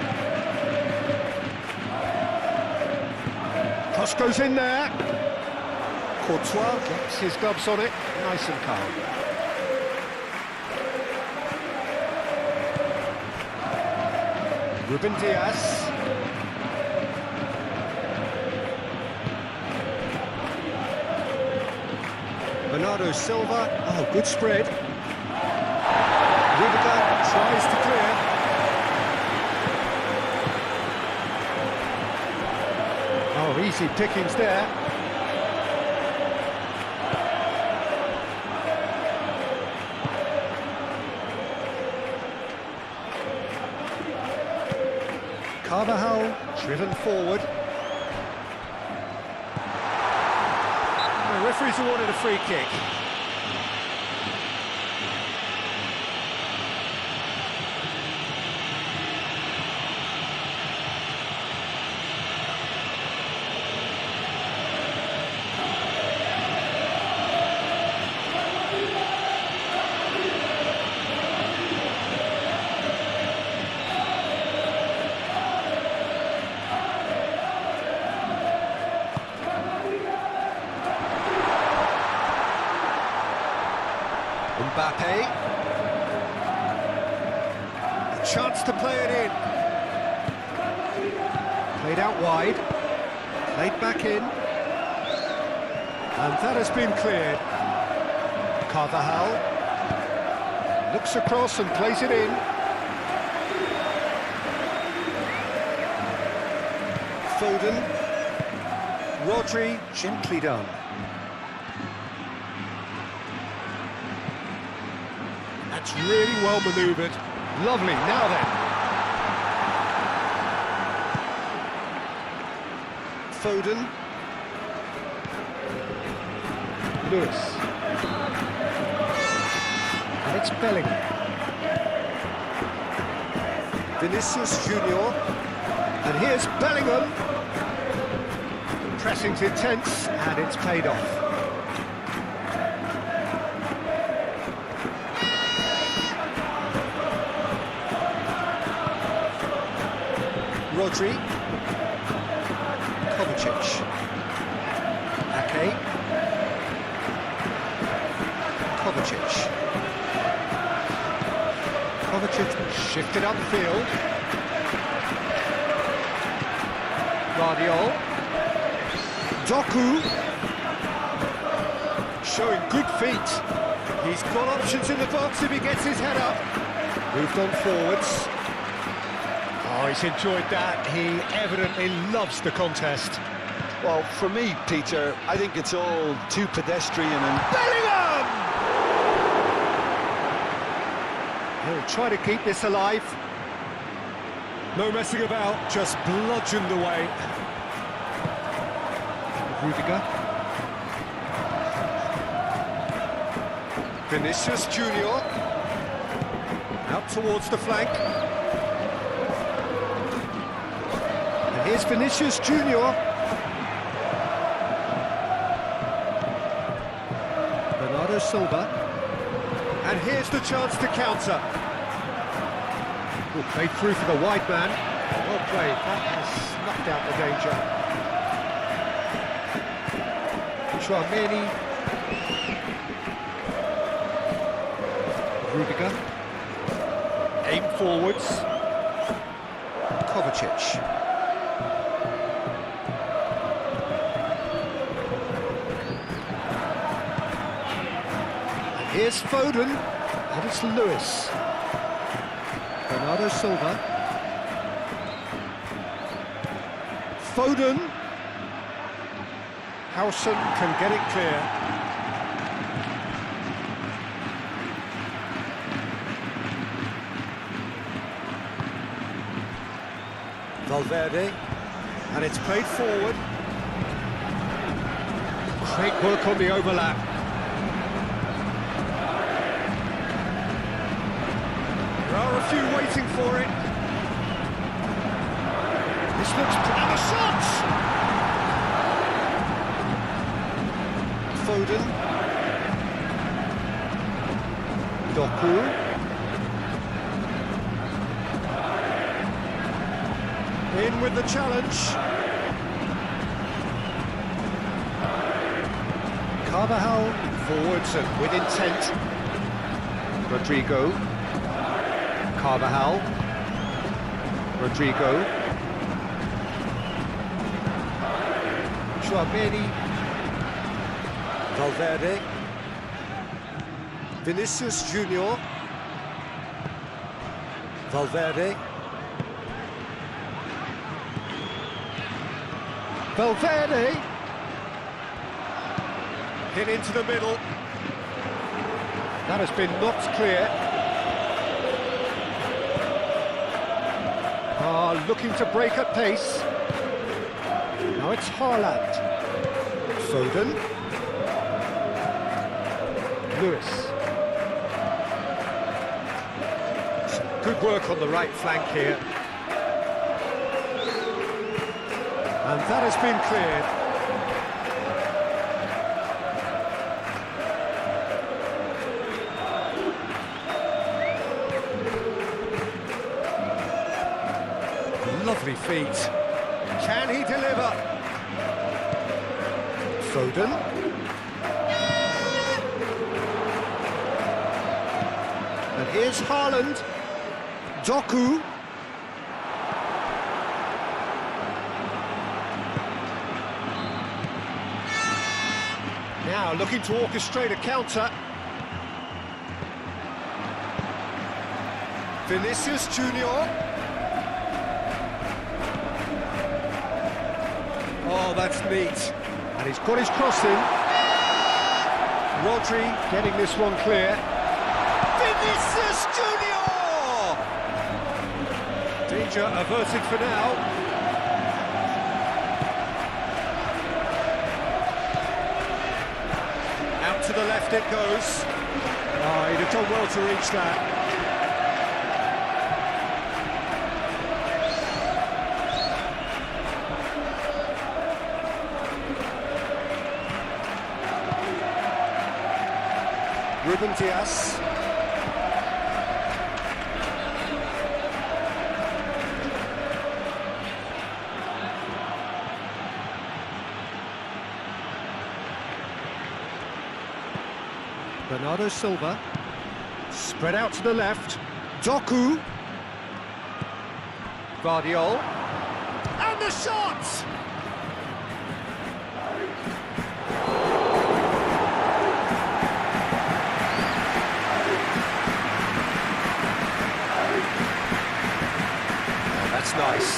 Cross goes in there. Courtois gets his gloves on it, nice and calm. Ruben Diaz. Bernardo Silva. Oh, good spread. Rudiger tries to clear. Oh, easy pickings there. Carvajal driven forward. The referee's awarded a free kick. Mbappe. A chance to play it in. Played out wide. Played back in. And that has been cleared. Carvajal. Looks across and plays it in. Foden. Rodri, gently done. That's really well manoeuvred. Lovely, now then. Foden. Lewis. And it's Bellingham. Vinicius Junior. And here's Bellingham. Pressing's intense, and it's paid off. Rodri, Kovacic, Ake, Kovacic shifted upfield, Guardiola, Doku, showing good feet. He's got options in the box if he gets his head up. Moved on forwards. Oh, he's enjoyed that. He evidently loves the contest. Well, for me, Peter, I think it's all too pedestrian and... Bellingham! He'll try to keep this alive. No messing about, just bludgeoned away. Rudiger. Vinicius Junior. Out towards the flank. Here's Vinicius Junior. Bernardo Silva. And here's the chance to counter. Oh, played through for the wide man. Well played, that has snuffed out the danger. Chouameni. Rudiger. Aim forwards. Kovacic. Here's Foden, and it's Lewis. Bernardo Silva. Foden. Howson can get it clear. Valverde, and it's played forward. Great work on the overlap. There are a few waiting for it. This looks... and the shots! Foden. Doku. In with the challenge. Carvajal forwards and with intent. Rodrigo. Carvajal. Rodrigo. Chouameni. Valverde. Vinicius Junior. Valverde. Valverde. Hit into the middle. That has been knocked clear. Looking to break at pace. Now it's Haaland. Foden. Lewis. Some good work on the right flank here. And that has been cleared. Lovely feet. Can he deliver? Foden. And here's Haaland. Doku. Now looking to orchestrate a counter. Vinicius Junior. Oh, that's neat. And he's got his cross in. Rodri getting this one clear. Vinicius Junior! Danger averted for now. Out to the left it goes. Oh, he'd have done well to reach that. Ruben Dias. Bernardo Silva. Spread out to the left. Doku. Guardiol. And the shot! That's nice.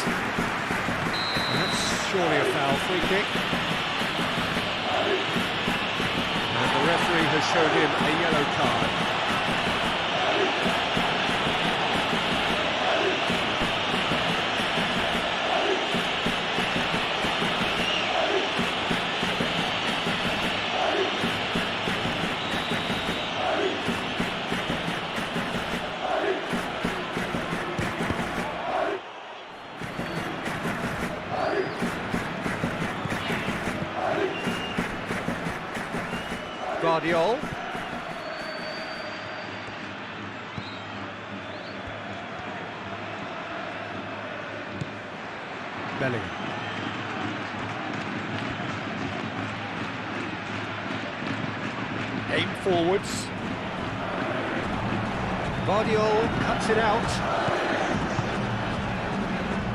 That's surely a foul free kick. And the referee has showed him a yellow card. Guardiol. Bellingham. Aim forwards. Guardiol cuts it out.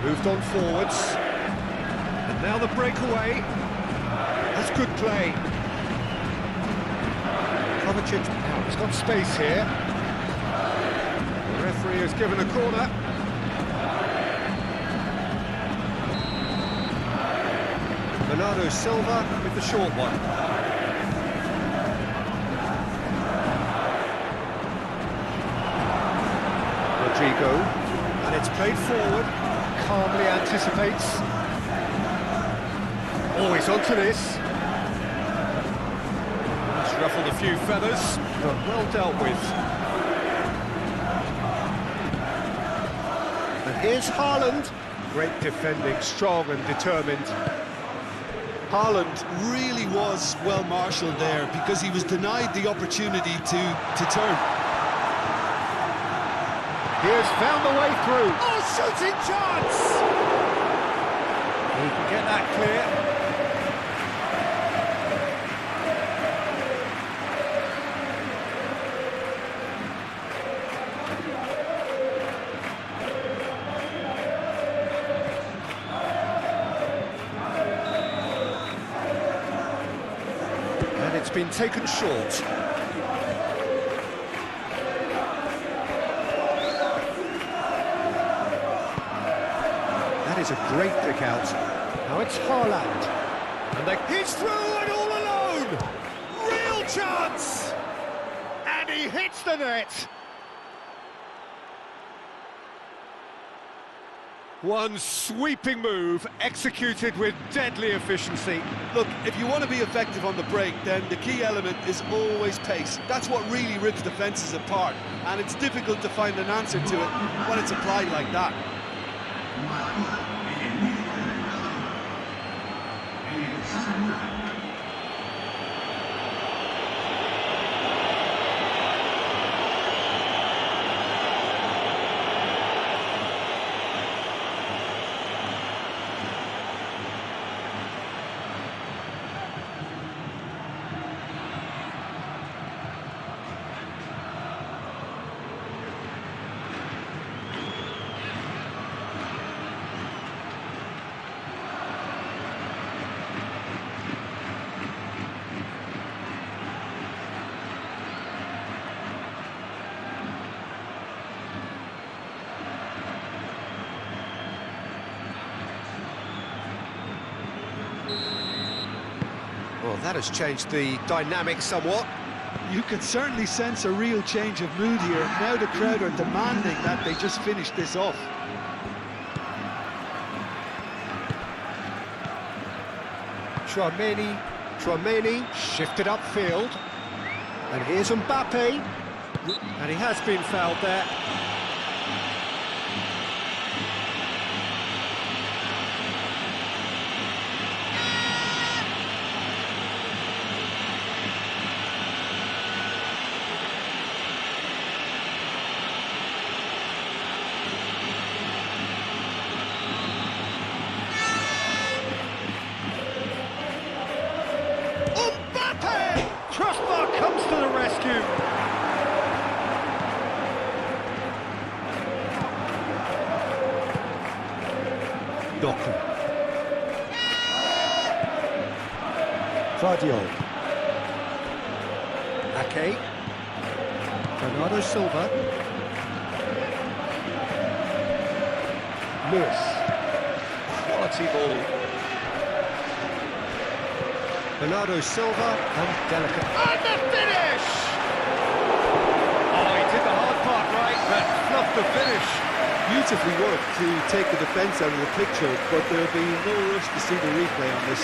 Moved on forwards. And now the breakaway. That's good play. Now he's got space here. The referee has given a corner. Bernardo Silva with the short one. Rodrigo, and it's played forward. Calmly anticipates. Always onto this. Ruffled a few feathers, but well dealt with. And here's Haaland. Great defending, strong and determined. Haaland really was well marshalled there because he was denied the opportunity to turn. Here's found the way through. Oh, shooting chance! He can get that clear. It's been taken short. is a great pick out. Now it's Haaland. And he's through and all alone! Real chance! And he hits the net! One sweeping move, executed with deadly efficiency. Look, if you want to be effective on the break, then the key element is always pace. That's what really rips defences apart, and it's difficult to find an answer to it when it's applied like that. Well, that has changed the dynamic somewhat. You can certainly sense a real change of mood here. Now the crowd are demanding that they just finish this off. Tchouaméni shifted upfield. And here's Mbappe. And he has been fouled there. Crossbar comes to the rescue. Doku. Fadio. Ake. Bernardo Silva. Lewis. Quality ball. Bernardo Silva and delicate. And the finish! Oh, he did the hard part right, but fluffed the finish. Beautifully worked to take the defence out of the picture, but there'll be no rush to see the replay on this.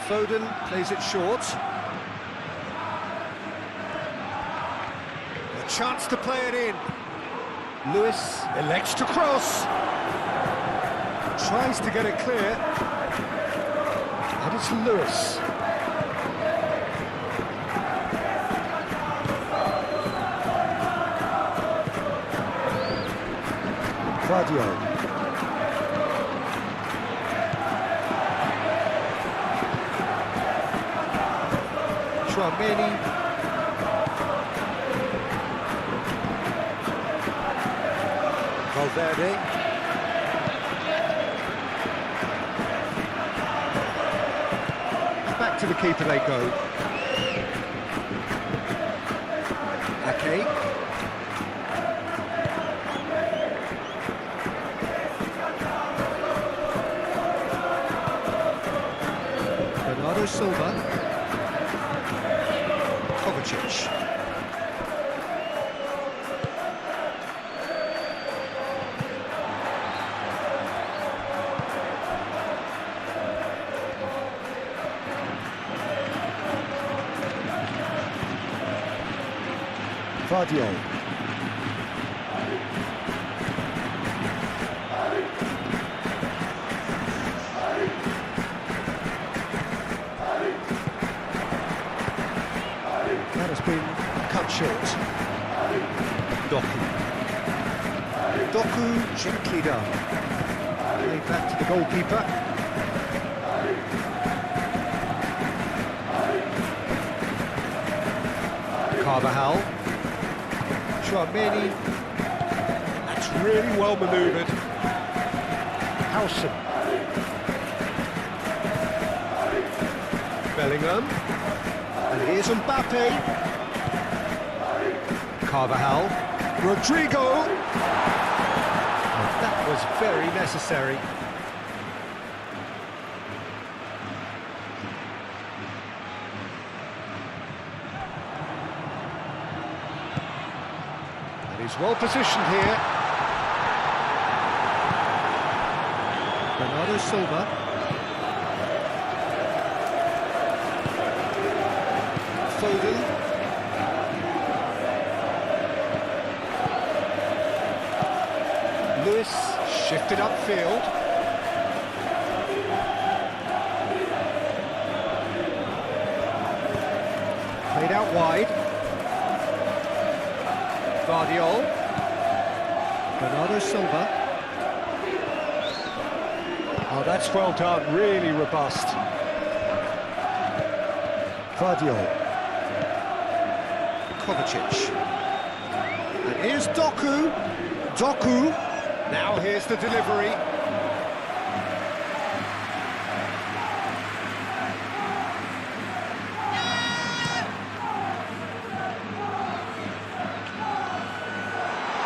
Foden plays it short. A chance to play it in. Lewis elects to cross. Tries to get it clear. And it's Lewis. Fadio. Tchouaméni. Valverde. Back to the keeper they go. Ake. Bernardo Silva. Kovacic. Fadio. That has been cut short. Doku. Doku gently done. Played back to the goalkeeper. Carvajal. Tchouaméni. That's really well manoeuvred. Howson. Bellingham. And here's Mbappe. Carvajal. Rodrigo. Oh, that was very necessary. And he's well positioned here. Bernardo Silva. Foden. Lewis shifted upfield. Played out wide. Guardiola. Bernardo Silva. Oh, that's well done, really robust. Guardiola. Kovacic. And here's Doku. Doku. Now here's the delivery.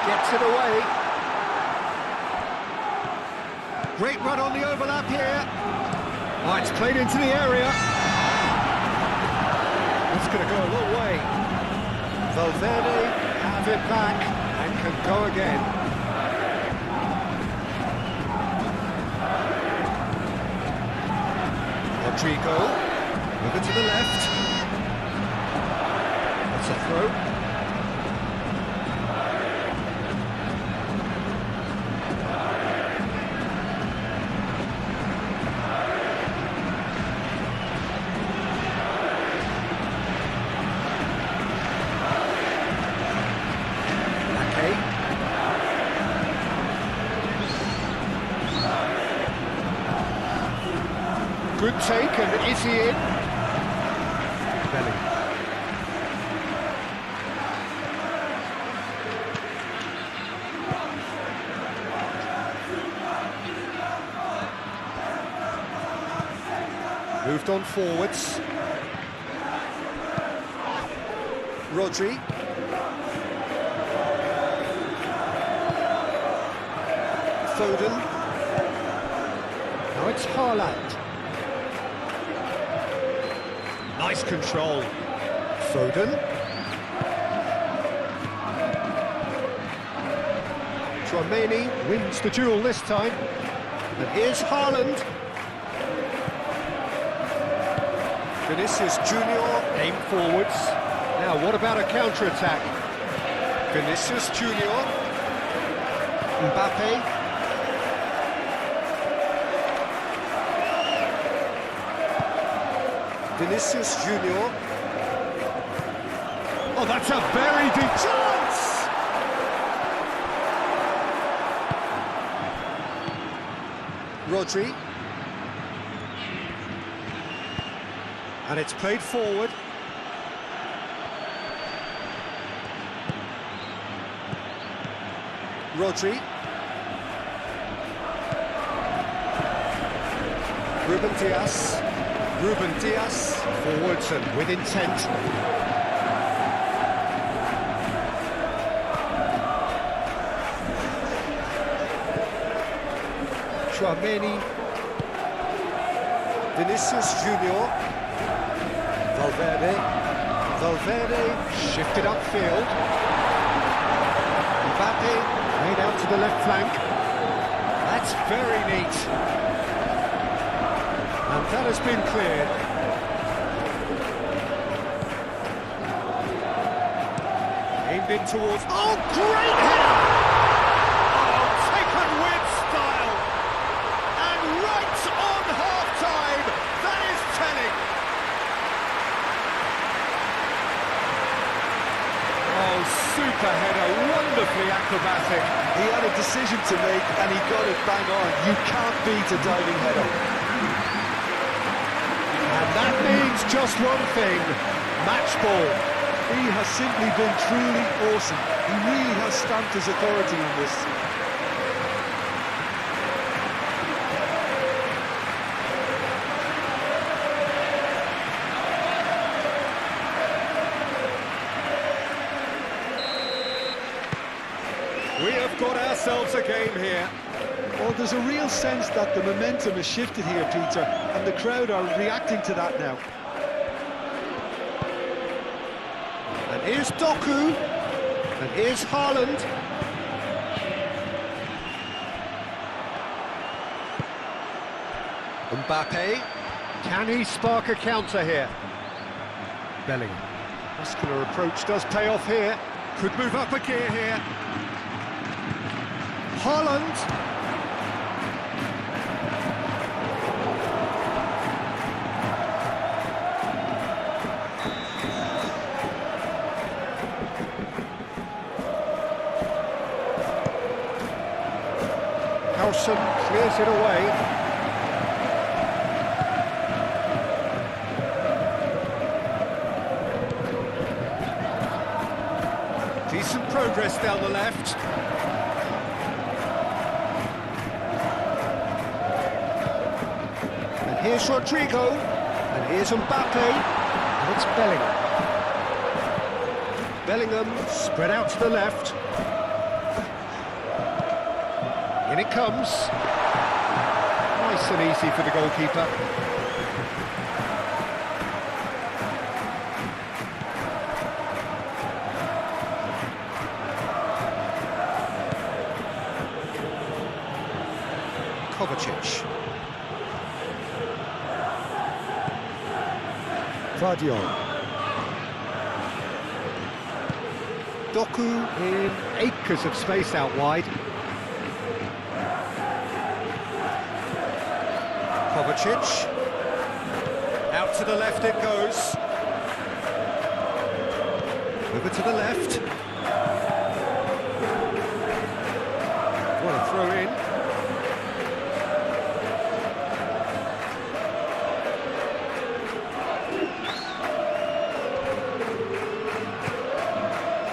Gets it away. Great run on the overlap here. Oh, it's played into the area. That's going to go a long way. Valverde have it back and can go again. Rodrigo, over to the left. That's a throw. Good take, and is he in? Belly. Moved on forwards. Rodri. Foden. Now it's Haaland. Nice control. Foden. Tchouaméni wins the duel this time. And here's Haaland. Vinicius Junior aimed forwards. Now what about a counter-attack? Vinicius Junior. Mbappe. Vinicius Junior. Oh, that's a very deep chance! Rodri. And it's played forward. Rodri. Ruben Dias. Ruben Dias, forwards and with intent. Tchouaméni. Vinicius Junior. Valverde. Valverde shifted upfield. Mbappe made out to the left flank. That's very neat. And that has been cleared. Aimed in towards... Oh, great header! Oh, taken with style! And right on half-time, that is telling! Oh, super header, wonderfully acrobatic. He had a decision to make and he got it bang on. You can't beat a diving header. And that means just one thing, match ball. He has simply been truly awesome. He really has stamped his authority on this. themselves a game here. Well, there's a real sense that the momentum has shifted here, Peter, and the crowd are reacting to that now. And here's Doku, and here's Haaland. Mbappe, can he spark a counter here? Bellingham, muscular approach does pay off here. Could move up a gear here. Haaland. Carlson clears it away. Decent progress down the left. And here's Rodrigo. And here's Mbappe. And it's Bellingham. Bellingham spread out to the left. In it comes. Nice and easy for the goalkeeper. Kovacic. Vardiol. Doku in acres of space out wide. Kovacic. Out to the left it goes. Over to the left. What a throw in.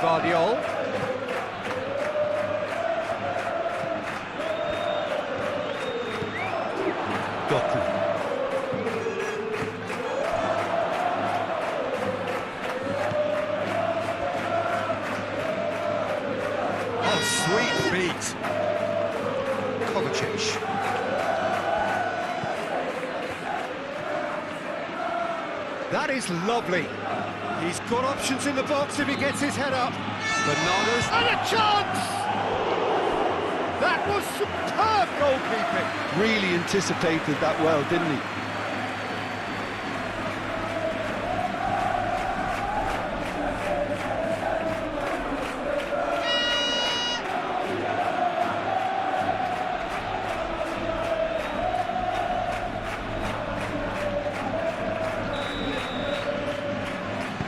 Vardiol. Doku. Oh, sweet feet. Kovacic. That is lovely. He's got options in the box if he gets his head up. Bernardo's and a chance! That was superb goalkeeping. Really anticipated that well, didn't he?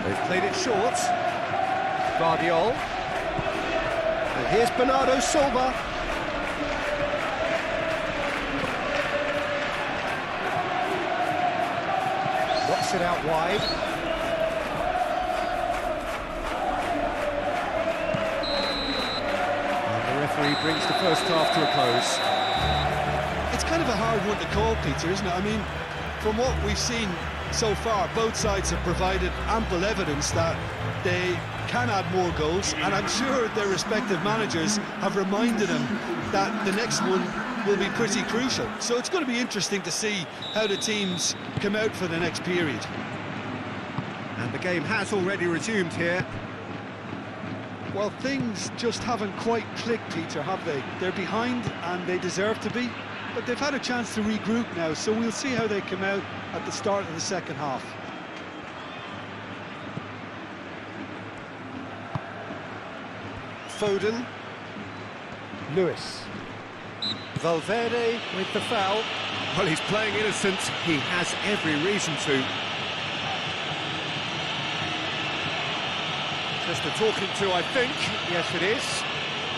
They've played it short. Vardiol. And here's Bernardo Silva. Knocks it out wide. And the referee brings the first half to a close. It's kind of a hard one to call, Peter, isn't it? I mean, from what we've seen so far, both sides have provided ample evidence that they can add more goals, and I'm sure their respective managers have reminded them that the next one will be pretty crucial. So it's going to be interesting to see how the teams come out for the next period. And the game has already resumed here. Well, things just haven't quite clicked, Peter, have they? They're behind and they deserve to be, but they've had a chance to regroup now, so we'll see how they come out at the start of the second half. Foden. Lewis. Valverde with the foul. Well, he's playing innocent. He has every reason to. Just a talking to, I think. Yes, it is.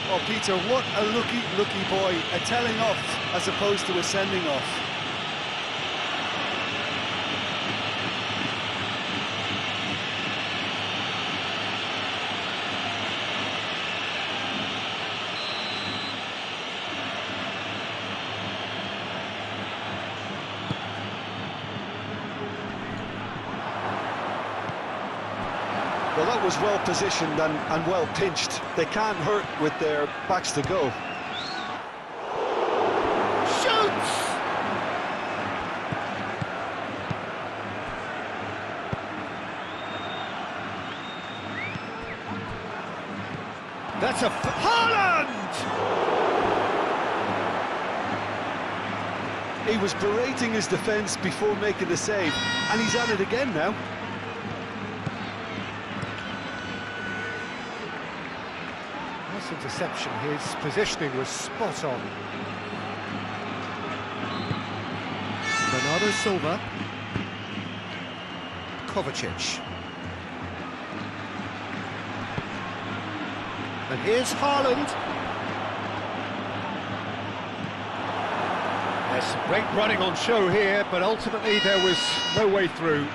Oh, Peter, what a lucky boy. A telling off as opposed to a sending off. Well, that was well positioned and well pinched. They can't hurt with their backs to goal. That's a... Haaland! He was berating his defence before making the save, and he's at it again now. Nice interception. His positioning was spot on. Bernardo Silva. Kovacic. And here's Haaland. There's some great running on show here, but ultimately there was no way through.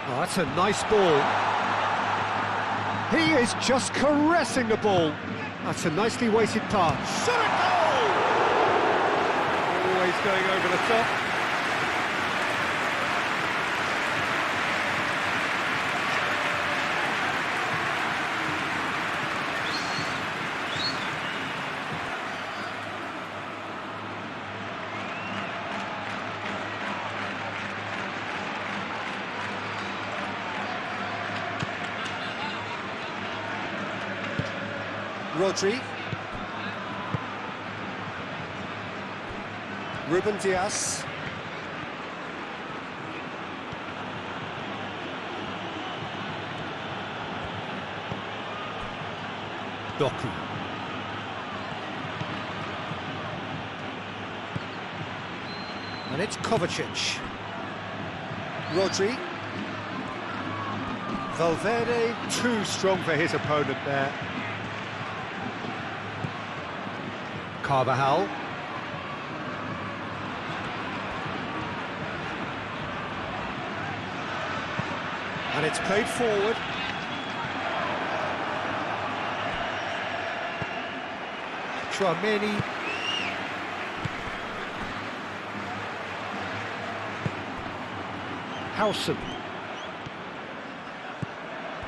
Oh, that's a nice ball. He is just caressing the ball. That's a nicely weighted pass. Shot it, goal! Always going over the top. Rodri. Ruben Diaz. Doku. And it's Kovacic. Rodri. Valverde, too strong for his opponent there. Carvajal. And it's played forward. Tchouameni. Howson.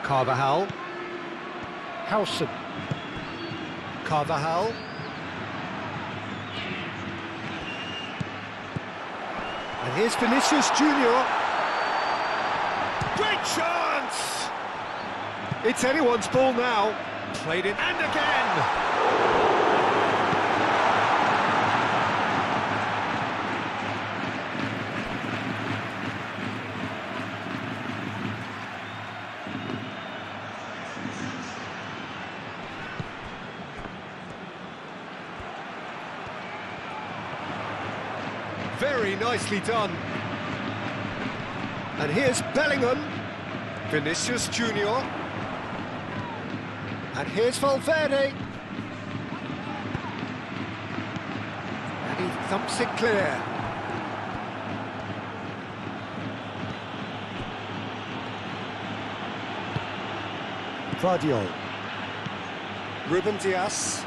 Carvajal. Howson. Carvajal. And here's Vinicius Junior. Great chance! It's anyone's ball now. Played it, and again! Very nicely done. And here's Bellingham. Vinicius Junior. And here's Valverde. And he thumps it clear. Vardiol. Ruben Diaz.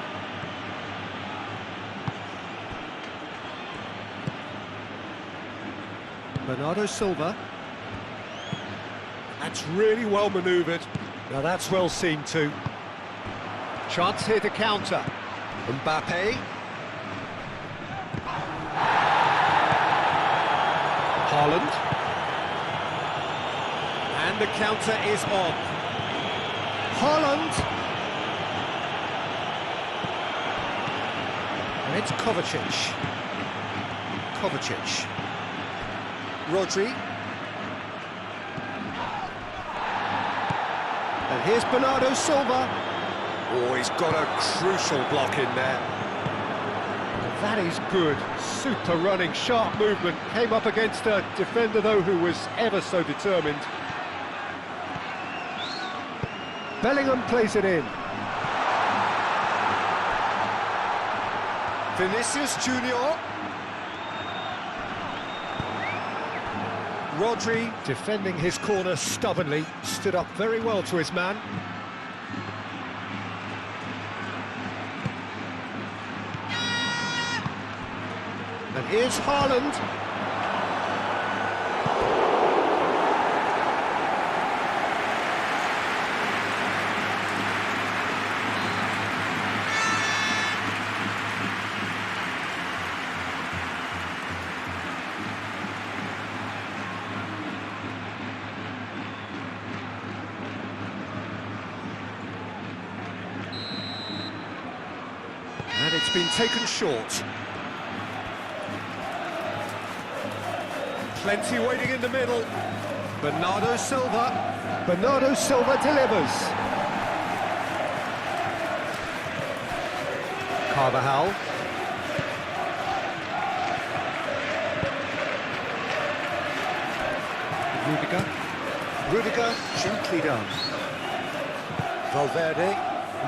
Bernardo Silva. That's really well manoeuvred. Now that's well seen too. Chance here to counter. Mbappe. Haaland. And the counter is on. Haaland. And it's Kovacic. Kovacic. Rodri. And here's Bernardo Silva. Oh, he's got a crucial block in there. That is good. Super running, sharp movement. Came up against a defender, though, who was ever so determined. Bellingham plays it in. Vinicius Junior. Rodri, defending his corner stubbornly, stood up very well to his man. And here's Haaland. been taken short. Plenty waiting in the middle. Bernardo Silva. Bernardo Silva delivers. Carvajal. Rudiger, gently done. Valverde.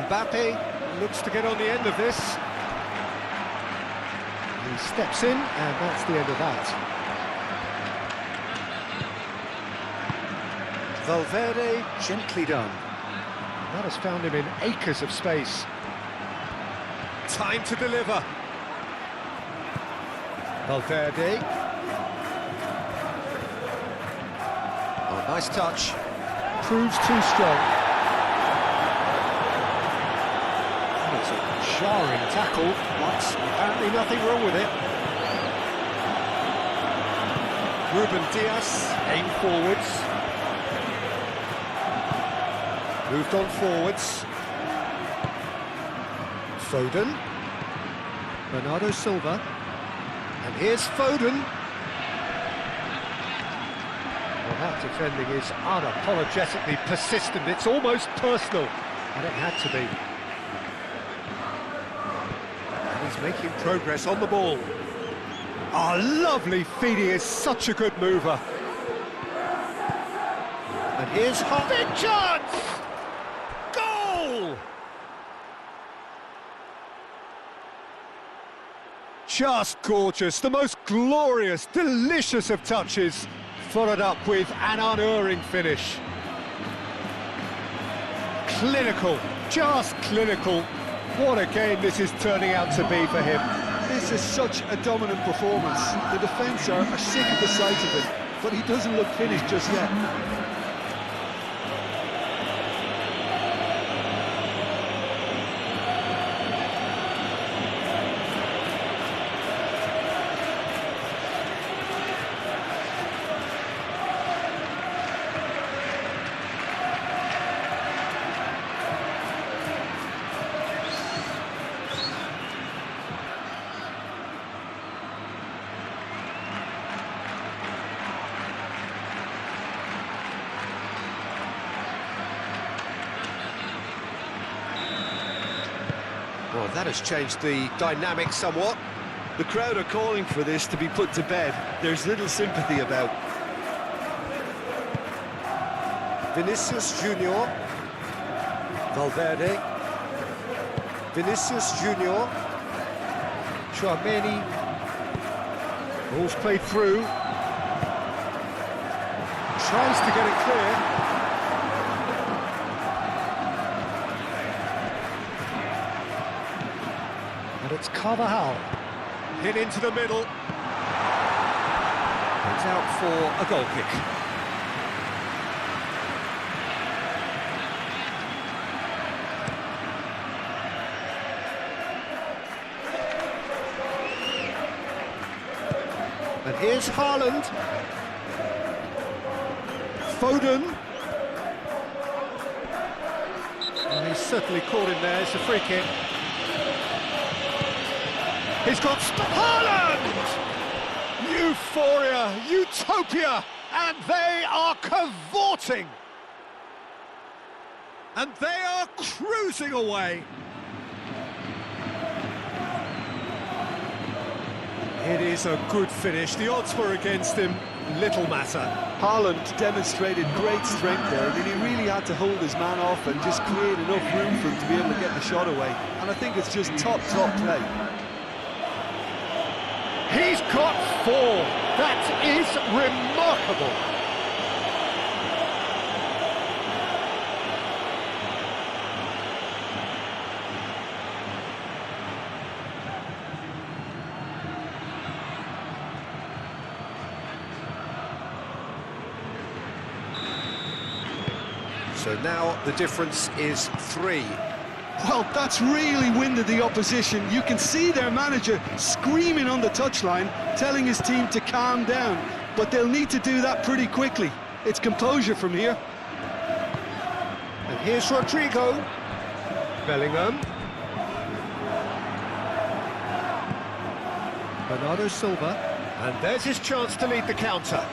Mbappe looks to get on the end of this. He steps in, and that's the end of that. Valverde, gently done. That has found him in acres of space. Time to deliver. Valverde. Oh, nice touch. Proves too strong. It's a jarring tackle, but apparently nothing wrong with it. Ruben Dias, aim forwards. Moved on forwards. Foden. Bernardo Silva. And here's Foden. Well, that defending is unapologetically persistent. It's almost personal. And it had to be. And he's making progress on the ball. Oh, lovely feed. He is such a good mover. And here's big chance! Goal! Just gorgeous, the most glorious, delicious of touches, followed up with an unerring finish. Clinical, just clinical. What a game this is turning out to be for him. This is such a dominant performance. The defence are sick of the sight of it, but he doesn't look finished just yet. Well, that has changed the dynamic somewhat. The crowd are calling for this to be put to bed. There's little sympathy about. Vinicius Junior. Valverde. Vinicius Junior. Tchouameni. Ball's played through. Tries to get it clear. And it's Carvajal. Hit into the middle. It's out for a goal kick. And here's Haaland. Foden. And he's certainly caught him there. It's a free kick. He's got Haaland! Euphoria, utopia, and they are cavorting. And they are cruising away. It is a good finish. The odds were against him. Little matter. Haaland demonstrated great strength there. I mean, he really had to hold his man off and just create enough room for him to be able to get the shot away. And I think it's just top play. He's got 4. That is remarkable. So now the difference is 3. Well, that's really winded the opposition. You can see their manager screaming on the touchline, telling his team to calm down. But they'll need to do that pretty quickly. It's composure from here. And here's Rodrigo. Bellingham. Bernardo Silva. And there's his chance to lead the counter.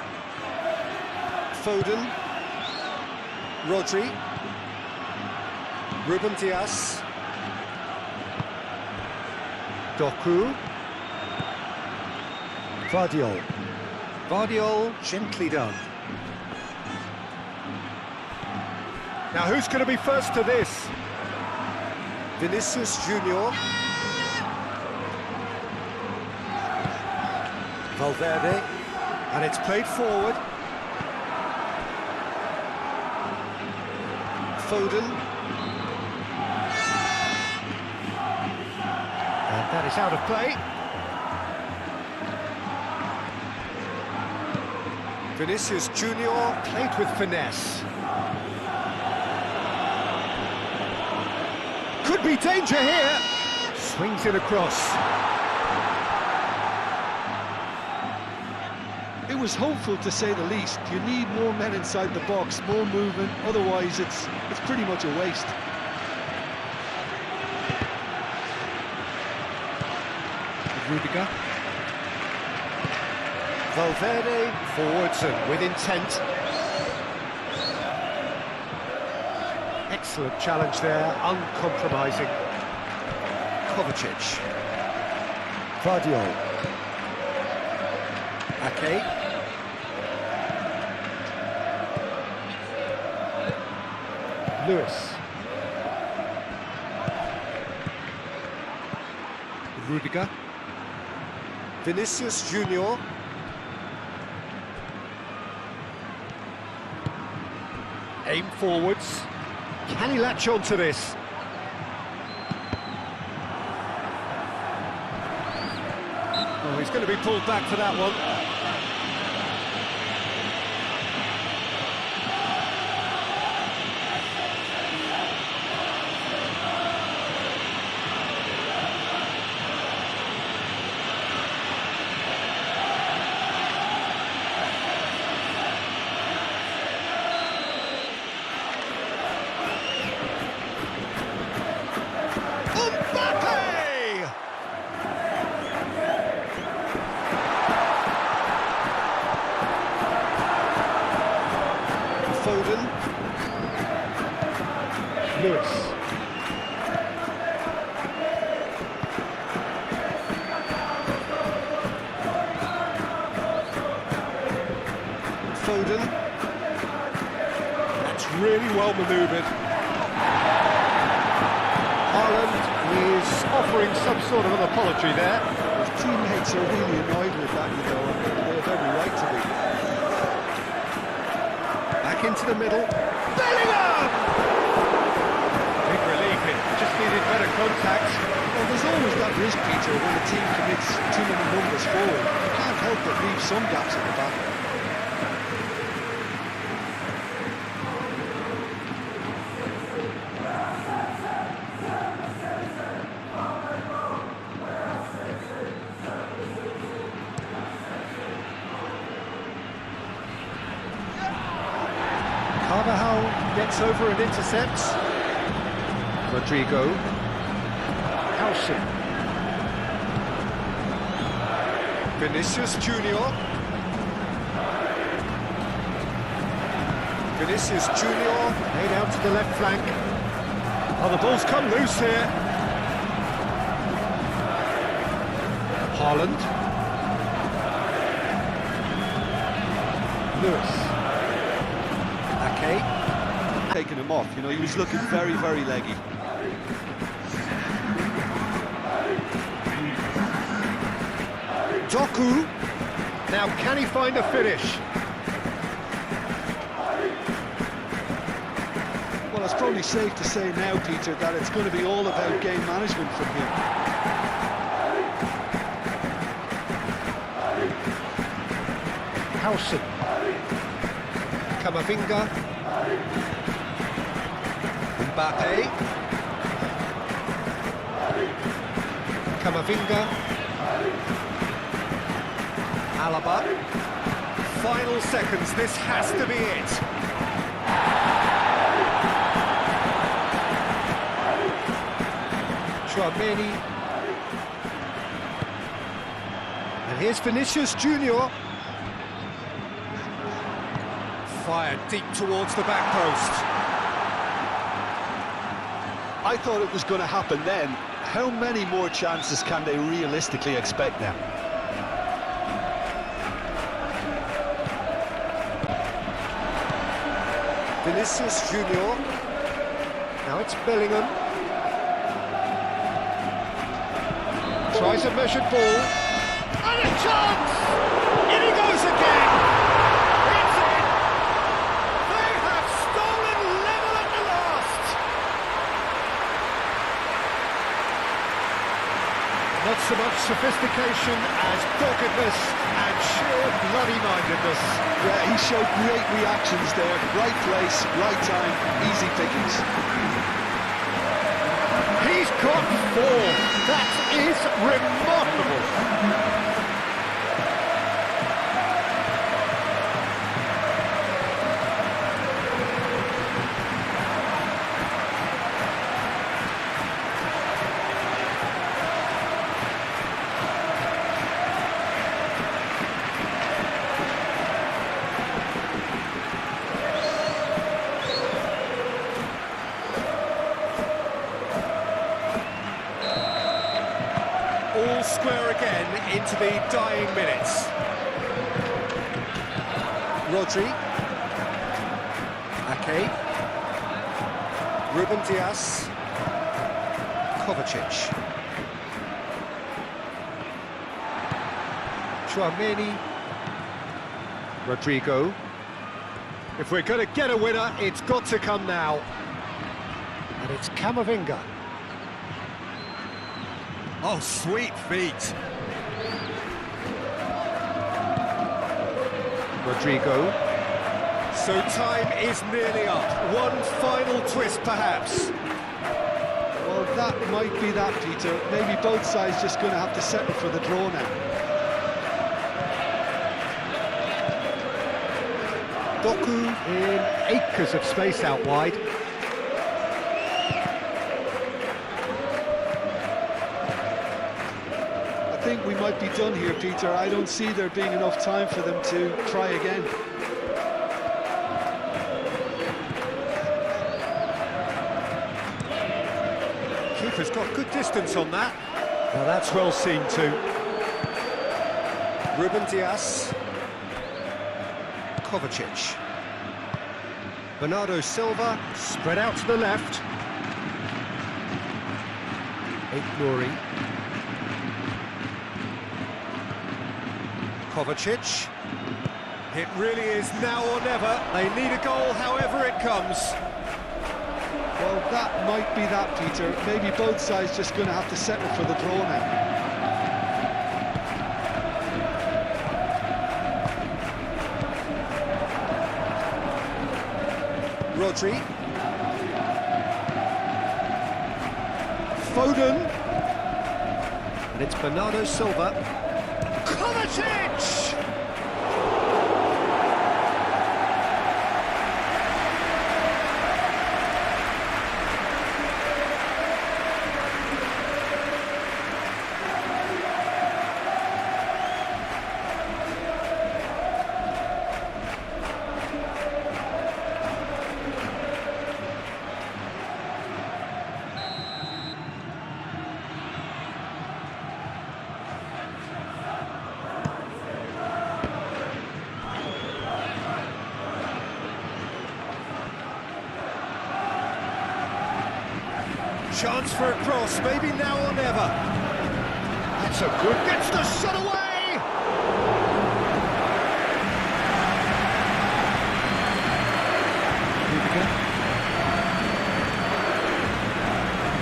Foden. Rodri. Ruben Dias. Doku. Vardiol. Vardiol, gently done. Now who's going to be first to this? Vinicius Junior. Valverde. And it's played forward. Foden. And that is out of play. Vinicius Junior played with finesse. Could be danger here. Swings it across. It was hopeful, to say the least. You need more men inside the box, more movement, otherwise it's pretty much a waste. Rudiger. Valverde forwards and with intent. Excellent challenge there, uncompromising. Kovacic. Vardiol. Ake. Lewis. Rudiger. Vinicius Junior. Aim forwards. Can he latch on to this? Oh, he's going to be pulled back for that one. Foden. Lewis. Foden. That's really well manoeuvred. Haaland is offering some sort of an apology there. His teammates are really annoyed with that, you know, and they have every right to be. Back into the middle. Bellingham! Big relief, it just needed better contact. Well, there's always that risk, Peter, when the team commits too many numbers forward. You can't help but leave some gaps at the back. Carvajal gets over and intercepts. Rodrigo. Howson. Vinicius Junior. Vinicius Junior made out to the left flank. Oh, the ball's come loose here. Haaland. Lewis. Ake. Taking him off, you know, he was looking very, very leggy. Doku. Now, can he find a finish? Well, it's probably safe to say now, Peter, that it's going to be all about game management from him. Howson. Camavinga. Mbappe. Camavinga. Alaba. Final seconds, this has to be it. Chouameni. And here's Vinicius Junior. Fired deep towards the back post. I thought it was going to happen then. How many more chances can they realistically expect now? Vinicius Junior. Now it's Bellingham. Tries a measured ball. And a chance! In he goes again! It's in! They have stolen level at the last! Not so much sophistication as doggedness and sheer bloody-mindedness. Yeah, he showed great reactions there. Right place, right time, easy pickings. He's got 4. That is remarkable. All square again into the dying minutes. Rodri. Ake. Ruben Diaz. Kovacic. Chouameni. Rodrigo. If we're going to get a winner, it's got to come now. And it's Camavinga. Oh, sweet feet. Rodrigo. So time is nearly up. One final twist, perhaps. Well, that might be that, Peter. Maybe both sides just going to have to settle for the draw now. Doku in acres of space out wide. I think we might be done here, Peter. I don't see there being enough time for them to try again. Keeper's got good distance on that. Now that's well seen too. Ruben Diaz. Kovacic. Bernardo Silva, spread out to the left. Nouri. Kovacic. It really is now or never. They need a goal however it comes. Well, that might be that, Peter. Maybe both sides just going to have to settle for the draw now. Rodri. Foden. And it's Bernardo Silva. Kovacic! Chance for a cross, maybe now or never. That's a good... Gets the shot away! Rudiger.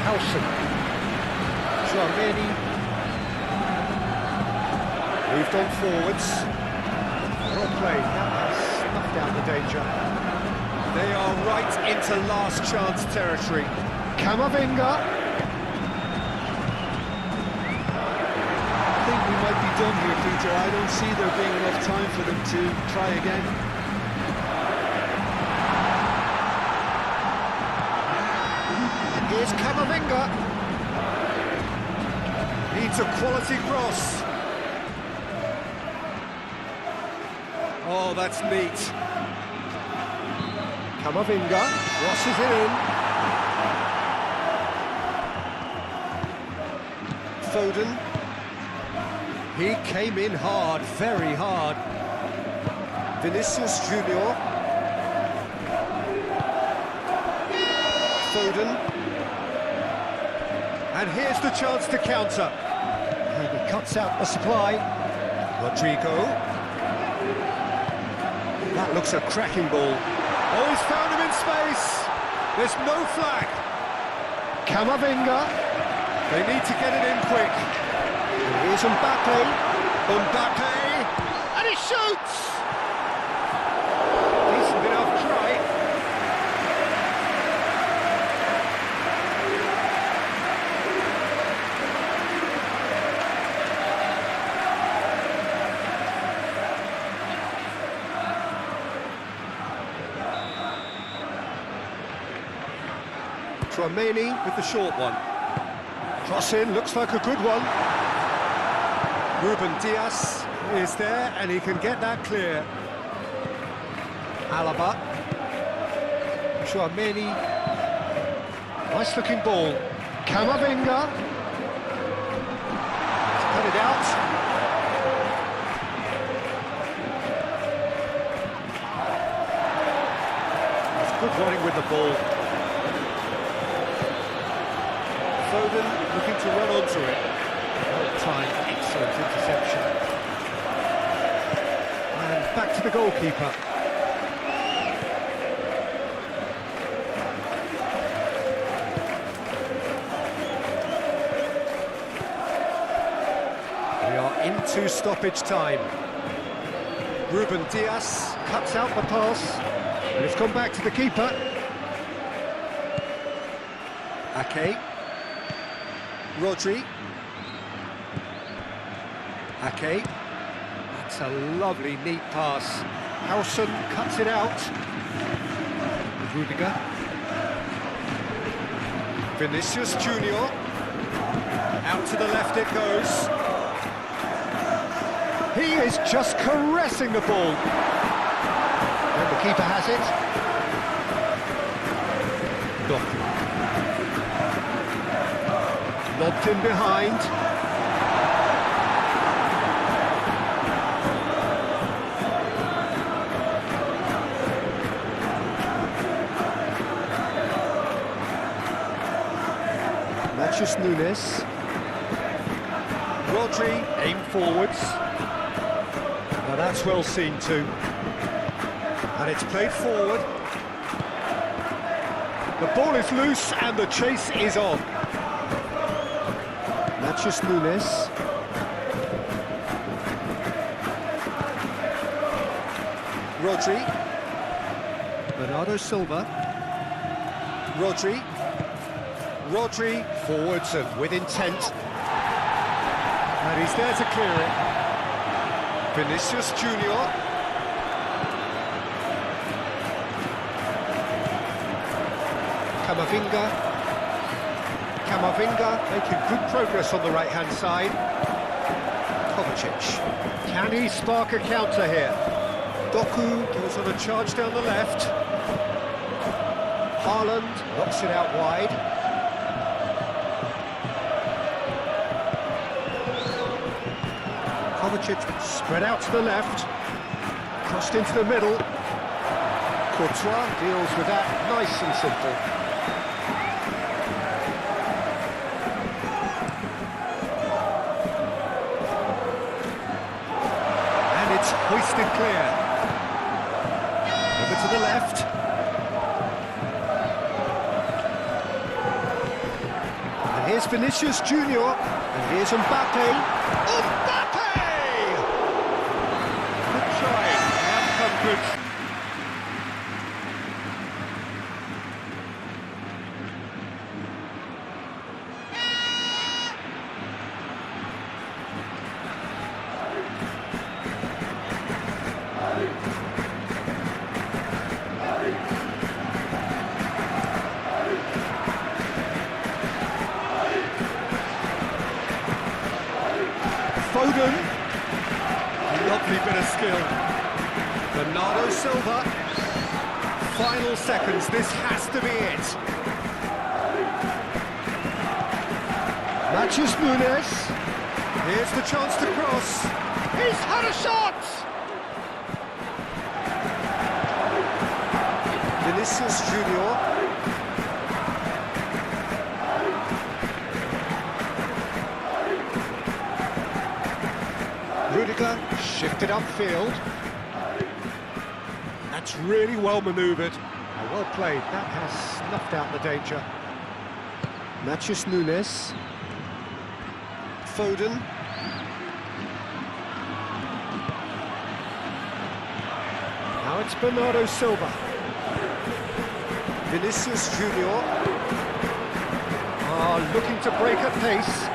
Howson. Chouameni. Moved on forwards. Well played, that has snuffed out the danger. They are right into last chance territory. Camavinga. I think we might be done here, Peter. I don't see there being enough time for them to try again. Here's Camavinga. Needs a quality cross. Oh, that's neat. Camavinga crosses it in. Foden. He came in hard, very hard. Vinicius Junior. Foden. And here's the chance to counter. And he cuts out the supply. Rodrigo. That looks a cracking ball. Oh, he's found him in space. There's no flag. Camavinga. They need to get it in quick. And here's Mbappe. Mbappe. And he shoots! Decent enough try. Tchouaméni with the short one. Cross in, looks like a good one. Ruben Dias is there and he can get that clear. Alaba. Tchouaméni. Nice looking ball. Camavinga. Cut it out. That's good running with the ball. Foden looking to run onto it. Well timed, excellent interception. And back to the goalkeeper. We are into stoppage time. Ruben Dias cuts out the pass. And it's gone back to the keeper. Ake. Rodri. Ake. That's a lovely, neat pass. Howson cuts it out. With Rudiger. Vinicius Junior. Out to the left it goes. He is just caressing the ball. And the keeper has it. Doku. Lobbed in behind. Matthews Nunes. Rodri, aim forwards. Now that's well seen too. And it's played forward. The ball is loose and the chase is on. Matthews Nunes. Rodri. Bernardo Silva. Rodri. Rodri forwards and with intent. And he's there to clear it. Vinicius Junior. Camavinga. Camavinga making good progress on the right-hand side. Kovacic. Can he spark a counter here? Doku goes on a charge down the left. Haaland knocks it out wide. Kovacic spread out to the left. Crossed into the middle. Courtois deals with that nice and simple. Hoisted clear. Over to the left. And here's Vinicius Junior. And here's Mbappe. Mbappe! Good try. The outcome good. Foden, lovely bit of skill. Bernardo Silva. Final seconds, this has to be it. Matthews Nunes. Here's the chance to cross. He's had a shot! Vinicius Junior. Rudiger shifted upfield. That's really well manoeuvred. Well played, that has snuffed out the danger. Matthews Nunes. Foden. Now it's Bernardo Silva. Vinicius Junior. Looking to break at pace.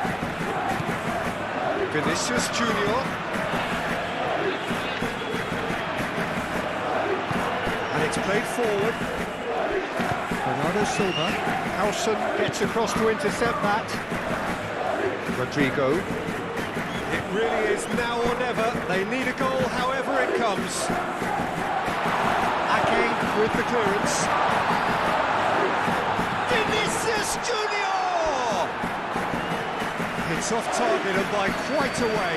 Vinicius Junior. And it's played forward. Bernardo Silva. Howson gets across to intercept that. Rodrigo. It really is now or never. They need a goal however it comes. Ake with the clearance. Vinicius Junior! It's off target and by quite a way.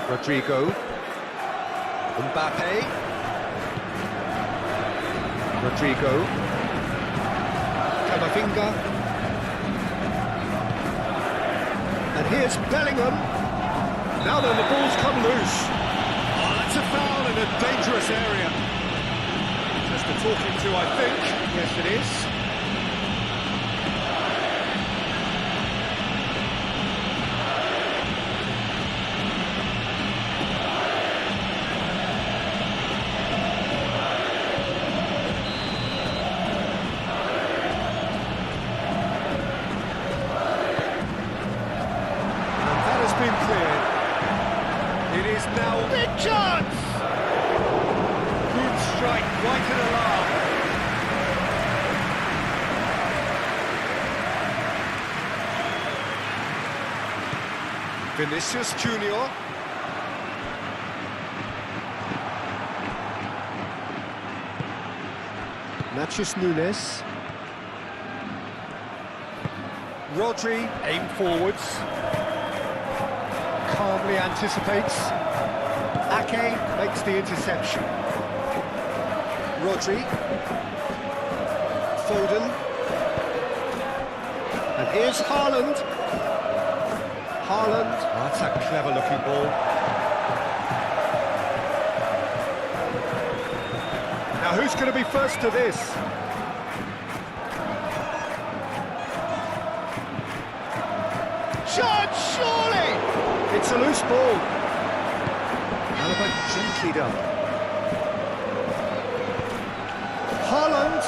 Rodrigo. Mbappe. Rodrigo. Camavinga. And here's Bellingham. Now then, the ball's come loose. Oh, that's a foul in a dangerous area. Just a talking to, I think. Yes, it is. Been cleared. It is now big chance. Good strike, quite an alarm. Vinicius Junior. Matthews Nunes. Rodri, aim forwards. Calmly anticipates. Ake makes the interception. Rodri. Foden. And here's Haaland. Haaland. Oh, that's a clever looking ball. Now who's going to be first to this? Shot, surely! It's a loose ball. Alaba gently done. Haaland.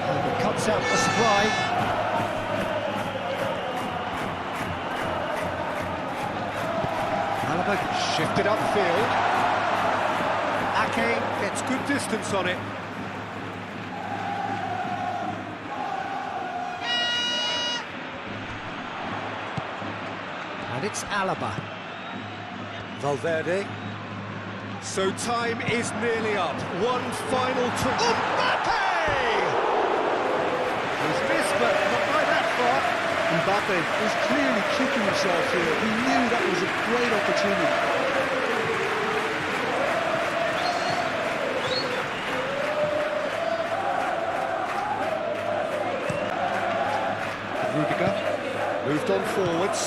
And he cuts out the supply. Alaba shifted upfield. Ake gets good distance on it. And it's Alaba. Valverde. So time is nearly up. One final trick. Mbappe! He's missed, but not by that far. Mbappe was clearly kicking himself here. He knew that was a great opportunity. Rudiger moved on forwards.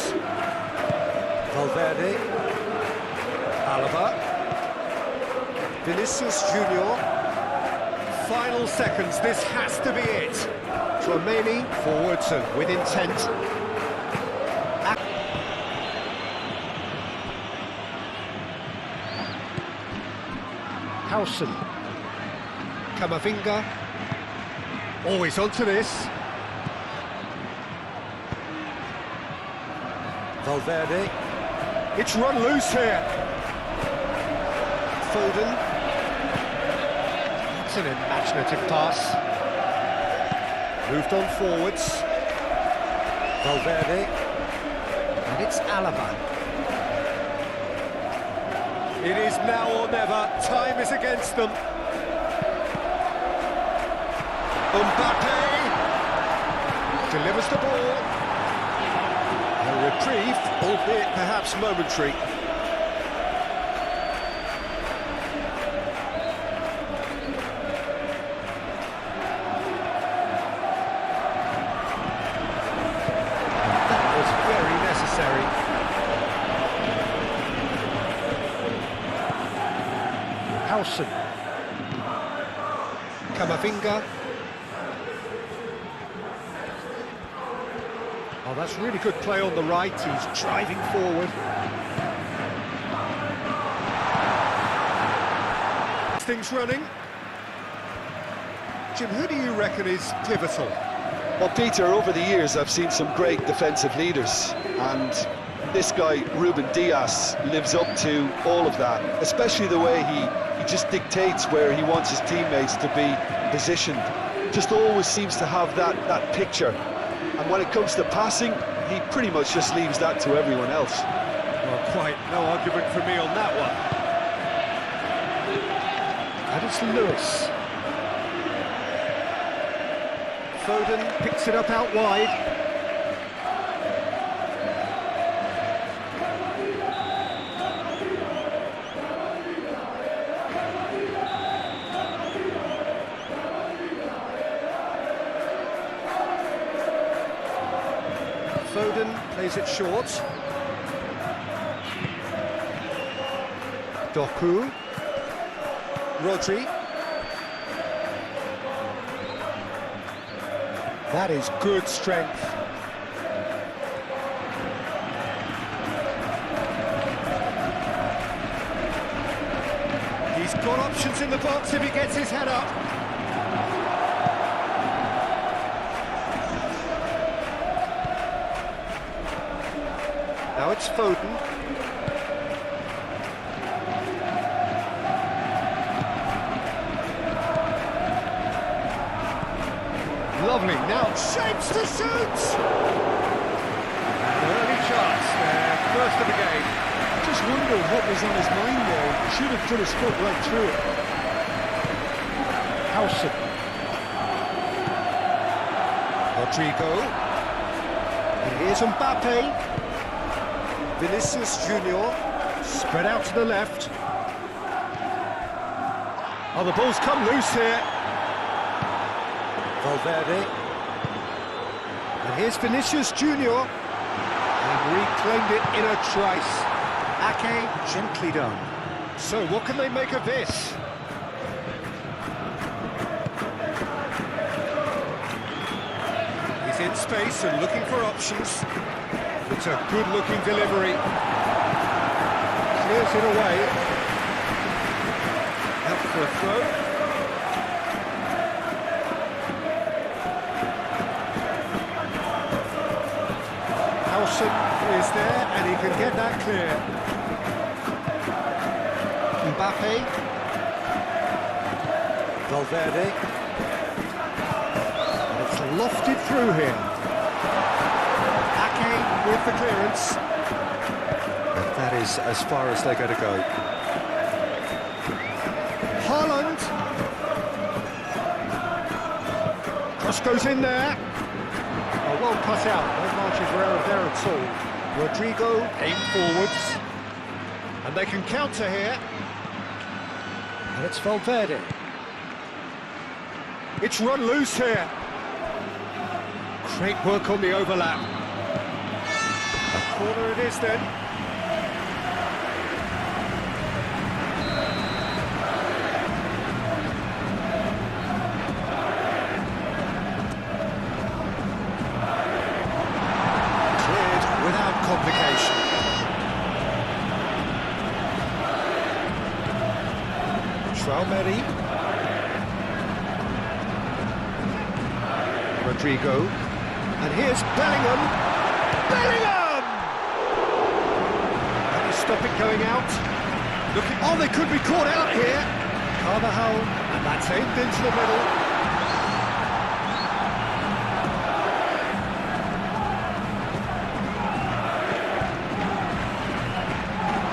Valverde. Alaba. Vinicius Junior. Final seconds, this has to be it. Tchouaméni forwards and with intent. Howson. Camavinga. Always onto this. Valverde. It's run loose here. Foden. That's an imaginative pass. Moved on forwards. Valverde. And it's Alaba. It is now or never. Time is against them. Mbappe delivers the ball. A reprieve, albeit perhaps momentary. That was very necessary. Howson. Camavinga. Oh, that's really good play on the right. He's driving forward. Things running. Jim, who do you reckon is pivotal? Well, Peter, over the years I've seen some great defensive leaders, and this guy, Ruben Dias, lives up to all of that, especially the way he just dictates where he wants his teammates to be positioned. Just always seems to have that picture. And when it comes to passing, he pretty much just leaves that to everyone else. Well, quite no argument for me on that one. And it's Lewis. Foden picks it up out wide. Foden plays it short. Doku. Rodri. That is good strength. He's got options in the box if he gets his head up. Now it's Foden. Lovely, now shapes to shoot! An early chance there, first of the game. Just wondered what was on his mind there. He should have put his foot right through it. Howson. Rodrigo. And here's Mbappe. Vinicius Junior. Spread out to the left. Oh, the ball's come loose here. Valverde. And here's Vinicius Junior. And reclaimed it in a trice. Ake, gently done. So, what can they make of this? He's in space and looking for options. It's a good-looking delivery. Clears it away. Out for a throw. Howson is there, and he can get that clear. Mbappe. Valverde. And it's lofted through him. Ake with the clearance. And that is as far as they're going to go. Haaland. Cross goes in there. Oh, well cut out, no margin for error there at all. Rodrigo aim forwards, and they can counter here. And it's Valverde. It's run loose here. Great work on the overlap. A corner it is then. Complication. Traumeri. Rodrigo. And here's Bellingham. Bellingham! Can he stop it going out? Looking, oh, they could be caught out here. Carvajal, and that's aimed into the middle.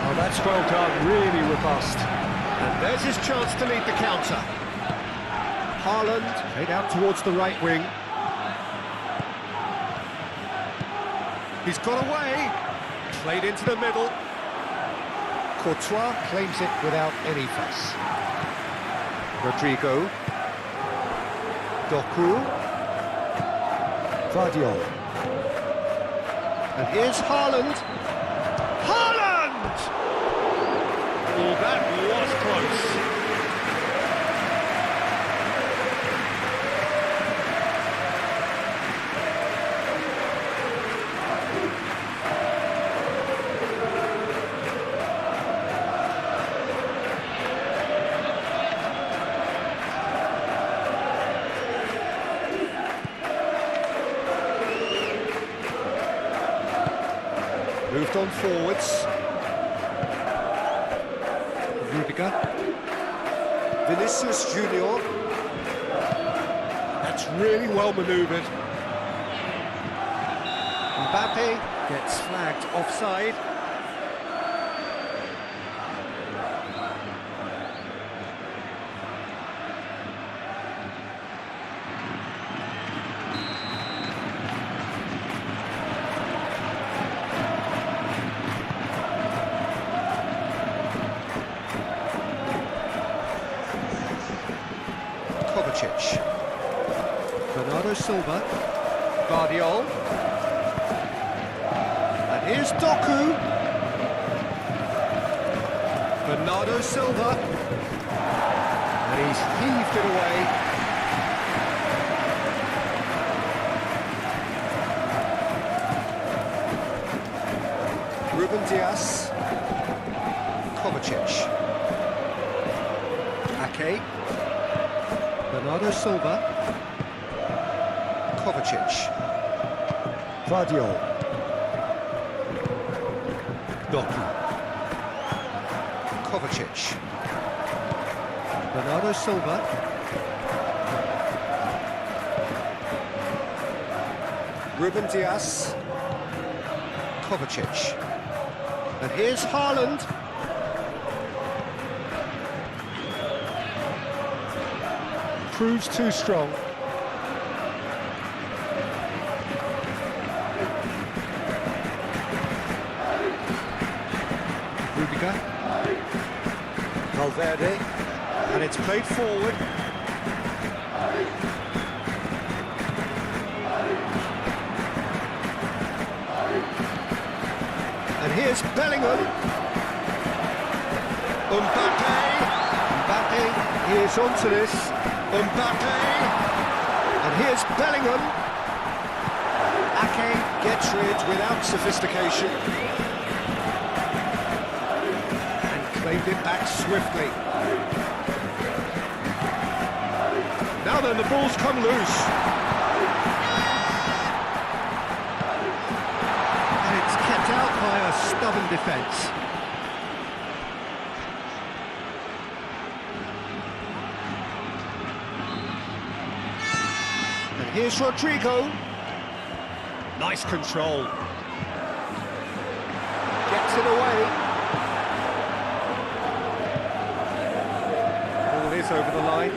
Oh, that's well done, really robust. And there's his chance to lead the counter. Haaland, played out towards the right wing. He's got away, played into the middle. Courtois claims it without any fuss. Rodrigo. Doku. Vardiol. And here's Haaland. Haaland! Oh, that was close. Moved on forwards. Rudiger. Vinicius Junior. That's really well manoeuvred. Mbappe gets flagged offside. Bernardo Silva, Vardiol, and here's Doku, Bernardo Silva, and he's heaved it away. Ruben Dias, Kovacic, Ake, Bernardo Silva, Kovacic, Vardiol, Doku, Kovacic, Bernardo Silva, Ruben Dias, Kovacic, and here's Haaland. Proves too strong. Rudiger, Valverde, and it's played forward. And here's Bellingham. Mbappe, here's onto this. Mbappe, and here's Bellingham. Ake gets rid without sophistication. Claimed it back swiftly. Now then, the ball's come loose. And it's kept out by a stubborn defence. And here's Rodrigo. Nice control. Gets it away. Over the line.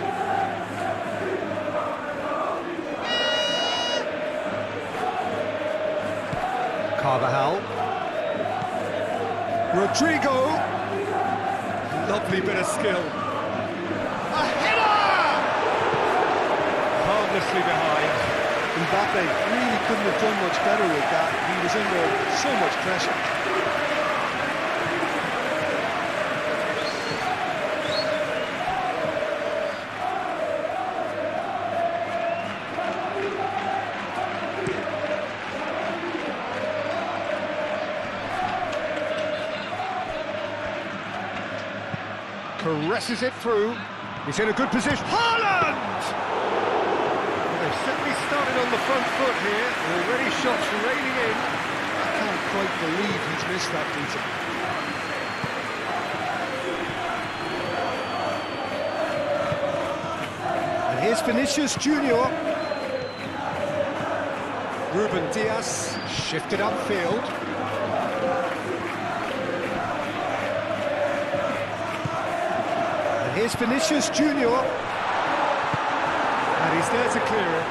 Carvajal. Rodrigo. Lovely bit of skill. A header! Harmlessly behind. Mbappe really couldn't have done much better with that. He was under so much pressure. Caresses it through. He's in a good position. Haaland! Well, they've certainly started on the front foot here. Already shots raining in. I can't quite believe he's missed that, Peter. And here's Vinicius Junior. Ruben Diaz shifted upfield. And here's Vinicius Junior. And he's there to clear it.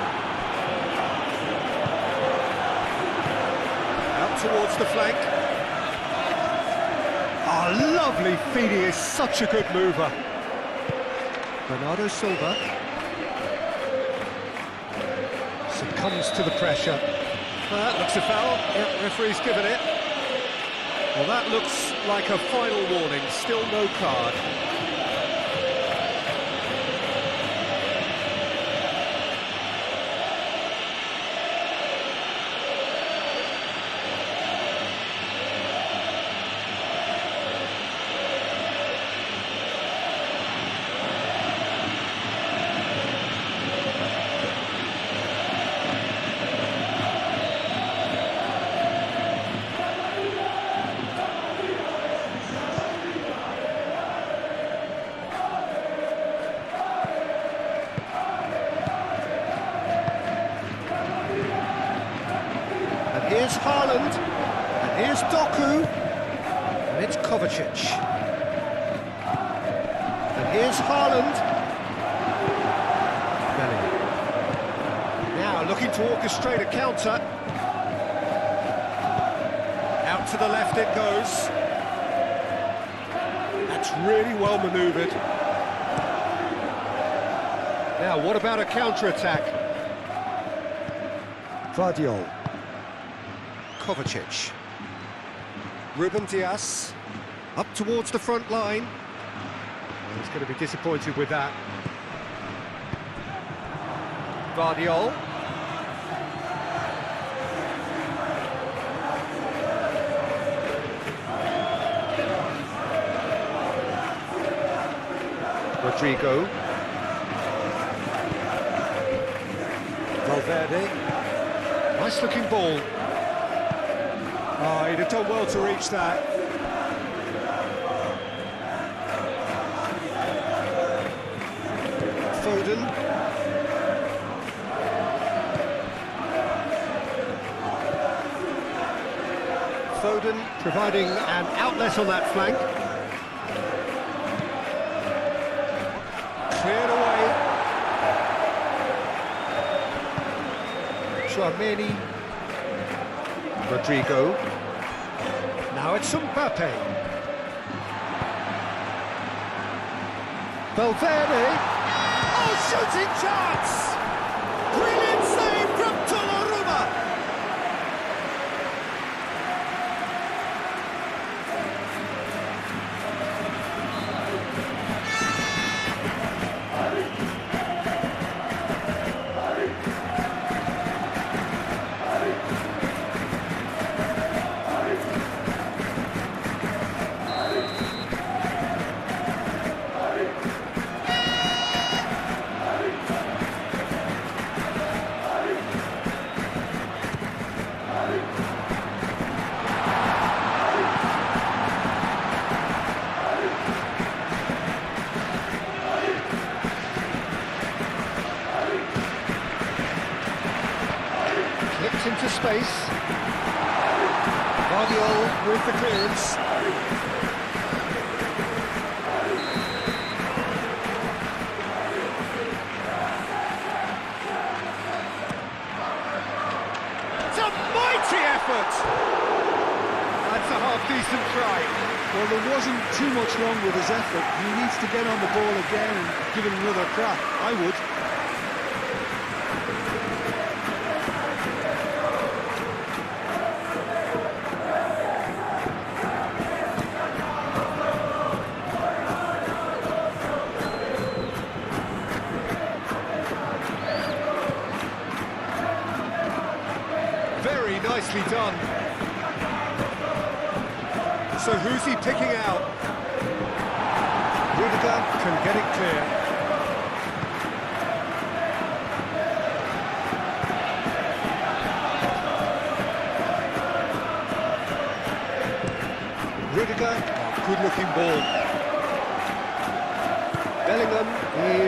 Out towards the flank. Oh, lovely feed. He is such a good mover. Bernardo Silva succumbs to the pressure. Well, that looks a foul. Yeah, referee's given it. Well, that looks like a final warning. Still no card. Here's Haaland, and here's Doku, and it's Kovacic. And here's Haaland. Bellingham. Now looking to orchestrate a counter. Out to the left it goes. That's really well manoeuvred. Now what about a counter-attack? Vardiol. Kovacic. Ruben Diaz up towards the front line. Well, he's going to be disappointed with that. Vardiol. Rodrigo. Valverde. Nice looking ball. Oh, he'd have done well to reach that. Foden. Foden providing an outlet on that flank. Cleared away. Chouameni. Rodrigo. Now it's Mbappe. Valverde. Oh, shooting chance! Brilliant save from Donnarumma. Into space. Vardiol with the clearance. It's a mighty effort! That's a half-decent try. Well, there wasn't too much wrong with his effort. He needs to get on the ball again and give it another crack. I would. Very nicely done. So who's he picking out? Rudiger can get it clear. ball. Bellingham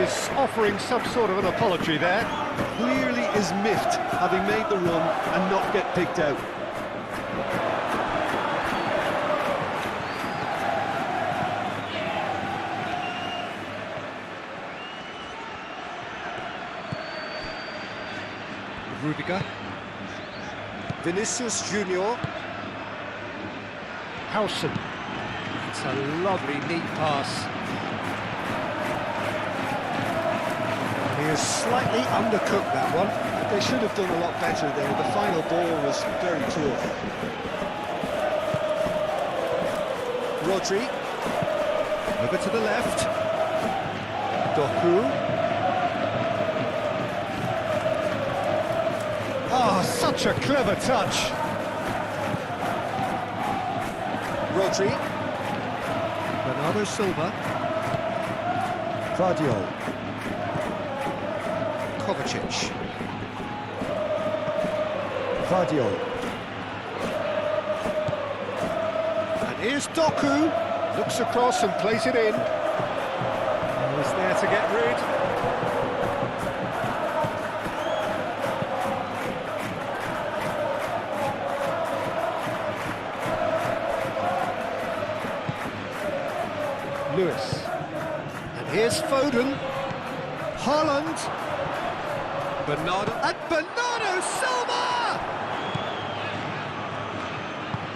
is offering some sort of an apology there. Clearly is miffed, having made the run and not get picked out. Rudiger. Vinicius Junior. Howson. It's a lovely, neat pass. He has slightly undercooked that one. They should have done a lot better there. The final ball was very poor. Rodri. Over to the left. Doku. Oh, such a clever touch. Rodri. Bernardo Silva. Vardiol. Kovacic. Vardiol. And here's Doku. Looks across and plays it in. He's there to get rid. Lewis. And here's Foden. Haaland. Bernardo Silva!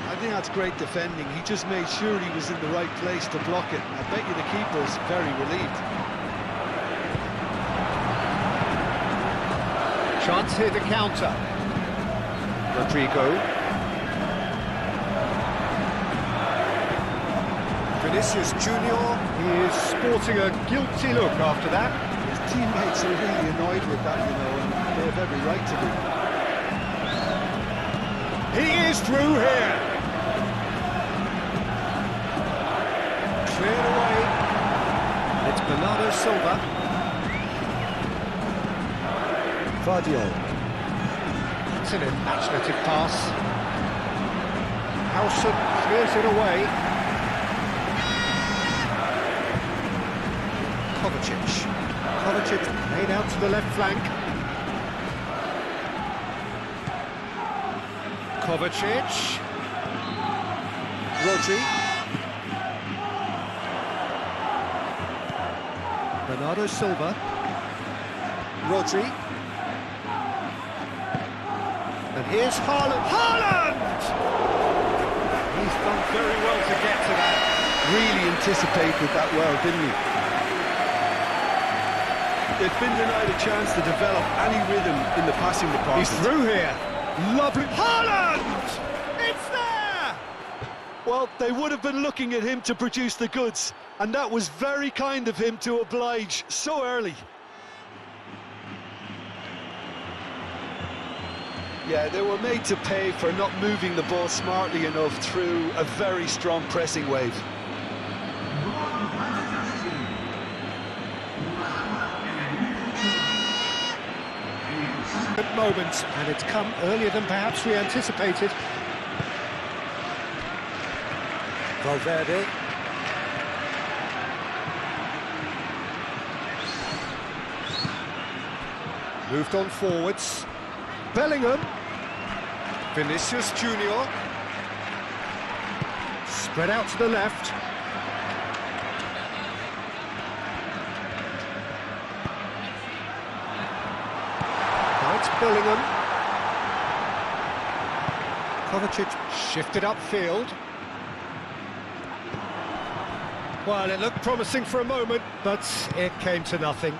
I think that's great defending. He just made sure he was in the right place to block it. I bet you the keeper's very relieved. Chance here to counter. Rodrigo. Vinicius Junior. He is sporting a guilty look after that. His teammates are really annoyed with that, you know, and they have every right to be. He is through here. Cleared away. It's Bernardo Silva. Vardiol. It's an imaginative pass. Howson clears it away. Kovacic laid out to the left flank. Kovacic. Rodri. Bernardo Silva. Rodri. And here's Haaland. Haaland! He's done very well to get to that. Really anticipated that well, didn't he? They've been denied a chance to develop any rhythm in the passing department. He's through here. Lovely. Haaland! It's there! Well, they would have been looking at him to produce the goods, and that was very kind of him to oblige so early. Yeah, they were made to pay for not moving the ball smartly enough through a very strong pressing wave. Good moment, and it's come earlier than perhaps we anticipated. Valverde. Moved on forwards. Bellingham. Vinicius Junior. Spread out to the left. Now it's Bellingham. Kovacic shifted upfield. Well, it looked promising for a moment, but it came to nothing.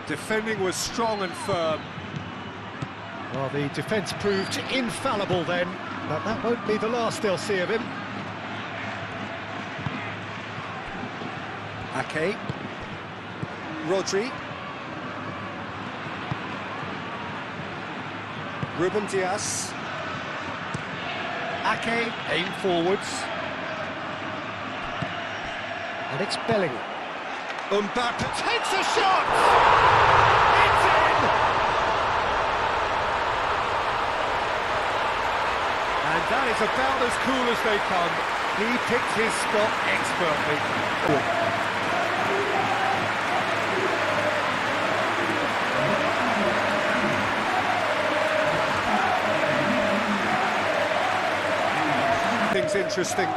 Defending was strong and firm. Well, the defence proved infallible then, but that won't be the last they'll see of him. Ake. Rodri. Ruben Diaz. Ake, aim forwards. And it's Bellingham. Mbappe takes a shot! It's in! And That is about as cool as they come. He picked his spot expertly. Things interesting.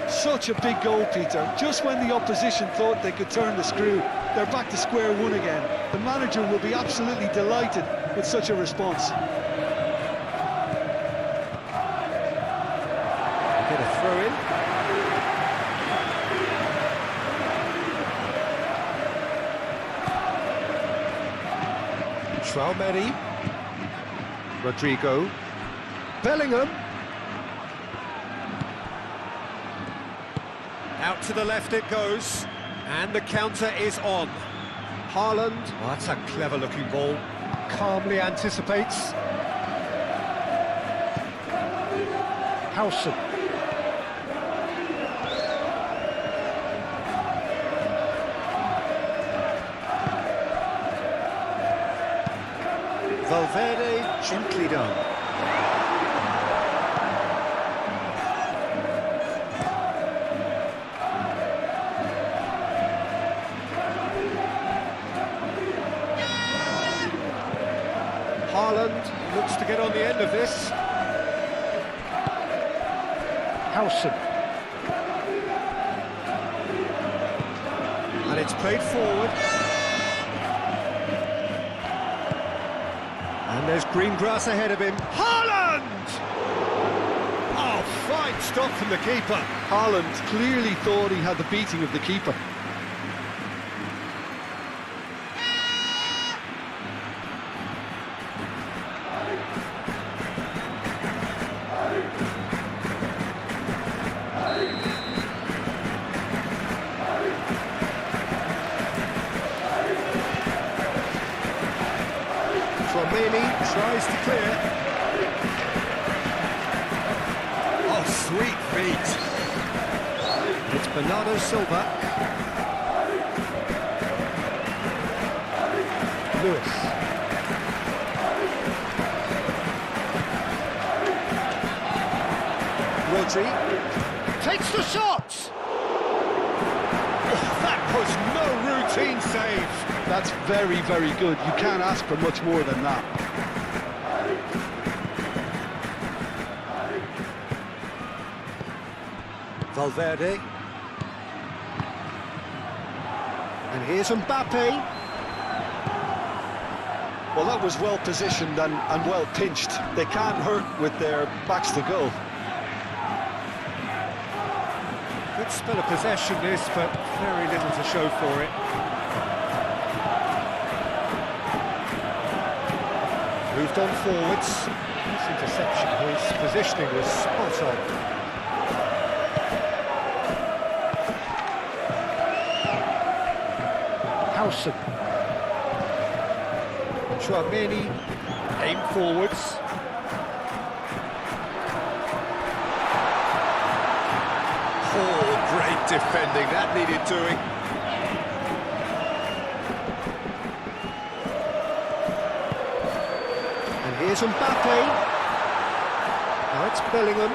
Such a big goal, Peter. Just when the opposition thought they could turn the screw, they're back to square one again. The manager will be absolutely delighted with such a response. Get a throw in. Traumeri. Rodrigo. Bellingham. Out to the left it goes, and the counter is on. Haaland, oh, that's a clever-looking ball. Calmly anticipates. Howson. Valverde, gently done. Haaland looks to get on the end of this. Howson. And it's played forward. And there's green grass ahead of him. Haaland! Oh, fine stop from the keeper. Haaland clearly thought he had the beating of the keeper. Tries to clear. Oh, sweet feet. It's Bernardo Silva. Lewis. Rodri takes the shot. Oh, that was no routine save. That's very, very good. You can't ask for much more than that. Valverde. And here's Mbappe. Well, that was well positioned and well pinched. They can't hurt with their backs to goal. Good spell of possession this, but very little to show for it. Moved on forwards. This interception, his positioning was spot on. Howson. Traumeri, aim forwards. Oh, great defending, that needed doing. And here's Mbappe. Now it's Bellingham.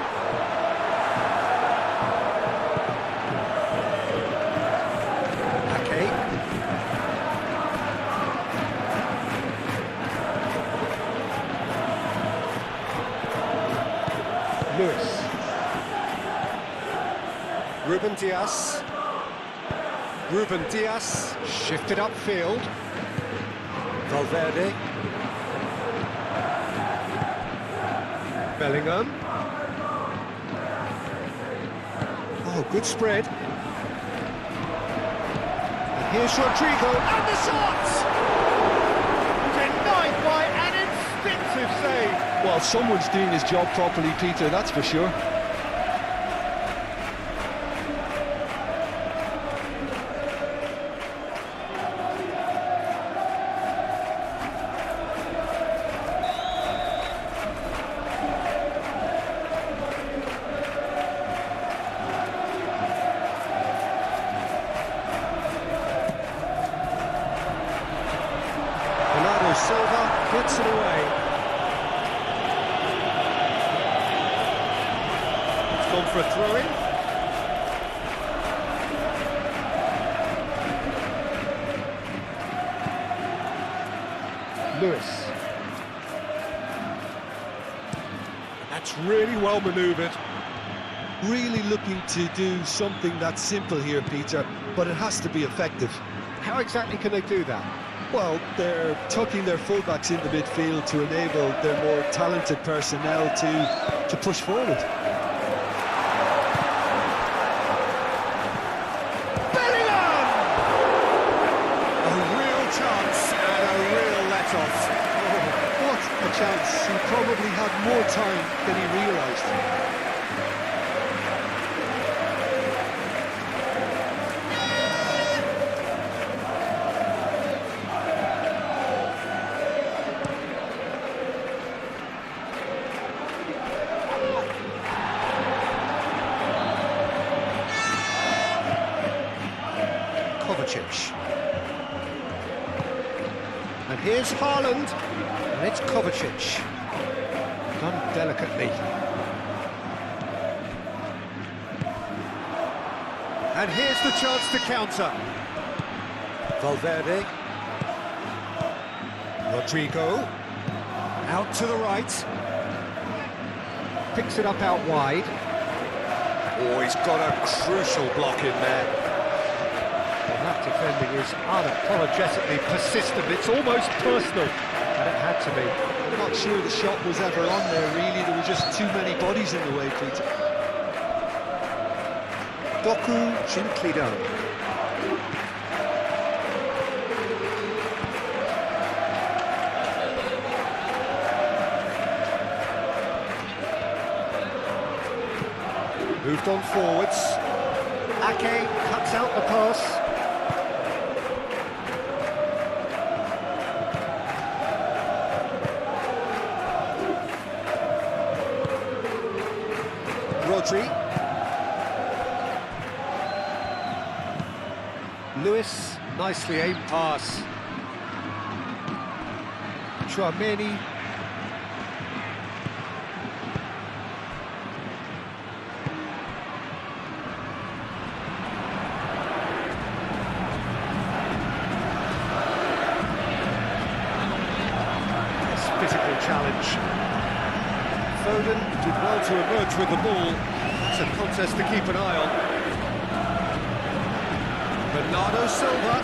Lewis. Ruben Dias. Ruben Dias shifted upfield. Valverde. Bellingham. Oh, good spread. And here's Rodrigo. And the shot! Denied by an instinctive save. Well, someone's doing his job properly, Peter, that's for sure. Bernardo Silva puts it away. for a throw-in. Lewis. That's really well manoeuvred. Really looking to do something that's simple here, Peter, but it has to be effective. How exactly can they do that? Well, they're tucking their fullbacks into midfield to enable their more talented personnel to push forward. Bellingham! A real chance and a real let-off. Oh, what a chance. He probably had more time than he realised. And here's Haaland, and it's Kovacic. Done delicately. And here's the chance to counter. Valverde. Rodrigo. Out to the right. Picks it up out wide. Oh, he's got a crucial block in there. That defending is unapologetically persistent. It's almost personal, and it had to be. I'm not sure the shot was ever on there, really. There were just too many bodies in the way, Peter. Doku gently done. Moved on forwards. Ake cuts out the pass. Rodri. Lewis, nicely aimed pass. Chouameni. This physical challenge. Foden did well to emerge with the ball. It's a contest to keep an eye on. Bernardo Silva.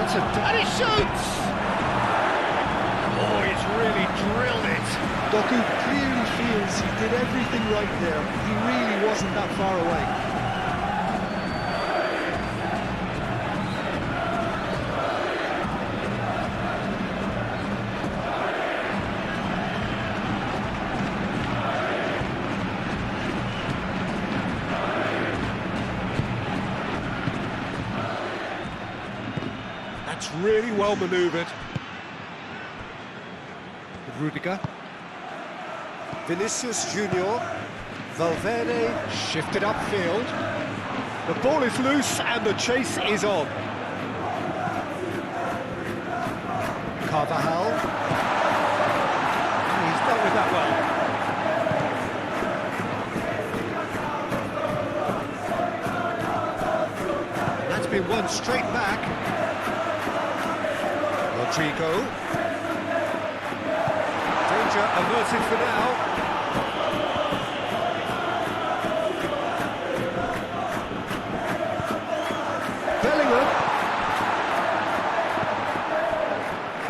And he shoots! Oh, he's really drilled it. Doku clearly feels he did everything right there. He really wasn't that far away. That's really well manoeuvred. Rudiger. Vinicius Junior. Valverde shifted upfield. The ball is loose and the chase is on. Carvajal. He's dealt with that well. And that's been won straight back. Rodrigo. Danger averted for now. Bellingham.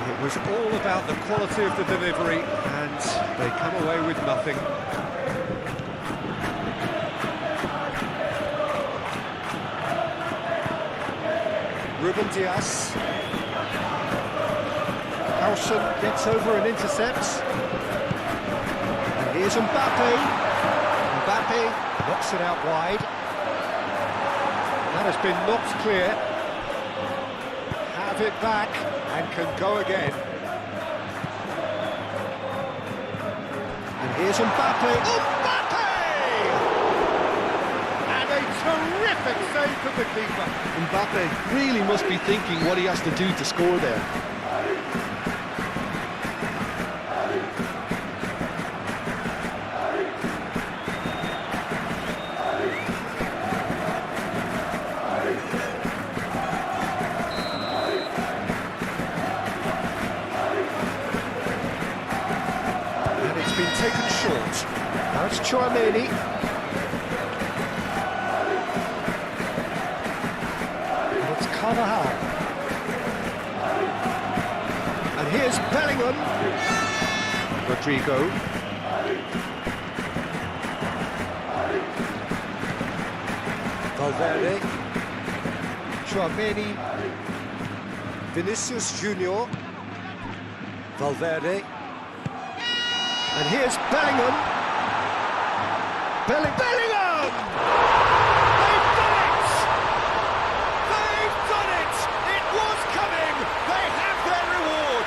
It was all about the quality of the delivery, and they come away with nothing. Ruben Dias. Carlson gets over and intercepts. And here's Mbappe. Mbappe knocks it out wide. That has been knocked clear. Have it back and can go again. And here's Mbappe. Mbappe! And a terrific save from the keeper. Mbappe really must be thinking what he has to do to score there. Chouameni. And it's Carvajal. And here's Bellingham. Rodrigo. Valverde. Chouameni. Vinicius Junior. Valverde. And here's Bellingham. Bellingham! They've done it! They've done it! It was coming! They have their reward!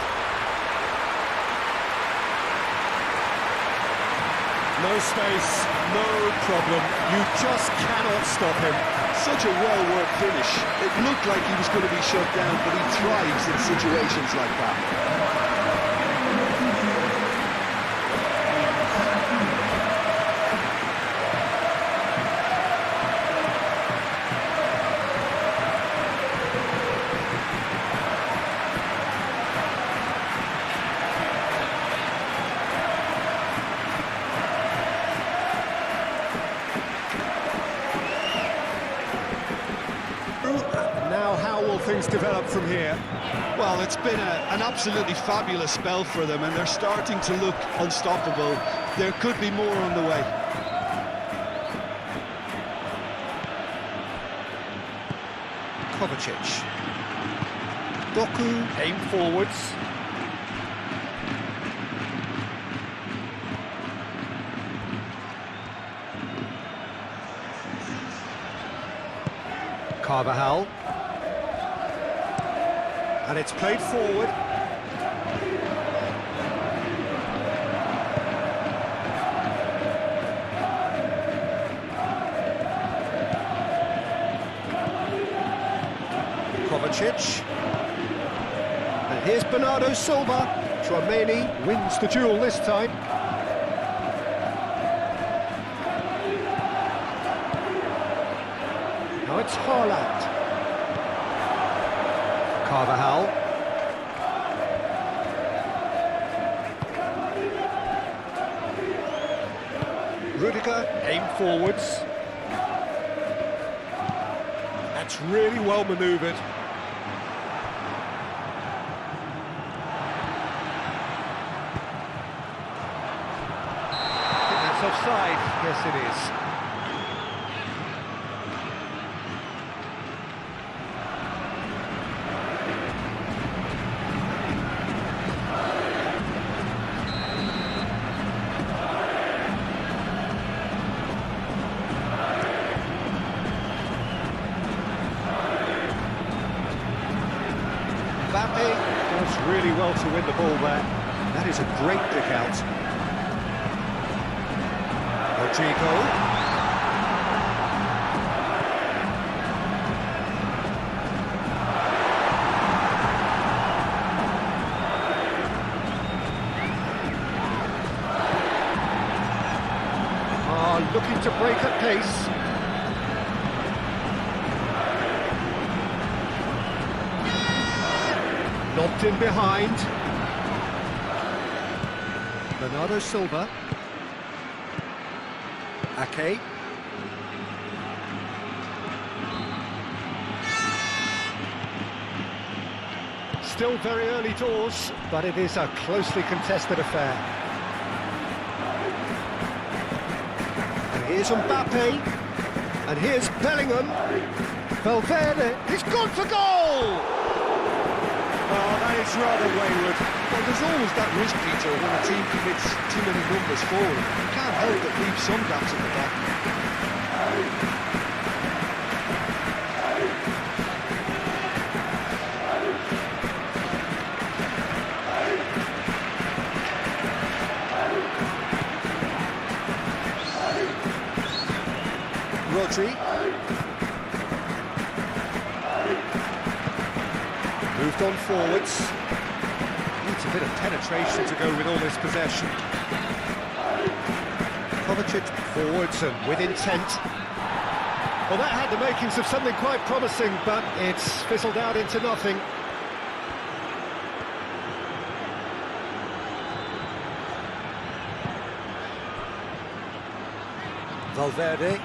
No space, no problem. You just cannot stop him. Such a well-worked finish. It looked like he was going to be shut down, but he thrives in situations like that. Now how will things develop from here? Well, it's been an absolutely fabulous spell for them, and they're starting to look unstoppable. There could be more on the way. Kovacic. Doku, aim forwards. Carvajal. And it's played forward. Kovacic. And here's Bernardo Silva. Chouameni wins the duel this time. Now it's Haaland. Carvajal. Rudiger, aim forwards. That's really well manoeuvred. I think that's offside. Yes, it is. Mbappe does really well to win the ball there. That is a great pick out. Rodrigo. Looking to break at pace. Lobbed in behind. Bernardo Silva. Ake. Still very early doors, but it is a closely contested affair. And here's Mbappe. And here's Bellingham. Valverde. He's gone for goal! Oh, that is rather wayward. Well, there's always that risk, Peter, when a team commits too many numbers forward. You can't help but leave some gaps at the back. Rodri. Moved on forwards. Needs a bit of penetration to go with all this possession. Kovacic forwards and with intent. Well, that had the makings of something quite promising, but it's fizzled out into nothing. Valverde.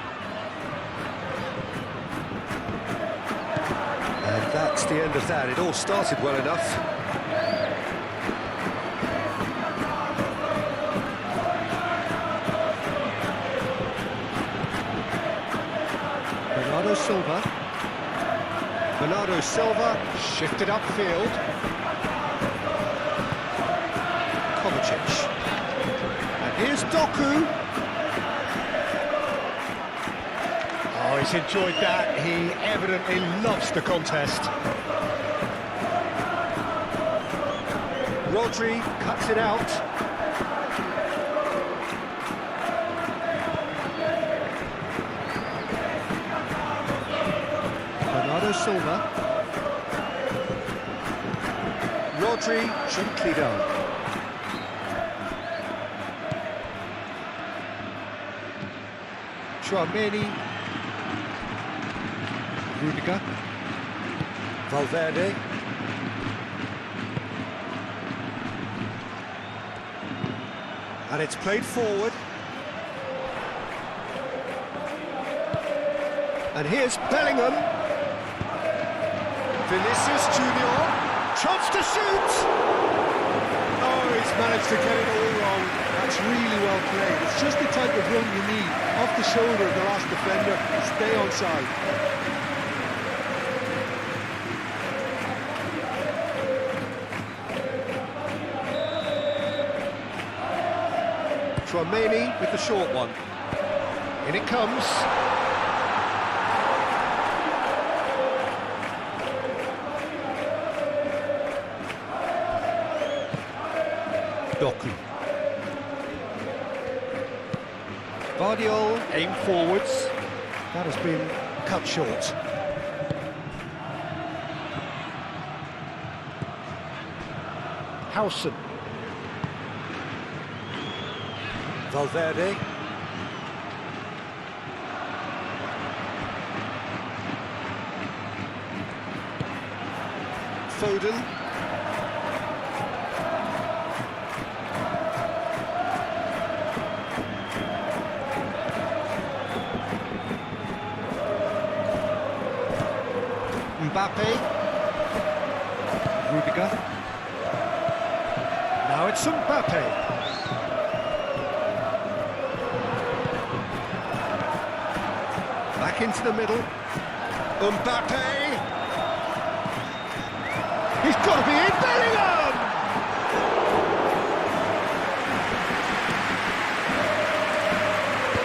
And that's the end of that. It all started well enough. Bernardo Silva. Bernardo Silva shifted upfield. Kovacic. And here's Doku. Oh, he's enjoyed that. He evidently loves the contest. Rodri cuts it out. Bernardo Silva. Rodri, gently done. Tchouaméni. Rudiger. Valverde. And it's played forward. And here's Bellingham. Vinicius Junior. Chance to shoot! Oh, he's managed to get it all wrong. That's really well played. It's just the type of run you need. Off the shoulder of the last defender, stay onside. Tchouaméni with the short one. In it comes. Doku. Guardiola aim forwards. That has been cut short. Howson. Valverde. Foden. Mbappe. Rudiger. Now it's Mbappe. Back into the middle. Mbappe. He's got to be in. Bellingham!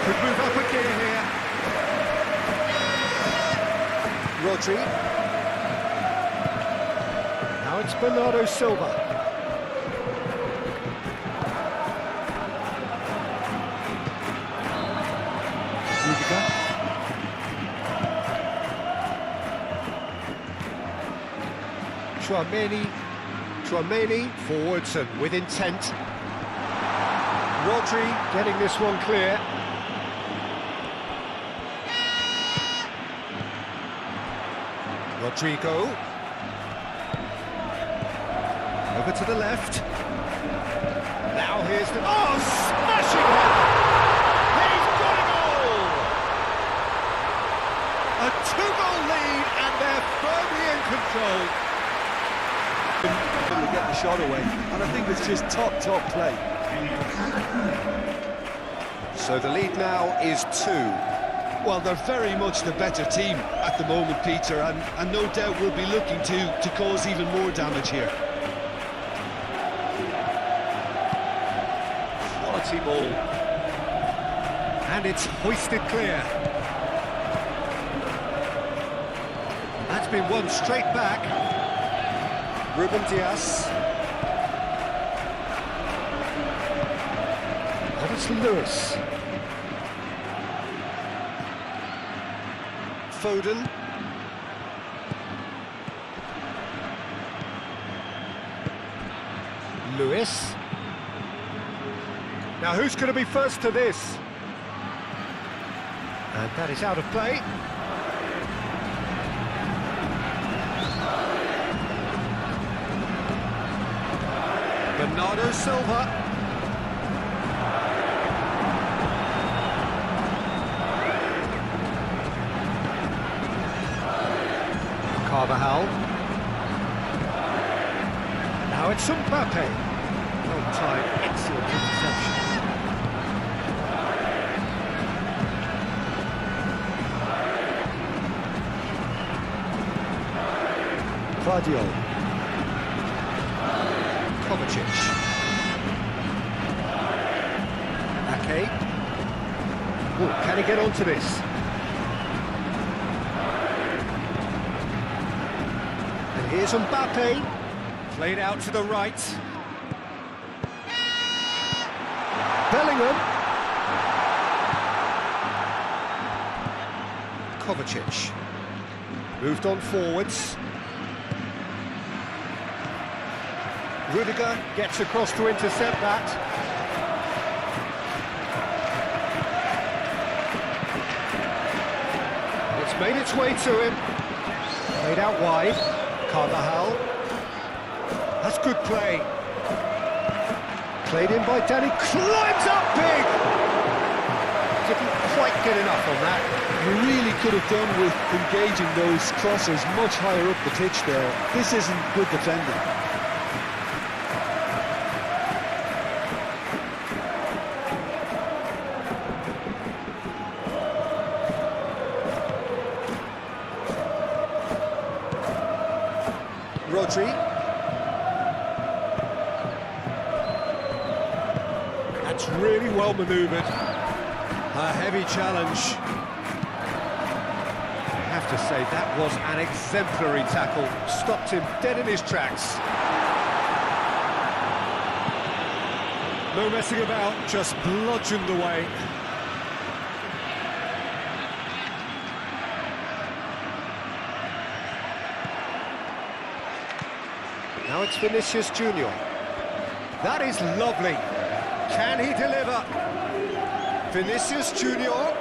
Could move up a gear here. Rodri. Now it's Bernardo Silva. Rudiger. Tchouaméni forwards and with intent. Rodri getting this one clear. Rodrigo. Over to the left. Now here's the... Oh, smashing hit! He's got a goal! A two-goal lead and they're firmly in control. To get the shot away, and I think it's just top play. So the lead now is 2. Well, they're very much the better team at the moment, Peter, and no doubt will be looking to cause even more damage here. Quality ball. And it's hoisted clear. That's been won straight back. Ruben Dias. And it's Lewis. Foden. Lewis. Now who's going to be first to this? And that is out of play. Bernardo Silva. Carvajal. Now it's Mbappe. Well-timed, excellent interception. Guardiola. Kovacic. Ake. Oh, can he get onto this? And here's Mbappe. Played out to the right. Bellingham. Kovacic. Moved on forwards. Rudiger gets across to intercept that. It's made its way to him. Played out wide. Carvajal. That's good play. Played in by Danny. Climbs up big! Didn't quite get enough on that. You really could have done with engaging those crossers much higher up the pitch there. This isn't good defending. Rodri. That's really well manoeuvred. A heavy challenge. I have to say, that was an exemplary tackle. Stopped him dead in his tracks. No messing about, just bludgeoned away. Now it's Vinicius Junior. That is lovely. Can he deliver? Vinicius Junior.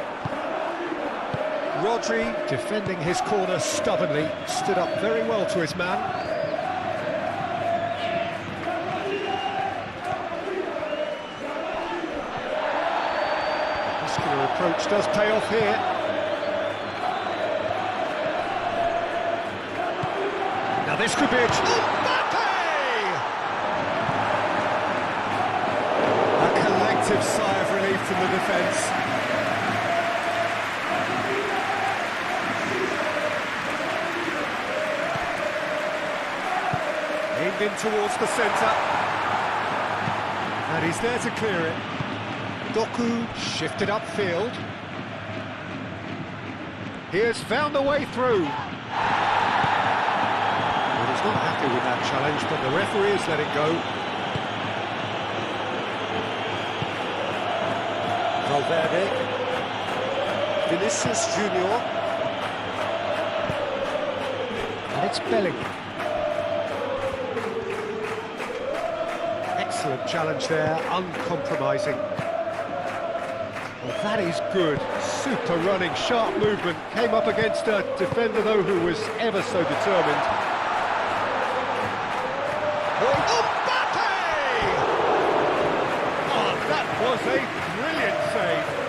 Rodri, defending his corner stubbornly, stood up very well to his man. Muscular approach does pay off here. Now this could be a... sigh of relief from the defence. Aimed in towards the centre. And he's there to clear it. Doku shifted upfield. He has found the way through. Well, he's not happy with that challenge, but the referee has let it go. Valverde, Vinicius Junior, and it's Bellingham. Excellent challenge there, uncompromising. Well, that is good, super running, sharp movement, came up against a defender though who was ever so determined.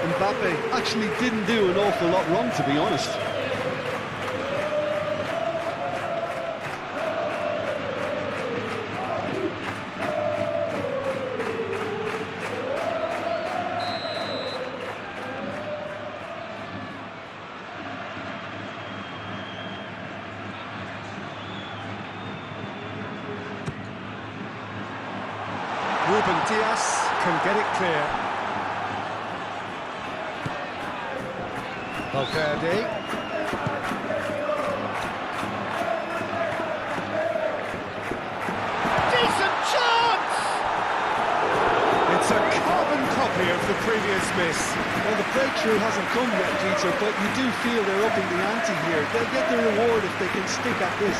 Mbappe actually didn't do an awful lot wrong, to be honest. Ruben Dias can get it clear. Valverde. Decent chance! It's a carbon copy of the previous miss. Well, the breakthrough hasn't come yet, Peter, but you do feel they're upping the ante here. They'll get the reward if they can stick at this.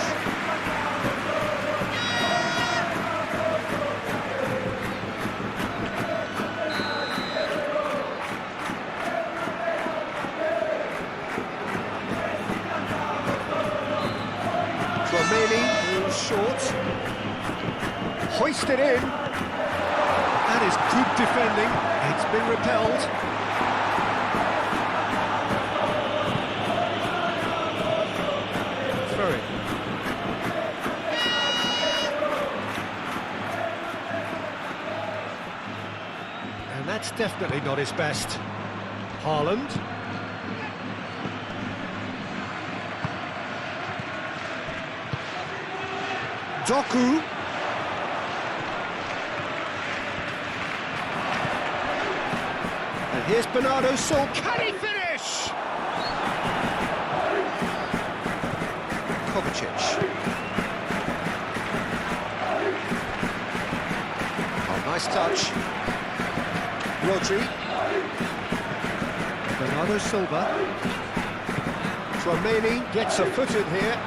Short, hoisted in. That is good defending. It's been repelled. Throw it. definitely not his best. Haaland. Doku. And here's Bernardo Silva. Can he finish? Kovacic. Oh, nice touch. Rodri. Bernardo Silva. Tchouaméni gets a foot in here.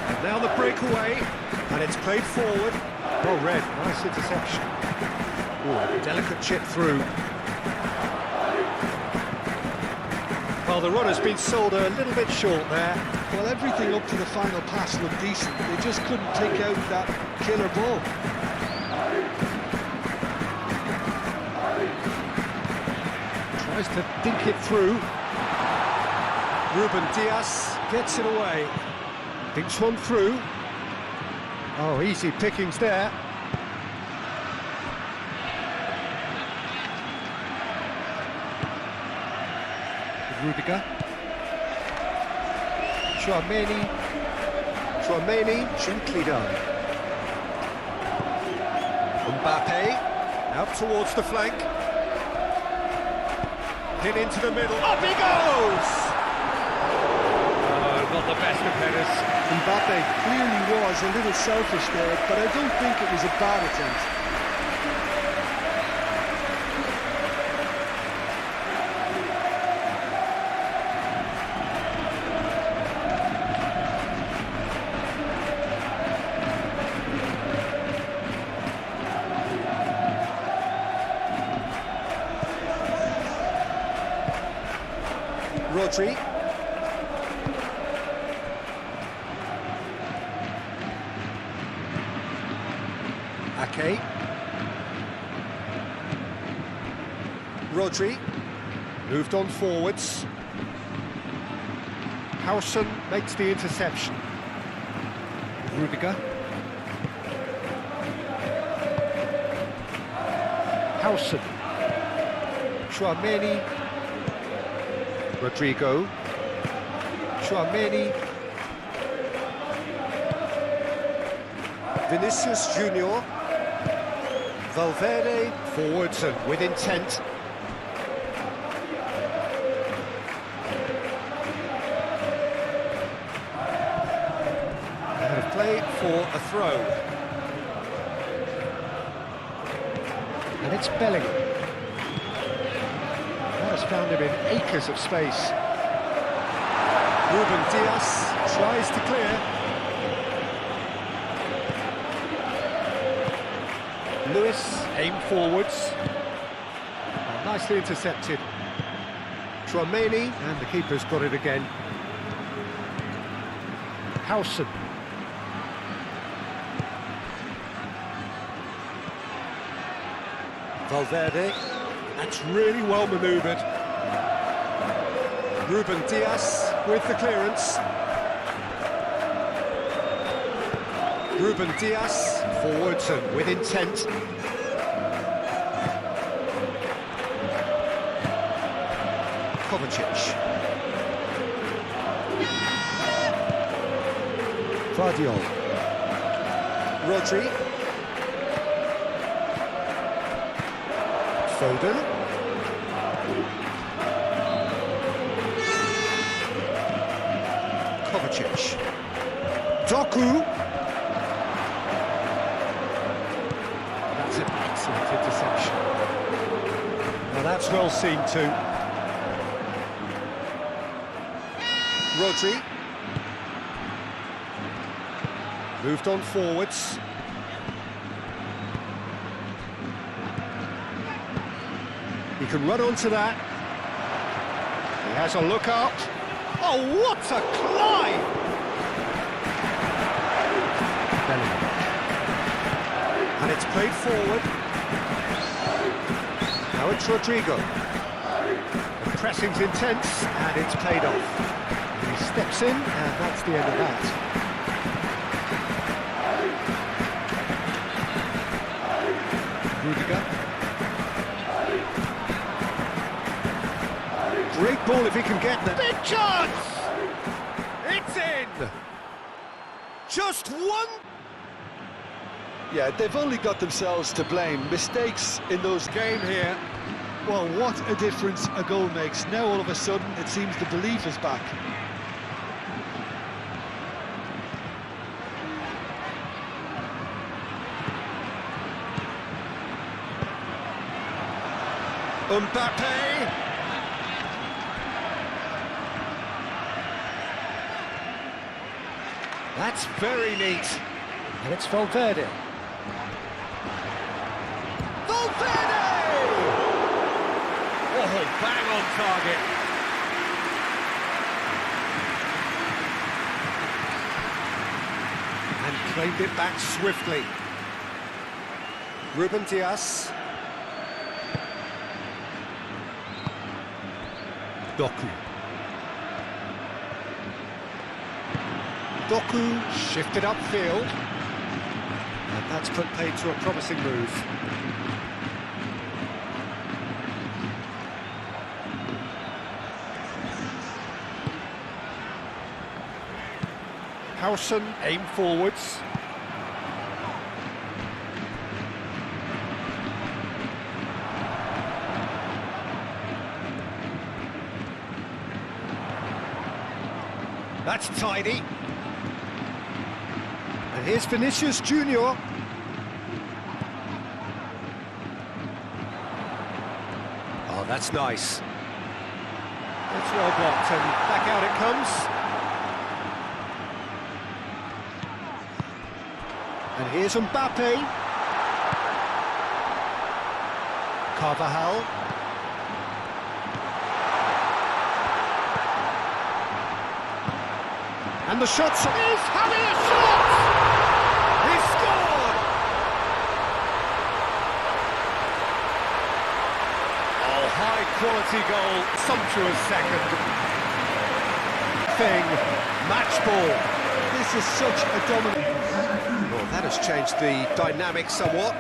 And now the breakaway. And it's played forward. Well read, nice interception. Ooh, delicate chip through. Well, the run has been sold a little bit short there. Well, everything up to the final pass looked decent. They just couldn't take out that killer ball. Tries to dink it through. Ruben Dias gets it away. Dinks one through. Oh, easy pickings there. Rudiger. Tchouaméni. Gently done. Mbappe. Out towards the flank. Hit into the middle. Up he goes! Oh, not the best of headers. Mbappe clearly was a little selfish there, but I don't think it was a bad attempt. Rodri. Ake. Rodri. Moved on forwards. Howson makes the interception. Rudiger. Howson. Tchouaméni. Rodrigo. Tchouaméni. Vinicius Junior. Valverde forwards and with intent. They have played for a throw. And it's Bellingham. That has found him in acres of space. Ruben Dias tries to clear. Lewis aimed forwards. Oh, nicely intercepted. Tchouaméni, and the keeper's got it again. Howson. Valverde. That's really well manoeuvred. Ruben Dias with the clearance. Ruben Dias forwards and with intent. Kovacic. Vardiol. Rodri. Foden. Kovacic. Doku. That's an excellent interception. Now that's well seen too. Rodri. Moved on forwards. He can run onto that. He has a look up. Oh, what a climb! Bellingham. And it's played forward. Now it's Rodrigo. The pressing's intense, and it's played off. He steps in, and that's the end of that. Rudiger. Great ball if he can get there. Big chance! It's in! Just one... Yeah, they've only got themselves to blame. Mistakes in those Game here. Well, what a difference a goal makes. Now all of a sudden it seems the belief is back. Mbappe! That's very neat. And it's Valverde. Valverde! Oh, bang on target. And claimed it back swiftly. Ruben Dias. Doku. Doku shifted upfield. And that's put paid to a promising move. Howson aimed forwards. That's tidy. And here's Vinicius Junior. Oh, that's nice. It's well blocked, and back out it comes. And here's Mbappe. Carvajal. And the shot's... He's having a shot! He scored! Oh, high-quality goal. Sumptuous second. Thing. Match ball. This is such a dominant... Well, that has changed the dynamic somewhat.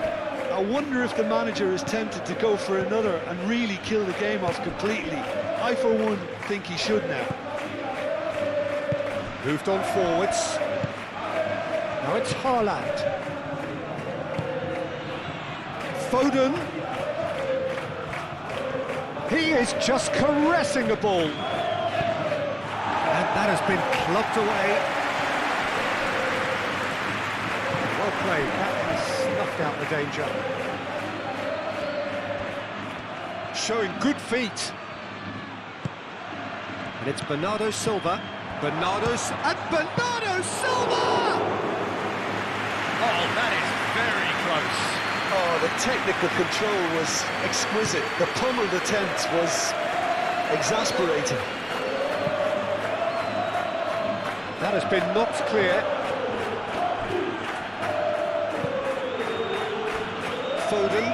I wonder if the manager is tempted to go for another and really kill the game off completely. I, for one, think he should now. Moved on forwards. Now it's Haaland. Foden. He is just caressing the ball. And that has been clubbed away. Well played. That has snuffed out the danger. Showing good feet. And it's Bernardo Silva. Bernardo Silva! Oh, that is very close. Oh, the technical control was exquisite. The pummeled attempt was exasperating. That has been knocked clear. Foden.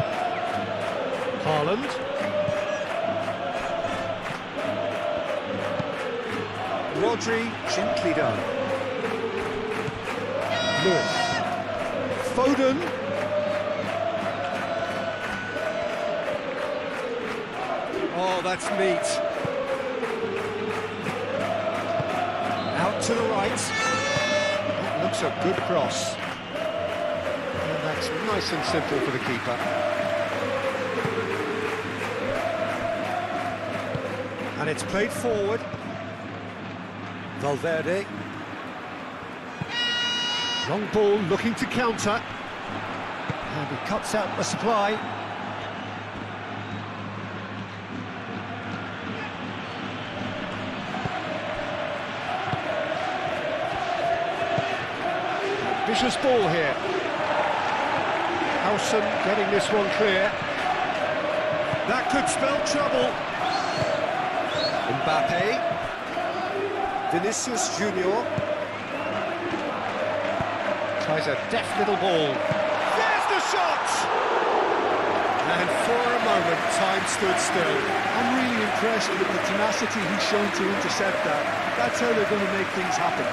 Haaland. Rodri, gently done. Lewis. Foden. Oh, that's neat. Out to the right. That looks a good cross. And that's nice and simple for the keeper. And it's played forward. Valverde. Long ball looking to counter. And he cuts out the supply. Vicious ball here. Howson getting this one clear. That could spell trouble. Mbappe. Vinicius Junior. Tries a deft little ball. There's the shot! And for a moment, time stood still. I'm really impressed with the tenacity he's shown to intercept that. That's how they're going to make things happen.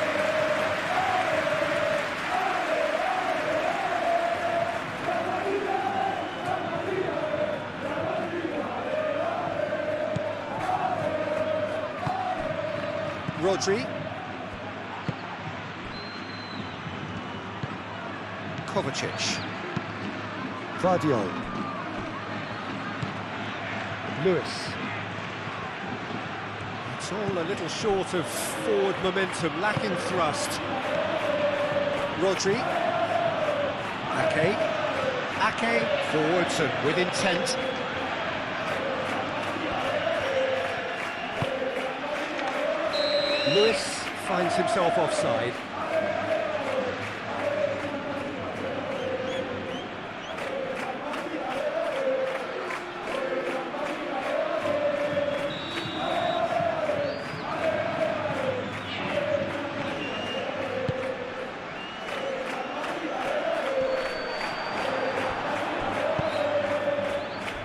Rodri. Kovacic. Vardiol. Lewis. It's all a little short of forward momentum, lacking thrust. Rodri. Ake. Ake forwards and with intent. Lewis finds himself offside.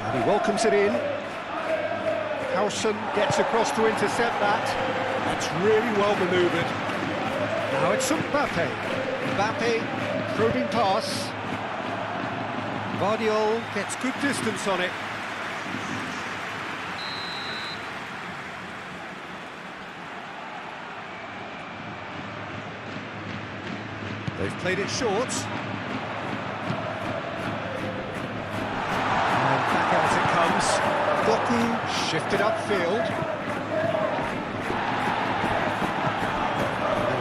And he welcomes it in. Howson gets across to intercept that. That's really well manoeuvred. Now it's Mbappe. Mbappe, probing pass. Vardiol gets good distance on it. They've played it short. And back out it comes. Doku shifted upfield.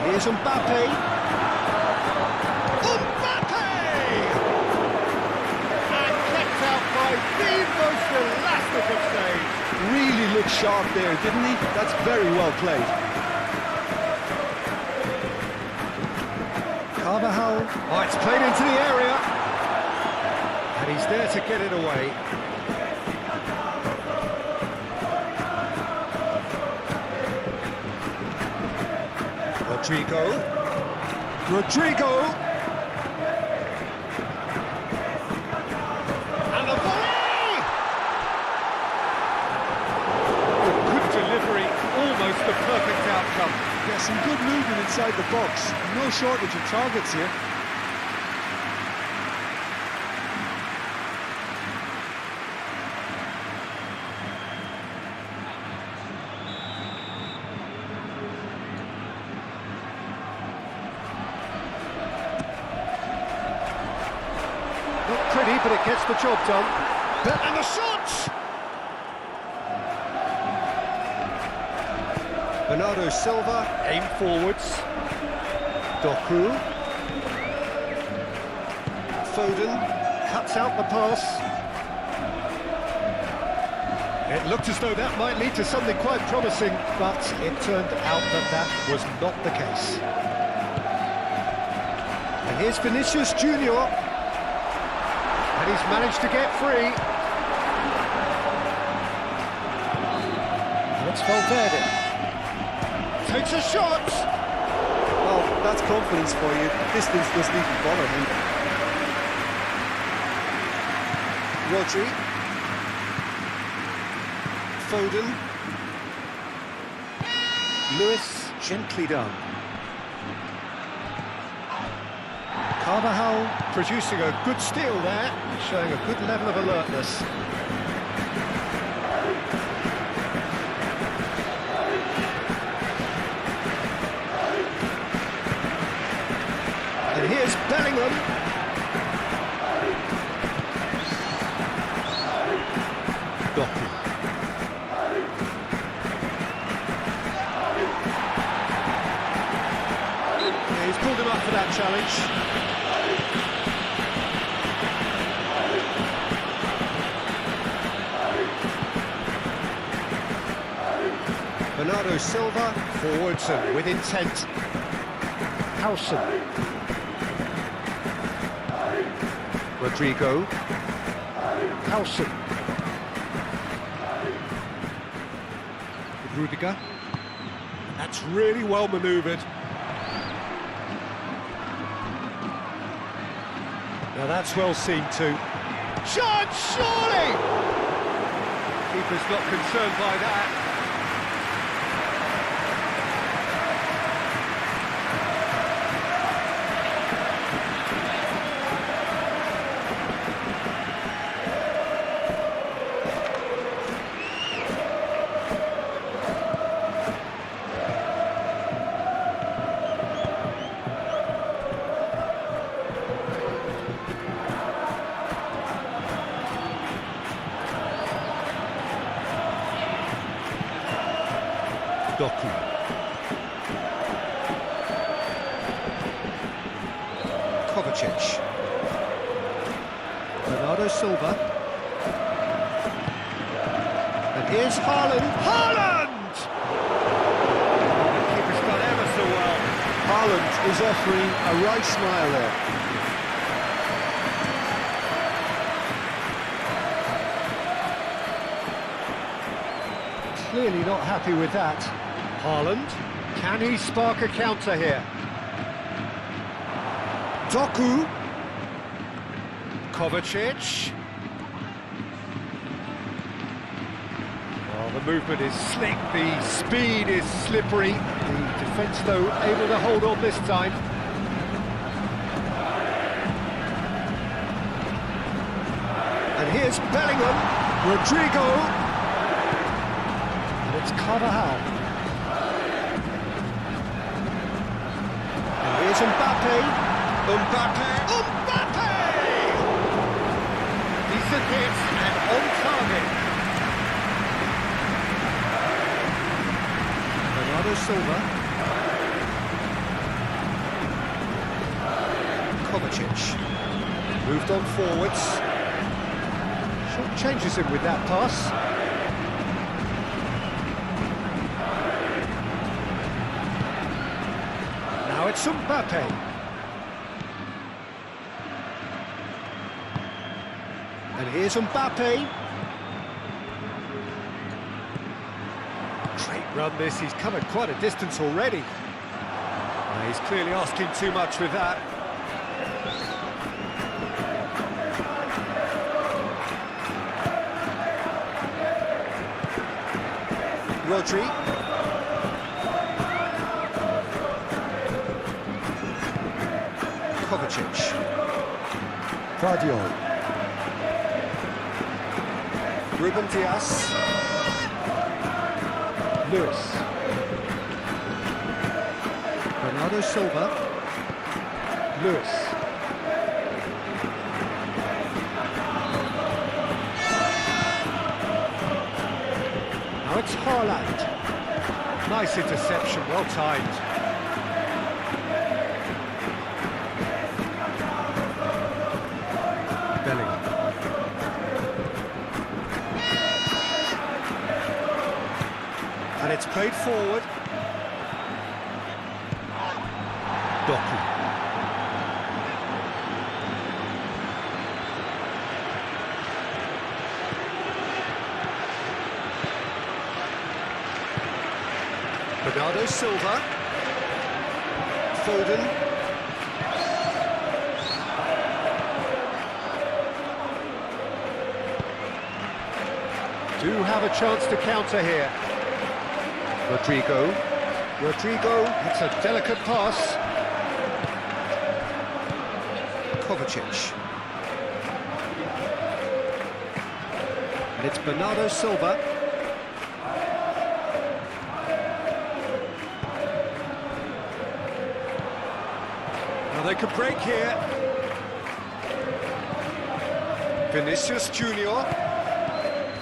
Here's Mbappe. Mbappe! And kept out by the most elastic of saves. Really looked sharp there, didn't he? That's very well played. Carvajal. Oh, it's played into the area. And he's there to get it away. Rodrigo. And the volley! A good delivery, almost the perfect outcome. Yeah, some good movement inside the box. No shortage of targets here. Not pretty, but it gets the job done. And the shot! Bernardo Silva, aim forwards. Doku. Foden, cuts out the pass. It looked as though that might lead to something quite promising, but it turned out that that was not the case. And here's Vinicius Junior. And he's managed to get free. And it's Valverde. Takes a shot! Well, that's confidence for you. Distance doesn't even bother him. Rodri. Foden. Lewis, gently done. Carvajal producing a good steal there, showing a good level of alertness. And here's Bellingham. Doku. Yeah, he's pulled him up for that challenge. Bernardo Silva, forwards and with intent. Howson. Rodrigo. Howson. Rudiger. That's really well manoeuvred. Now that's well seen too. Shot, surely! Keeper's not concerned by that. Bernardo Silva. And here's Haaland. Haaland! The keeper's done ever so well. Haaland is offering a right smile there. Clearly not happy with that. Haaland, can he spark a counter here? Doku. Kovacic. Well, the movement is slick, the speed is slippery. The defence, though, able to hold on this time. And here's Bellingham. Rodrigo. And it's Carvajal. And here's Mbappe. Mbappe. Decent hit and on target. Bernardo Silva. Kovacic. Moved on forwards. Short changes him with that pass. Now it's Mbappe. And here's Mbappe. Great run this, he's come at quite a distance already. He's clearly asking too much with that. Rodri. Kovacic. Guardiola. Ruben Dias. Lewis. Bernardo Silva. Lewis. Now it's Haaland. Nice interception, well timed. Bellingham. And it's played forward. Doku. Bernardo Silva. Foden. Do have a chance to counter here. Rodrigo. It's a delicate pass. Kovacic. And it's Bernardo Silva. Now they could break here. Vinicius Junior.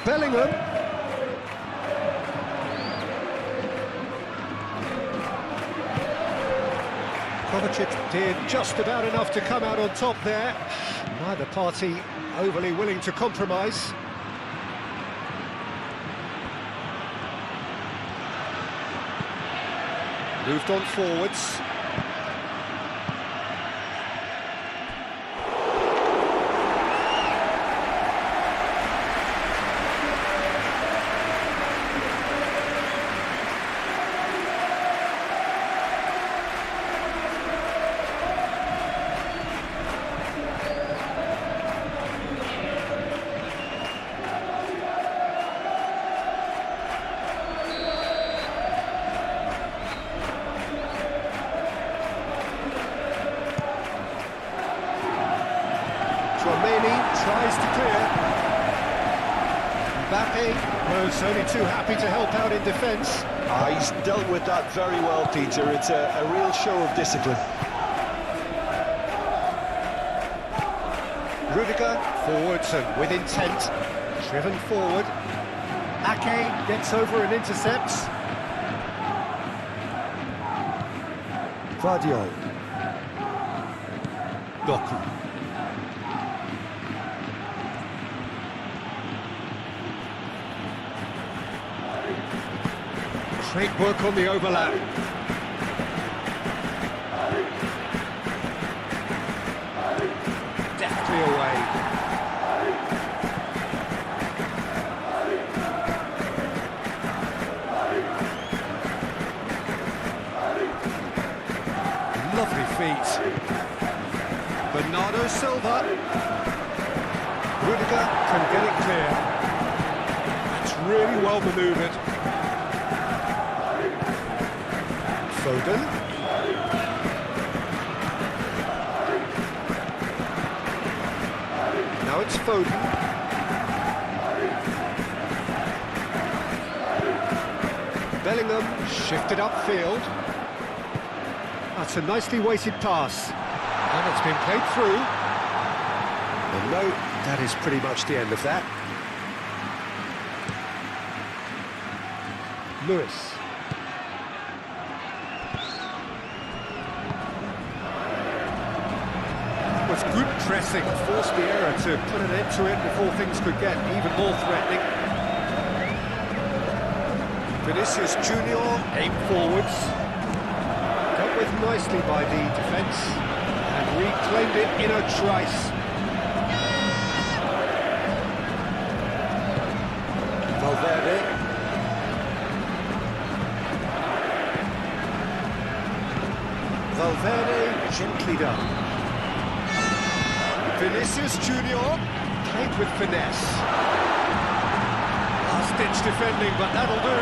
Bellingham. Kovacic did just about enough to come out on top there. Neither party overly willing to compromise. Moved on forwards. Tries to clear. Mbappe was only too happy to help out in defence. He's dealt with that very well, Peter. It's a real show of discipline. Rudiger forwards and with intent. Driven forward. Ake gets over and intercepts. Guardiola. Great work on the overlap. Deftly away. Lovely feet. Bernardo Silva. Rudiger can get it clear. That's really well manoeuvred. Foden. Now it's Foden. Bellingham shifted upfield. That's a nicely weighted pass. And it's been played through. And no, that is pretty much the end of that. Lewis. That was good pressing, forced the error to put an end to it before things could get even more threatening. Vinicius Junior aimed forwards. Dealt with nicely by the defence and reclaimed it in a trice. Valverde. Valverde gently done. Vinicius Junior played with finesse. Last-ditch defending, but that'll do.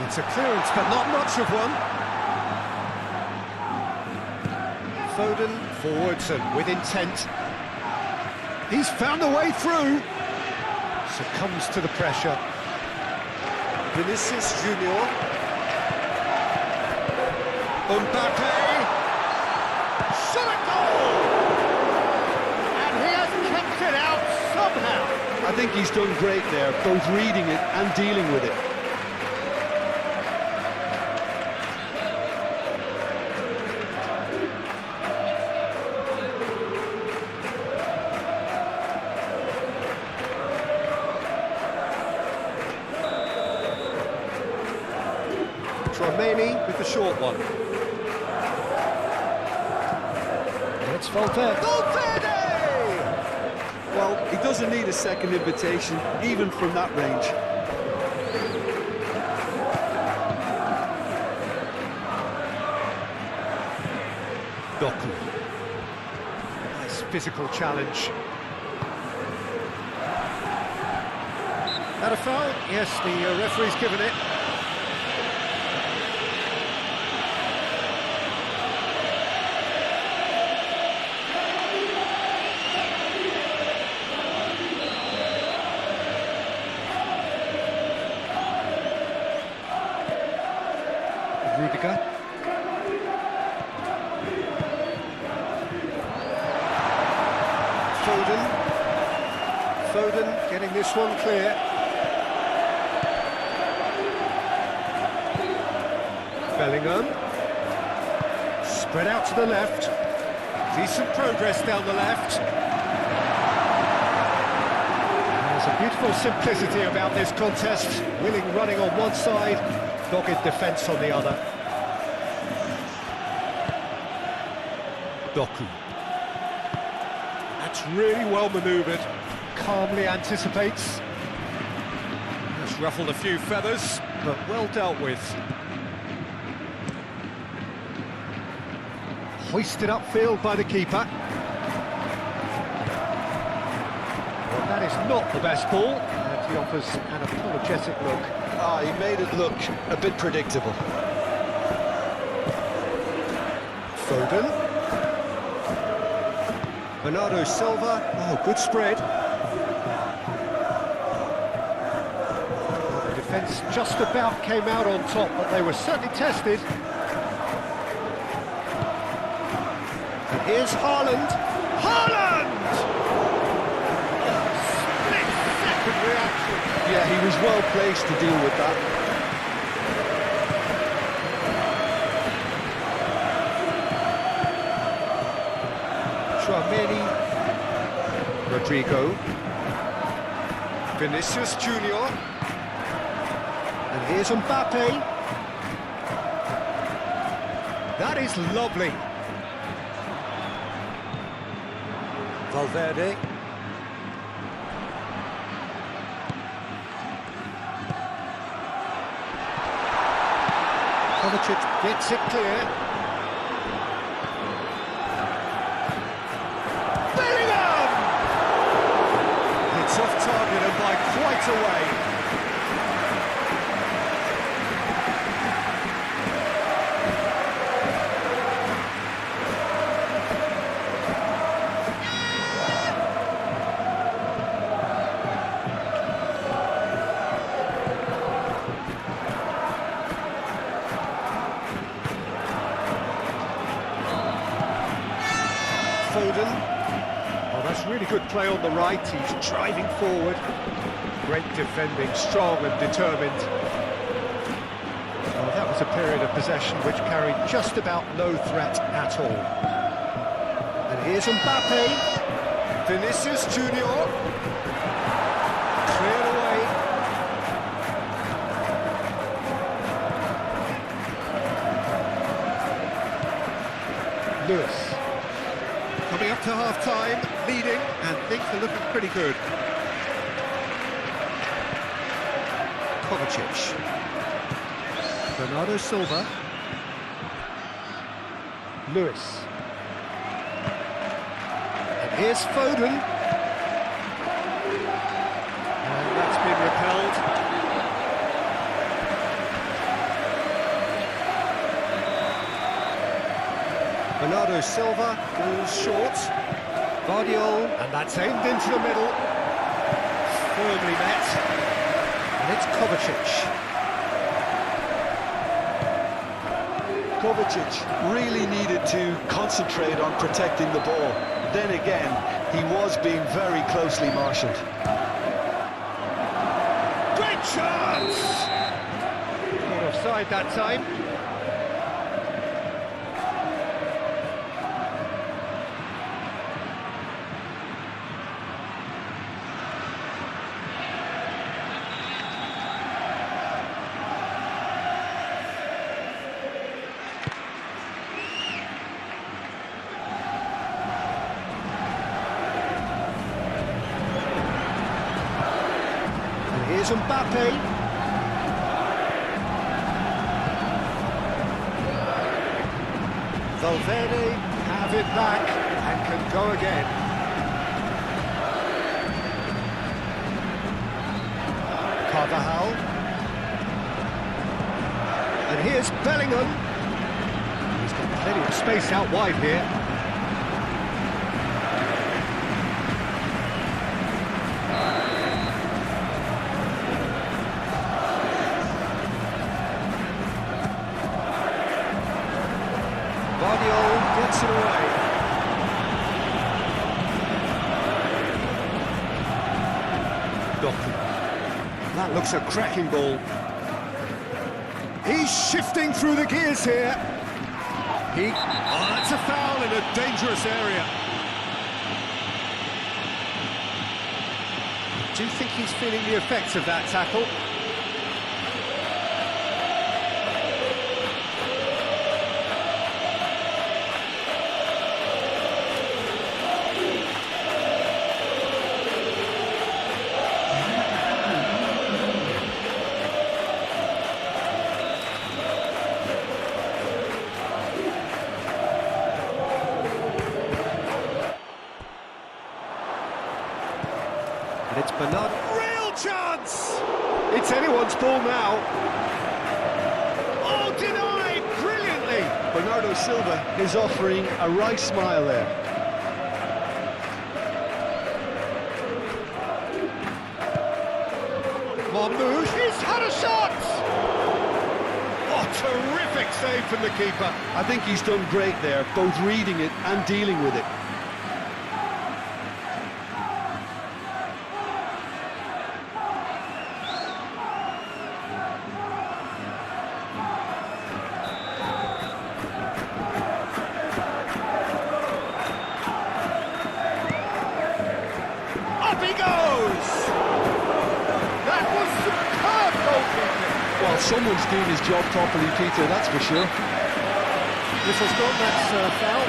It's a clearance, but not much of one. Foden forwards and with intent. He's found a way through. Succumbs to the pressure. Vinicius Junior. Mbappe. Shot a goal! And he has kept it out somehow. I think he's done great there, both reading it and dealing with it. Romani with the short one. And it's Valverde. Well, he doesn't need a second invitation, even from that range. Doku. Nice physical challenge. That a foul? Yes, the referee's given it. Rudiger. Foden getting this one clear. Bellingham. Spread out to the left. Decent progress down the left. There's a beautiful simplicity about this contest. Willing running on one side, dogged defence on the other. Doku. That's really well manoeuvred. Calmly anticipates. Just ruffled a few feathers, but well dealt with. Hoisted upfield by the keeper. Well, that is not the best ball, and he offers an apologetic look. He made it look a bit predictable. Foden. Bernardo Silva. Oh, good spread. The defence just about came out on top, but they were certainly tested. And here's Haaland. Haaland! Split-second reaction. Yeah, he was well placed to deal with that. any... Rodrigo. Vinicius Junior. And here's Mbappe. That is lovely. Valverde. Kovacic gets it clear. Bellingham! It's off target and by quite a way. Foden. Oh, that's really good play on the right. He's driving forward. Great defending, strong and determined. Well, that was a period of possession which carried just about no threat at all. And here's Mbappe. Vinicius Junior. Cleared away. Lewis. Coming up to half-time, leading, and things are looking pretty good. Kovacic. Bernardo Silva. Lewis. And here's Foden. And that's been repelled. Bernardo Silva goes short. Guardiola, and that's aimed into the middle. Firmly met. And it's Kovacic. Kovacic really needed to concentrate on protecting the ball. Then again, he was being very closely marshalled. Great chance! Not offside that time. Here's Mbappe. Valverde have it back and can go again. Carvajal. And here's Bellingham. He's got plenty of space out wide here. Guardiola gets it away. That looks a cracking ball. He's shifting through the gears here. Oh, that's a foul in a dangerous area. Do you think he's feeling the effects of that tackle? It's Bernard. Real chance! It's anyone's ball now. Oh, denied! Brilliantly! Bernardo Silva is offering a right smile there. Marmouche, he's had a shot! Oh, terrific save from the keeper. I think he's done great there, both reading it and dealing with it. Well, someone's doing his job properly, Peter, that's for sure. Whistle's gone, that's foul.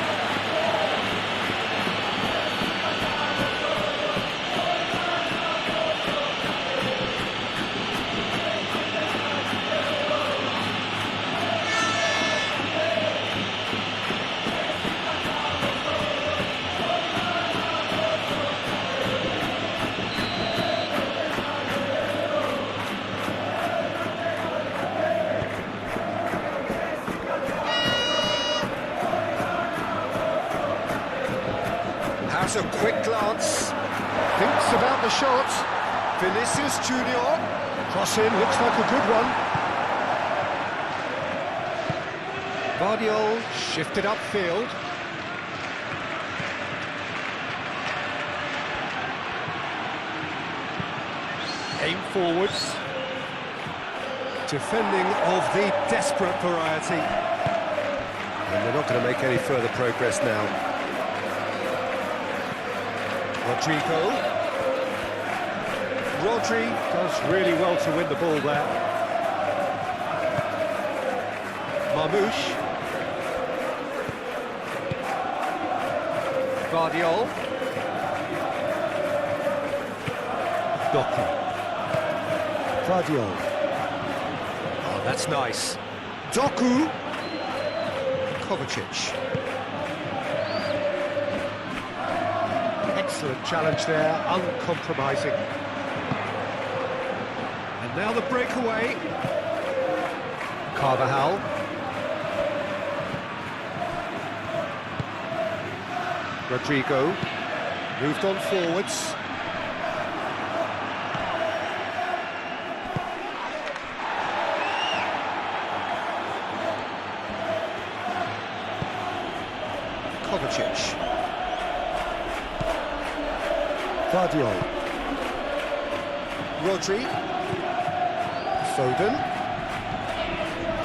Has a quick glance, thinks about the shot. Vinicius Junior, cross in, looks like a good one. Vardiol shifted upfield. Aim forwards. Defending of the desperate variety. And they're not going to make any further progress now. Rodrigo. Rodri does really well to win the ball there. Marmoush. Vardiol. Doku. Vardiol. Oh, that's nice. Doku. Kovacic. Excellent challenge there, uncompromising. And now the breakaway. Carvajal. Rodrigo. Moved on forwards. Kovacic. Vardiol. Rodri. Foden.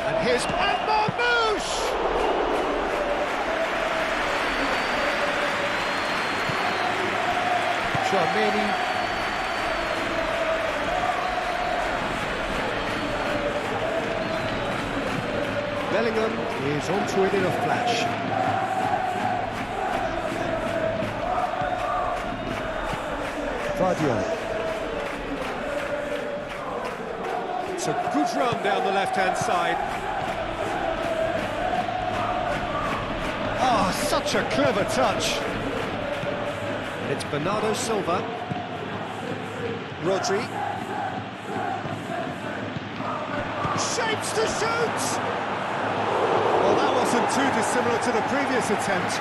And here's Marmoush! Tchouaméni. Bellingham is onto it in a flash. Vardiol. It's a good run down the left-hand side. Ah, such a clever touch. And it's Bernardo Silva. Rodri. Shapes to shoot! Well, that wasn't too dissimilar to the previous attempt.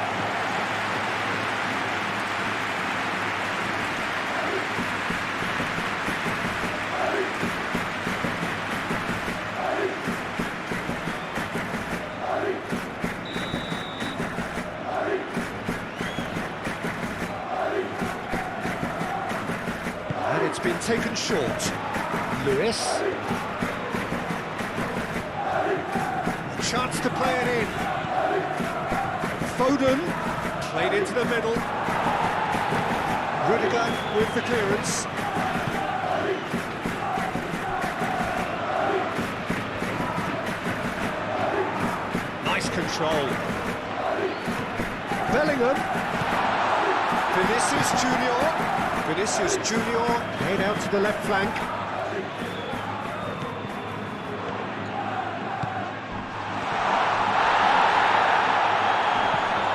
It's been taken short. Lewis. A chance to play it in. Foden. Played into the middle. Rudiger with the clearance. Nice control. Bellingham. Vinicius Junior. Vinicius Junior played out to the left flank.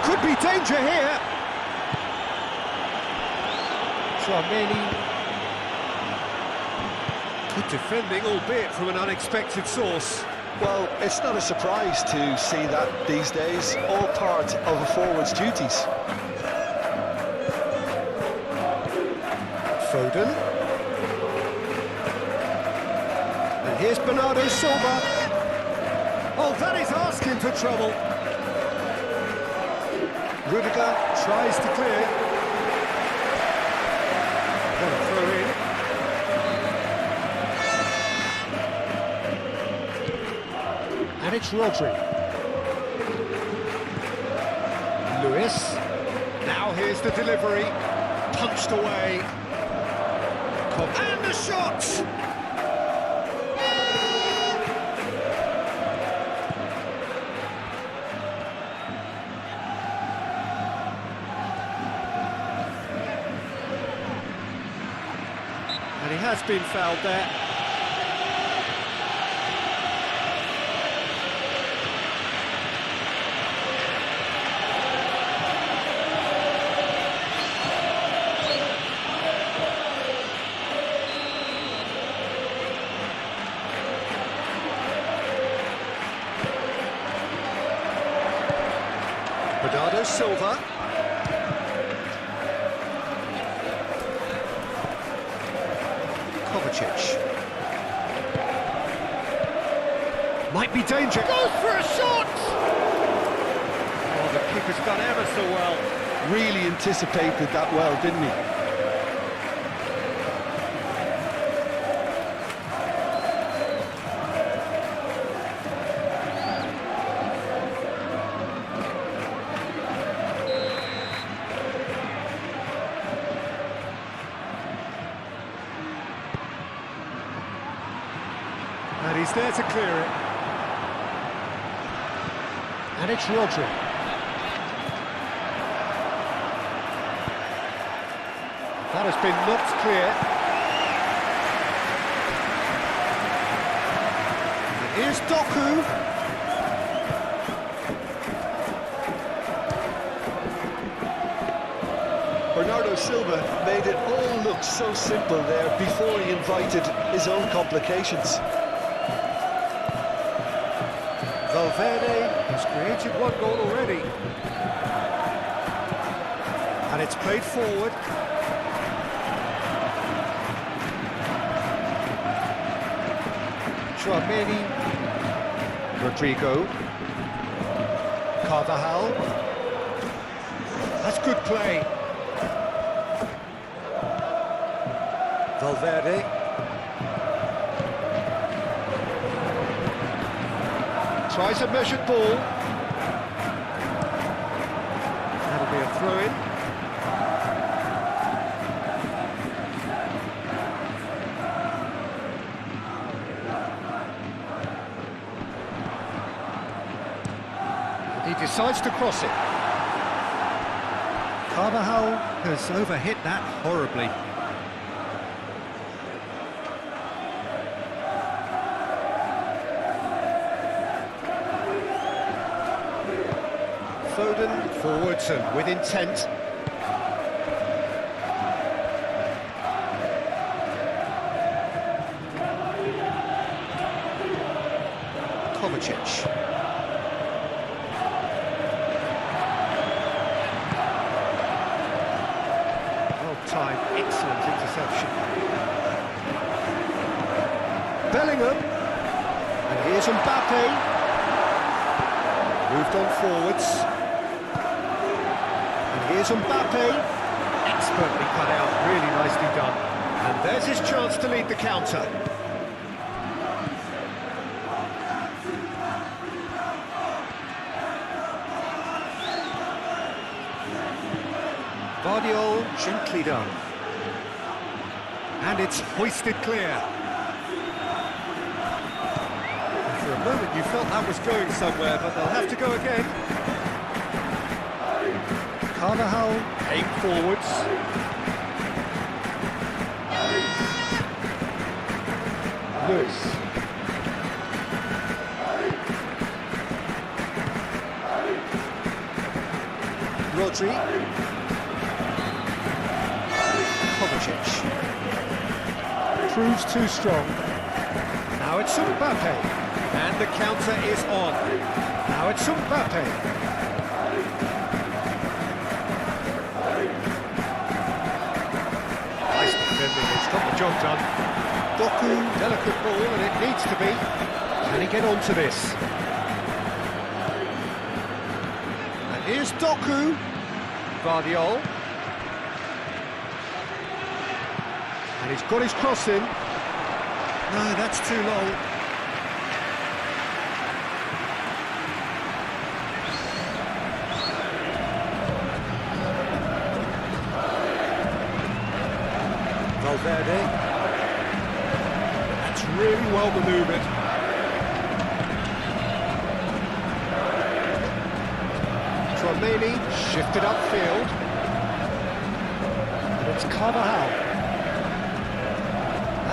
Could be danger here. Tchouaméni. Good defending, albeit from an unexpected source. Well, it's not a surprise to see that these days, all part of a forward's duties. Foden. And here's Bernardo Silva. Oh, that is asking for trouble. Rudiger tries to clear. What a throw in. And it's Rodri. Lewis. Now here's the delivery. Punched away. And the shot! he has been fouled there. Bernardo Silva. Kovacic. Might be danger. Goes for a shot! Oh, the keeper's done ever so well. Really anticipated that well, didn't he? And he's there to clear it. And it's Rodri. That has been knocked clear. And here's Doku. Bernardo Silva made it all look so simple there before he invited his own complications. Valverde has created one goal already. And it's played forward. Tchouaméni. Rodrigo. Carvajal. That's good play. Valverde. Tries a measured ball. That'll be a throw-in. He decides to cross it. Carvajal has overhit that horribly. Foden forwards and with intent. Kovacic. Well-timed, excellent interception. Bellingham. And here's Mbappe. Moved on forwards. Here's Mbappe, expertly cut out, really nicely done. And there's his chance to lead the counter. Guardiola, gently done. And it's hoisted clear. For a moment you felt that was going somewhere, but they'll have to go again. Carvajal came forwards. Lewis. Rodri. Kovacic. Proves too strong. Now it's Mbappe. And the counter is on. Now it's Mbappe. It's got the job done. Doku, delicate ball, and it needs to be. Can he get onto this? And here's Doku. Guardiola. And he's got his cross in. No, that's too long. Valverde. That's really well manoeuvred. Tchouaméni shifted upfield. And it's Carvajal.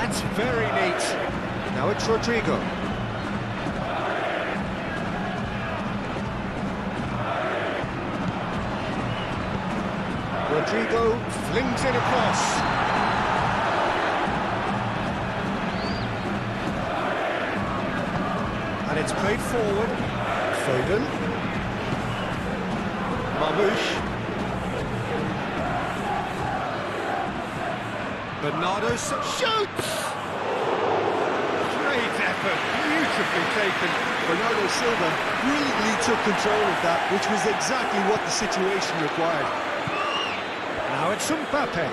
That's very neat. Now it's Rodrigo. Rodrigo flings it across. And it's played forward. Foden. Mamouche. Bernardo shoots! Great effort, beautifully taken. Bernardo Silva brilliantly took control of that, which was exactly what the situation required. Now it's Mbappe.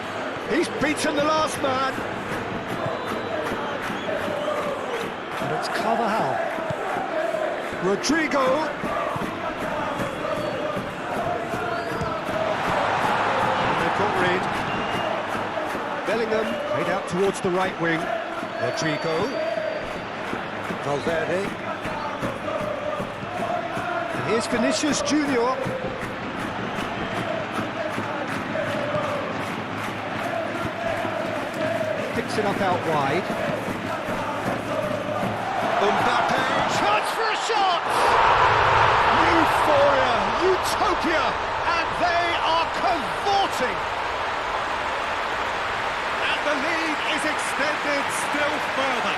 He's beaten the last man. And it's Carvajal. Rodrigo. And they've got rid. Bellingham played out towards the right wing. Rodrigo. Valverde. And here's Vinicius Junior. Picks it up out wide. Mbappe. Chance for a shot! Euphoria, utopia, and they are cavorting. The lead is extended still further.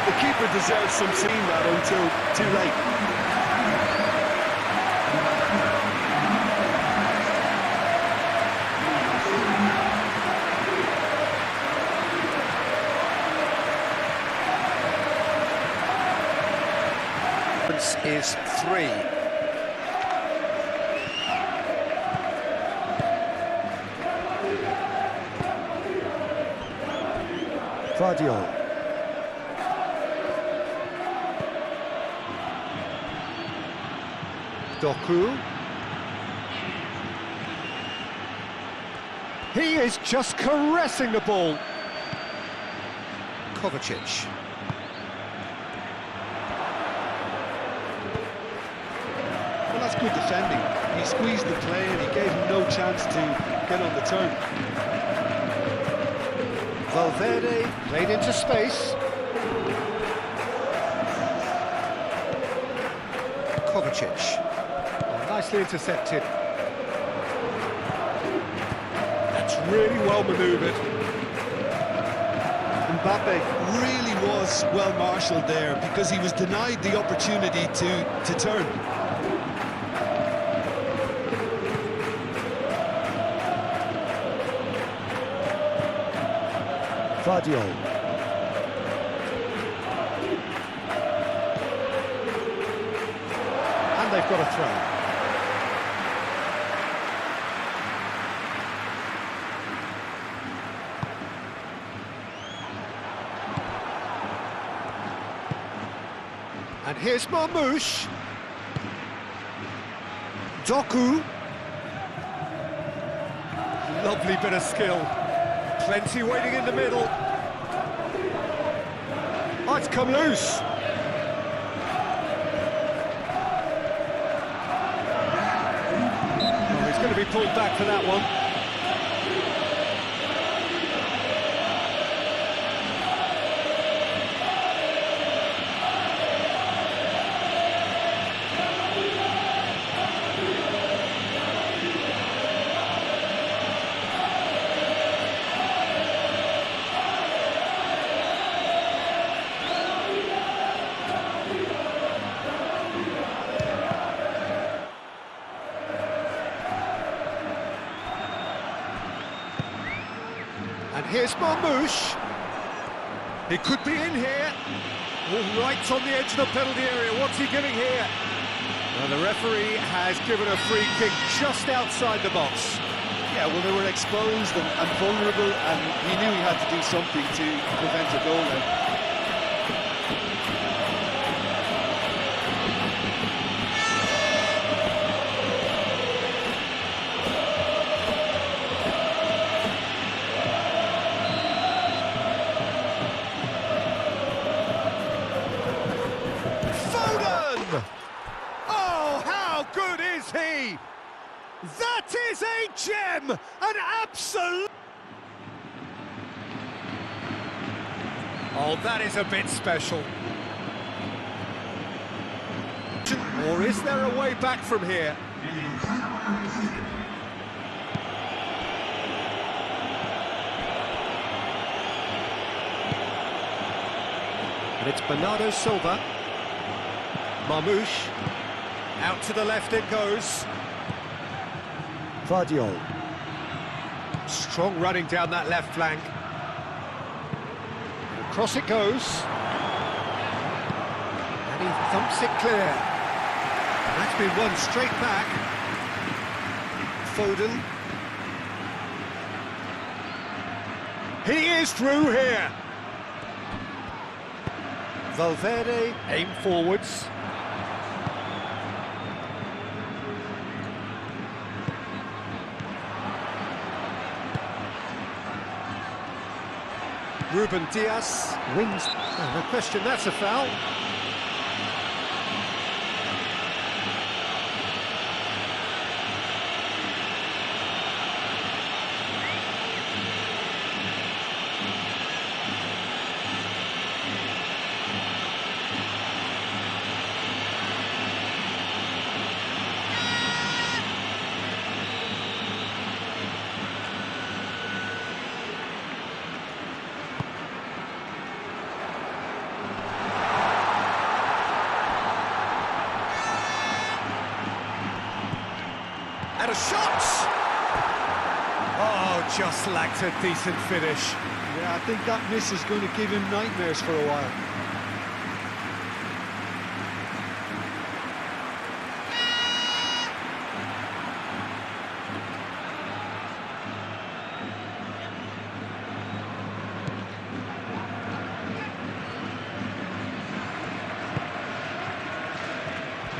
The keeper deserves some seeing that until too late. Is 3. Vardiol. Doku. He is just caressing the ball. Kovacic. Well, that's good defending. He squeezed the play and he gave him no chance to get on the turn. Valverde played into space. Kovacic. Oh, nicely intercepted. That's really well manoeuvred. Mbappe really was well marshalled there because he was denied the opportunity to turn. Vardiol. And they've got a throw. And here's Mamouche. Doku. Lovely bit of skill. Plenty waiting in the middle. Oh, it's come loose. Oh, he's going to be pulled back for that one. And here's Mamouche. He could be in here. Oh, right on the edge of the penalty area. What's he giving here? Well, the referee has given a free kick just outside the box. Yeah, well, they were exposed and vulnerable, and he knew he had to do something to prevent a goal now. Oh, how good is he? That is a gem! An absolute... Oh, that is a bit special. Or is there a way back from here? And it's Bernardo Silva. Marmouche. Out to the left it goes. Vardiol. Strong running down that left flank. Across it goes. And he thumps it clear. That's been won straight back. Foden. He is through here. Valverde, aim forwards. Ruben Diaz wings. Oh, no question, that's a foul. And a shot! Oh, just lacked a decent finish. Yeah, I think that miss is going to give him nightmares for a while.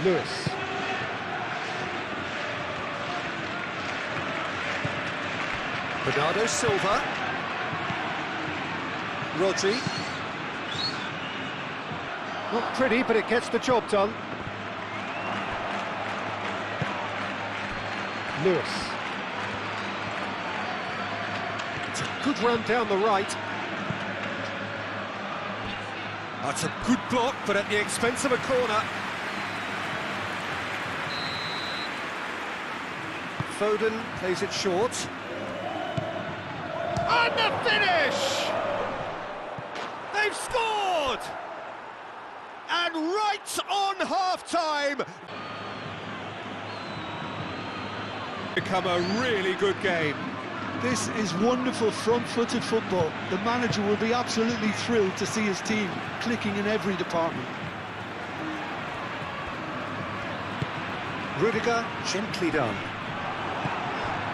Lewis. Bernardo Silva. Rodri. Not pretty, but it gets the job done. Lewis. It's a good run down the right. That's a good block, but at the expense of a corner. Foden plays it short. And the finish! They've scored! And right on half-time! Become a really good game. This is wonderful front-footed football. The manager will be absolutely thrilled to see his team clicking in every department. Rudiger, gently done.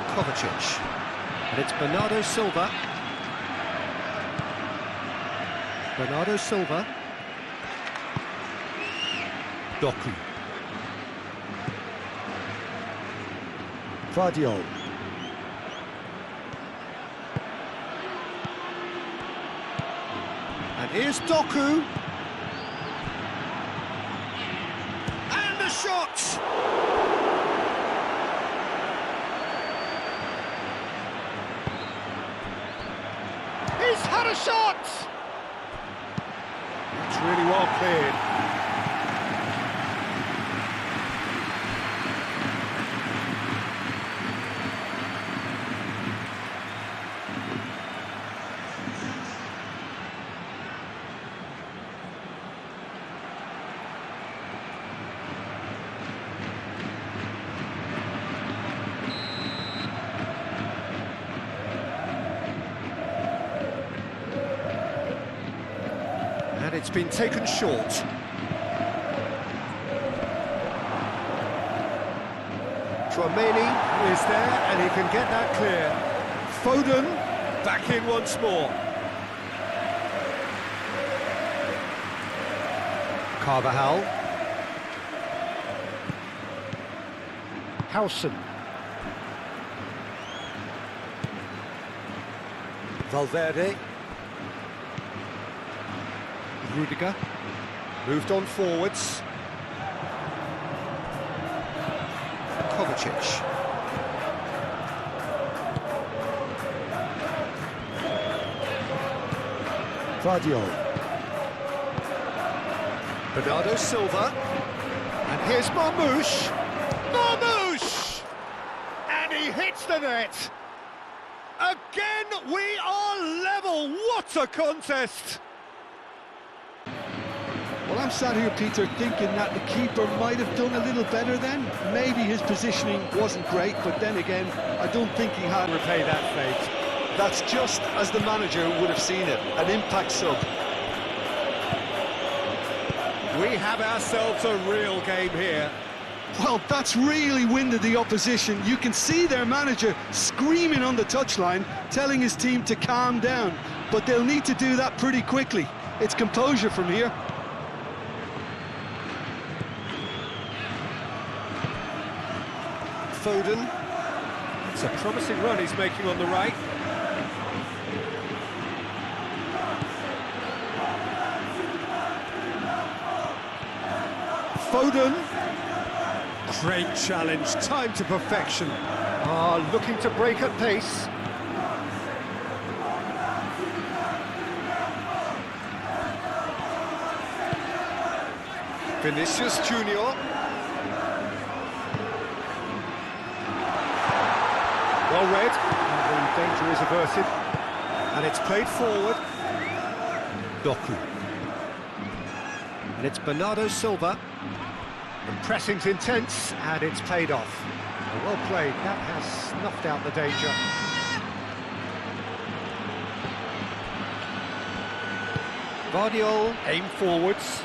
Kovacic. And it's Bernardo Silva. Bernardo Silva. Doku. Vardiol. And here's Doku. And the shot! He's had a shot! It's really well cleared. And it's been taken short. Tchouaméni is there, and he can get that clear. Foden back in once more. Carvajal. Howson. Valverde. Rudiger. Moved on forwards. Kovacic. Guardiola. Bernardo Silva. And here's Marmoush. Marmoush! And he hits the net. Again, we are level. What a contest! Well, I'm sat here, Peter, thinking that the keeper might have done a little better then. Maybe his positioning wasn't great, but then again, I don't think he had... Repay that fate. That's just as the manager would have seen it, an impact sub. We have ourselves a real game here. Well, that's really winded the opposition. You can see their manager screaming on the touchline, telling his team to calm down, but they'll need to do that pretty quickly. It's composure from here. Foden. It's a promising run he's making on the right. Foden. Great challenge, time to perfection. Looking to break at pace. Vinicius Junior. Well read, and the danger is averted. And it's played forward. Doku. And it's Bernardo Silva. The pressing's intense, and it's paid off. Well played, that has snuffed out the danger. Guardiola, aim forwards.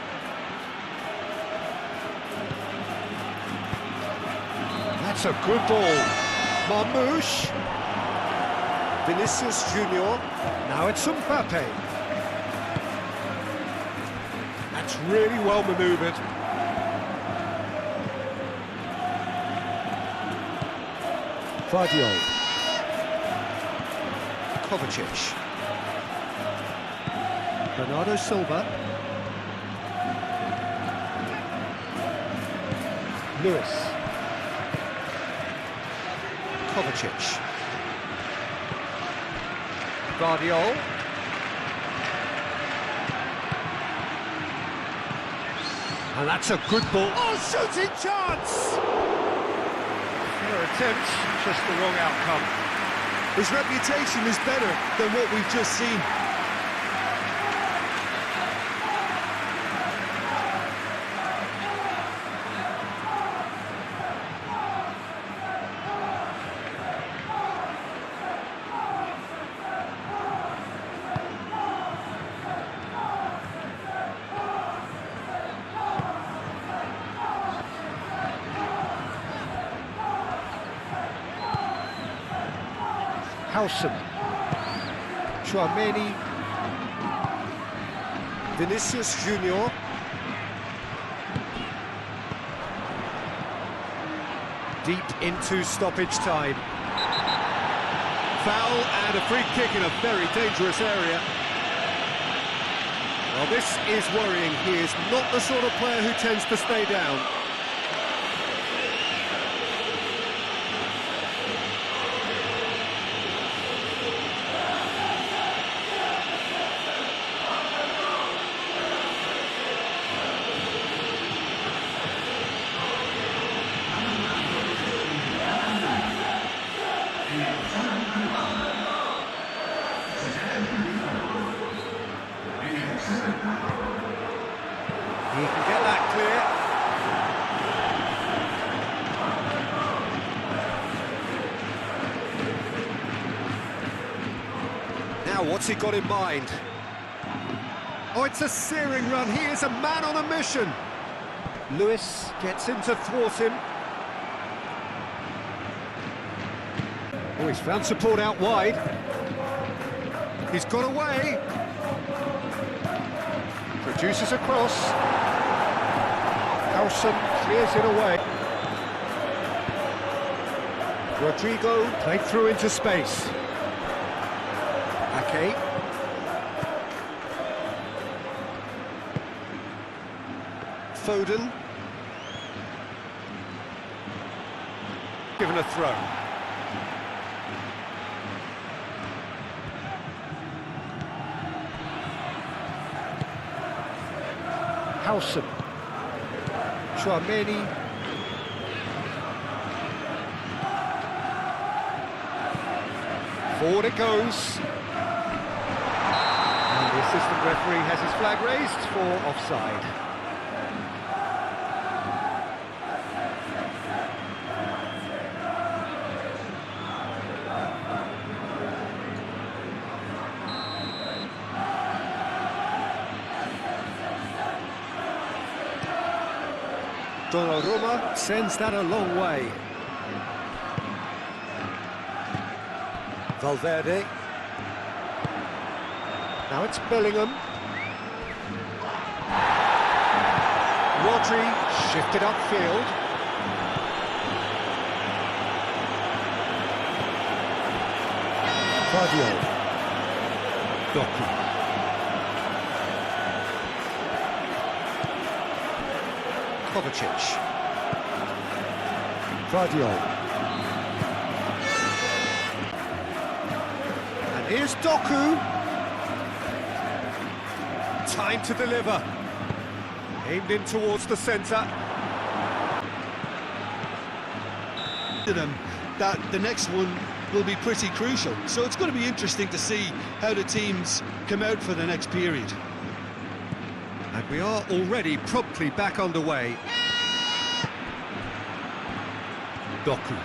That's a good ball. Marmoush. Vinicius Junior. Now it's Mbappe. That's really well manoeuvred. Guardiola. Kovacic. Bernardo Silva. Lewis. Kovacic. Guardiola. And that's a good ball. Oh, shooting chance! Fair attempt, just the wrong outcome. His reputation is better than what we've just seen. Howson, Chouameni, Vinicius Junior, deep into stoppage time. Foul and a free kick in a very dangerous area. Well, this is worrying. He is not the sort of player who tends to stay down. He can get that clear. Now, what's he got in mind? Oh, it's a searing run. He is a man on a mission. Lewis gets in to thwart him. Oh, he's found support out wide. He's got away. Produces a cross. Howson clears it away. Rodrigo played through into space. Ake. Foden. Given a throw. Howson. Chouameni. Forward it goes. And the assistant referee has his flag raised for offside. Donnarumma sends that a long way. Valverde. Now it's Bellingham. Rodri shifted upfield. Guardiola. Doku. Kovacic. Guardiola. And here's Doku. Time to deliver. Aimed in towards the centre. To them that the next one will be pretty crucial. So it's going to be interesting to see how the teams come out for the next period. And we are already promptly back underway. Doku.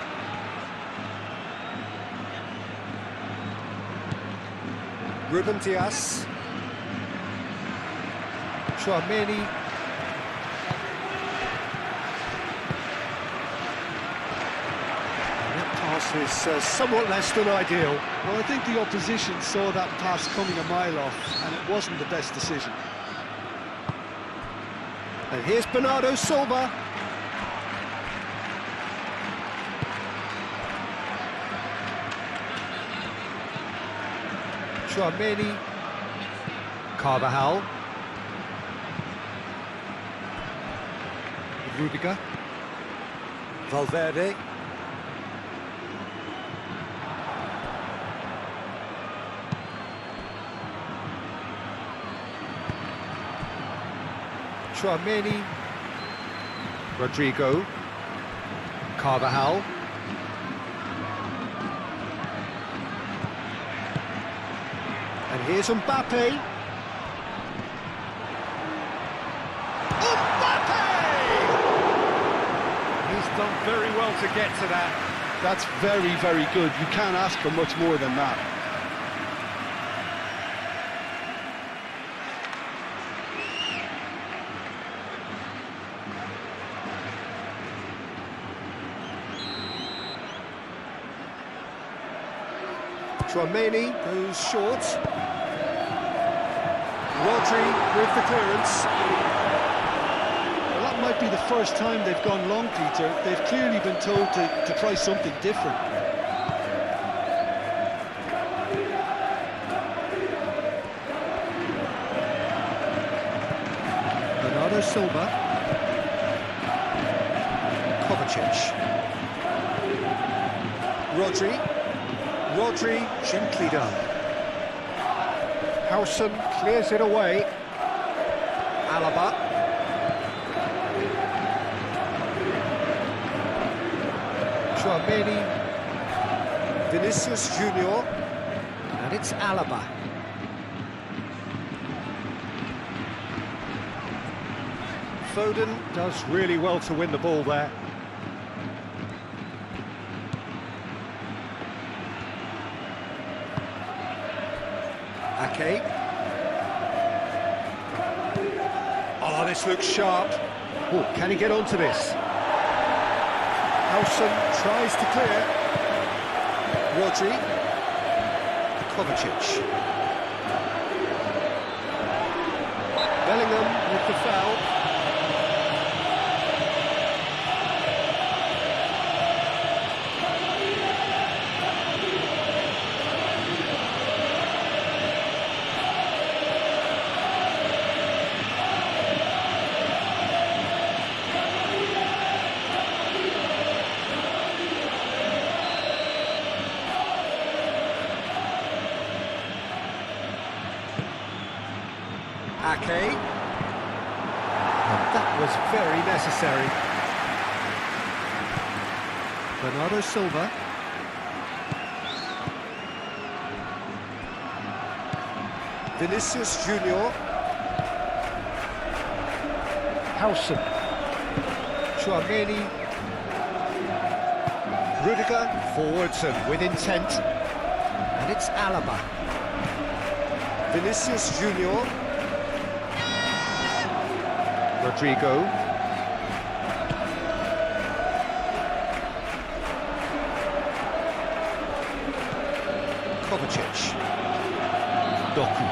Ruben Dias. Chouameni. That pass is somewhat less than ideal. Well, I think the opposition saw that pass coming a mile off, and it wasn't the best decision. And here's Bernardo Silva. Chouameni. Carvajal. Rudiger. Valverde. Chouameni. Rodrigo. Carvajal. And here's Mbappe. Mbappe! He's done very well to get to that. That's very, very good. You can't ask for much more than that. Chouameni goes short. Rodri with the clearance. Well, that might be the first time they've gone long, Peter. They've clearly been told to try something different. Bernardo Silva. Kovacic. Rodri, gently done. Howson clears it away. Alaba. Chouameni. Vinicius Junior. And it's Alaba. Foden does really well to win the ball there. Ake. Oh, this looks sharp. Oh, can he get onto this? Howson tries to clear. Rodri. Kovacic. Bellingham with the foul. Ake. very necessary. Bernardo Silva. Vinicius Junior. Howson. Chouameni. Rudiger. Forwards and with intent. And it's Alaba. Vinicius Junior. Rodrigo. Kovacic. Doku.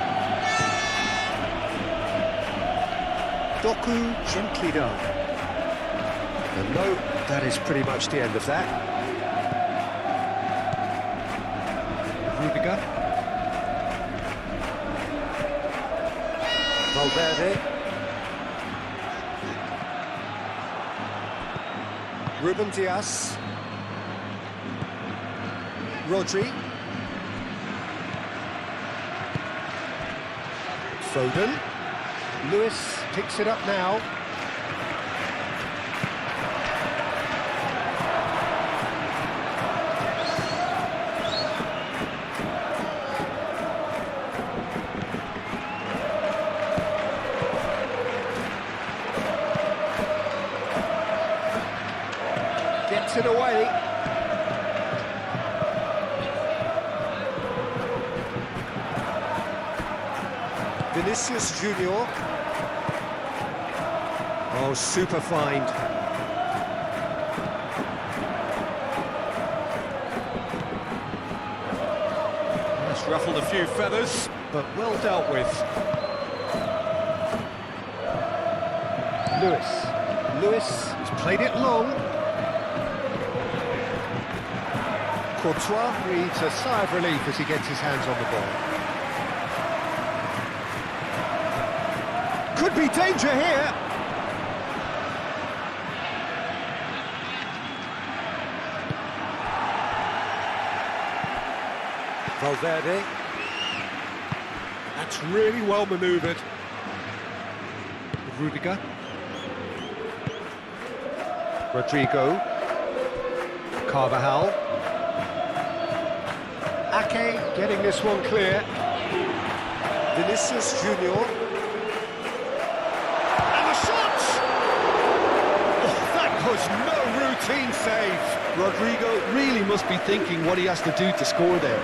Doku gently done. And no, that is pretty much the end of that. Rudiger. Valverde. Ruben Dias. Rodri. Foden. Lewis picks it up now. Gets it away. Vinicius Junior. Oh, super find. That's ruffled a few feathers, but well dealt with. Lewis has played it long. Courtois breathes a sigh of relief as he gets his hands on the ball. Could be danger here. Valverde. That's really well manoeuvred. Rudiger. Rodrigo. Carvajal. Ake getting this one clear. Vinicius Junior. And the shot! Oh, that was no routine save. Rodrigo really must be thinking what he has to do to score there.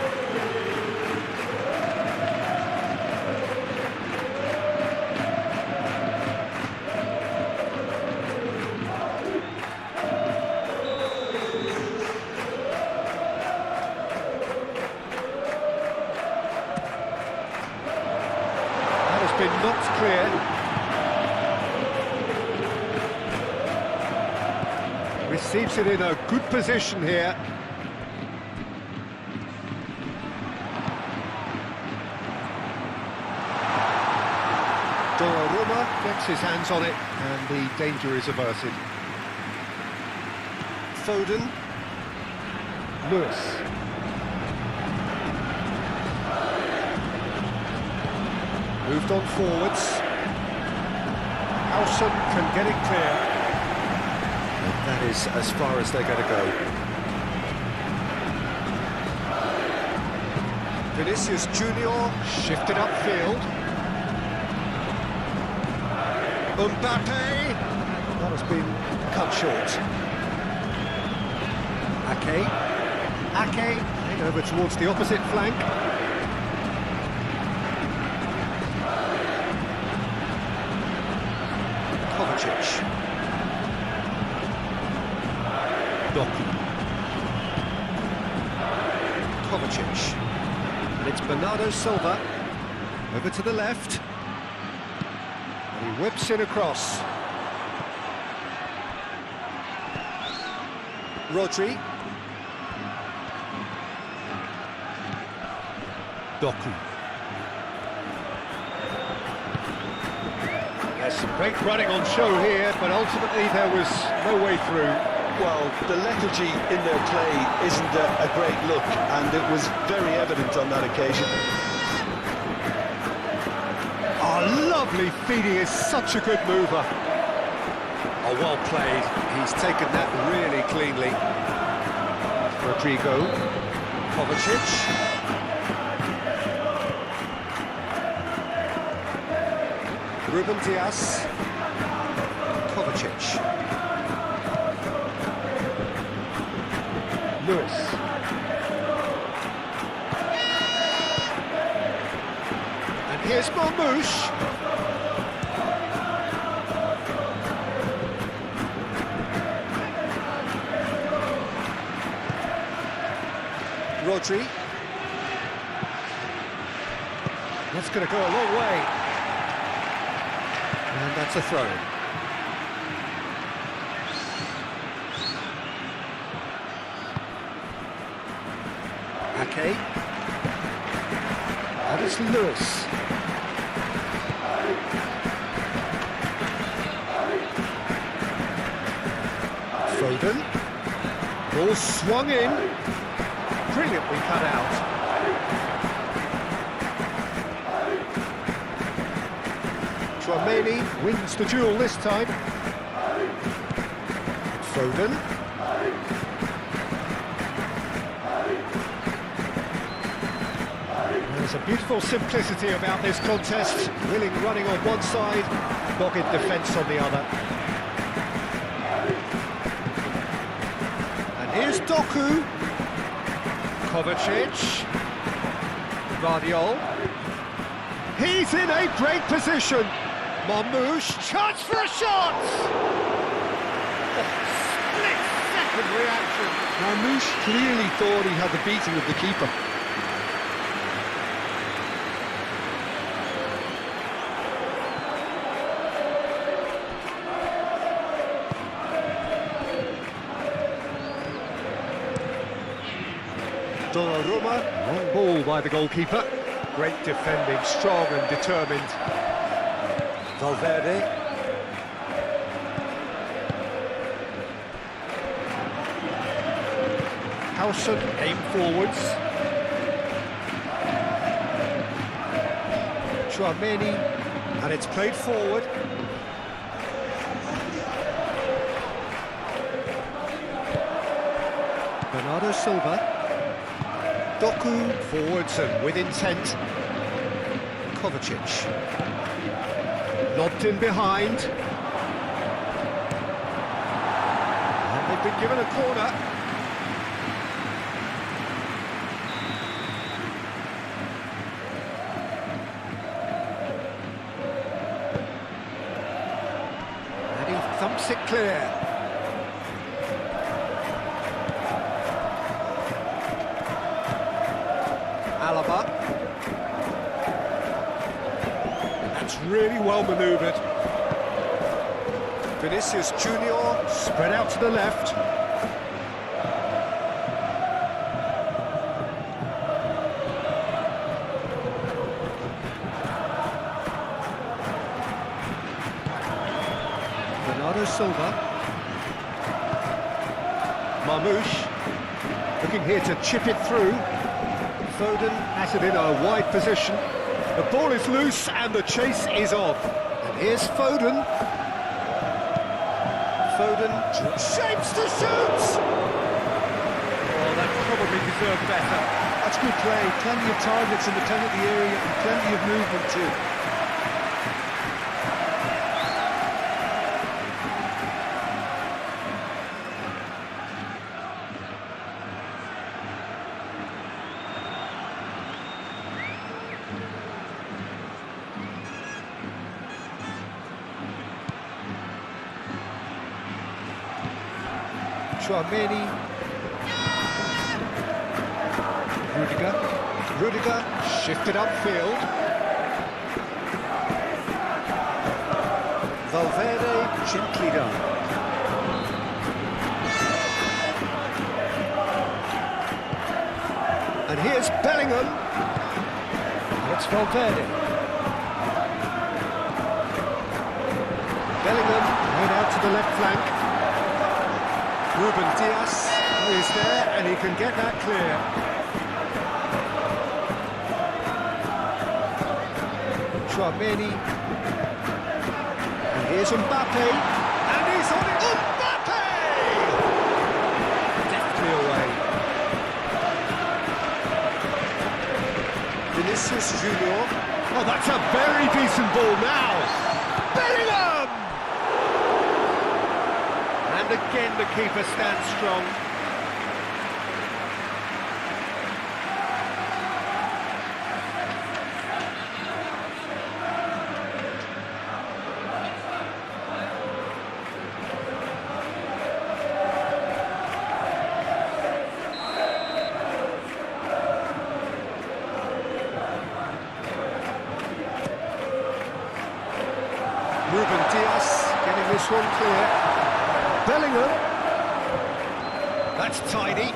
Been knocked clear. Receives it in a good position here. Donnarumma gets his hands on it and the danger is averted. Foden. Lewis. Moved on forwards. Howson can get it clear. And that is as far as they're going to go. Vinicius Junior. Shifted upfield. Mbappe. That has been cut short. Ake played over towards the opposite flank. Kovacic. Doku. Kovacic. And it's Bernardo Silva. Over to the left. And he whips in across. Rodri. Doku. There's some great running on show here, but ultimately there was no way through. Well, the lethargy in their play isn't a great look, and it was very evident on that occasion. Oh, lovely feeding is such a good mover. Oh, well played. He's taken that really cleanly. Rodrigo. Kovacic. Ruben Diaz. Kovacic. Lewis. And here's Marmouche. Rodri. That's going to go a long way. And that's a throw. Ake. And it's Lewis. Foden. Ball swung in. Brilliantly cut out. Tchouaméni wins the duel this time. Foden. There's a beautiful simplicity about this contest. Willing running on one side, dogged defence on the other. And here's Doku. Kovacic. Guardiola. He's in a great position. Marmouche, chance for a shot! Split-second reaction. Marmouche clearly thought he had the beating of the keeper. Donnarumma, long ball by the goalkeeper. Great defending, strong and determined. Valverde. Howson aim forwards. Tchouaméni, and it's played forward. Bernardo Silva. Doku forwards and with intent. Kovacic. Lobbed in behind. And they've been given a corner. And he thumps it clear. Alaba. That's really well manoeuvred. Vinicius Junior spread out to the left. Bernardo Silva. Marmouche looking here to chip it through. Foden has it in a wide position. The ball is loose and the chase is on. And here's Foden. Foden shapes to shoot! Oh, that probably deserved better. That's good play. Plenty of targets in the penalty area and plenty of movement too. Tchouaméni. Rudiger shifted upfield. Valverde gently done. And here's Bellingham. And it's Valverde. Bellingham right out to the left flank. Ruben Diaz is there and he can get that clear. Tchouaméni. And here's Mbappe. And he's on Vinicius Junior. Oh, that's a very decent ball now. Bellingham! And again the keeper stands strong. Ruben Dias getting this one clear. Bellingham. That's tidy.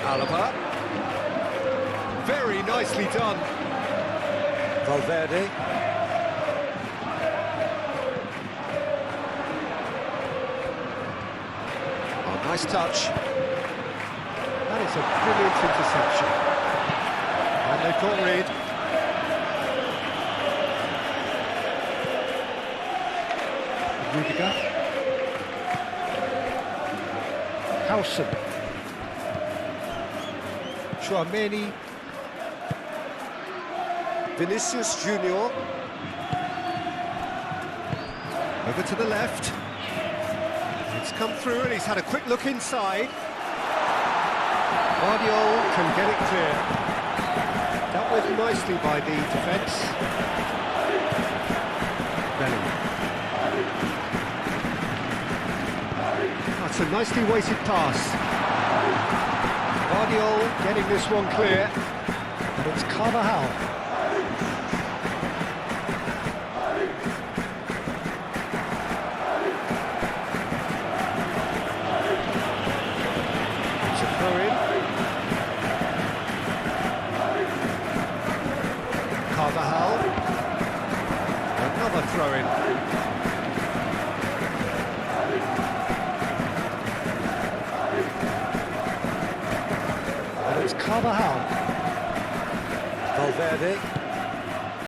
Alaba. Very nicely done. Valverde. Oh, nice touch. That is a brilliant interception. And they've got rid. Rudiger. Howson. Chouameni. Vinicius Junior. Over to the left. It's come through and he's had a quick look inside. Guardiola can get it clear. Dealt with nicely by the defence. Bellingham. That's a nicely weighted pass. Guardiola getting this one clear. And it's Carvajal. It's a throw-in. Carvajal. Another throw-in. It's Carvajal. Valverde.